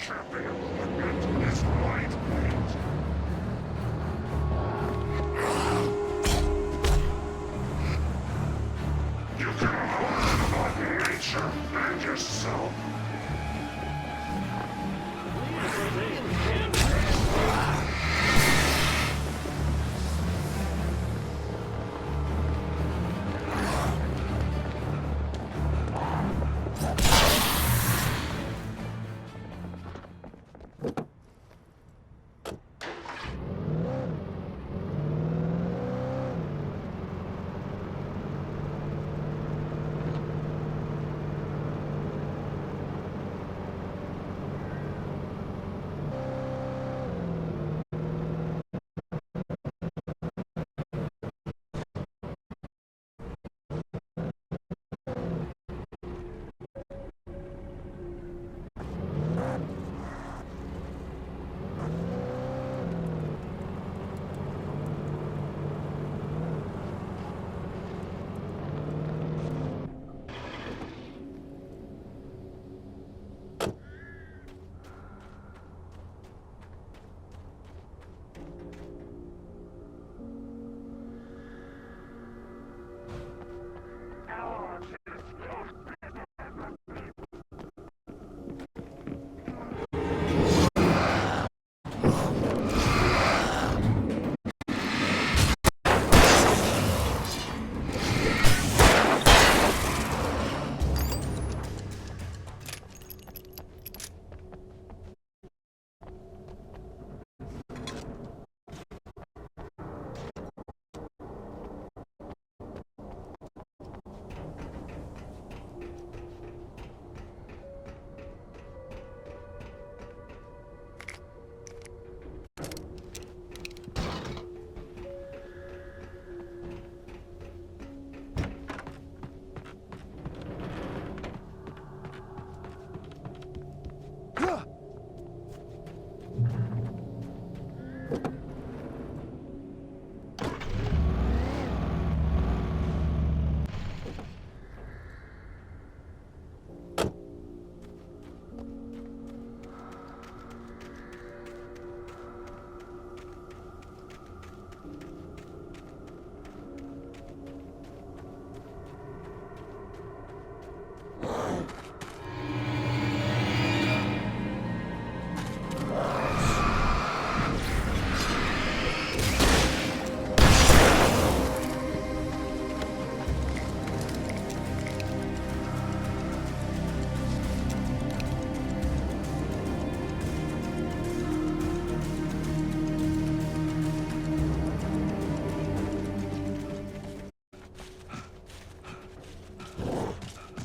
champion. It is lightweight. You can learn about nature and yourself.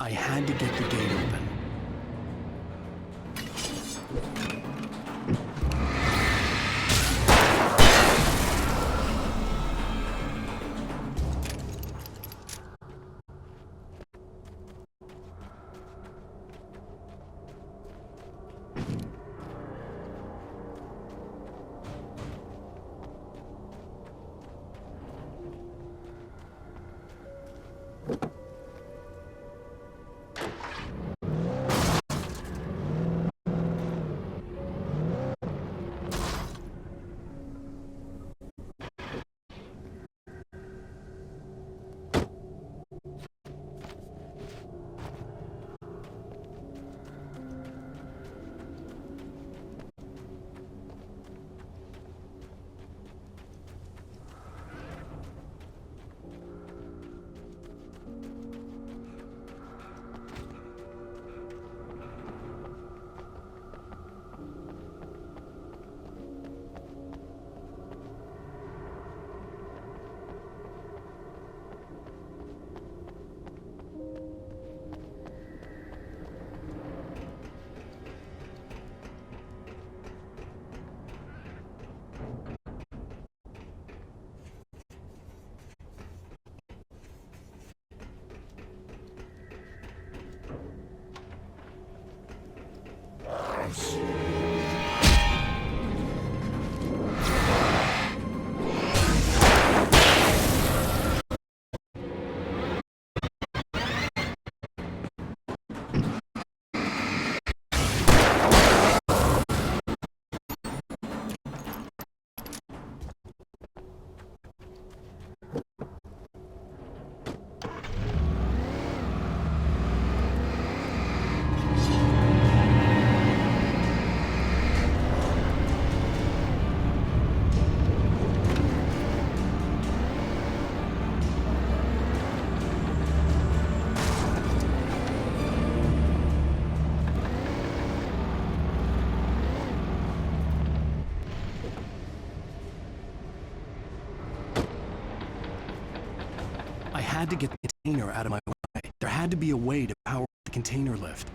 I had to get the gate open. had to get the container out of my way. There had to be a way to power the container lift.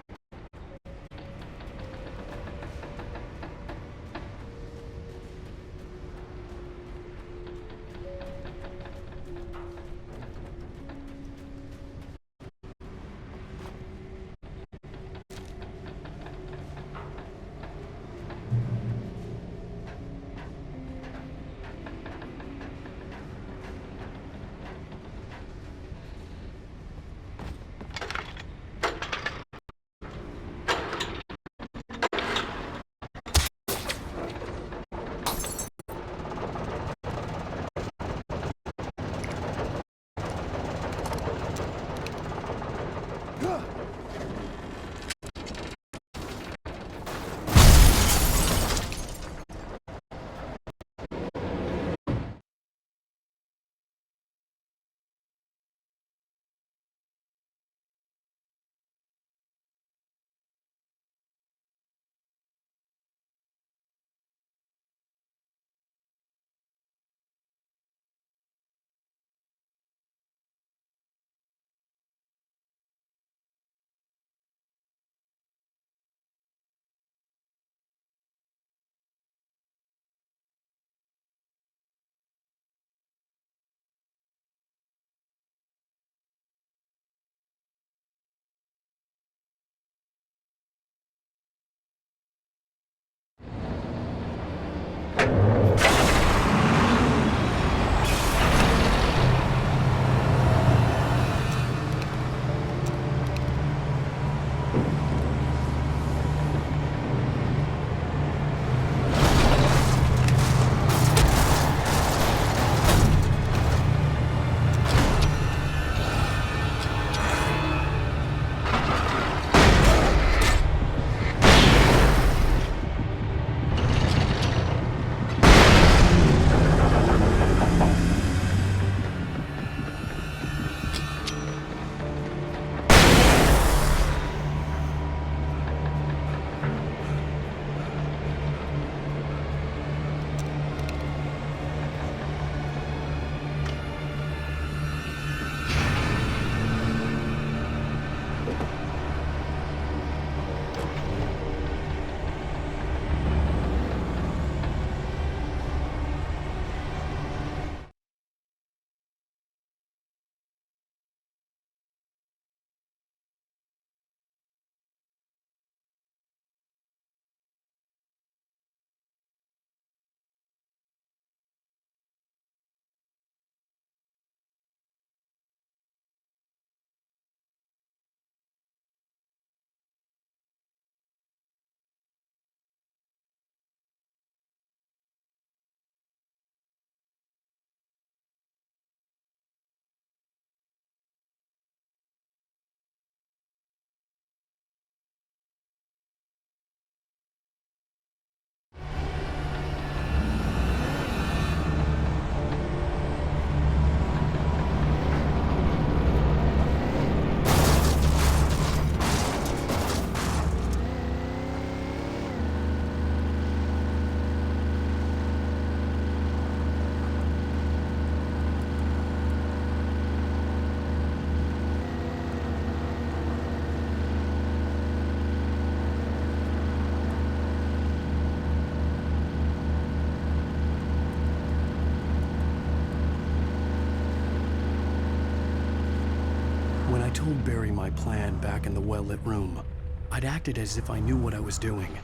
When I told Barry my plan back in the well-lit room, I'd acted as if I knew what I was doing.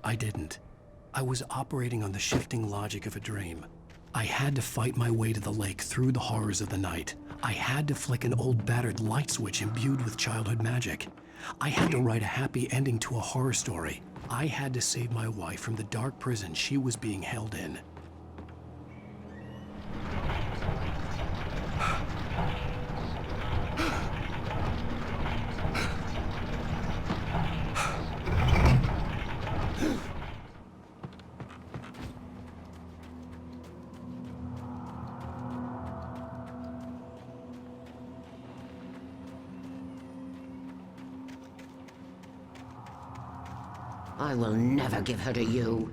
I didn't. I was operating on the shifting logic of a dream. I had to fight my way to the lake through the horrors of the night. I had to flick an old battered light switch imbued with childhood magic. I had to write a happy ending to a horror story. I had to save my wife from the dark prison she was being held in. I will never give her to you.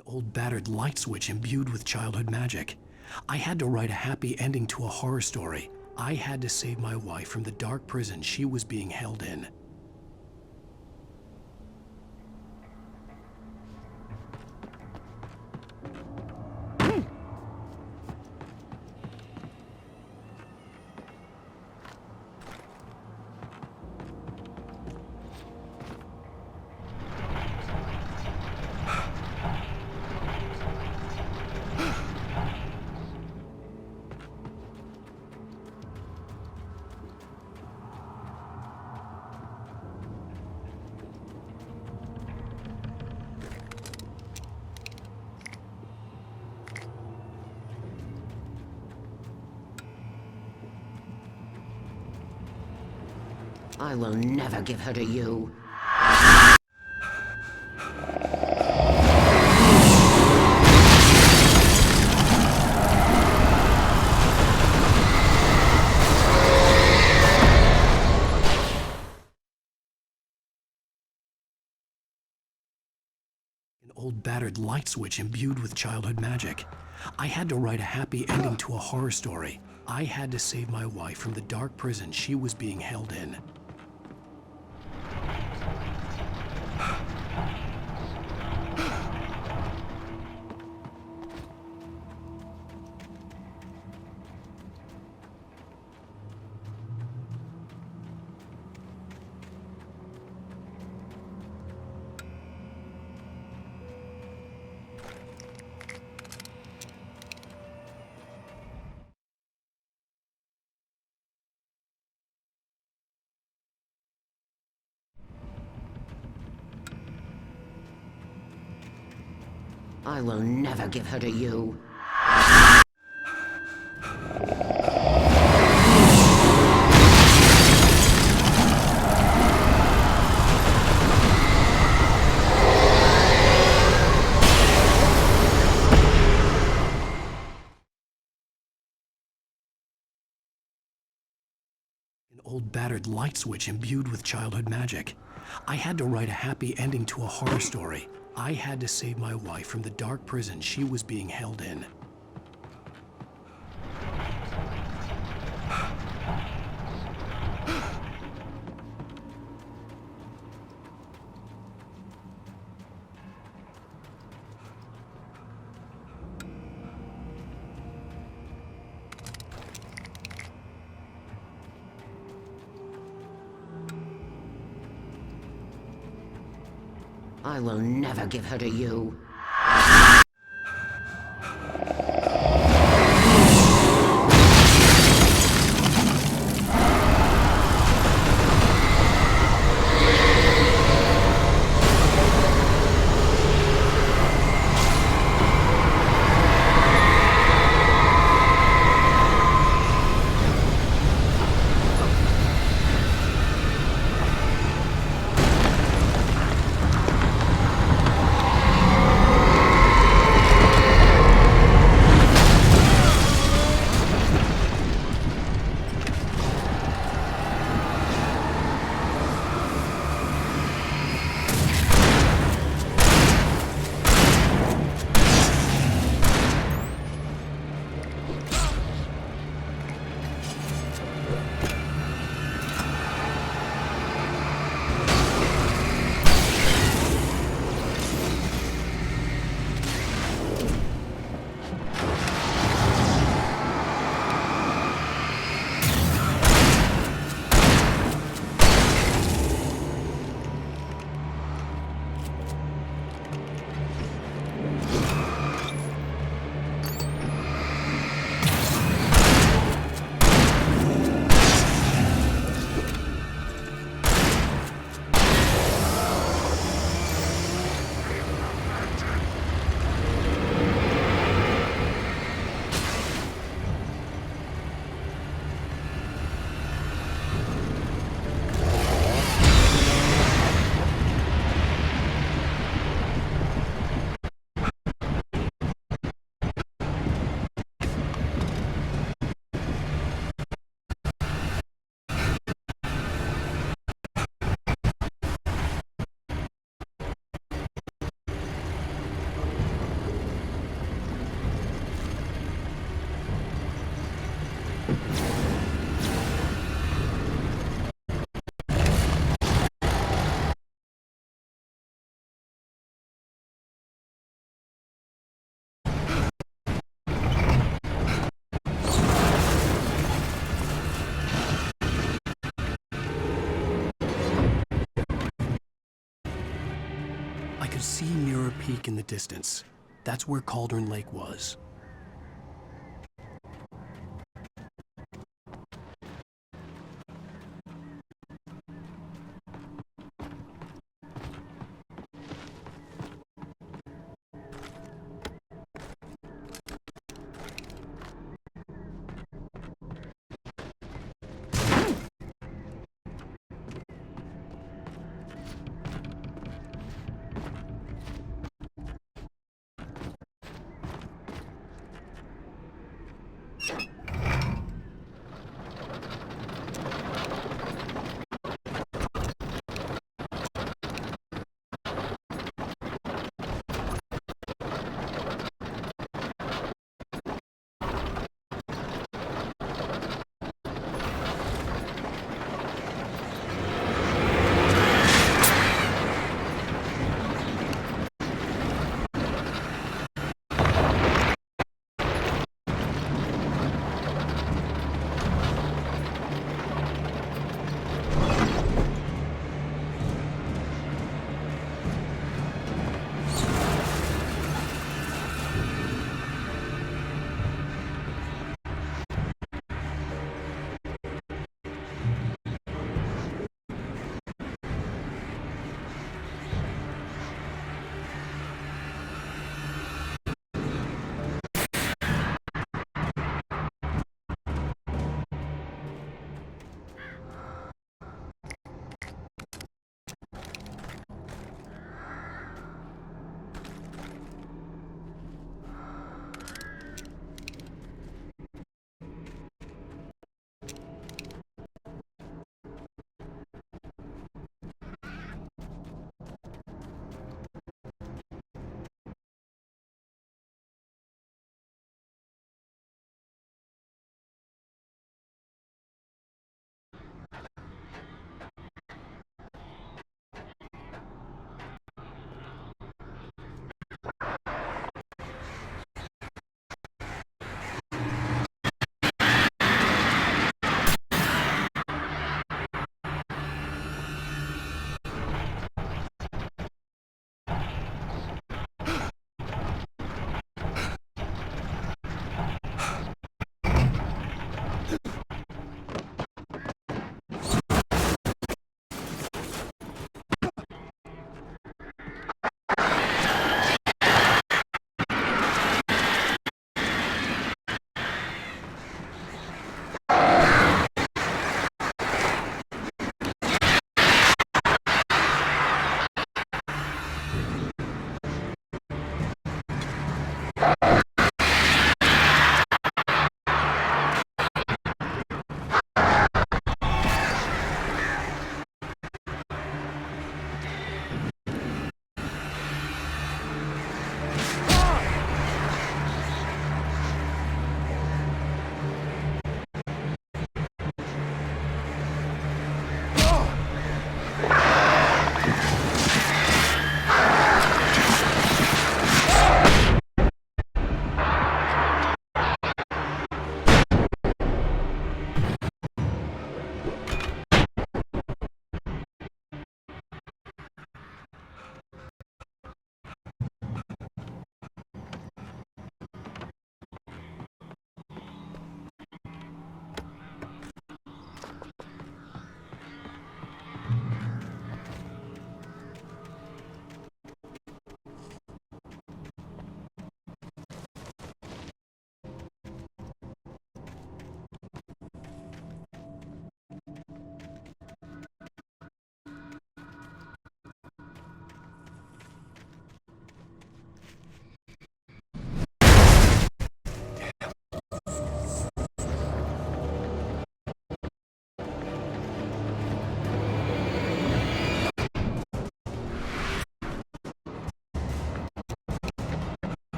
An old battered light switch imbued with childhood magic. I had to write a happy ending to a horror story. I had to save my wife from the dark prison she was being held in. I will never give her to you. An old battered light switch imbued with childhood magic. I had to write a happy ending to a horror story. I had to save my wife from the dark prison she was being held in. I will never give her to you. An old battered light switch imbued with childhood magic. I had to write a happy ending to a horror story. I had to save my wife from the dark prison she was being held in. I will never give her to you. I could see Mirror Peak in the distance. That's where Cauldron Lake was.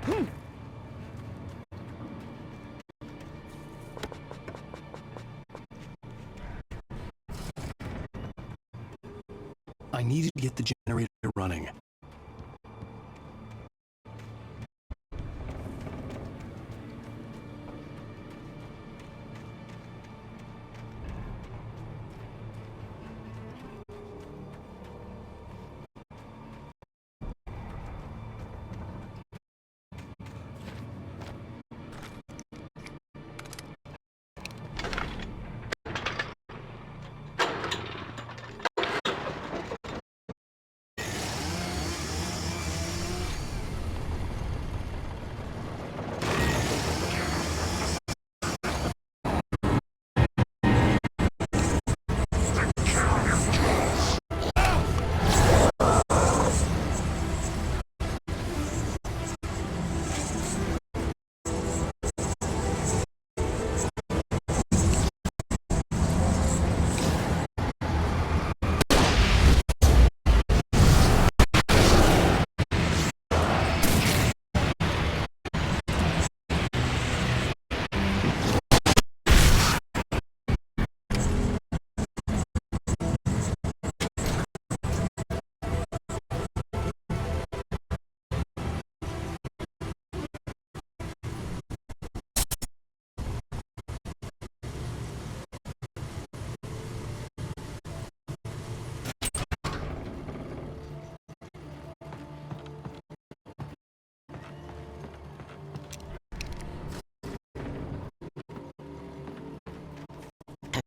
I needed to get the generator running.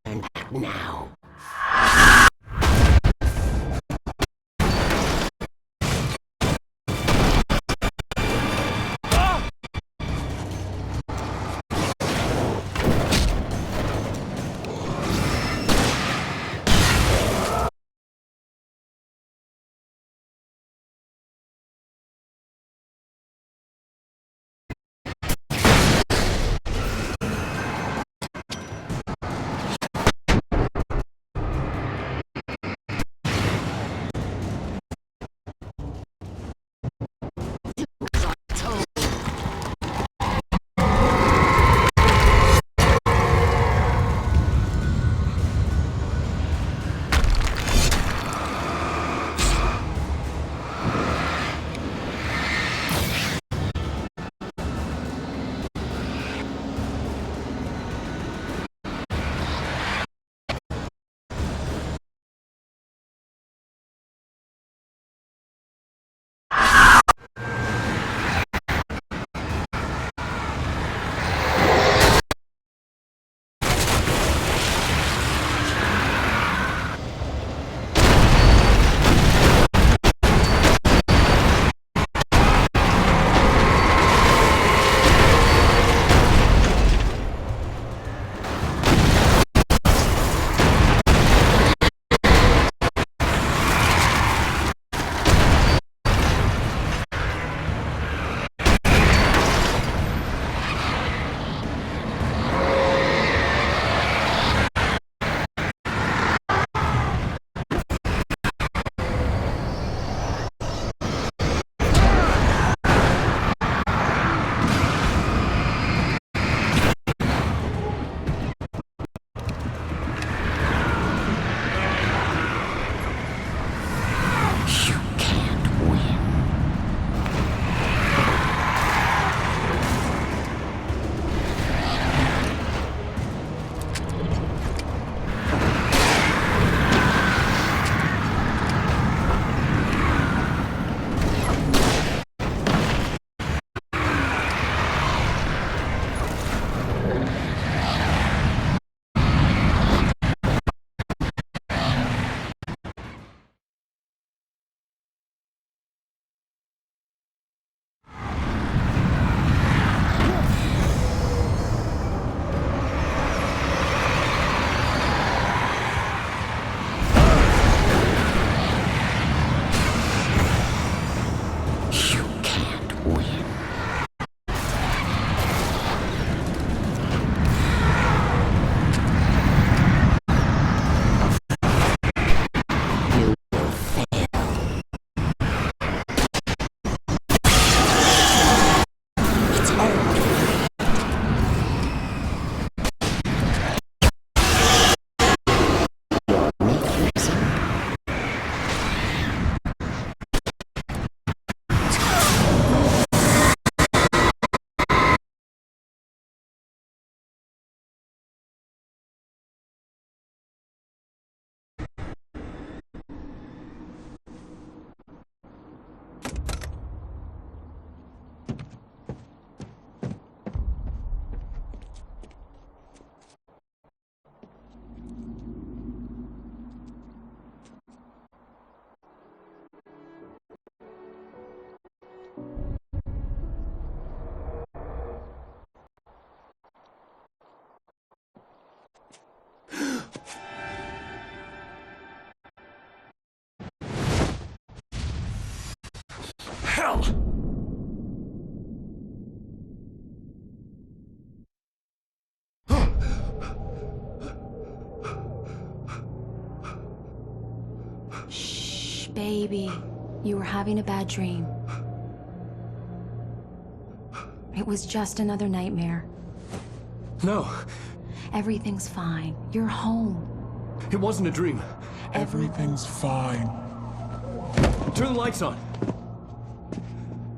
Turn back now. Hell! Shh, baby. You were having a bad dream. It was just another nightmare. No, Everything's fine. You're home. it wasn't a dream. Everything's fine. Turn the lights on.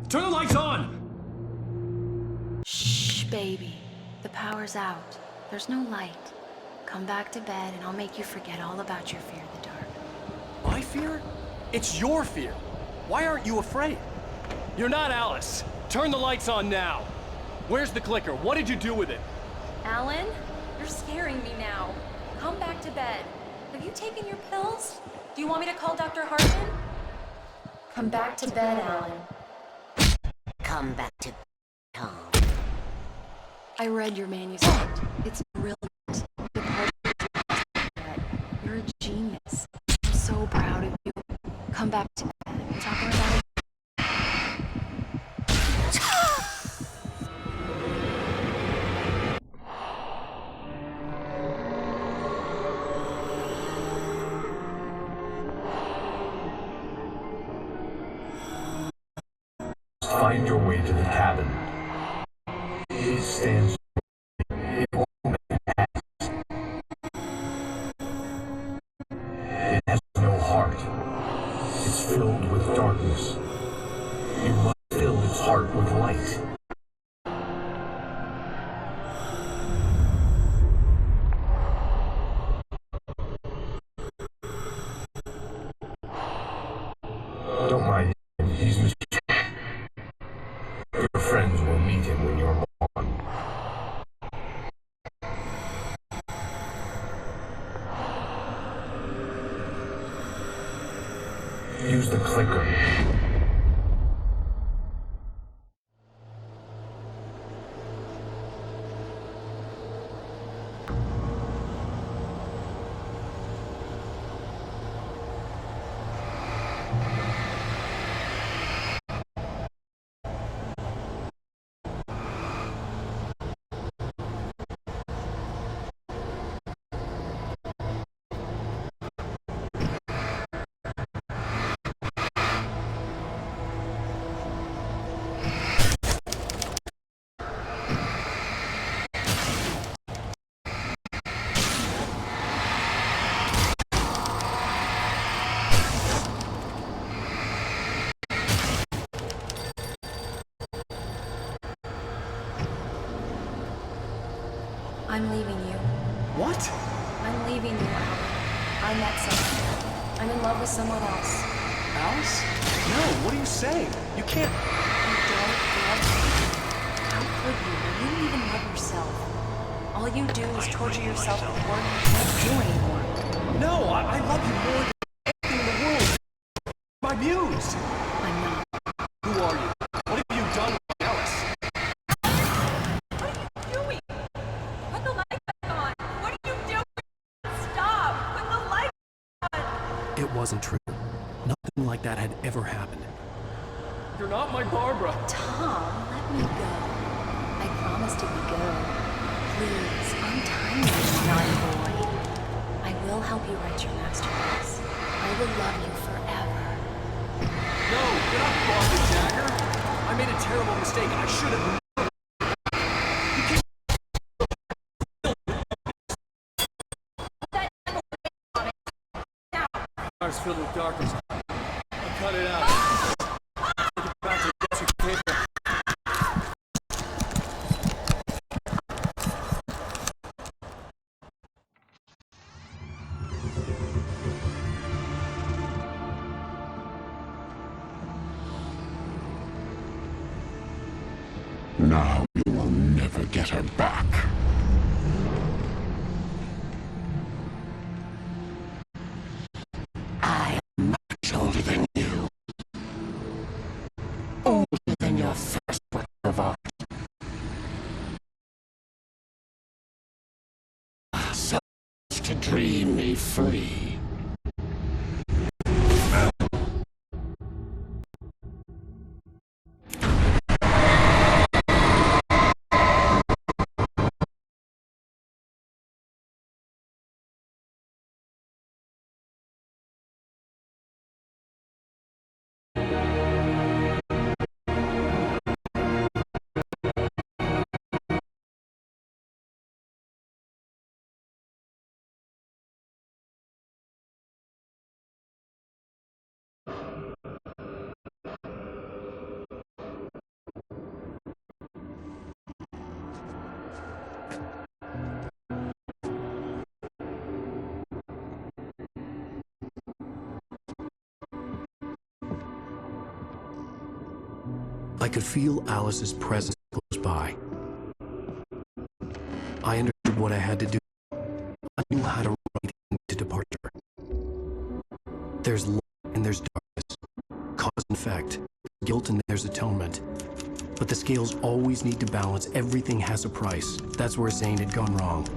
Turn the lights on! Shh, baby. The power's out. There's no light. Come back to bed and I'll make you forget all about your fear of the dark. My fear? It's your fear. Why aren't you afraid? You're not Alice. Turn the lights on now. Where's the clicker? What did you do with it? Alan, you're scaring me now. Come back to bed. Have you taken your pills? Do you want me to call Dr. Hartman? Come back to bed, Alan. Come back to Tom. I read your manuscript. It's brilliant. The part you're a genius. I'm so proud of you. Come back to bed. We'll talk more about it. Find your way to the cabin. It stands. It has no heart. It's filled with darkness. You must fill its heart with light. Don't mind him. He's Mr. Your friends will meet him when you're gone. Use the clicker. I'm leaving you. What? I'm leaving you, Alan. I met someone. I'm in love with someone else. Alice? No, what are you saying? You can't. You don't love me. How could you? You don't even love yourself. All you do is torture yourself with work you can't do anymore. No, I love you more than anything in the world. My muse. I'm not. Who are you? What have you done with Alice? Doing? Put the light back on. What are you doing? Stop. Put the light on. It wasn't true. Nothing like that had ever happened. You're not my Barbara. Tom, let me go. I promise to be good. Please, untie me, naughty boy. I will help you write your masterpiece. I will love you forever. No, you're not Barbara Jagger. I made a terrible mistake. I should have. It's filled with darkness. I'll cut it out. Take it back to the desk of paper. Now you will never get her back. I am much older than you. Older than your first work of art. So to dream me free. I could feel Alice's presence close by. I understood what I had to do. I knew how to write into departure. There's light and there's darkness, cause and effect, guilt and there's atonement. But the scales always need to balance. Everything has a price. That's where Zane had gone wrong.